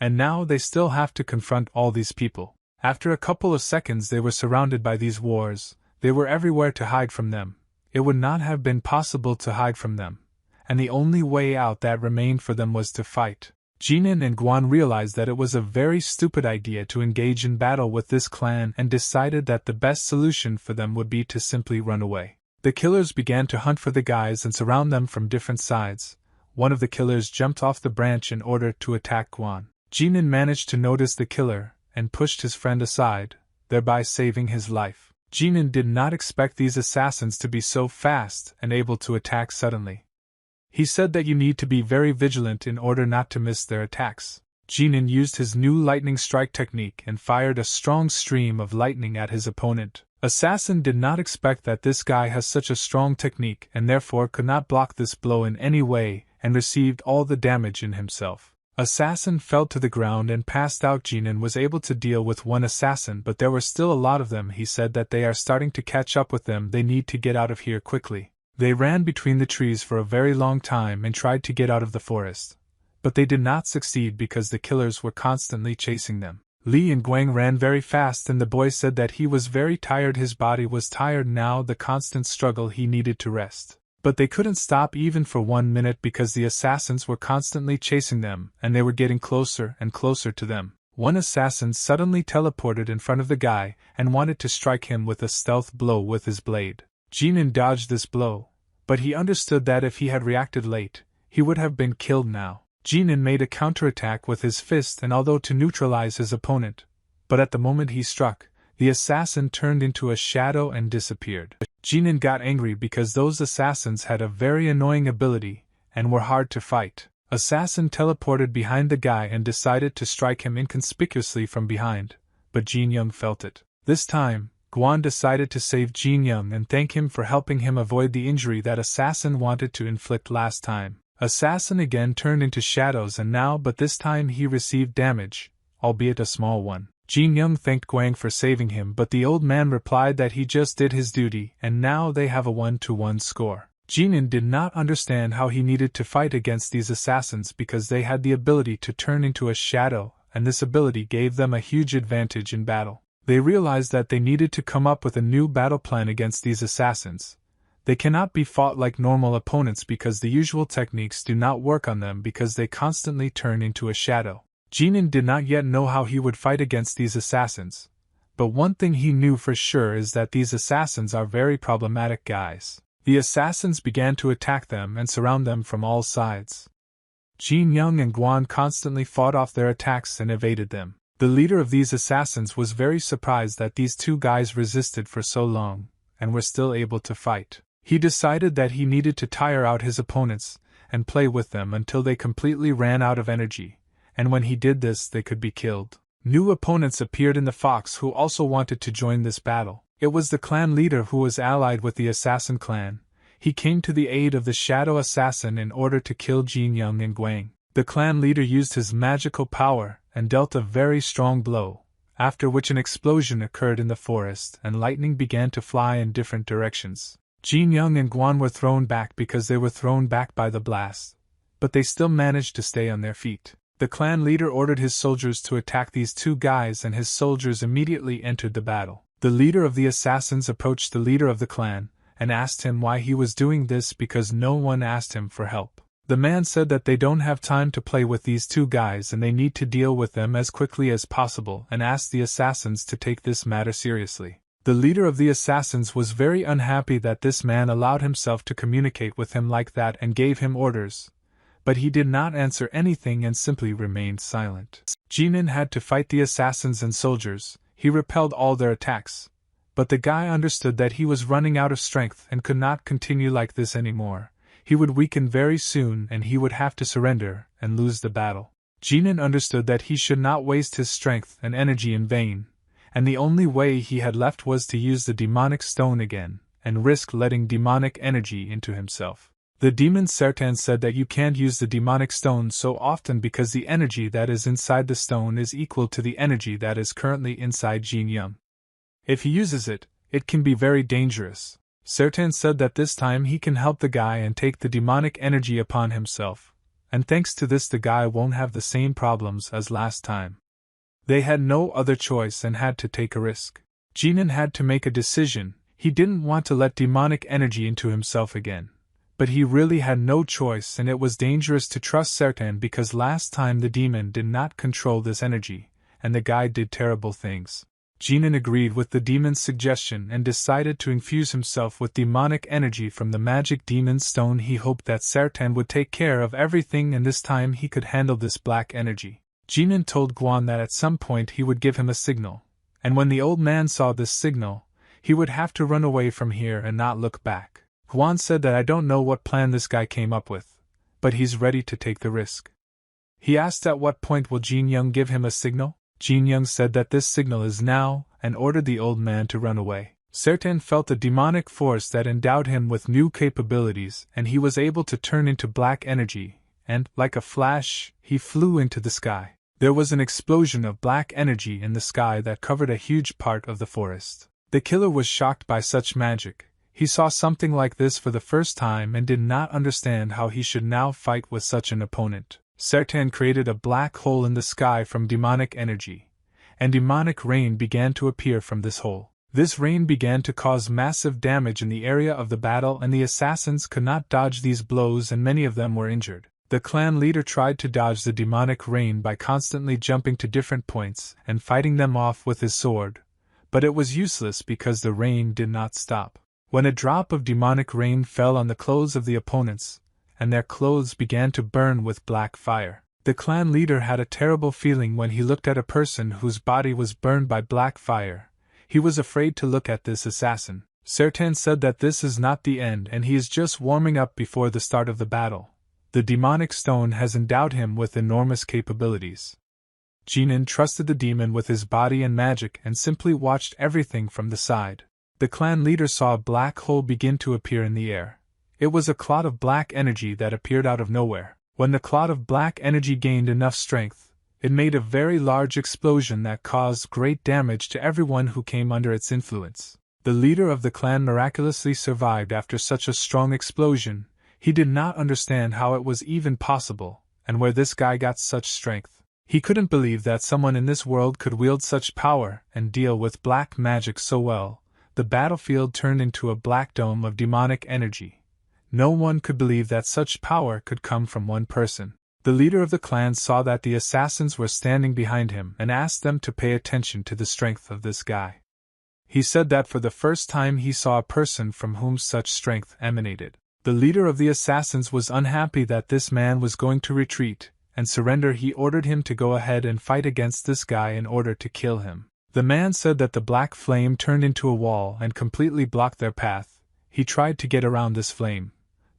And now they still have to confront all these people. After a couple of seconds they were surrounded by these wars, they were everywhere to hide from them. It would not have been possible to hide from them, and the only way out that remained for them was to fight. Jinan and Guan realized that it was a very stupid idea to engage in battle with this clan and decided that the best solution for them would be to simply run away. The killers began to hunt for the guys and surround them from different sides. One of the killers jumped off the branch in order to attack Guan. Jinan managed to notice the killer and pushed his friend aside, thereby saving his life. Jinan did not expect these assassins to be so fast and able to attack suddenly. He said that you need to be very vigilant in order not to miss their attacks. Jinan used his new lightning strike technique and fired a strong stream of lightning at his opponent. Assassin did not expect that this guy has such a strong technique and therefore could not block this blow in any way and received all the damage in himself. Assassin fell to the ground and passed out. Jinan was able to deal with one assassin, but there were still a lot of them. He said that they are starting to catch up with them. They need to get out of here quickly. They ran between the trees for a very long time and tried to get out of the forest. But they did not succeed because the killers were constantly chasing them. Li and Guang ran very fast and the boy said that he was very tired. His body was tired now, the constant struggle, he needed to rest. But they couldn't stop even for 1 minute because the assassins were constantly chasing them and they were getting closer and closer to them. One assassin suddenly teleported in front of the guy and wanted to strike him with a stealth blow with his blade. Jinan dodged this blow, but he understood that if he had reacted late, he would have been killed now. Jinan made a counterattack with his fist and although to neutralize his opponent, but at the moment he struck, the assassin turned into a shadow and disappeared. Jinan got angry because those assassins had a very annoying ability and were hard to fight. Assassin teleported behind the guy and decided to strike him inconspicuously from behind, but Jin Young felt it. This time, Guan decided to save Jin Young and thank him for helping him avoid the injury that Assassin wanted to inflict last time. Assassin again turned into shadows and now but this time he received damage, albeit a small one. Jin Young thanked Guang for saving him but the old man replied that he just did his duty and now they have a 1-1 score. Jinin did not understand how he needed to fight against these assassins because they had the ability to turn into a shadow and this ability gave them a huge advantage in battle. They realized that they needed to come up with a new battle plan against these assassins. They cannot be fought like normal opponents because the usual techniques do not work on them because they constantly turn into a shadow. Jinin did not yet know how he would fight against these assassins. But one thing he knew for sure is that these assassins are very problematic guys. The assassins began to attack them and surround them from all sides. Jin Young and Guan constantly fought off their attacks and evaded them. The leader of these assassins was very surprised that these two guys resisted for so long, and were still able to fight. He decided that he needed to tire out his opponents, and play with them until they completely ran out of energy, and when he did this they could be killed. New opponents appeared in the Fox who also wanted to join this battle. It was the clan leader who was allied with the assassin clan. He came to the aid of the shadow assassin in order to kill Jin Young and Guang. The clan leader used his magical power and dealt a very strong blow, after which an explosion occurred in the forest and lightning began to fly in different directions. Jin Young and Guan were thrown back because they were thrown back by the blast, but they still managed to stay on their feet. The clan leader ordered his soldiers to attack these two guys and his soldiers immediately entered the battle. The leader of the assassins approached the leader of the clan and asked him why he was doing this because no one asked him for help. The man said that they don't have time to play with these two guys and they need to deal with them as quickly as possible and asked the assassins to take this matter seriously. The leader of the assassins was very unhappy that this man allowed himself to communicate with him like that and gave him orders, but he did not answer anything and simply remained silent. Jinin had to fight the assassins and soldiers. He repelled all their attacks, but the guy understood that he was running out of strength and could not continue like this anymore. He would weaken very soon and he would have to surrender and lose the battle. Jinin understood that he should not waste his strength and energy in vain, and the only way he had left was to use the demonic stone again, and risk letting demonic energy into himself. The demon Sertan said that you can't use the demonic stone so often because the energy that is inside the stone is equal to the energy that is currently inside Jin Young. If he uses it, it can be very dangerous. Sertan said that this time he can help the guy and take the demonic energy upon himself, and thanks to this the guy won't have the same problems as last time. They had no other choice and had to take a risk. Jinin had to make a decision. He didn't want to let demonic energy into himself again. But he really had no choice and it was dangerous to trust Sertan because last time the demon did not control this energy, and the guy did terrible things. Jinin agreed with the demon's suggestion and decided to infuse himself with demonic energy from the magic demon stone. He hoped that Sertan would take care of everything and this time he could handle this black energy. Jinin told Guan that at some point he would give him a signal, and when the old man saw this signal, he would have to run away from here and not look back. Guan said that I don't know what plan this guy came up with, but he's ready to take the risk. He asked at what point will Jin Young give him a signal? Jin Young said that this signal is now, and ordered the old man to run away. Sertan felt a demonic force that endowed him with new capabilities and he was able to turn into black energy, and, like a flash, he flew into the sky. There was an explosion of black energy in the sky that covered a huge part of the forest. The killer was shocked by such magic. He saw something like this for the first time and did not understand how he should now fight with such an opponent. Sertan created a black hole in the sky from demonic energy, and demonic rain began to appear from this hole. This rain began to cause massive damage in the area of the battle and the assassins could not dodge these blows and many of them were injured. The clan leader tried to dodge the demonic rain by constantly jumping to different points and fighting them off with his sword, but it was useless because the rain did not stop. When a drop of demonic rain fell on the clothes of the opponents, and their clothes began to burn with black fire. The clan leader had a terrible feeling when he looked at a person whose body was burned by black fire. He was afraid to look at this assassin. Sertan said that this is not the end and he is just warming up before the start of the battle. The demonic stone has endowed him with enormous capabilities. Jinin trusted the demon with his body and magic and simply watched everything from the side. The clan leader saw a black hole begin to appear in the air. It was a clot of black energy that appeared out of nowhere. When the clot of black energy gained enough strength, it made a very large explosion that caused great damage to everyone who came under its influence. The leader of the clan miraculously survived after such a strong explosion. He did not understand how it was even possible, and where this guy got such strength. He couldn't believe that someone in this world could wield such power and deal with black magic so well. The battlefield turned into a black dome of demonic energy. No one could believe that such power could come from one person. The leader of the clan saw that the assassins were standing behind him and asked them to pay attention to the strength of this guy. He said that for the first time he saw a person from whom such strength emanated. The leader of the assassins was unhappy that this man was going to retreat and surrender. He ordered him to go ahead and fight against this guy in order to kill him. The man said that the black flame turned into a wall and completely blocked their path. He tried to get around this flame,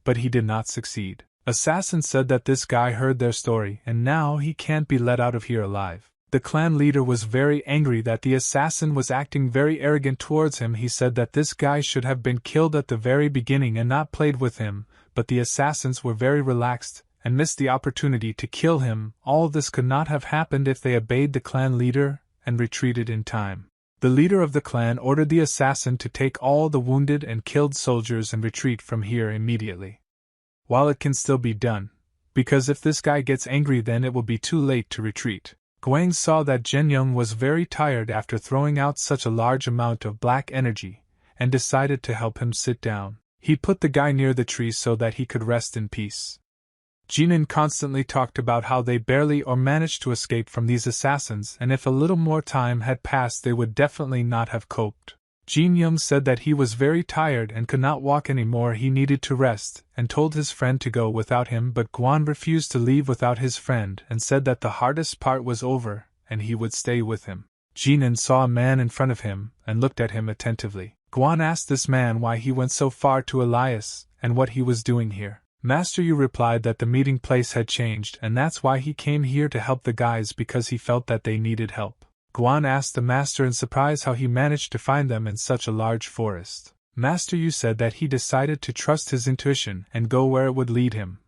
but he did not succeed. Assassin said that this guy heard their story and now he can't be let out of here alive. The clan leader was very angry that the assassin was acting very arrogant towards him. He said that this guy should have been killed at the very beginning and not played with him, but the assassins were very relaxed and missed the opportunity to kill him. All this could not have happened if they obeyed the clan leader and retreated in time. The leader of the clan ordered the assassin to take all the wounded and killed soldiers and retreat from here immediately, while it can still be done, because if this guy gets angry then it will be too late to retreat. Guang saw that Jin Young was very tired after throwing out such a large amount of black energy, and decided to help him sit down. He put the guy near the tree so that he could rest in peace. Jinan constantly talked about how they barely or managed to escape from these assassins, and if a little more time had passed they would definitely not have coped. Jin Young said that he was very tired and could not walk anymore. He needed to rest, and told his friend to go without him, but Guang refused to leave without his friend and said that the hardest part was over and he would stay with him. Jinan saw a man in front of him and looked at him attentively. Guang asked this man why he went so far to Elias and what he was doing here. Master Yu replied that the meeting place had changed and that's why he came here to help the guys, because he felt that they needed help. Guang asked the master in surprise how he managed to find them in such a large forest. Master Yu said that he decided to trust his intuition and go where it would lead him.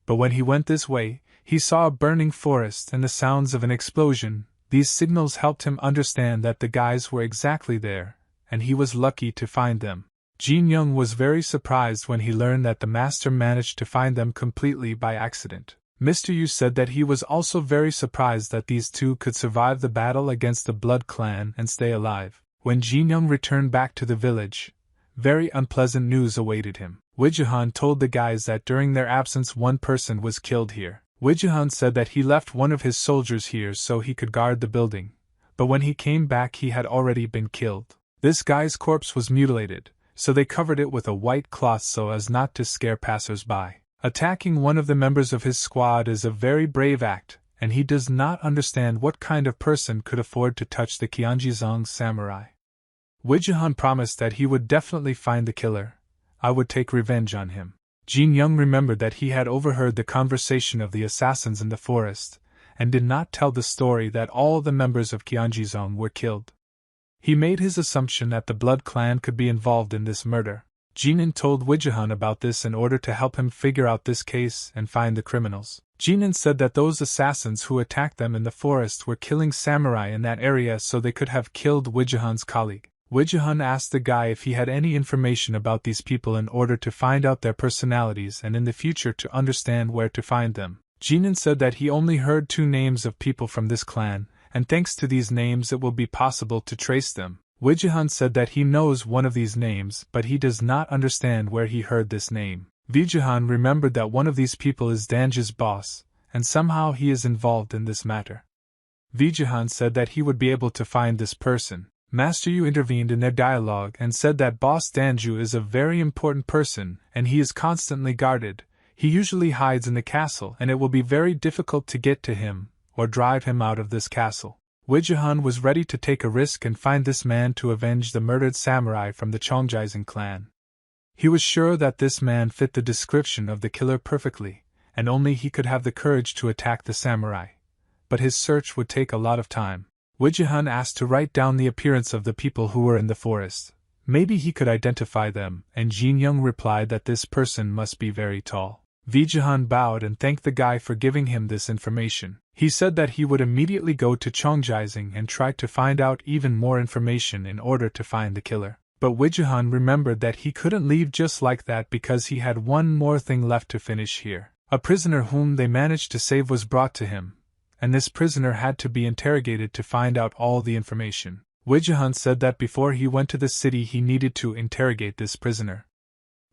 But when he went this way, he saw a burning forest and the sounds of an explosion. These signals helped him understand that the guys were exactly there, and he was lucky to find them. Jin Young was very surprised when he learned that the master managed to find them completely by accident. Mr. Yu said that he was also very surprised that these two could survive the battle against the Blood Clan and stay alive. When Jin Young returned back to the village, very unpleasant news awaited him. Wijahan told the guys that during their absence one person was killed here. Wijahan said that he left one of his soldiers here so he could guard the building, but when he came back he had already been killed. This guy's corpse was mutilated, so they covered it with a white cloth so as not to scare passers-by. Attacking one of the members of his squad is a very brave act, and he does not understand what kind of person could afford to touch the Qianjizong samurai. Wijahan promised that he would definitely find the killer. I would take revenge on him. Jin Young remembered that he had overheard the conversation of the assassins in the forest, and did not tell the story that all the members of Qianjizong were killed. He made his assumption that the Blood Clan could be involved in this murder. Jinan told Wijahan about this in order to help him figure out this case and find the criminals. Jinan said that those assassins who attacked them in the forest were killing samurai in that area so they could have killed Wijahan's colleague. Wijahan asked the guy if he had any information about these people in order to find out their personalities and in the future to understand where to find them. Jinan said that he only heard 2 names of people from this clan, and thanks to these names it will be possible to trace them. Wijahan said that he knows one of these names, but he does not understand where he heard this name. Wijahan remembered that one of these people is Danja's boss, and somehow he is involved in this matter. Wijahan said that he would be able to find this person. Master Yu intervened in their dialogue and said that Boss Danju is a very important person and he is constantly guarded. He usually hides in the castle and it will be very difficult to get to him or drive him out of this castle. Wijahan was ready to take a risk and find this man to avenge the murdered samurai from the Chongjizing clan. He was sure that this man fit the description of the killer perfectly, and only he could have the courage to attack the samurai. But his search would take a lot of time. Wijahan asked to write down the appearance of the people who were in the forest, Maybe he could identify them, and Jin Young replied that this person must be very tall. Vijahan bowed and thanked the guy for giving him this information. He said that he would immediately go to Chongjiang and try to find out even more information in order to find the killer. But Vijahan remembered that he couldn't leave just like that because he had one more thing left to finish here. A prisoner whom they managed to save was brought to him, and this prisoner had to be interrogated to find out all the information. Vijahan said that before he went to the city he needed to interrogate this prisoner.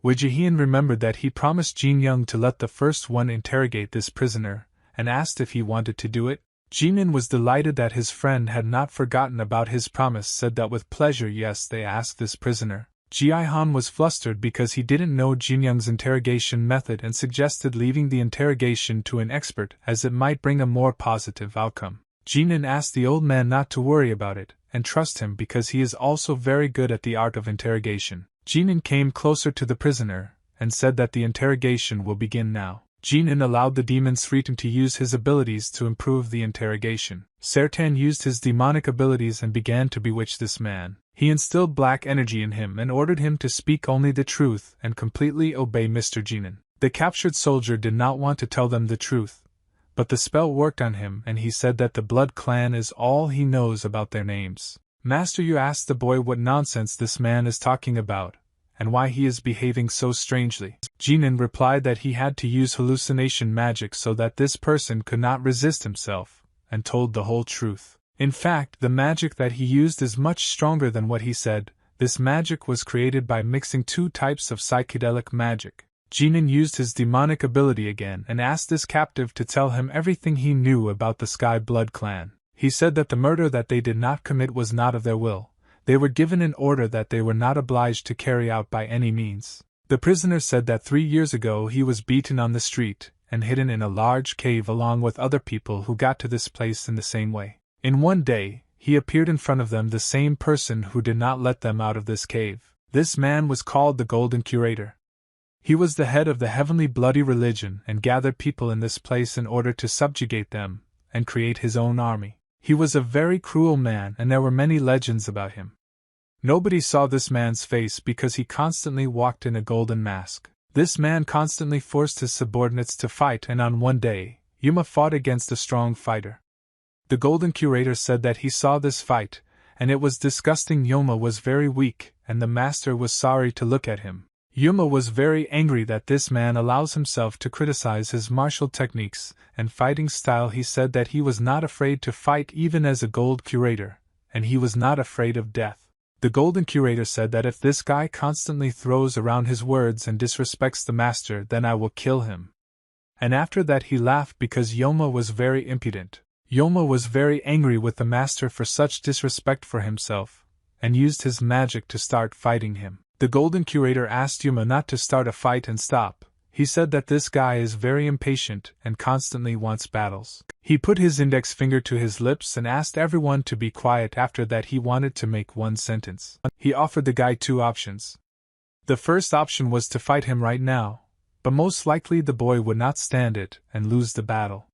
Vijahan remembered that he promised Jin Young to let the first one interrogate this prisoner, and asked if he wanted to do it. Jinan was delighted that his friend had not forgotten about his promise, said that with pleasure. Yes, they asked this prisoner. Jihan was flustered because he didn't know Jin Young's interrogation method and suggested leaving the interrogation to an expert as it might bring a more positive outcome. Jinan asked the old man not to worry about it, and trust him because he is also very good at the art of interrogation. Jinan came closer to the prisoner, and said that the interrogation will begin now. Jinan allowed the demon's freedom to use his abilities to improve the interrogation. Sertan used his demonic abilities and began to bewitch this man. He instilled black energy in him and ordered him to speak only the truth and completely obey Mr. Jinan. The captured soldier did not want to tell them the truth, but the spell worked on him and he said that the blood clan is all he knows about their names. Master Yu asked the boy what nonsense this man is talking about, and why he is behaving so strangely. Jinan replied that he had to use hallucination magic so that this person could not resist himself, and told the whole truth. In fact, the magic that he used is much stronger than what he said. This magic was created by mixing two types of psychedelic magic. Jinan used his demonic ability again and asked this captive to tell him everything he knew about the Sky Blood clan. He said that the murder that they did not commit was not of their will. They were given an order that they were not obliged to carry out by any means. The prisoner said that 3 years ago he was beaten on the street and hidden in a large cave along with other people who got to this place in the same way. In one day, he appeared in front of them, the same person who did not let them out of this cave. This man was called the Golden Curator. He was the head of the heavenly bloody religion and gathered people in this place in order to subjugate them and create his own army. He was a very cruel man and there were many legends about him. Nobody saw this man's face because he constantly walked in a golden mask. This man constantly forced his subordinates to fight, and on one day, Yuma fought against a strong fighter. The Golden Curator said that he saw this fight, and it was disgusting. Yuma was very weak, and the master was sorry to look at him. Yuma was very angry that this man allows himself to criticize his martial techniques and fighting style. He said that he was not afraid to fight even as a Gold Curator, and he was not afraid of death. The Golden Curator said that if this guy constantly throws around his words and disrespects the master, then I will kill him. And after that he laughed because Yoma was very impudent. Yoma was very angry with the master for such disrespect for himself, and used his magic to start fighting him. The Golden Curator asked Yuma not to start a fight and stop. He said that this guy is very impatient and constantly wants battles. He put his index finger to his lips and asked everyone to be quiet. After that he wanted to make one sentence. He offered the guy 2 options. The first option was to fight him right now, but most likely the boy would not stand it and lose the battle.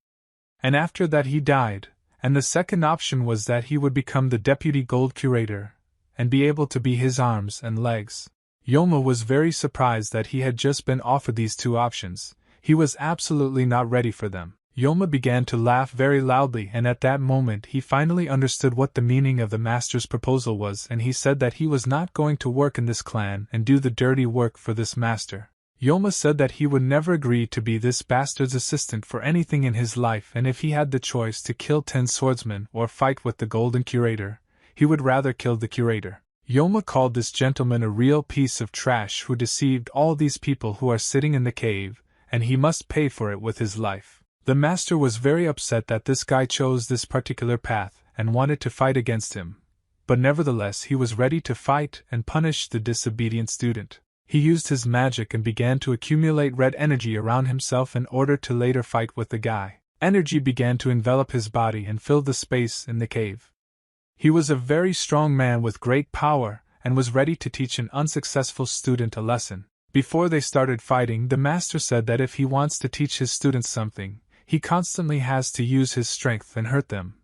And after that he died, and the second option was that he would become the Deputy Gold Curator, and be able to be his arms and legs. Yoma was very surprised that he had just been offered these 2 options. He was absolutely not ready for them. Yoma began to laugh very loudly, and at that moment he finally understood what the meaning of the master's proposal was, and he said that he was not going to work in this clan and do the dirty work for this master. Yoma said that he would never agree to be this bastard's assistant for anything in his life, and if he had the choice to kill 10 swordsmen or fight with the Golden Curator, he would rather kill the curator. Yoma called this gentleman a real piece of trash who deceived all these people who are sitting in the cave, and he must pay for it with his life. The master was very upset that this guy chose this particular path and wanted to fight against him, but nevertheless he was ready to fight and punish the disobedient student. He used his magic and began to accumulate red energy around himself in order to later fight with the guy. Energy began to envelop his body and fill the space in the cave. He was a very strong man with great power, and was ready to teach an unsuccessful student a lesson. Before they started fighting, the master said that if he wants to teach his students something, he constantly has to use his strength and hurt them.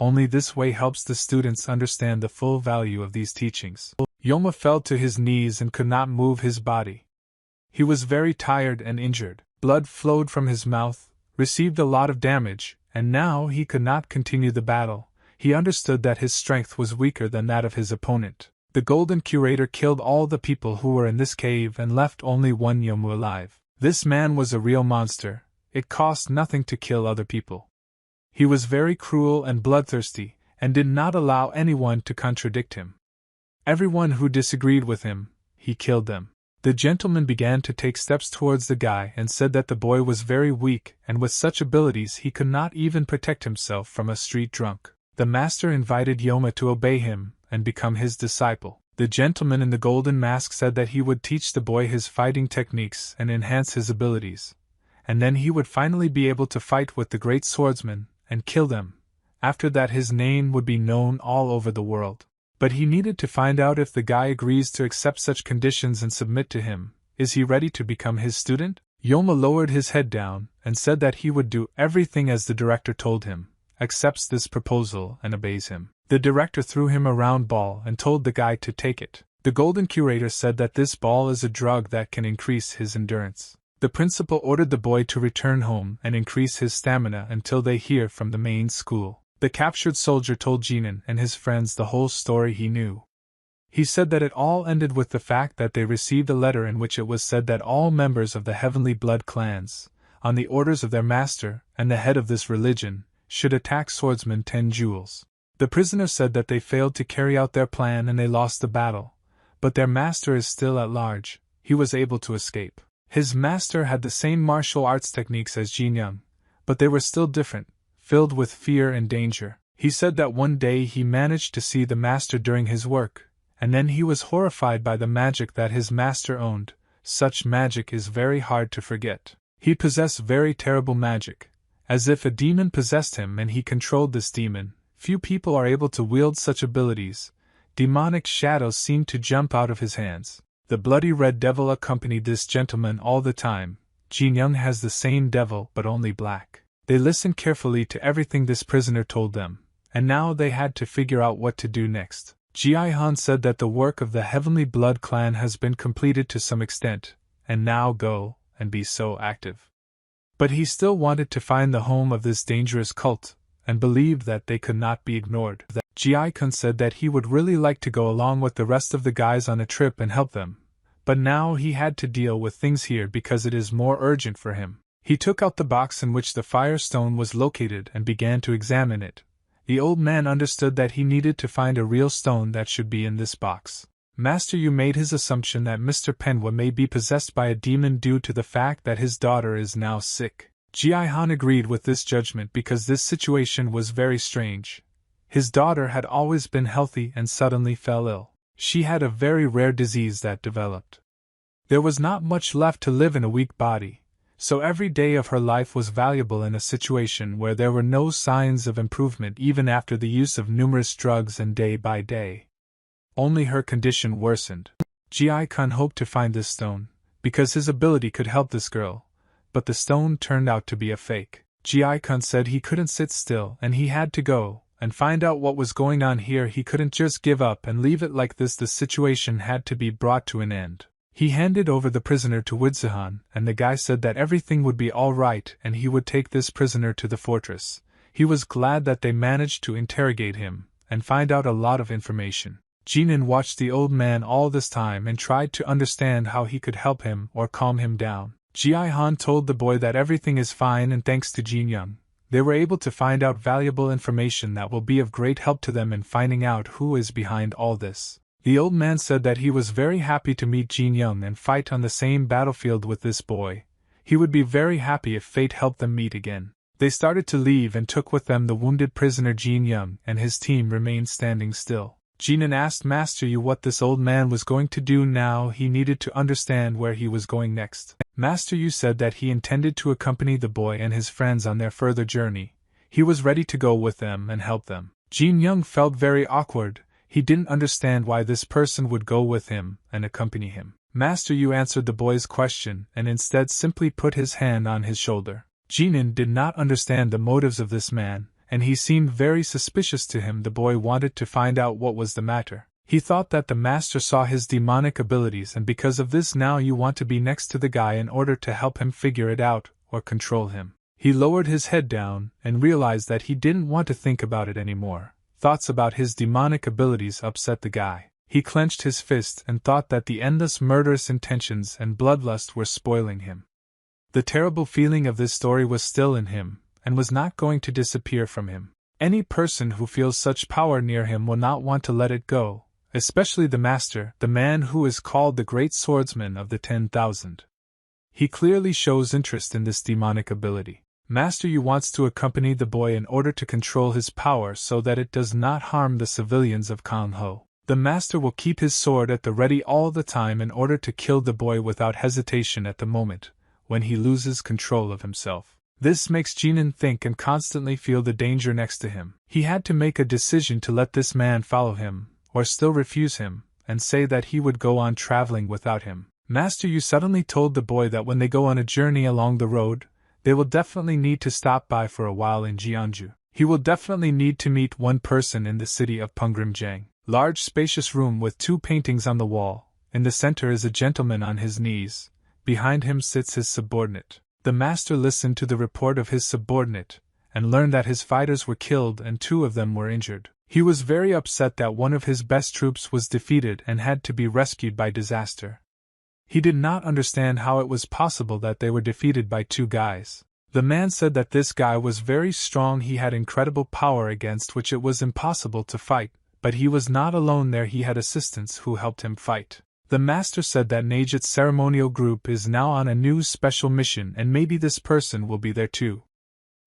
Only this way helps the students understand the full value of these teachings. Yoma fell to his knees and could not move his body. He was very tired and injured. Blood flowed from his mouth, received a lot of damage, and now he could not continue the battle. He understood that his strength was weaker than that of his opponent. The Golden Curator killed all the people who were in this cave and left only one Yomu alive. This man was a real monster. It cost nothing to kill other people. He was very cruel and bloodthirsty, and did not allow anyone to contradict him. Everyone who disagreed with him, he killed them. The gentleman began to take steps towards the guy and said that the boy was very weak, and with such abilities he could not even protect himself from a street drunk. The master invited Yoma to obey him and become his disciple. The gentleman in the golden mask said that he would teach the boy his fighting techniques and enhance his abilities, and then he would finally be able to fight with the great swordsmen and kill them. After that his name would be known all over the world. But he needed to find out if the guy agrees to accept such conditions and submit to him. Is he ready to become his student? Yoma lowered his head down and said that he would do everything as the director told him, accepts this proposal and obeys him. The director threw him a round ball and told the guy to take it. The Golden Curator said that this ball is a drug that can increase his endurance. The principal ordered the boy to return home and increase his stamina until they hear from the main school. The captured soldier told Ganan and his friends the whole story he knew. He said that it all ended with the fact that they received a letter in which it was said that all members of the Heavenly Blood clans, on the orders of their master and the head of this religion, should attack swordsman 10 jewels. The prisoner said that they failed to carry out their plan and they lost the battle, but their master is still at large. He was able to escape. His master had the same martial arts techniques as Jin Young, but they were still different, filled with fear and danger. He said that one day he managed to see the master during his work, and then he was horrified by the magic that his master owned. Such magic is very hard to forget. He possessed very terrible magic, as if a demon possessed him and he controlled this demon. Few people are able to wield such abilities. Demonic shadows seemed to jump out of his hands. The bloody red devil accompanied this gentleman all the time. Jin Young has the same devil but only black. They listened carefully to everything this prisoner told them, and now they had to figure out what to do next. Ji Han said that the work of the Heavenly Blood clan has been completed to some extent, and now go and be so active. But he still wanted to find the home of this dangerous cult, and believed that they could not be ignored. Ji Kun said that he would really like to go along with the rest of the guys on a trip and help them, but now he had to deal with things here because it is more urgent for him. He took out the box in which the firestone was located and began to examine it. The old man understood that he needed to find a real stone that should be in this box. Master Yu made his assumption that Mr. Penhwa may be possessed by a demon due to the fact that his daughter is now sick. Ji Han agreed with this judgment because this situation was very strange. His daughter had always been healthy and suddenly fell ill. She had a very rare disease that developed. There was not much left to live in a weak body, so every day of her life was valuable in a situation where there were no signs of improvement even after the use of numerous drugs, and day by day only her condition worsened. Ji Kun hoped to find this stone, because his ability could help this girl, but the stone turned out to be a fake. Ji Kun said he couldn't sit still and he had to go and find out what was going on here. He couldn't just give up and leave it like this. The situation had to be brought to an end. He handed over the prisoner to Widzehan, and the guy said that everything would be all right and he would take this prisoner to the fortress. He was glad that they managed to interrogate him and find out a lot of information. Jinan watched the old man all this time and tried to understand how he could help him or calm him down. Ji Han told the boy that everything is fine, and thanks to Jin Young, they were able to find out valuable information that will be of great help to them in finding out who is behind all this. The old man said that he was very happy to meet Jin Young and fight on the same battlefield with this boy. He would be very happy if fate helped them meet again. They started to leave and took with them the wounded prisoner Jin Young, and his team remained standing still. Jinan asked Master Yu what this old man was going to do now. He needed to understand where he was going next. Master Yu said that he intended to accompany the boy and his friends on their further journey. He was ready to go with them and help them. Jin Young felt very awkward. He didn't understand why this person would go with him and accompany him. Master Yu answered the boy's question and instead simply put his hand on his shoulder. Jinan did not understand the motives of this man, and he seemed very suspicious to him. The boy wanted to find out what was the matter. He thought that the master saw his demonic abilities, and because of this now you want to be next to the guy in order to help him figure it out, or control him. He lowered his head down, and realized that he didn't want to think about it anymore. Thoughts about his demonic abilities upset the guy. He clenched his fist and thought that the endless murderous intentions and bloodlust were spoiling him. The terrible feeling of this story was still in him, and was not going to disappear from him. Any person who feels such power near him will not want to let it go, especially the master, the man who is called the great swordsman of the 10,000. He clearly shows interest in this demonic ability. Master Yu wants to accompany the boy in order to control his power so that it does not harm the civilians of Kangho. The master will keep his sword at the ready all the time in order to kill the boy without hesitation at the moment, when he loses control of himself. This makes Ganan think and constantly feel the danger next to him. He had to make a decision to let this man follow him, or still refuse him, and say that he would go on traveling without him. Master Yu suddenly told the boy that when they go on a journey along the road, they will definitely need to stop by for a while in Jianju. He will definitely need to meet one person in the city of Pengrimjiang. Large spacious room with 2 paintings on the wall. In the center is a gentleman on his knees. Behind him sits his subordinate. The master listened to the report of his subordinate, and learned that his fighters were killed and 2 of them were injured. He was very upset that one of his best troops was defeated and had to be rescued by disaster. He did not understand how it was possible that they were defeated by 2 guys. The man said that this guy was very strong, he had incredible power against which it was impossible to fight, but he was not alone there, he had assistants who helped him fight. The master said that Najit's ceremonial group is now on a new special mission and maybe this person will be there too.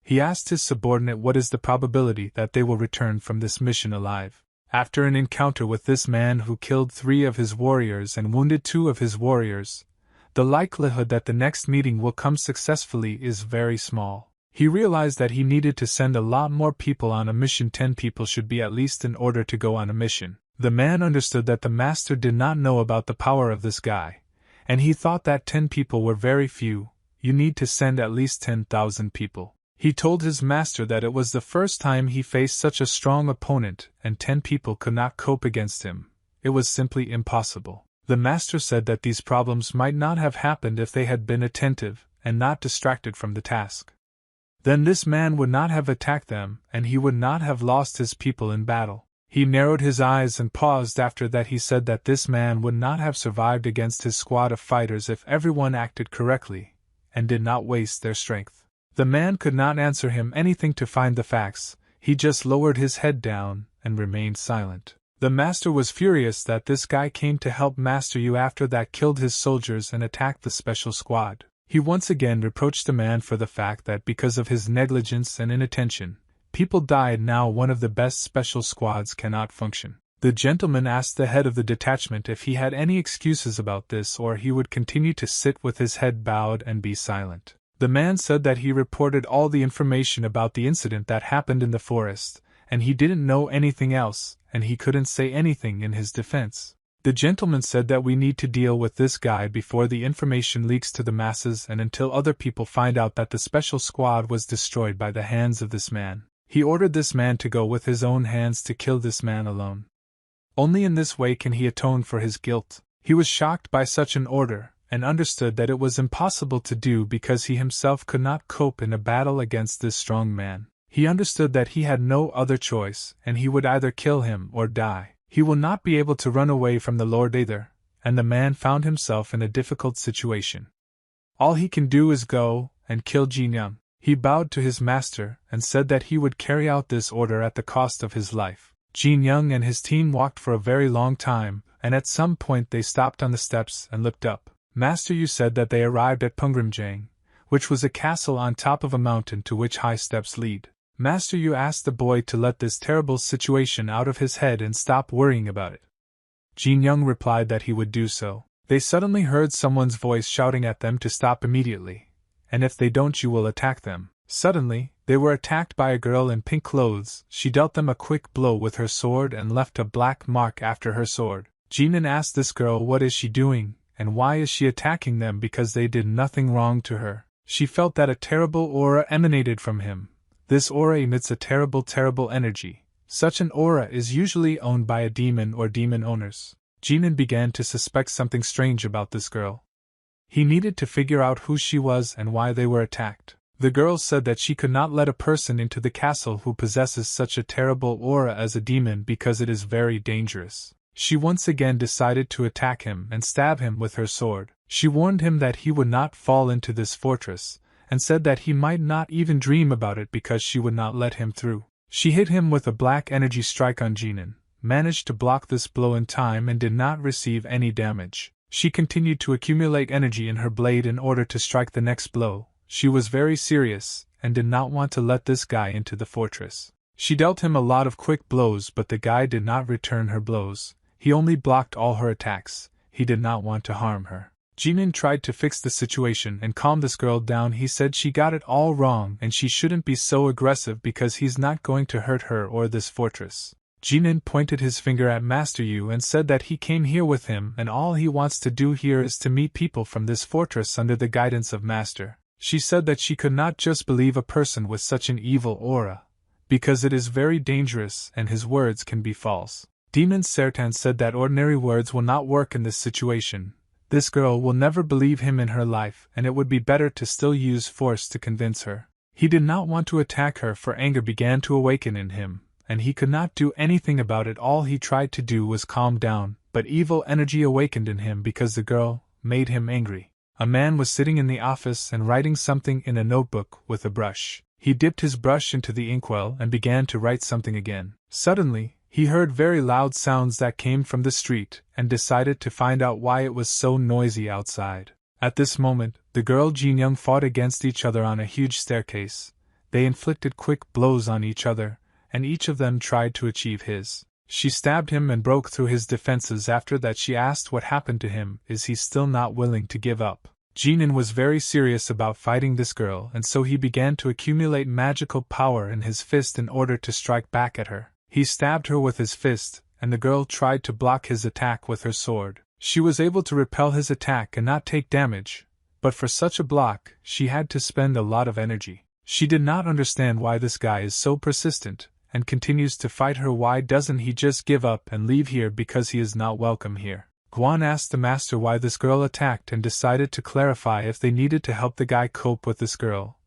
He asked his subordinate what is the probability that they will return from this mission alive. After an encounter with this man who killed 3 of his warriors and wounded 2 of his warriors, the likelihood that the next meeting will come successfully is very small. He realized that he needed to send a lot more people on a mission. 10 people should be at least in order to go on a mission. The man understood that the master did not know about the power of this guy, and he thought that 10 people were very few. You need to send at least 10,000 people. He told his master that it was the first time he faced such a strong opponent, and 10 people could not cope against him. It was simply impossible. The master said that these problems might not have happened if they had been attentive, and not distracted from the task. Then this man would not have attacked them, and he would not have lost his people in battle. He narrowed his eyes and paused. After that he said that this man would not have survived against his squad of fighters if everyone acted correctly, and did not waste their strength. The man could not answer him anything to find the facts, he just lowered his head down, and remained silent. The master was furious that this guy came to help Master Yu after that killed his soldiers and attacked the special squad. He once again reproached the man for the fact that because of his negligence and inattention, people died. Now one of the best special squads cannot function. The gentleman asked the head of the detachment if he had any excuses about this or he would continue to sit with his head bowed and be silent. The man said that he reported all the information about the incident that happened in the forest, and he didn't know anything else, and he couldn't say anything in his defense. The gentleman said that we need to deal with this guy before the information leaks to the masses and until other people find out that the special squad was destroyed by the hands of this man. He ordered this man to go with his own hands to kill this man alone. Only in this way can he atone for his guilt. He was shocked by such an order, and understood that it was impossible to do because he himself could not cope in a battle against this strong man. He understood that he had no other choice, and he would either kill him or die. He will not be able to run away from the Lord either, and the man found himself in a difficult situation. All he can do is go and kill Jin Young. He bowed to his master and said that he would carry out this order at the cost of his life. Jin Young and his team walked for a very long time, and at some point they stopped on the steps and looked up. Master Yu said that they arrived at Pengrimjiang, which was a castle on top of a mountain to which high steps lead. Master Yu asked the boy to let this terrible situation out of his head and stop worrying about it. Jin Young replied that he would do so. They suddenly heard someone's voice shouting at them to stop immediately, and if they don't you will attack them. Suddenly, they were attacked by a girl in pink clothes. She dealt them a quick blow with her sword and left a black mark after her sword. Jinan asked this girl what is she doing, and why is she attacking them because they did nothing wrong to her. She felt that a terrible aura emanated from him. This aura emits a terrible energy, Such an aura is usually owned by a demon or demon owners. Ganan began to suspect something strange about this girl. He needed to figure out who she was and why they were attacked. The girl said that she could not let a person into the castle who possesses such a terrible aura as a demon because it is very dangerous. She once again decided to attack him and stab him with her sword. She warned him that he would not fall into this fortress, and said that he might not even dream about it because she would not let him through. She hit him with a black energy strike on Ganan, managed to block this blow in time and did not receive any damage. She continued to accumulate energy in her blade in order to strike the next blow. She was very serious, and did not want to let this guy into the fortress. She dealt him a lot of quick blows, but the guy did not return her blows. He only blocked all her attacks. He did not want to harm her. Ganan tried to fix the situation and calm this girl down. He said she got it all wrong and she shouldn't be so aggressive because he's not going to hurt her or this fortress. Ganan pointed his finger at Master Yu and said that he came here with him and all he wants to do here is to meet people from this fortress under the guidance of Master. She said that she could not just believe a person with such an evil aura, because it is very dangerous and his words can be false. Demon Sertan said that ordinary words will not work in this situation. This girl will never believe him in her life and it would be better to still use force to convince her. He did not want to attack her for anger began to awaken in him, and he could not do anything about it. All he tried to do was calm down, but evil energy awakened in him because the girl made him angry. A man was sitting in the office and writing something in a notebook with a brush. He dipped his brush into the inkwell and began to write something again. Suddenly, he heard very loud sounds that came from the street and decided to find out why it was so noisy outside. At this moment, the girl Jin Young fought against each other on a huge staircase. They inflicted quick blows on each other, and each of them tried to achieve his. She stabbed him and broke through his defenses. After that she asked what happened to him. Is he still not willing to give up? Ganan was very serious about fighting this girl and so he began to accumulate magical power in his fist in order to strike back at her. He stabbed her with his fist, and the girl tried to block his attack with her sword. She was able to repel his attack and not take damage, but for such a block, she had to spend a lot of energy. She did not understand why this guy is so persistent, and continues to fight her. Why doesn't he just give up and leave here because he is not welcome here? Guang asked the master why this girl attacked and decided to clarify if they needed to help the guy cope with this girl.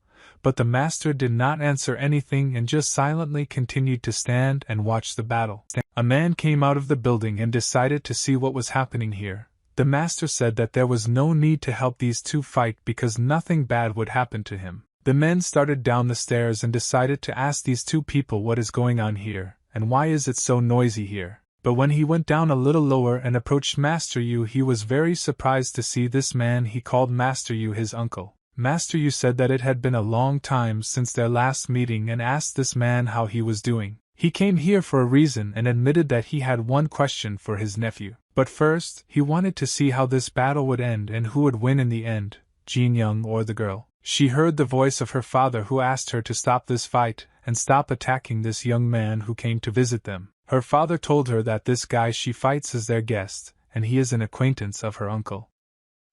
But the master did not answer anything and just silently continued to stand and watch the battle. A man came out of the building and decided to see what was happening here. The master said that there was no need to help these two fight because nothing bad would happen to him. The men started down the stairs and decided to ask these two people what is going on here, and why is it so noisy here. But when he went down a little lower and approached Master Yu, he was very surprised to see this man. He called Master Yu his uncle. Master Yu said that it had been a long time since their last meeting and asked this man how he was doing. He came here for a reason and admitted that he had one question for his nephew. But first, he wanted to see how this battle would end and who would win in the end, Jin Young or the girl. She heard the voice of her father who asked her to stop this fight and stop attacking this young man who came to visit them. Her father told her that this guy she fights is their guest, and he is an acquaintance of her uncle.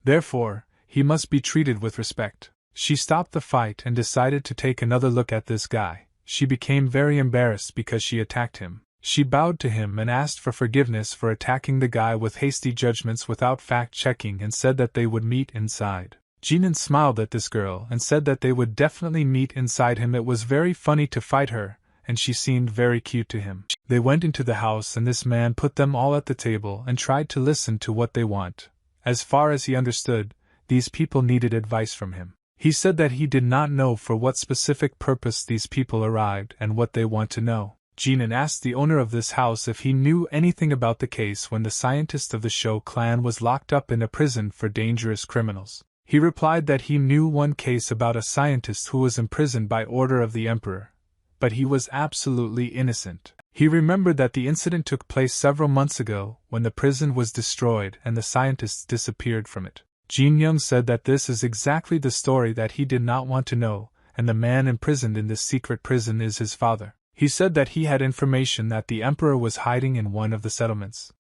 Therefore, he must be treated with respect. She stopped the fight and decided to take another look at this guy. She became very embarrassed because she attacked him. She bowed to him and asked for forgiveness for attacking the guy with hasty judgments without fact-checking and said that they would meet inside. Ganan smiled at this girl and said that they would definitely meet inside him. It was very funny to fight her, and she seemed very cute to him. They went into the house and this man put them all at the table and tried to listen to what they want. As far as he understood, these people needed advice from him. He said that he did not know for what specific purpose these people arrived and what they want to know. Ganan asked the owner of this house if he knew anything about the case when the scientist of the Show clan was locked up in a prison for dangerous criminals. He replied that he knew one case about a scientist who was imprisoned by order of the emperor, but he was absolutely innocent. He remembered that the incident took place several months ago when the prison was destroyed and the scientists disappeared from it. Jin Young said that this is exactly the story that he did not want to know, and the man imprisoned in this secret prison is his father. He said that he had information that the emperor was hiding in one of the settlements.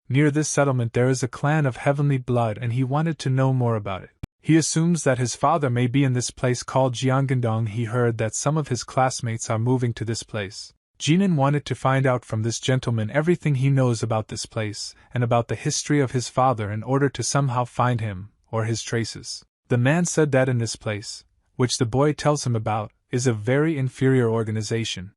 Near this settlement there is a clan of heavenly blood and he wanted to know more about it. He assumes that his father may be in this place called Jiangandong. He heard that some of his classmates are moving to this place. Ganan wanted to find out from this gentleman everything he knows about this place, and about the history of his father in order to somehow find him, or his traces. The man said that in this place, which the boy tells him about, is a very inferior organization.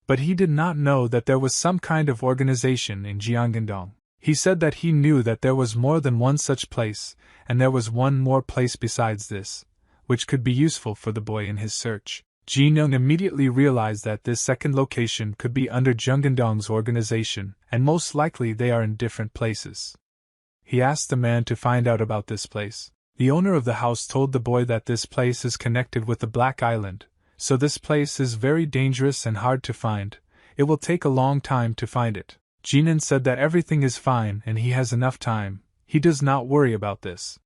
But he did not know that there was some kind of organization in Jiangandong. He said that he knew that there was more than one such place, and there was one more place besides this, which could be useful for the boy in his search. Jinyoung immediately realized that this second location could be under Jiangandong's organization, and most likely they are in different places. He asked the man to find out about this place. The owner of the house told the boy that this place is connected with the Black Island, so this place is very dangerous and hard to find. It will take a long time to find it. Jinan said that everything is fine and he has enough time. He does not worry about this.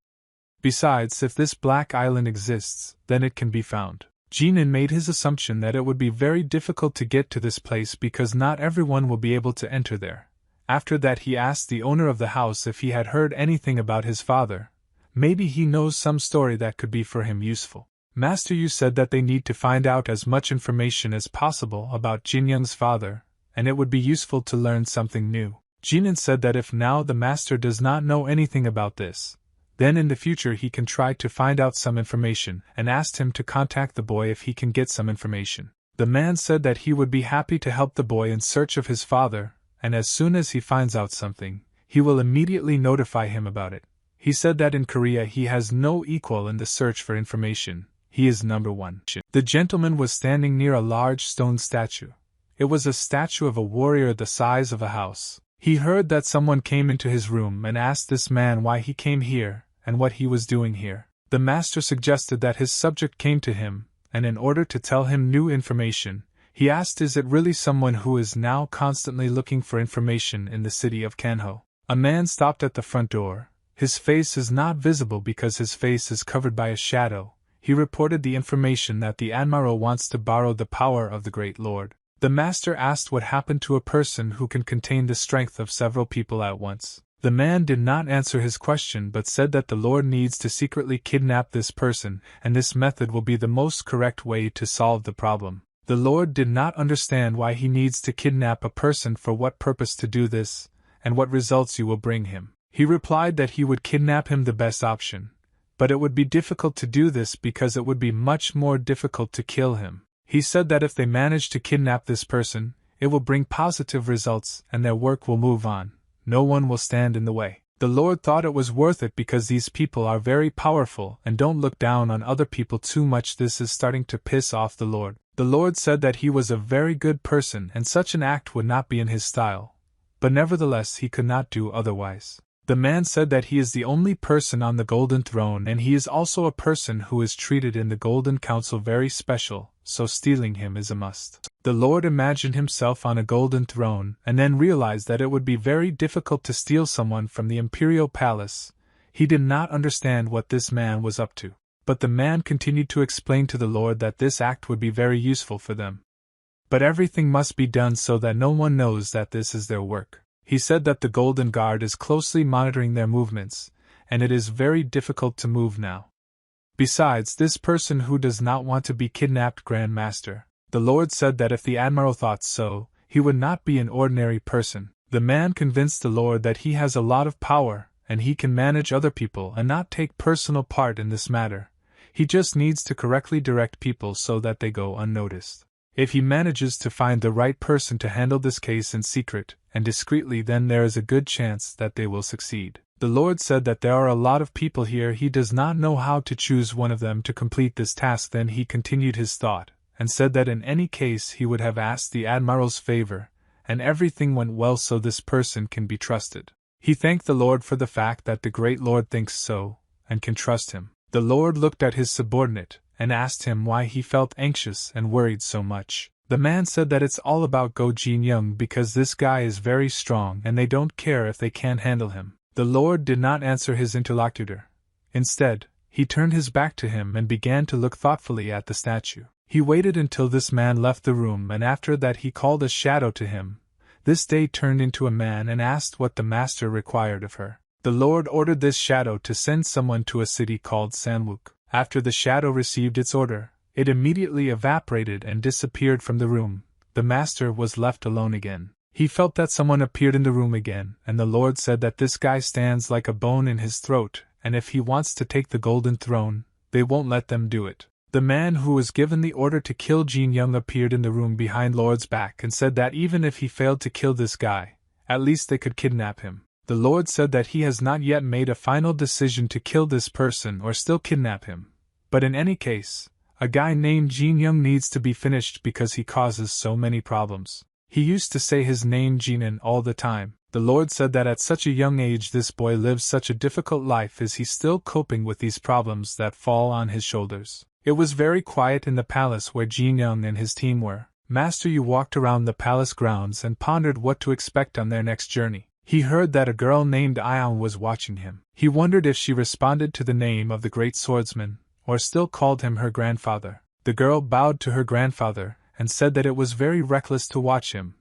Besides, if this Black Island exists, then it can be found. Jinan made his assumption that it would be very difficult to get to this place because not everyone will be able to enter there. After that he asked the owner of the house if he had heard anything about his father. Maybe he knows some story that could be for him useful. Master Yu said that they need to find out as much information as possible about Jinyoung's father, and it would be useful to learn something new. Jinan said that if now the master does not know anything about this, then in the future he can try to find out some information, and asked him to contact the boy if he can get some information. The man said that he would be happy to help the boy in search of his father, and as soon as he finds out something, he will immediately notify him about it. He said that in Korea he has no equal in the search for information. He is number one. The gentleman was standing near a large stone statue. It was a statue of a warrior the size of a house. He heard that someone came into his room and asked this man why he came here, and what he was doing here. The master suggested that his subject came to him, and in order to tell him new information, he asked, is it really someone who is now constantly looking for information in the city of Kanho? A man stopped at the front door. His face is not visible because his face is covered by a shadow. He reported the information that the admiral wants to borrow the power of the great lord. The master asked what happened to a person who can contain the strength of several people at once. The man did not answer his question but said that the lord needs to secretly kidnap this person, and this method will be the most correct way to solve the problem. The lord did not understand why he needs to kidnap a person, for what purpose to do this, and what results you will bring him. He replied that he would kidnap him, the best option, but it would be difficult to do this because it would be much more difficult to kill him. He said that if they manage to kidnap this person, it will bring positive results and their work will move on. No one will stand in the way. The Lord thought it was worth it because these people are very powerful and don't look down on other people too much. This is starting to piss off the Lord. The Lord said that he was a very good person and such an act would not be in his style, but nevertheless he could not do otherwise. The man said that he is the only person on the Golden Throne and he is also a person who is treated in the Golden Council very special, so stealing him is a must. The Lord imagined himself on a golden throne and then realized that it would be very difficult to steal someone from the imperial palace. He did not understand what this man was up to, but the man continued to explain to the Lord that this act would be very useful for them. But everything must be done so that no one knows that this is their work. He said that the Golden Guard is closely monitoring their movements, and it is very difficult to move now. Besides, this person who does not want to be kidnapped, Grand Master. The Lord said that if the Admiral thought so, he would not be an ordinary person. The man convinced the Lord that he has a lot of power, and he can manage other people and not take personal part in this matter. He just needs to correctly direct people so that they go unnoticed. If he manages to find the right person to handle this case in secret and discreetly, then there is a good chance that they will succeed. The Lord said that there are a lot of people here, he does not know how to choose one of them to complete this task. Then he continued his thought, and said that in any case he would have asked the Admiral's favor, and everything went well, so this person can be trusted. He thanked the Lord for the fact that the great Lord thinks so, and can trust him. The Lord looked at his subordinate, and asked him why he felt anxious and worried so much. The man said that it's all about Go Jin-young because this guy is very strong and they don't care if they can't handle him. The Lord did not answer his interlocutor. Instead, he turned his back to him and began to look thoughtfully at the statue. He waited until this man left the room, and after that he called a shadow to him. This day turned into a man and asked what the master required of her. The Lord ordered this shadow to send someone to a city called Sanwook. After the shadow received its order, it immediately evaporated and disappeared from the room. the master was left alone again. He felt that someone appeared in the room again, and the Lord said that this guy stands like a bone in his throat, and if he wants to take the golden throne, they won't let them do it. The man who was given the order to kill Jin Young appeared in the room behind Lord's back and said that even if he failed to kill this guy, at least they could kidnap him. The Lord said that he has not yet made a final decision to kill this person or still kidnap him. But in any case, a guy named Jin Young needs to be finished because he causes so many problems. He used to say his name Jinan all the time. The Lord said that at such a young age this boy lives such a difficult life. Is he still coping with these problems that fall on his shoulders? It was very quiet in the palace where Jin Young and his team were. Master Yu walked around the palace grounds and pondered what to expect on their next journey. He heard that a girl named Ion was watching him. He wondered if she responded to the name of the great swordsman, or still called him her grandfather. The girl bowed to her grandfather and said that it was very reckless to watch him,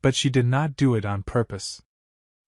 but she did not do it on purpose.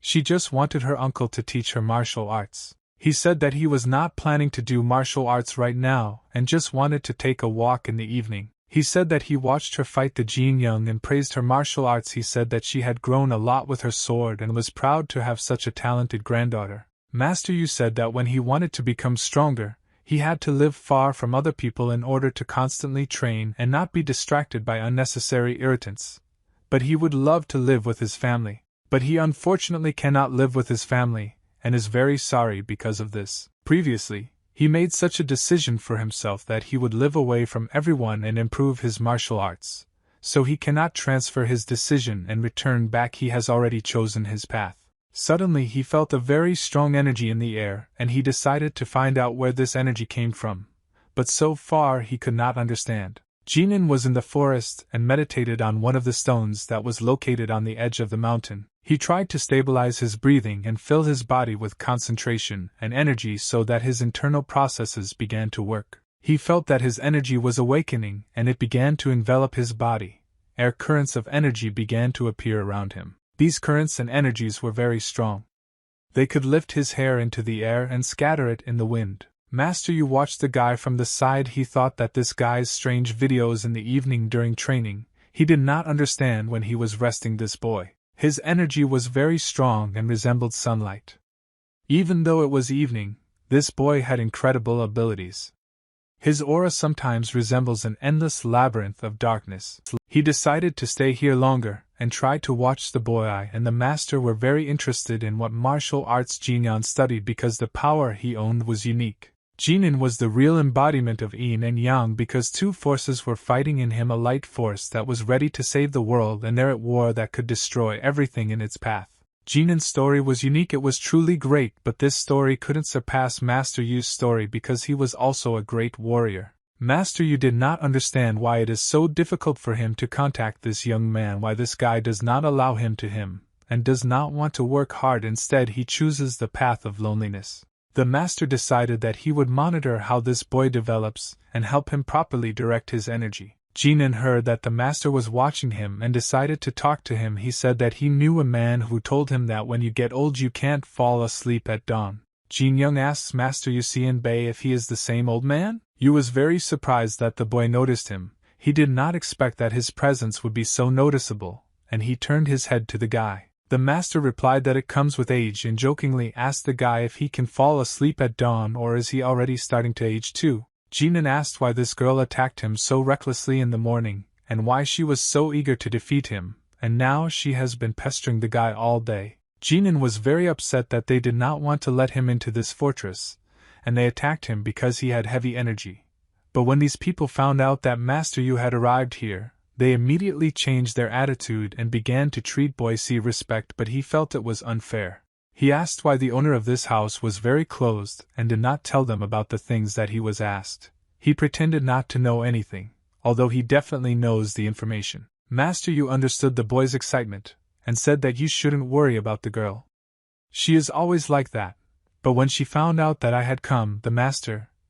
She just wanted her uncle to teach her martial arts. He said that he was not planning to do martial arts right now and just wanted to take a walk in the evening. He said that he watched her fight the Jin Young and praised her martial arts. He said that she had grown a lot with her sword and was proud to have such a talented granddaughter. Master Yu said that when he wanted to become stronger, he had to live far from other people in order to constantly train and not be distracted by unnecessary irritants. But he would love to live with his family. But he unfortunately cannot live with his family, and is very sorry because of this. Previously, he made such a decision for himself that he would live away from everyone and improve his martial arts. So he cannot transfer his decision and return back. He has already chosen his path. Suddenly he felt a very strong energy in the air, and he decided to find out where this energy came from. But so far he could not understand. Jinan was in the forest and meditated on one of the stones that was located on the edge of the mountain. He tried to stabilize his breathing and fill his body with concentration and energy so that his internal processes began to work. He felt that his energy was awakening and it began to envelop his body. Air currents of energy began to appear around him. These currents and energies were very strong. They could lift his hair into the air and scatter it in the wind. Master Yu watched the guy from the side. He thought that this guy's strange videos in the evening during training, he did not understand when he was resting this boy. His energy was very strong and resembled sunlight. Even though it was evening, this boy had incredible abilities. His aura sometimes resembles an endless labyrinth of darkness. He decided to stay here longer and tried to watch the boy. I and the master were very interested in what martial arts Jinan studied because the power he owned was unique. Jinan was the real embodiment of yin and yang because two forces were fighting in him, a light force that was ready to save the world and there at war that could destroy everything in its path. Jinan's story was unique, it was truly great, but this story couldn't surpass Master Yu's story because he was also a great warrior. Master Yu did not understand why it is so difficult for him to contact this young man, why this guy does not allow him to him, and does not want to work hard. Instead he chooses the path of loneliness. The master decided that he would monitor how this boy develops and help him properly direct his energy. Jinan heard that the master was watching him and decided to talk to him. He said that he knew a man who told him that when you get old you can't fall asleep at dawn. Jin Young asks Master Yu Bei if he is the same old man. Yu was very surprised that the boy noticed him. He did not expect that his presence would be so noticeable, and he turned his head to the guy. The master replied that it comes with age and jokingly asked the guy if he can fall asleep at dawn or is he already starting to age too. Jinan asked why this girl attacked him so recklessly in the morning, and why she was so eager to defeat him, and now she has been pestering the guy all day. Jinan was very upset that they did not want to let him into this fortress, and they attacked him because he had heavy energy. But when these people found out that Master Yu had arrived here, they immediately changed their attitude and began to treat Boy C respect, but he felt it was unfair. He asked why the owner of this house was very closed and did not tell them about the things that he was asked. He pretended not to know anything, although he definitely knows the information. Master Yu understood the boy's excitement, and said that you shouldn't worry about the girl. She is always like that. But when she found out that I had come,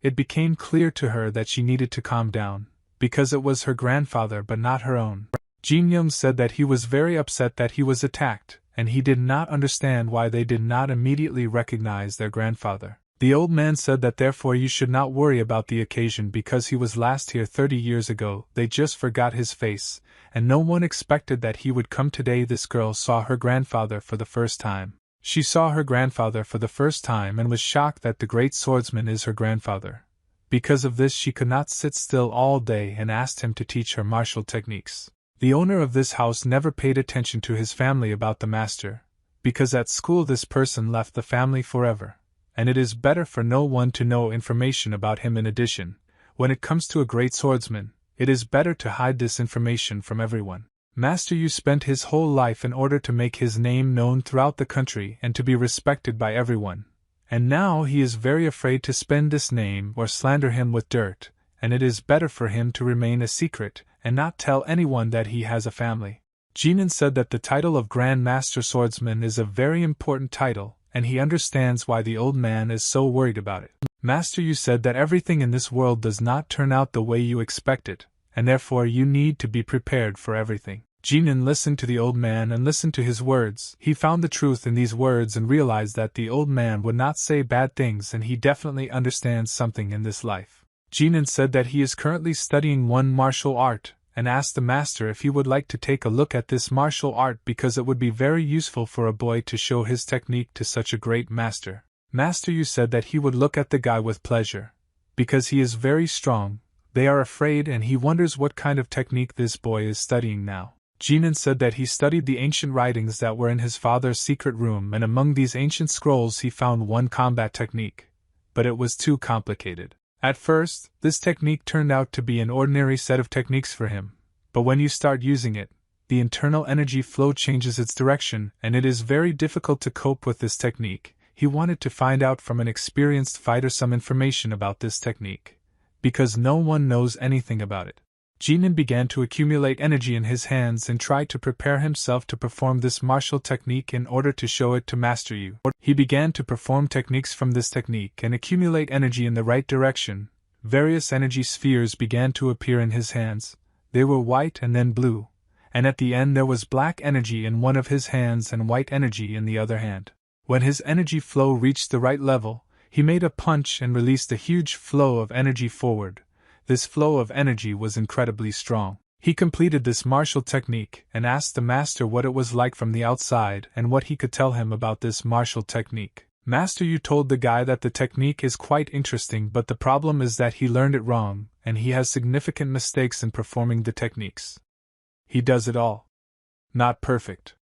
it became clear to her that she needed to calm down, because it was her grandfather but not her own. Jin Young said that he was very upset that he was attacked, and he did not understand why they did not immediately recognize their grandfather. The old man said that therefore you should not worry about the occasion because he was last here 30 years ago, they just forgot his face, and no one expected that he would come today. This girl saw her grandfather for the first time. She saw her grandfather for the first time and was shocked that the great swordsman is her grandfather. Because of this, she could not sit still all day and asked him to teach her martial techniques. The owner of this house never paid attention to his family about the master, because at school this person left the family forever, and it is better for no one to know information about him. In addition, when it comes to a great swordsman, it is better to hide this information from everyone. Master Yu spent his whole life in order to make his name known throughout the country and to be respected by everyone, and now he is very afraid to spend this name or slander him with dirt, and it is better for him to remain a secret and not tell anyone that he has a family. Ganan said that the title of Grand Master Swordsman is a very important title, and he understands why the old man is so worried about it. Master Yu said that everything in this world does not turn out the way you expect it, and therefore you need to be prepared for everything. Ganan listened to the old man and listened to his words. He found the truth in these words and realized that the old man would not say bad things, and he definitely understands something in this life. Ganan said that he is currently studying one martial art, and asked the master if he would like to take a look at this martial art because it would be very useful for a boy to show his technique to such a great master. Master Yu said that he would look at the guy with pleasure, because he is very strong. They are afraid, and he wonders what kind of technique this boy is studying now. Ganan said that he studied the ancient writings that were in his father's secret room, and among these ancient scrolls he found one combat technique, but it was too complicated. At first, this technique turned out to be an ordinary set of techniques for him, but when you start using it, the internal energy flow changes its direction, and it is very difficult to cope with this technique. He wanted to find out from an experienced fighter some information about this technique, because no one knows anything about it. Ganan began to accumulate energy in his hands and tried to prepare himself to perform this martial technique in order to show it to Master Yu. He began to perform techniques from this technique and accumulate energy in the right direction. Various energy spheres began to appear in his hands. They were white and then blue, and at the end there was black energy in one of his hands and white energy in the other hand. When his energy flow reached the right level, he made a punch and released a huge flow of energy forward. This flow of energy was incredibly strong. He completed this martial technique and asked the master what it was like from the outside and what he could tell him about this martial technique. Master Yu told the guy that the technique is quite interesting, but the problem is that he learned it wrong, and he has significant mistakes in performing the techniques. He does it all not perfect.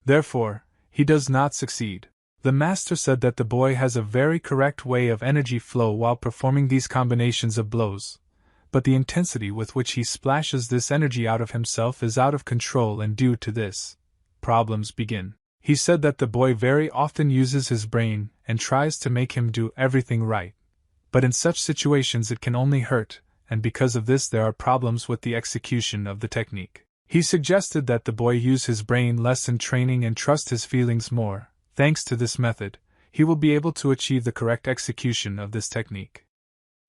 Therefore, he does not succeed. The master said that the boy has a very correct way of energy flow while performing these combinations of blows, but the intensity with which he splashes this energy out of himself is out of control, and due to this, problems begin. He said that the boy very often uses his brain and tries to make him do everything right, but in such situations it can only hurt, and because of this there are problems with the execution of the technique. He suggested that the boy use his brain less in training and trust his feelings more. Thanks to this method, he will be able to achieve the correct execution of this technique.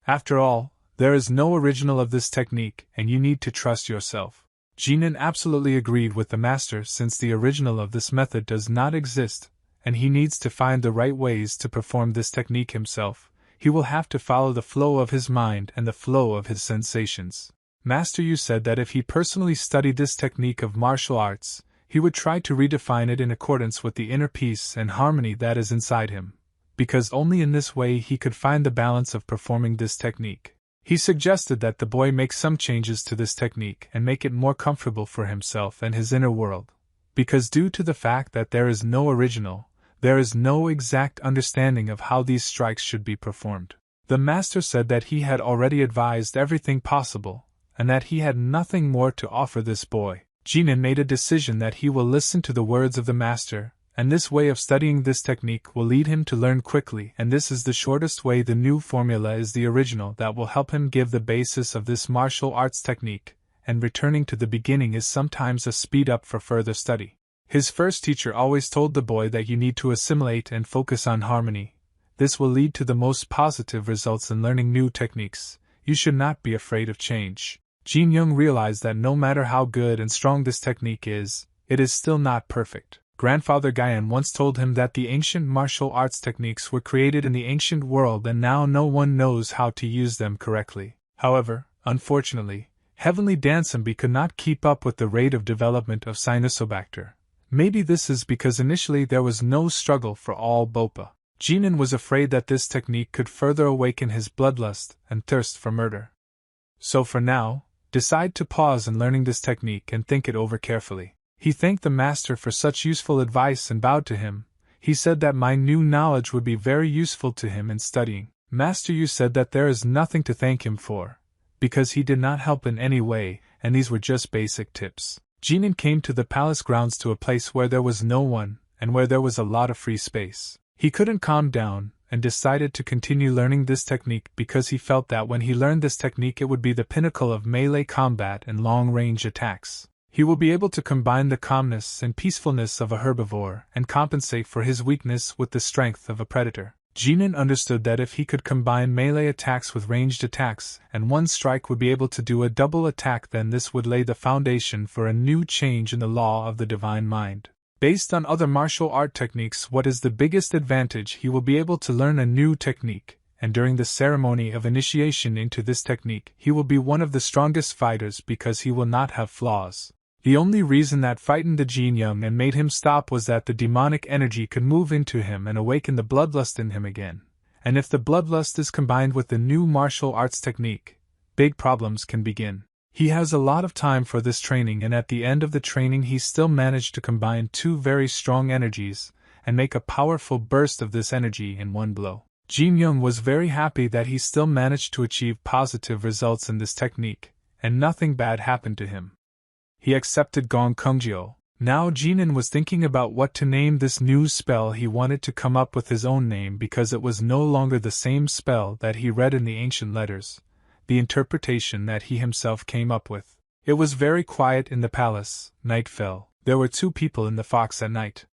After all, there is no original of this technique, and you need to trust yourself. Ganan absolutely agreed with the master, since the original of this method does not exist, and he needs to find the right ways to perform this technique himself. He will have to follow the flow of his mind and the flow of his sensations. Master Yu said that if he personally studied this technique of martial arts, he would try to redefine it in accordance with the inner peace and harmony that is inside him, because only in this way he could find the balance of performing this technique. He suggested that the boy make some changes to this technique and make it more comfortable for himself and his inner world, because due to the fact that there is no original, there is no exact understanding of how these strikes should be performed. The master said that he had already advised everything possible, and that he had nothing more to offer this boy. Ganan made a decision that he will listen to the words of the master, and this way of studying this technique will lead him to learn quickly, and this is the shortest way. The new formula is the original that will help him give the basis of this martial arts technique, and returning to the beginning is sometimes a speed up for further study. His first teacher always told the boy that you need to assimilate and focus on harmony. This will lead to the most positive results in learning new techniques. You should not be afraid of change. Jin Young realized that no matter how good and strong this technique is, it is still not perfect. Grandfather Ganan once told him that the ancient martial arts techniques were created in the ancient world and now no one knows how to use them correctly. However, unfortunately, Heavenly Dansombi could not keep up with the rate of development of Sinusobacter. Maybe this is because initially there was no struggle for all Bopa. Jinan was afraid that this technique could further awaken his bloodlust and thirst for murder. So for now, decide to pause in learning this technique and think it over carefully. He thanked the master for such useful advice and bowed to him. He said that my new knowledge would be very useful to him in studying. Master Yu said that there is nothing to thank him for, because he did not help in any way, and these were just basic tips. Jinan came to the palace grounds, to a place where there was no one, and where there was a lot of free space. He couldn't calm down, and decided to continue learning this technique because he felt that when he learned this technique it would be the pinnacle of melee combat and long-range attacks. He will be able to combine the calmness and peacefulness of a herbivore and compensate for his weakness with the strength of a predator. Jinan understood that if he could combine melee attacks with ranged attacks, and one strike would be able to do a double attack, then this would lay the foundation for a new change in the law of the divine mind. Based on other martial art techniques, what is the biggest advantage? He will be able to learn a new technique, and during the ceremony of initiation into this technique, he will be one of the strongest fighters because he will not have flaws. The only reason that frightened the Jin Young and made him stop was that the demonic energy could move into him and awaken the bloodlust in him again. And if the bloodlust is combined with the new martial arts technique, big problems can begin. He has a lot of time for this training, and at the end of the training he still managed to combine two very strong energies and make a powerful burst of this energy in one blow. Jin Young was very happy that he still managed to achieve positive results in this technique, and nothing bad happened to him. He accepted Gong Kungjiu. Now Jinan was thinking about what to name this new spell. He wanted to come up with his own name because it was no longer the same spell that he read in the ancient letters, the interpretation that he himself came up with. It was very quiet in the palace. Night fell. There were two people in the fox at night.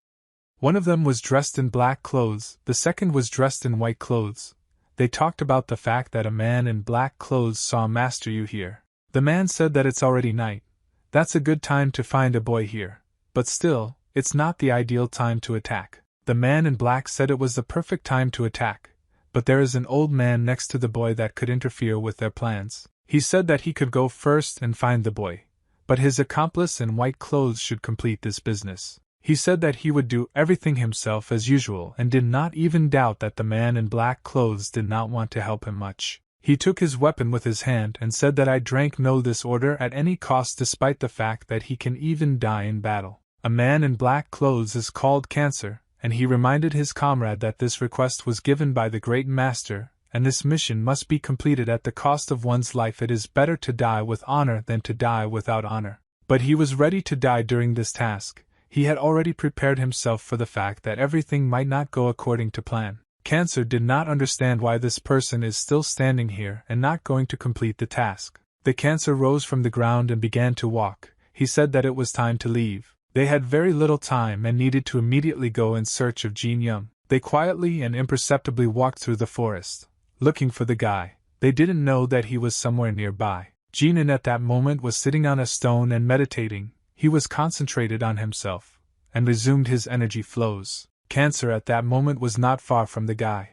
One of them was dressed in black clothes, the second was dressed in white clothes. They talked about the fact that a man in black clothes saw Master Yu here. The man said that it's already night. That's a good time to find a boy here. But still, it's not the ideal time to attack. The man in black said it was the perfect time to attack, but there is an old man next to the boy that could interfere with their plans. He said that he could go first and find the boy, but his accomplice in white clothes should complete this business. He said that he would do everything himself as usual and did not even doubt that the man in black clothes did not want to help him much. He took his weapon with his hand and said that I drank no this order at any cost, despite the fact that he can even die in battle. A man in black clothes is called Cancer, and he reminded his comrade that this request was given by the Great Master, and this mission must be completed at the cost of one's life. It is better to die with honor than to die without honor. But he was ready to die during this task. He had already prepared himself for the fact that everything might not go according to plan. Cancer did not understand why this person is still standing here and not going to complete the task. The Cancer rose from the ground and began to walk. He said that it was time to leave. They had very little time and needed to immediately go in search of Jin Young. They quietly and imperceptibly walked through the forest, looking for the guy. They didn't know that he was somewhere nearby. Jinan at that moment was sitting on a stone and meditating. He was concentrated on himself, and resumed his energy flows. Cancer at that moment was not far from the guy.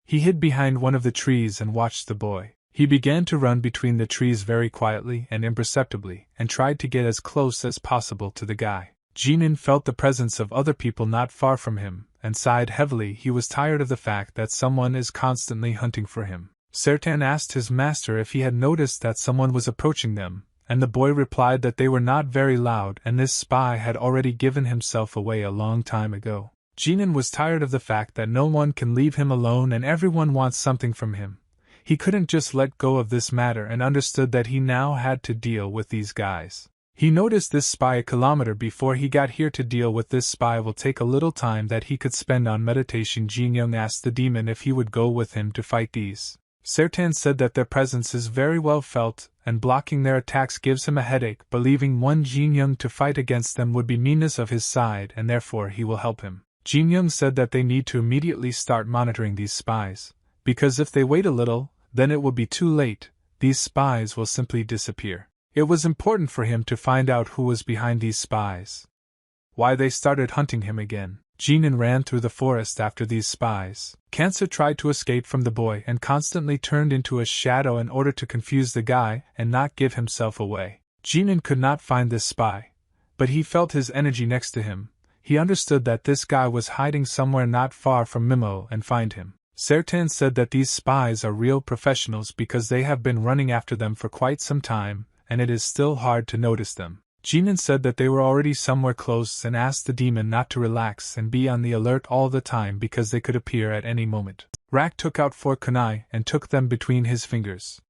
He hid behind one of the trees and watched the boy. He began to run between the trees very quietly and imperceptibly, and tried to get as close as possible to the guy. Jinan felt the presence of other people not far from him, and sighed heavily. He was tired of the fact that someone is constantly hunting for him. Sertan asked his master if he had noticed that someone was approaching them, and the boy replied that they were not very loud and this spy had already given himself away a long time ago. Jinan was tired of the fact that no one can leave him alone and everyone wants something from him. He couldn't just let go of this matter and understood that he now had to deal with these guys. He noticed this spy a kilometer before he got here. To deal with this spy will take a little time that he could spend on meditation. Jin Young asked the demon if he would go with him to fight these. Sertan said that their presence is very well felt, and blocking their attacks gives him a headache, but leaving one Jin Young to fight against them would be meanness of his side, and therefore he will help him. Jin Young said that they need to immediately start monitoring these spies, because if they wait a little, then it will be too late. These spies will simply disappear. It was important for him to find out who was behind these spies. Why they started hunting him again. Ganan ran through the forest after these spies. Cancer tried to escape from the boy and constantly turned into a shadow in order to confuse the guy and not give himself away. Ganan could not find this spy, but he felt his energy next to him. He understood that this guy was hiding somewhere not far from Mimo and find him. Sertan said that these spies are real professionals because they have been running after them for quite some time, and it is still hard to notice them. Ganan said that they were already somewhere close and asked the demon not to relax and be on the alert all the time because they could appear at any moment. Rak took out 4 kunai and took them between his fingers.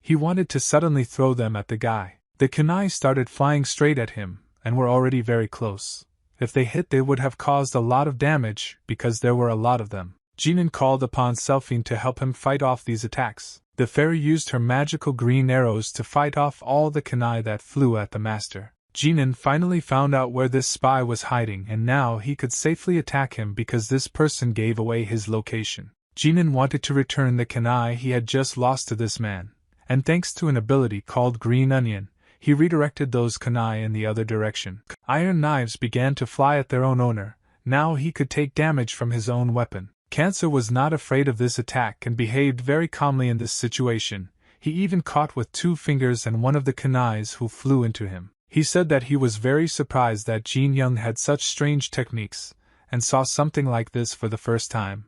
He wanted to suddenly throw them at the guy. The kunai started flying straight at him, and were already very close. If they hit, they would have caused a lot of damage because there were a lot of them. Ganan called upon Selphine to help him fight off these attacks. The fairy used her magical green arrows to fight off all the kunai that flew at the master. Ganan finally found out where this spy was hiding, and now he could safely attack him because this person gave away his location. Ganan wanted to return the kunai he had just lost to this man, and thanks to an ability called Green Onion, he redirected those kunai in the other direction. Iron knives began to fly at their own owner. Now he could take damage from his own weapon. Cancer was not afraid of this attack and behaved very calmly in this situation. He even caught with 2 fingers and one of the kunais who flew into him. He said that he was very surprised that Jin Young had such strange techniques, and saw something like this for the first time.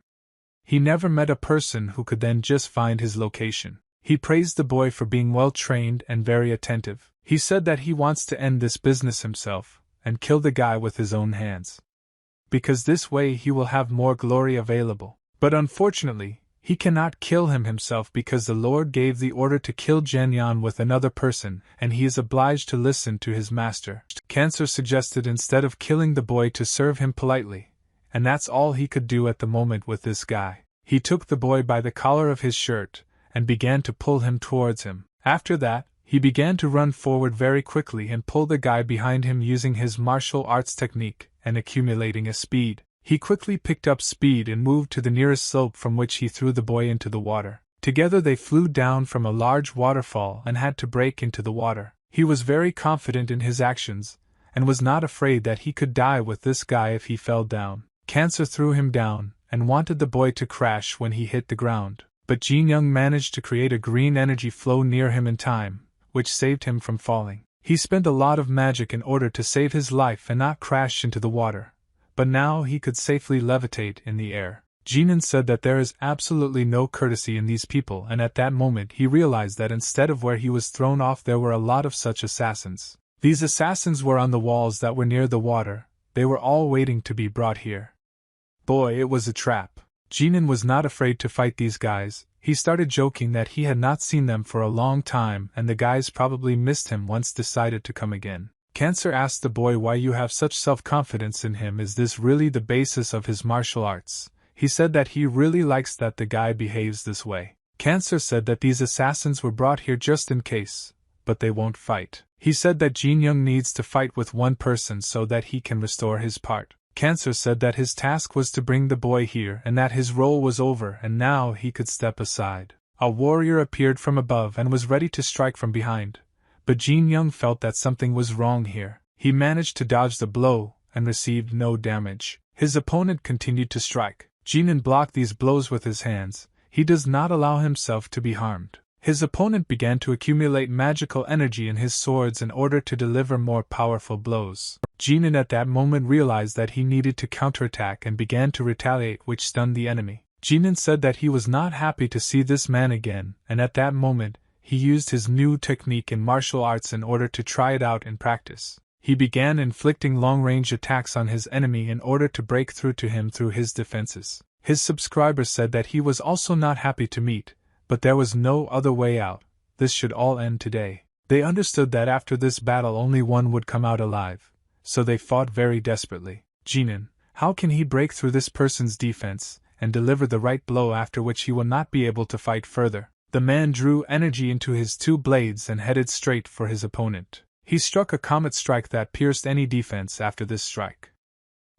He never met a person who could then just find his location. He praised the boy for being well trained and very attentive. He said that he wants to end this business himself, and kill the guy with his own hands, because this way he will have more glory available. But unfortunately, he cannot kill him himself because the Lord gave the order to kill Janyan with another person, and he is obliged to listen to his master. Cancer suggested instead of killing the boy to serve him politely, and that's all he could do at the moment with this guy. He took the boy by the collar of his shirt, and began to pull him towards him. After that, he began to run forward very quickly and pull the guy behind him using his martial arts technique, and accumulating a speed. He quickly picked up speed and moved to the nearest slope from which he threw the boy into the water. Together they flew down from a large waterfall and had to break into the water. He was very confident in his actions, and was not afraid that he could die with this guy if he fell down. Cancer threw him down, and wanted the boy to crash when he hit the ground, but Jin Young managed to create a green energy flow near him in time, which saved him from falling. He spent a lot of magic in order to save his life and not crash into the water, but now he could safely levitate in the air. Jinan said that there is absolutely no courtesy in these people, and at that moment he realized that instead of where he was thrown off there were a lot of such assassins. These assassins were on the walls that were near the water. They were all waiting to be brought here. Boy, it was a trap. Jinan was not afraid to fight these guys. He started joking that he had not seen them for a long time and the guys probably missed him once decided to come again. Cancer asked the boy why you have such self-confidence in him. Is this really the basis of his martial arts? He said that he really likes that the guy behaves this way. Cancer said that these assassins were brought here just in case, but they won't fight. He said that Jin Young needs to fight with one person so that he can restore his part. Cancer said that his task was to bring the boy here and that his role was over and now he could step aside. A warrior appeared from above and was ready to strike from behind, but Jin Young felt that something was wrong here. He managed to dodge the blow and received no damage. His opponent continued to strike. Jinan blocked these blows with his hands. He does not allow himself to be harmed. His opponent began to accumulate magical energy in his swords in order to deliver more powerful blows. Jinan at that moment realized that he needed to counterattack and began to retaliate, which stunned the enemy. Jinan said that he was not happy to see this man again, and at that moment, he used his new technique in martial arts in order to try it out in practice. He began inflicting long-range attacks on his enemy in order to break through to him through his defenses. His subscribers said that he was also not happy to meet, but there was no other way out. This should all end today. They understood that after this battle only one would come out alive, so they fought very desperately. Jinan, how can he break through this person's defense and deliver the right blow after which he will not be able to fight further? The man drew energy into his 2 blades and headed straight for his opponent. He struck a comet strike that pierced any defense after this strike.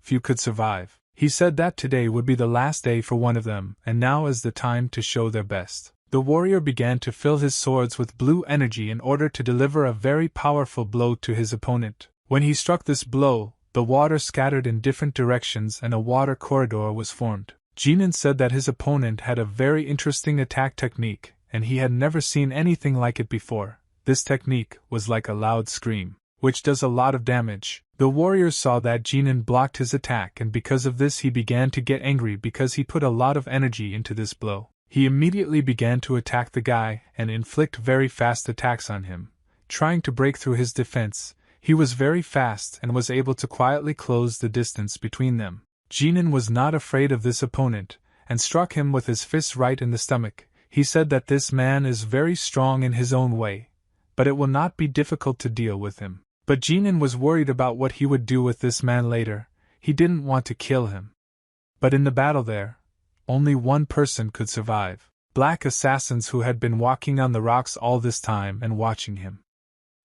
Few could survive. He said that today would be the last day for one of them, and now is the time to show their best. The warrior began to fill his swords with blue energy in order to deliver a very powerful blow to his opponent. When he struck this blow, The water scattered in different directions and a water corridor was formed. Ganan said that his opponent had a very interesting attack technique, and he had never seen anything like it before. This technique was like a loud scream, which does a lot of damage. The warrior saw that Ganan blocked his attack, and because of this he began to get angry because he put a lot of energy into this blow. He immediately began to attack the guy and inflict very fast attacks on him, trying to break through his defense. He was very fast and was able to quietly close the distance between them. Ganan was not afraid of this opponent, and struck him with his fist right in the stomach. He said that this man is very strong in his own way, but it will not be difficult to deal with him. But Ganan was worried about what he would do with this man later. He didn't want to kill him. But in the battle there, only one person could survive. Black assassins who had been walking on the rocks all this time and watching him.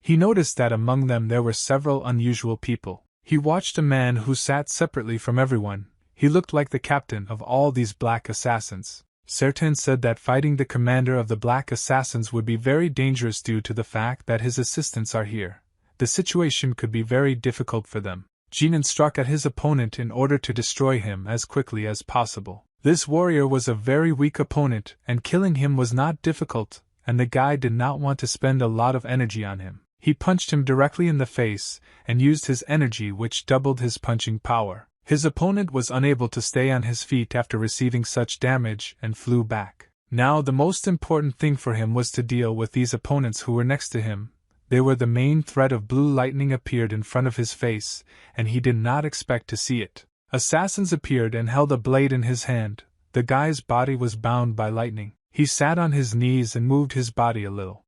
He noticed that among them there were several unusual people. He watched a man who sat separately from everyone. He looked like the captain of all these black assassins. Sertan said that fighting the commander of the black assassins would be very dangerous due to the fact that his assistants are here. The situation could be very difficult for them. Ganan struck at his opponent in order to destroy him as quickly as possible. This warrior was a very weak opponent, and killing him was not difficult, and the guy did not want to spend a lot of energy on him. He punched him directly in the face, and used his energy, which doubled his punching power. His opponent was unable to stay on his feet after receiving such damage and flew back. Now the most important thing for him was to deal with these opponents who were next to him. They were the main threat of blue lightning appeared in front of his face, and he did not expect to see it. Assassins appeared and held a blade in his hand. The guy's body was bound by lightning. He sat on his knees and moved his body a little.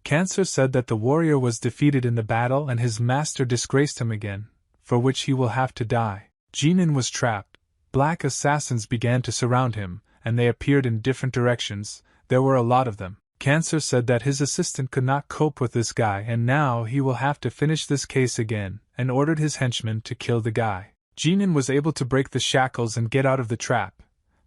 Cancer said that the warrior was defeated in the battle and his master disgraced him again, for which he will have to die. Ganan was trapped. Black assassins began to surround him, and they appeared in different directions. There were a lot of them. Cancer said that his assistant could not cope with this guy and now he will have to finish this case again, and ordered his henchmen to kill the guy. Ganan was able to break the shackles and get out of the trap,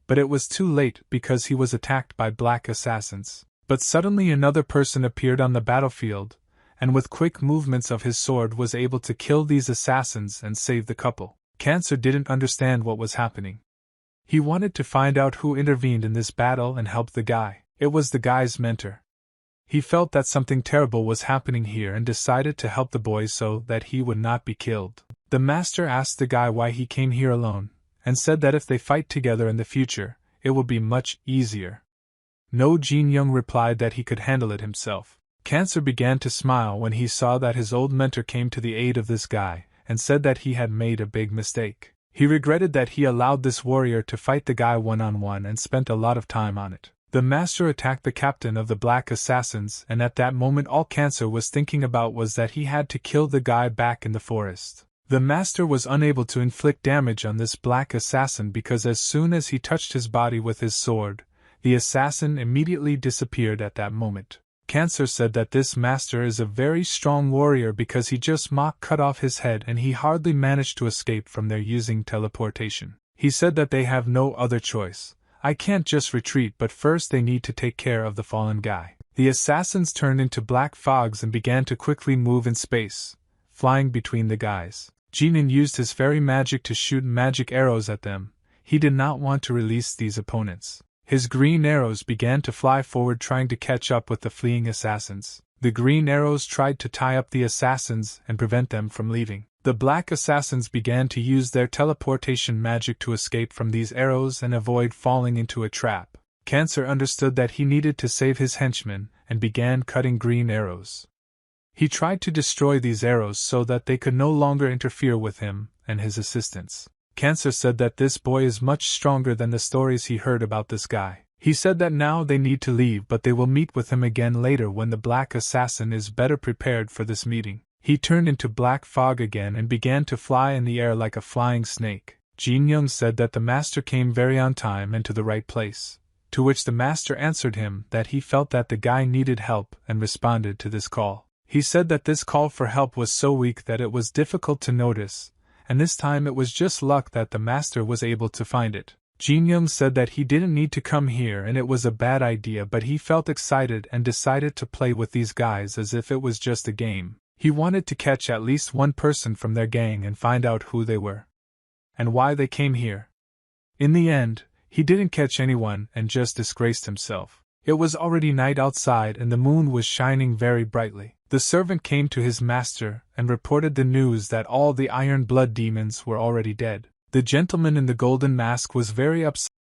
but it was too late because he was attacked by black assassins. But suddenly another person appeared on the battlefield, and with quick movements of his sword was able to kill these assassins and save the couple. Cancer didn't understand what was happening. He wanted to find out who intervened in this battle and helped the guy. It was the guy's mentor. He felt that something terrible was happening here and decided to help the boy so that he would not be killed. The master asked the guy why he came here alone, and said that if they fight together in the future, it will be much easier. No, Jin Young replied that he could handle it himself. Cancer began to smile when he saw that his old mentor came to the aid of this guy, and said that he had made a big mistake. He regretted that he allowed this warrior to fight the guy one-on-one and spent a lot of time on it. The master attacked the captain of the black assassins, and at that moment all Cancer was thinking about was that he had to kill the guy back in the forest. The master was unable to inflict damage on this black assassin because as soon as he touched his body with his sword, the assassin immediately disappeared at that moment. Cancer said that this master is a very strong warrior because he just cut off his head and he hardly managed to escape from there using teleportation. He said that they have no other choice. I can't just retreat, but first they need to take care of the fallen guy. The assassins turned into black fogs and began to quickly move in space, flying between the guys. Ganan used his fairy magic to shoot magic arrows at them. He did not want to release these opponents. His green arrows began to fly forward trying to catch up with the fleeing assassins. The green arrows tried to tie up the assassins and prevent them from leaving. The black assassins began to use their teleportation magic to escape from these arrows and avoid falling into a trap. Cancer understood that he needed to save his henchmen and began cutting green arrows. He tried to destroy these arrows so that they could no longer interfere with him and his assistants. Cancer said that this boy is much stronger than the stories he heard about this guy. He said that now they need to leave, but they will meet with him again later when the black assassin is better prepared for this meeting. He turned into black fog again and began to fly in the air like a flying snake. Jin Young said that the master came very on time and to the right place, to which the master answered him that he felt that the guy needed help and responded to this call. He said that this call for help was so weak that it was difficult to notice, and this time it was just luck that the master was able to find it. Jin Young said that he didn't need to come here and it was a bad idea, but he felt excited and decided to play with these guys as if it was just a game. He wanted to catch at least one person from their gang and find out who they were. And why they came here. In the end, he didn't catch anyone and just disgraced himself. It was already night outside and the moon was shining very brightly. The servant came to his master and reported the news that all the iron blood demons were already dead. The gentleman in the golden mask was very upset